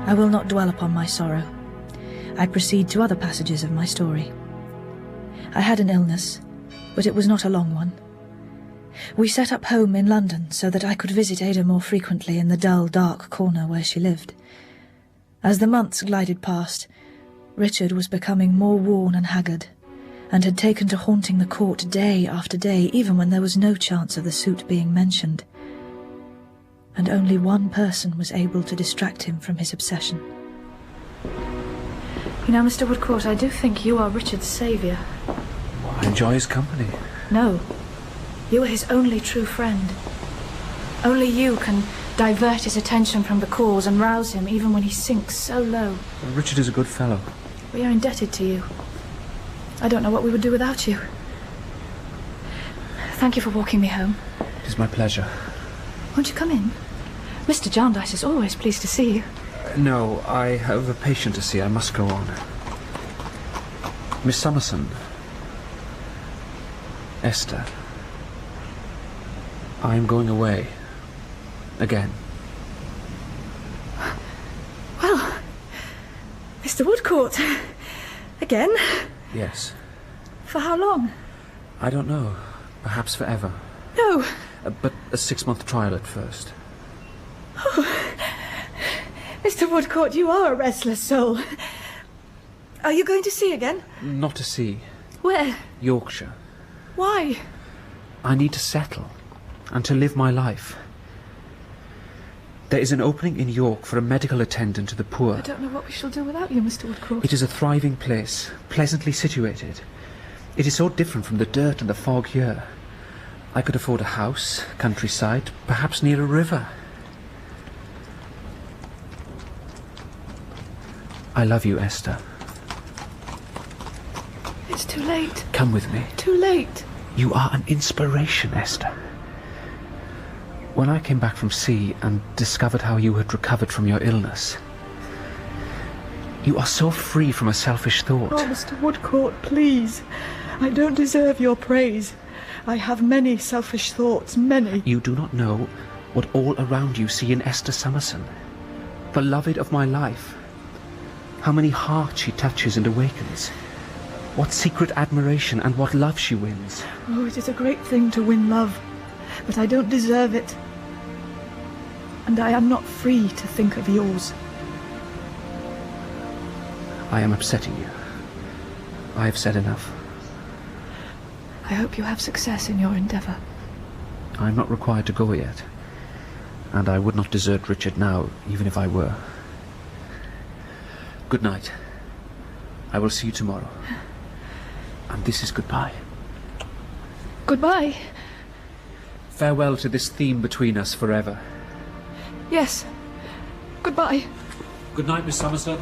I will not dwell upon my sorrow. I proceed to other passages of my story. I had an illness, but it was not a long one. We set up home in London so that I could visit Ada more frequently in the dull, dark corner where she lived. As the months glided past, Richard was becoming more worn and haggard, and had taken to haunting the court day after day, even when there was no chance of the suit being mentioned. And only one person was able to distract him from his obsession. You know, Mr. Woodcourt, I do think you are Richard's saviour. Well, I enjoy his company. No. You are his only true friend. Only you can divert his attention from the cause and rouse him even when he sinks so low. Well, Richard is a good fellow. We are indebted to you. I don't know what we would do without you. Thank you for walking me home. It is my pleasure. Won't you come in? Mr. Jarndyce is always pleased to see you. No, I have a patient to see. I must go on. Miss Summerson. Esther. I am going away. Again. Well, Mr. Woodcourt. Again? Yes. For how long? I don't know. Perhaps forever. No. But a 6-month trial at first. Oh, Mr. Woodcourt, you are a restless soul. Are you going to sea again? Not to sea. Where? Yorkshire. Why? I need to settle and to live my life. There is an opening in York for a medical attendant to the poor. I don't know what we shall do without you, Mr. Woodcourt. It is a thriving place, pleasantly situated. It is so different from the dirt and the fog here. I could afford a house, countryside, perhaps near a river. I love you, Esther. It's too late. Come with me. Too late. You are an inspiration, Esther. When I came back from sea and discovered how you had recovered from your illness, you are so free from a selfish thought. Oh, Mr. Woodcourt, please. I don't deserve your praise. I have many selfish thoughts, many. You do not know what all around you see in Esther Summerson, beloved of my life. How many hearts she touches and awakens. What secret admiration and what love she wins. Oh, it is a great thing to win love, but I don't deserve it. And I am not free to think of yours. I am upsetting you. I have said enough. I hope you have success in your endeavour. I am not required to go yet, and I would not desert Richard now, even if I were. Good night. I will see you tomorrow. And this is goodbye. Goodbye. Farewell to this theme between us forever. Yes. Goodbye. Good night, Miss Summerson.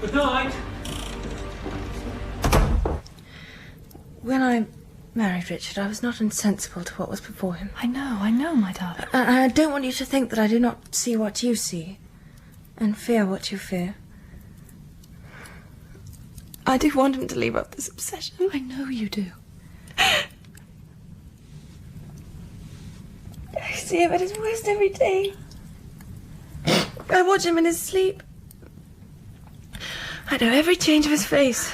Good night. When I married Richard, I was not insensible to what was before him. I know, my darling. I don't want you to think that I do not see what you see, and fear what you fear. I do want him to leave up this obsession. I know you do. I see him at his worst every day. I watch him in his sleep. I know every change of his face.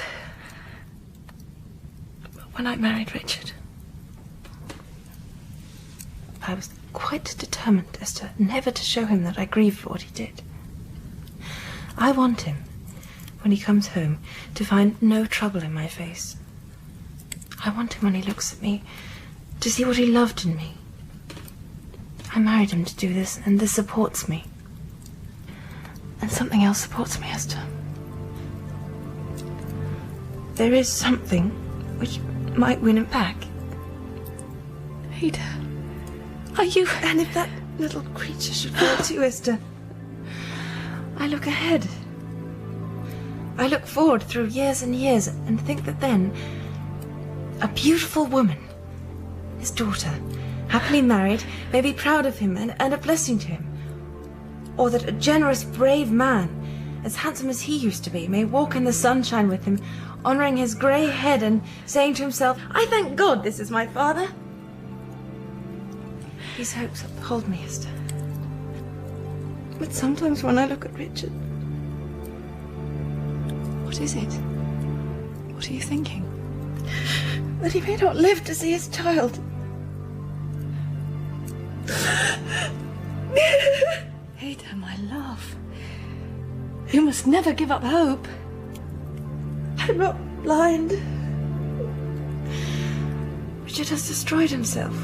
But when I married Richard, I was quite determined, Esther, never to show him that I grieved for what he did. I want him, when he comes home, to find no trouble in my face. I want him, when he looks at me, to see what he loved in me. I married him to do this, and this supports me. And something else supports me, Esther. There is something which might win him back. Ada, are you... And if that little creature should fall too, Esther, I look ahead. I look forward through years and years and think that then a beautiful woman, his daughter, happily married, may be proud of him and a blessing to him. Or that a generous, brave man, as handsome as he used to be, may walk in the sunshine with him, honouring his grey head and saying to himself, I thank God this is my father. These hopes uphold me, Esther. But sometimes when I look at Richard... What is it? What are you thinking? That he may not live to see his child. Ada, my love. You must never give up hope. I'm not blind. Richard has destroyed himself.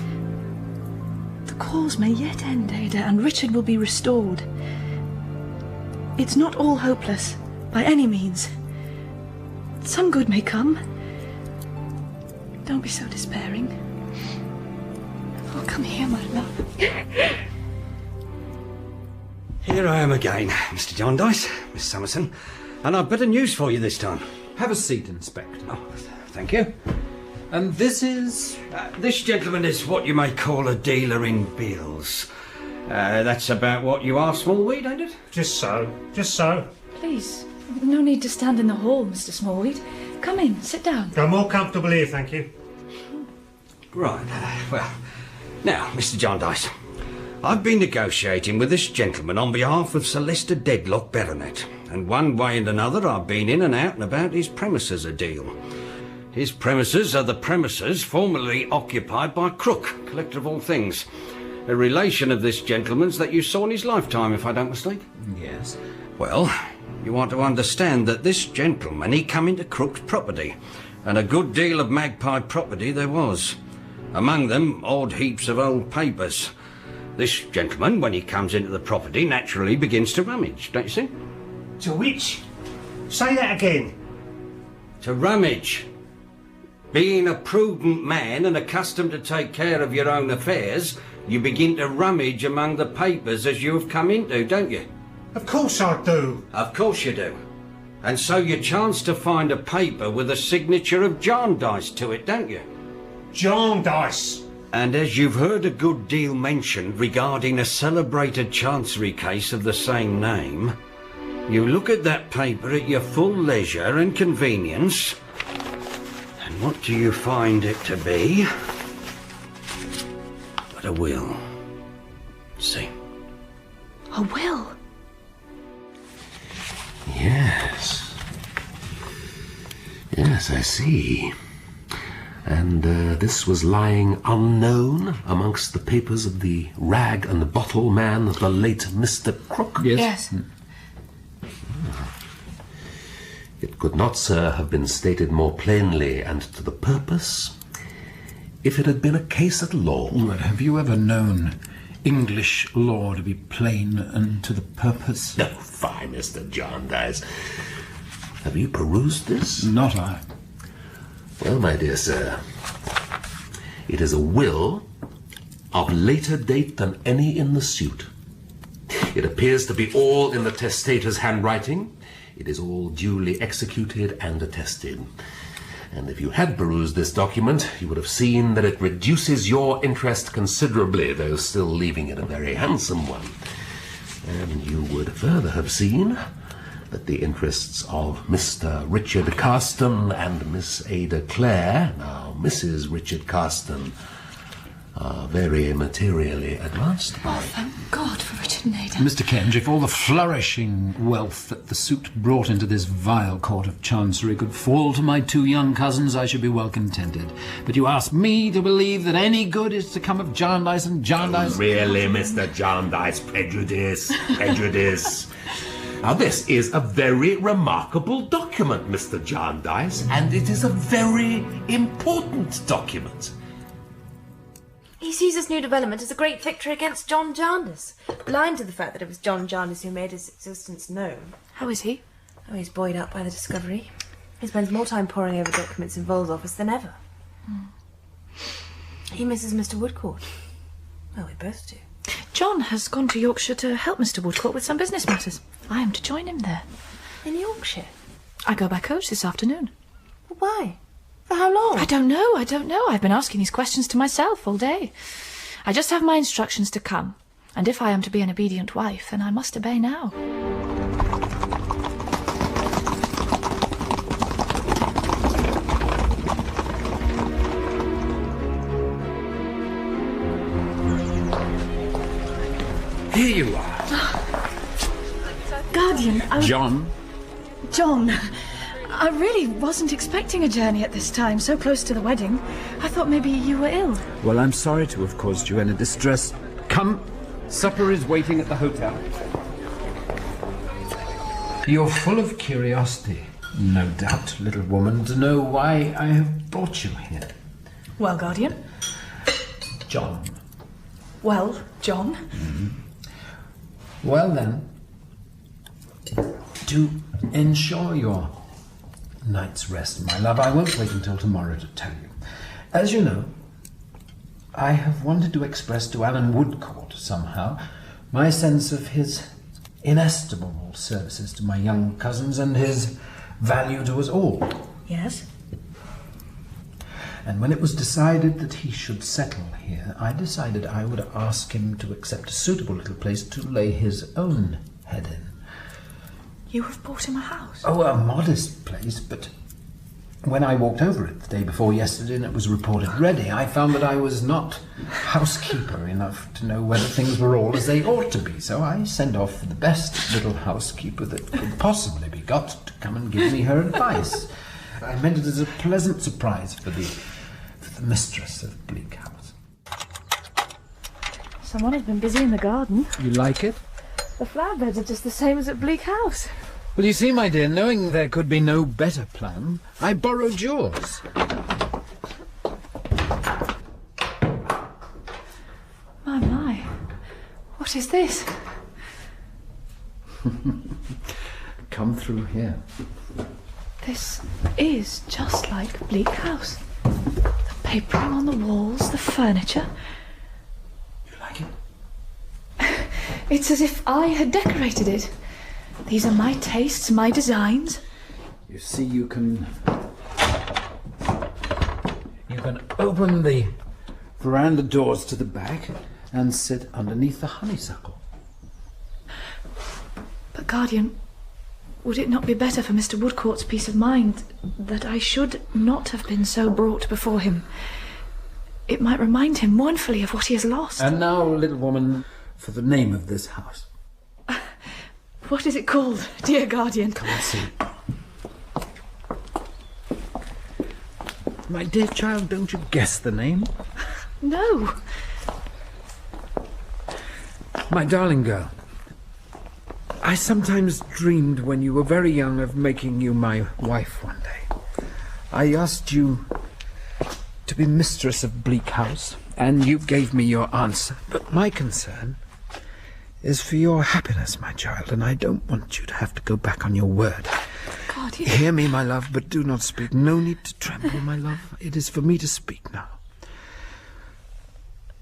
The cause may yet end, Ada, and Richard will be restored. It's not all hopeless, by any means. Some good may come. Don't be so despairing. Oh, come here, my love. Here I am again, Mr. Jarndyce, Miss Summerson, and I've better news for you this time. Have a seat, Inspector. Oh, thank you. And this is... this gentleman is what you may call a dealer in bills. That's about what you are, Smallweed, ain't it? Just so, just so. Please, no need to stand in the hall, Mr. Smallweed. Come in, sit down. I'm more comfortable here, thank you. Right, well, now, Mr. Jarndyce, I've been negotiating with this gentleman on behalf of Sir Leicester Dedlock, Baronet, and one way and another I've been in and out and about his premises a deal. His premises are the premises formerly occupied by Crook, collector of all things, a relation of this gentleman's that you saw in his lifetime, if I don't mistake. Yes. Well, you want to understand that this gentleman, he come into Crook's property, and a good deal of magpie property there was. Among them, odd heaps of old papers. This gentleman, when he comes into the property, naturally begins to rummage, don't you see? To which? Say that again. To rummage. Being a prudent man and accustomed to take care of your own affairs, you begin to rummage among the papers as you have come into, don't you? Of course I do. Of course you do. And so you chance to find a paper with a signature of Jarndyce to it, don't you? Jarndyce. And as you've heard a good deal mentioned regarding a celebrated chancery case of the same name, you look at that paper at your full leisure and convenience, and what do you find it to be? But a will. See? A will? Yes. Yes, I see. And this was lying unknown amongst the papers of the rag and bottle man of the late Mr. Crook? Yes. It could not, sir, have been stated more plainly and to the purpose if it had been a case at law. But have you ever known English law to be plain and to the purpose. No, fine, Mr. Jarndyce. Have you perused this? Not I. Well, my dear sir, it is a will of later date than any in the suit. It appears to be all in the testator's handwriting. It is all duly executed and attested. And if you had perused this document, you would have seen that it reduces your interest considerably, though still leaving it a very handsome one. And you would further have seen that the interests of Mr. Richard Carston and Miss Ada Clare, now Mrs. Richard Carston, are very materially advanced. Oh, thank God for Richard and Ada. Mr. Kenge, if all the flourishing wealth that the suit brought into this vile court of chancery could fall to my 2 young cousins, I should be well contented. But you ask me to believe that any good is to come of Jarndyce and Jarndyce? Oh, really, Mr. Jarndyce, prejudice, prejudice. Now, this is a very remarkable document, Mr. Jarndyce, and it is a very important document. He sees this new development as a great victory against John Jarndyce, blind to the fact that it was John Jarndyce who made his existence known. How is he? Oh, he's buoyed up by the discovery. He spends more time poring over documents in Vole's office than ever. He misses Mr. Woodcourt. Well, we both do. John has gone to Yorkshire to help Mr. Woodcourt with some business matters. I am to join him there. In Yorkshire? I go by coach this afternoon. Why? For how long? I don't know. I've been asking these questions to myself all day. I just have my instructions to come. And if I am to be an obedient wife, then I must obey now. Here you are. Guardian, John, I really wasn't expecting a journey at this time, so close to the wedding. I thought maybe you were ill. well, I'm sorry to have caused you any distress. Come, supper is waiting at the hotel. You're full of curiosity, no doubt, little woman, to know why I have brought you here. Well, Guardian. John. Well, John. Well then, to ensure your night's rest, my love, I won't wait until tomorrow to tell you. As you know, I have wanted to express to Alan Woodcourt, somehow, my sense of his inestimable services to my young cousins and his value to us all. Yes? And when it was decided that he should settle here, I decided I would ask him to accept a suitable little place to lay his own head in. You have bought him a house? Oh, a modest place, but when I walked over it the day before yesterday and it was reported ready, I found that I was not housekeeper enough to know whether things were all as they ought to be, so I sent off for the best little housekeeper that could possibly be got to come and give me her advice. I meant it as a pleasant surprise for the mistress of Bleak House. Someone has been busy in the garden. You like it? The flower beds are just the same as at Bleak House. Well, you see, my dear, knowing there could be no better plan, I borrowed yours. My. What is this? Come through here. This is just like Bleak House. The papering on the walls, the furniture. You like it? It's as if I had decorated it. These are my tastes, my designs. You see, you can open the veranda doors to the back and sit underneath the honeysuckle. But, Guardian, would it not be better for Mr. Woodcourt's peace of mind that I should not have been so brought before him? It might remind him mournfully of what he has lost. And now, little woman, for the name of this house. What is it called, dear Guardian? Come and see. My dear child, don't you guess the name? No. My darling girl, I sometimes dreamed when you were very young of making you my wife one day. I asked you to be mistress of Bleak House, and you gave me your answer. But my concern is for your happiness, my child, and I don't want you to have to go back on your word. Guardian. Hear me, my love, but do not speak. No need to tremble, my love. It is for me to speak now.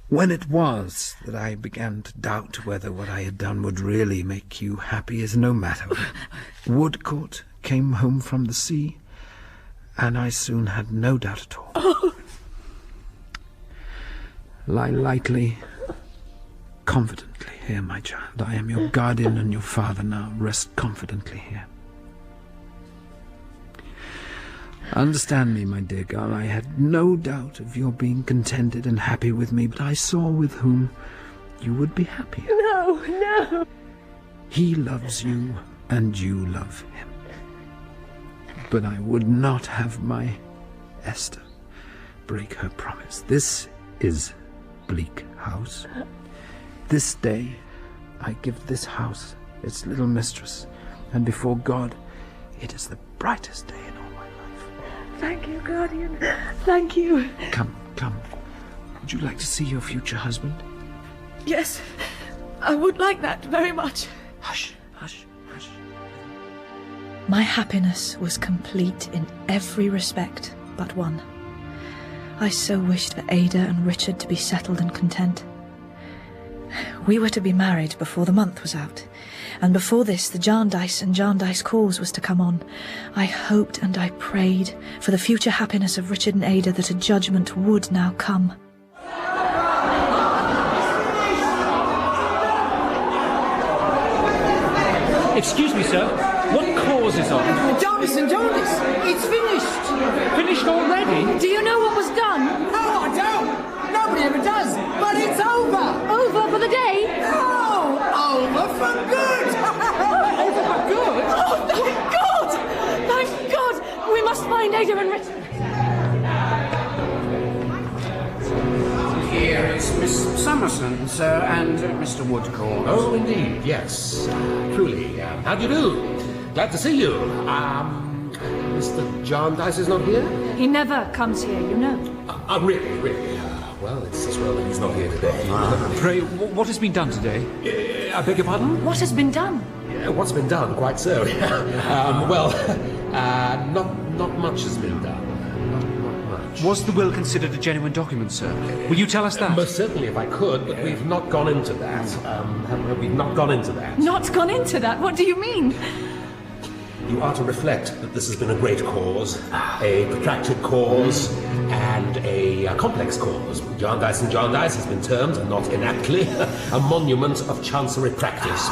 When it was that I began to doubt whether what I had done would really make you happy is no matter. Woodcourt came home from the sea, and I soon had no doubt at all. Oh. Lie lightly, confidently here, my child. I am your guardian and your father now. Rest confidently here. Understand me, my dear girl. I had no doubt of your being contented and happy with me, but I saw with whom you would be happier. No. He loves you, and you love him. But I would not have my Esther break her promise. This is Bleak House. This day I give this house its little mistress, and before God, it is the brightest day in all my life. Thank you, Guardian. Thank you. Come. Would you like to see your future husband? Yes, I would like that very much. Hush. My happiness was complete in every respect but one. I so wished for Ada and Richard to be settled and content. We were to be married before the month was out, and before this the Jarndyce and Jarndyce cause was to come on. I hoped and I prayed for the future happiness of Richard and Ada that a judgment would now come. Excuse me, sir. What cause is on? Jarndyce and Jarndyce. It's finished. Finished already? Do you know what was done? No, I don't. Nobody ever does. But it's over. Over for the day? No, over for good. Over for good? Oh, thank God! Thank God! We must find Ada and Richard. Here is Miss Summerson, sir, and Mr. Woodcourt. Oh, indeed, yes. Truly. How do you do? Glad to see you. Mr. Jarndyce is not here? He never comes here, you know. Really? Well, it's as well that he's not here today. Pray, what has been done today? I beg your pardon? What has been done? Yeah, what's been done? Quite so. Not much has been done. Not much. Was the will considered a genuine document, sir? Will you tell us that? Most certainly, if I could, but we've not gone into that. We've not gone into that. Not gone into that? What do you mean? You are to reflect that this has been a great cause, a protracted cause, and a complex cause. Jarndyce and Jarndyce has been termed, and not inaptly, a monument of chancery practice.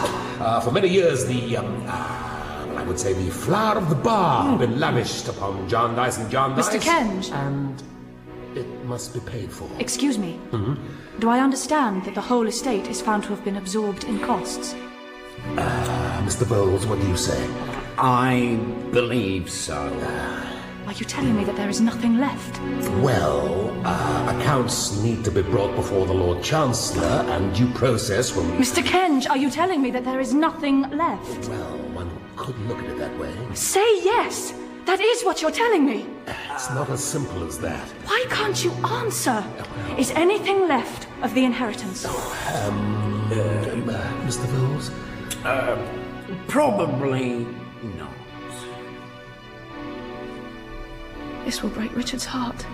For many years, I would say the flower of the bar have been lavished upon Jarndyce and Jarndyce. Mr. Kenge. And it must be paid for. Excuse me. Mm-hmm. Do I understand that the whole estate is found to have been absorbed in costs? Mr. Bowles, what do you say? I believe so. Are you telling me that there is nothing left? Well, accounts need to be brought before the Lord Chancellor, and due process will... Mr. Kenge, are you telling me that there is nothing left? Well, one could look at it that way. Say yes! That is what you're telling me! It's not as simple as that. Why can't you answer? Is anything left of the inheritance? Mr. Bowles? Probably not. This will break Richard's heart.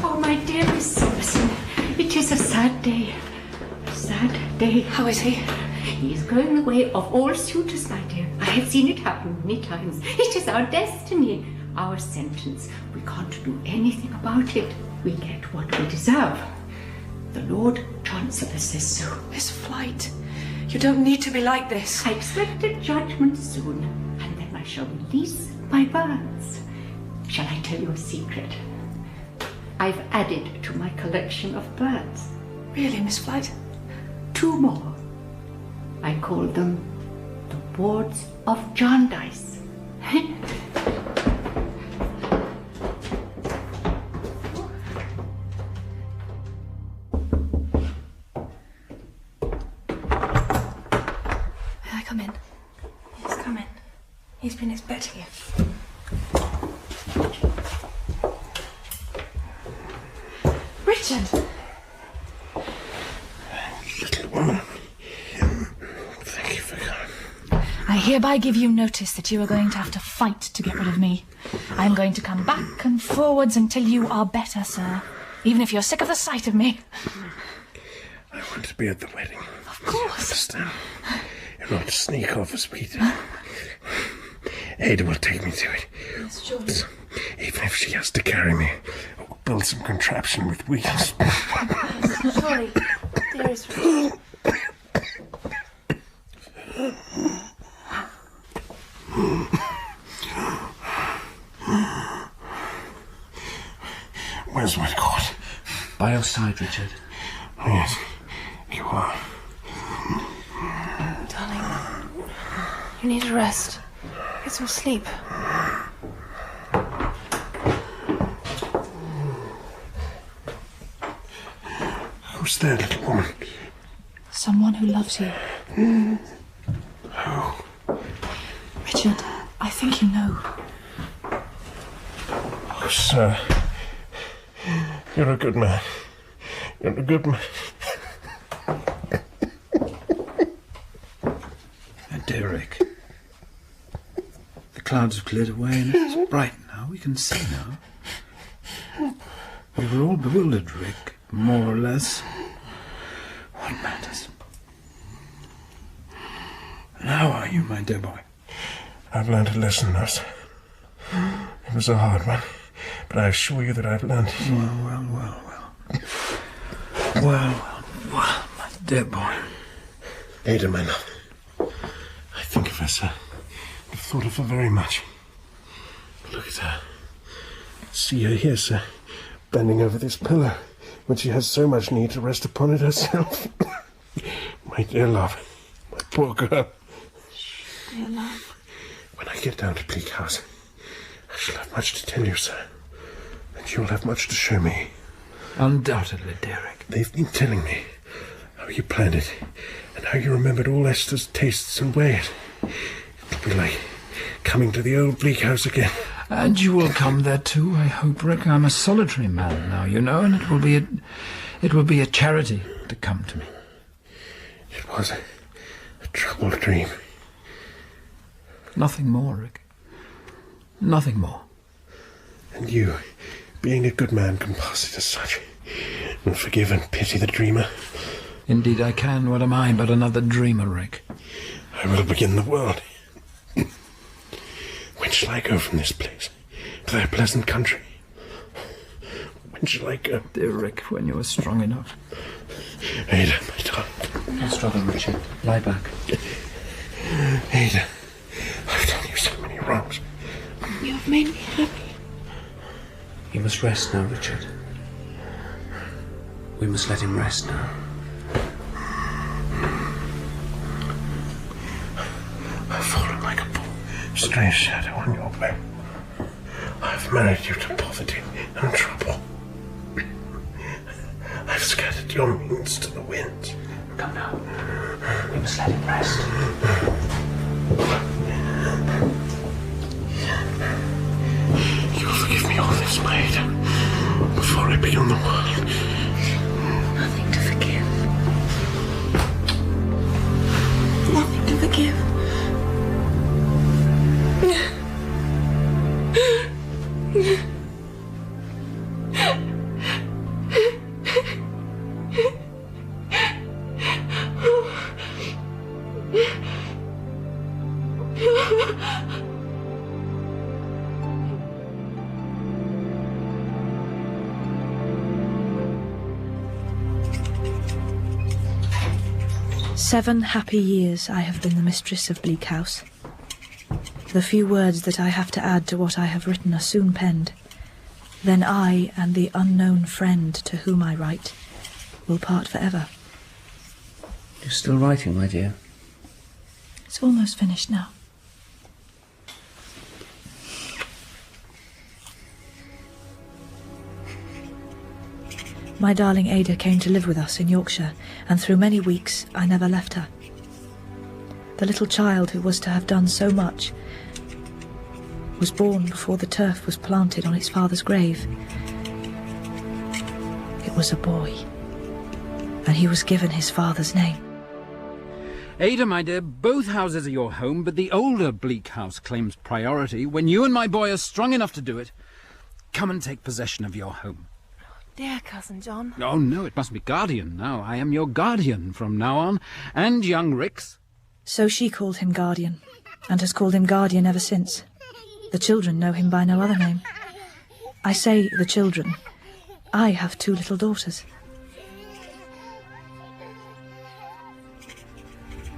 Oh, my dear Miss Summerson, it is a sad day. A sad day. How is he? He is going the way of all suitors, my dear. I have seen it happen many times. It is our destiny, our sentence. We can't do anything about it. We get what we deserve. The Lord Chancellor says so. Miss Flight, you don't need to be like this. I expect a judgment soon, and then I shall release my birds. Shall I tell you a secret? I've added to my collection of birds. Really, Miss Flight? 2 more. I call them the wards of Jarndyce. been expecting you. Richard! Little woman. Thank you for coming. I hereby give you notice that you are going to have to fight to get rid of me. I am going to come back and forwards until you are better, sir. Even if you're sick of the sight of me. I want to be at the wedding. Of course. Understand? You're not to sneak off as Peter. Ada will take me to it. Yes, sure. Even if she has to carry me or build some contraption with wheels. Surely, dearest Richard. Where's my coat? By your side, Richard. Oh, yes, you are. Darling, you need a rest. Get some sleep. Who's there, little woman? Someone who loves you. Who? Richard, I think you know. Oh, sir. You're a good man. You're a good man. Derek. The clouds have cleared away and it's bright now. We can see now. We were all bewildered, Rick, more or less. What matters? And how are you, my dear boy? I've learned a lesson, nurse. It was a hard one, but I assure you that I've learned it. Well, my dear boy. Ada, my love. I think of her, sir. I've thought of her very much. Look at her. See her here, sir, bending over this pillow when she has so much need to rest upon it herself. My dear love, my poor girl. Dear love. When I get down to Bleak House, I shall have much to tell you, sir. And you'll have much to show me. Undoubtedly, Derek. They've been telling me how you planned it, and how you remembered all Esther's tastes and ways. It'll be like coming to the old Bleak House again. And you will come there too, I hope, Rick. I'm a solitary man now, you know, and it will be a charity to come to me. It was a troubled dream. Nothing more, Rick. Nothing more. And you, being a good man, can pass it as such, and forgive and pity the dreamer. Indeed I can. What am I but another dreamer, Rick? I will begin the world. When shall I go from this place to their pleasant country? When shall I go? Dear Rick, when you are strong enough. Ada, my darling. Don't struggle, Richard. Lie back. Ada, I've done you so many wrongs. You have made me happy. You must rest now, Richard. We must let him rest now. I've fallen like a stray shadow on your way. I've married you to poverty and trouble. I've scattered your means to the winds. Come now. We must let him rest. You'll forgive me all this, my Ada, before I begin the world. Nothing to forgive. Nothing to forgive. "7 happy years I have been the mistress of Bleak House. The few words that I have to add to what I have written are soon penned. Then I and the unknown friend to whom I write will part forever." You're still writing, my dear? It's almost finished now. My darling Ada came to live with us in Yorkshire, and through many weeks I never left her. The little child who was to have done so much was born before the turf was planted on its father's grave. It was a boy, and he was given his father's name. Ada, my dear, both houses are your home, but the older Bleak house claims priority. When you and my boy are strong enough to do it, come and take possession of your home. Dear Cousin John. Oh, no, it must be guardian now. I am your guardian from now on, and young Rick's. So she called him guardian, and has called him guardian ever since. The children know him by no other name. I say the children. I have 2 little daughters.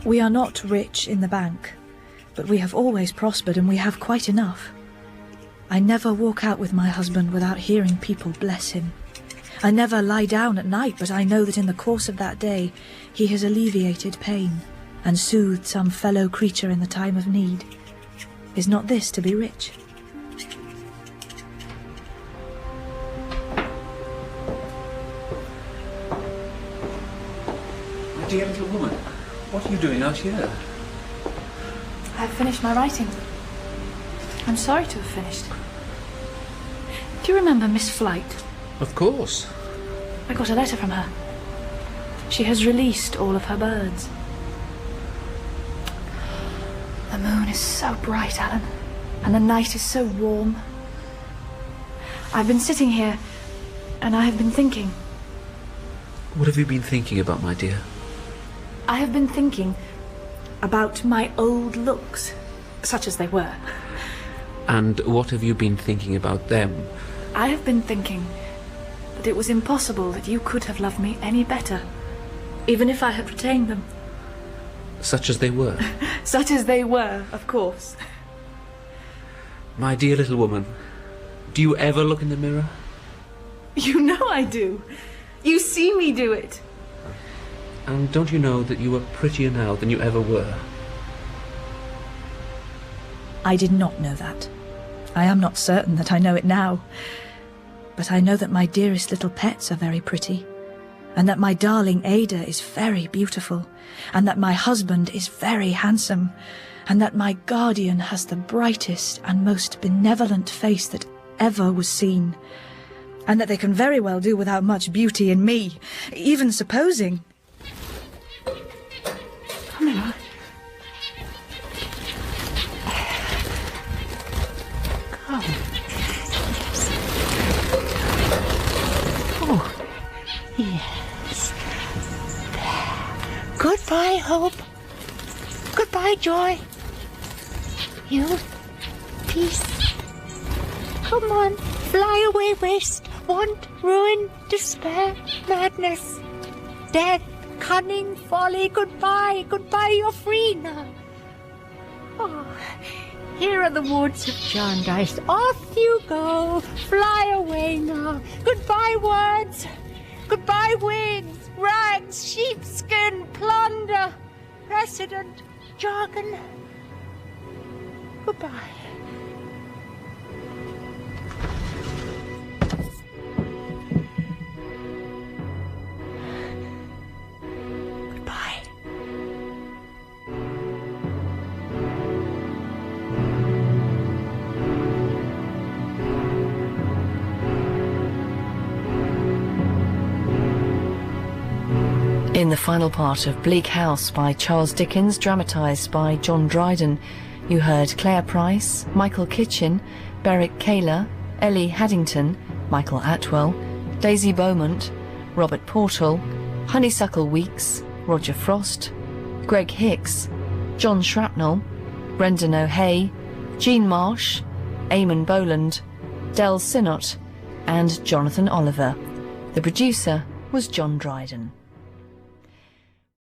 We are not rich in the bank, but we have always prospered, and we have quite enough. I never walk out with my husband without hearing people bless him. I never lie down at night, but I know that in the course of that day he has alleviated pain and soothed some fellow creature in the time of need. Is not this to be rich? My dear little woman, what are you doing out here? I've finished my writing. I'm sorry to have finished. Do you remember Miss Flight? Of course. I got a letter from her. She has released all of her birds. The moon is so bright, Alan, and the night is so warm. I've been sitting here, and I have been thinking. What have you been thinking about, my dear? I have been thinking about my old looks, such as they were. And what have you been thinking about them? I have been thinking that it was impossible that you could have loved me any better, even if I had retained them. Such as they were? Such as they were, of course. My dear little woman, do you ever look in the mirror? You know I do. You see me do it. And don't you know that you are prettier now than you ever were? I did not know that. I am not certain that I know it now. But I know that my dearest little pets are very pretty, and that my darling Ada is very beautiful, and that my husband is very handsome, and that my guardian has the brightest and most benevolent face that ever was seen, and that they can very well do without much beauty in me, even supposing... Come here. Come. Oh, yes. There. Goodbye, hope. Goodbye, joy. Youth. Peace. Come on. Fly away, waste. Want, ruin, despair, madness. Death. Cunning, folly, goodbye, goodbye, you're free now. Oh, here are the woods of Jarndyce. Off you go, fly away now. Goodbye, words, goodbye, winds, rags, sheepskin, plunder, precedent, jargon. Goodbye. In the final part of Bleak House by Charles Dickens, dramatised by John Dryden, you heard Claire Price, Michael Kitchen, Berwick Kaler, Ellie Haddington, Michael Atwell, Daisy Beaumont, Robert Portal, Honeysuckle Weeks, Roger Frost, Greg Hicks, John Shrapnel, Brendan O'Hay, Jean Marsh, Eamon Boland, Del Sinnott, and Jonathan Oliver. The producer was John Dryden.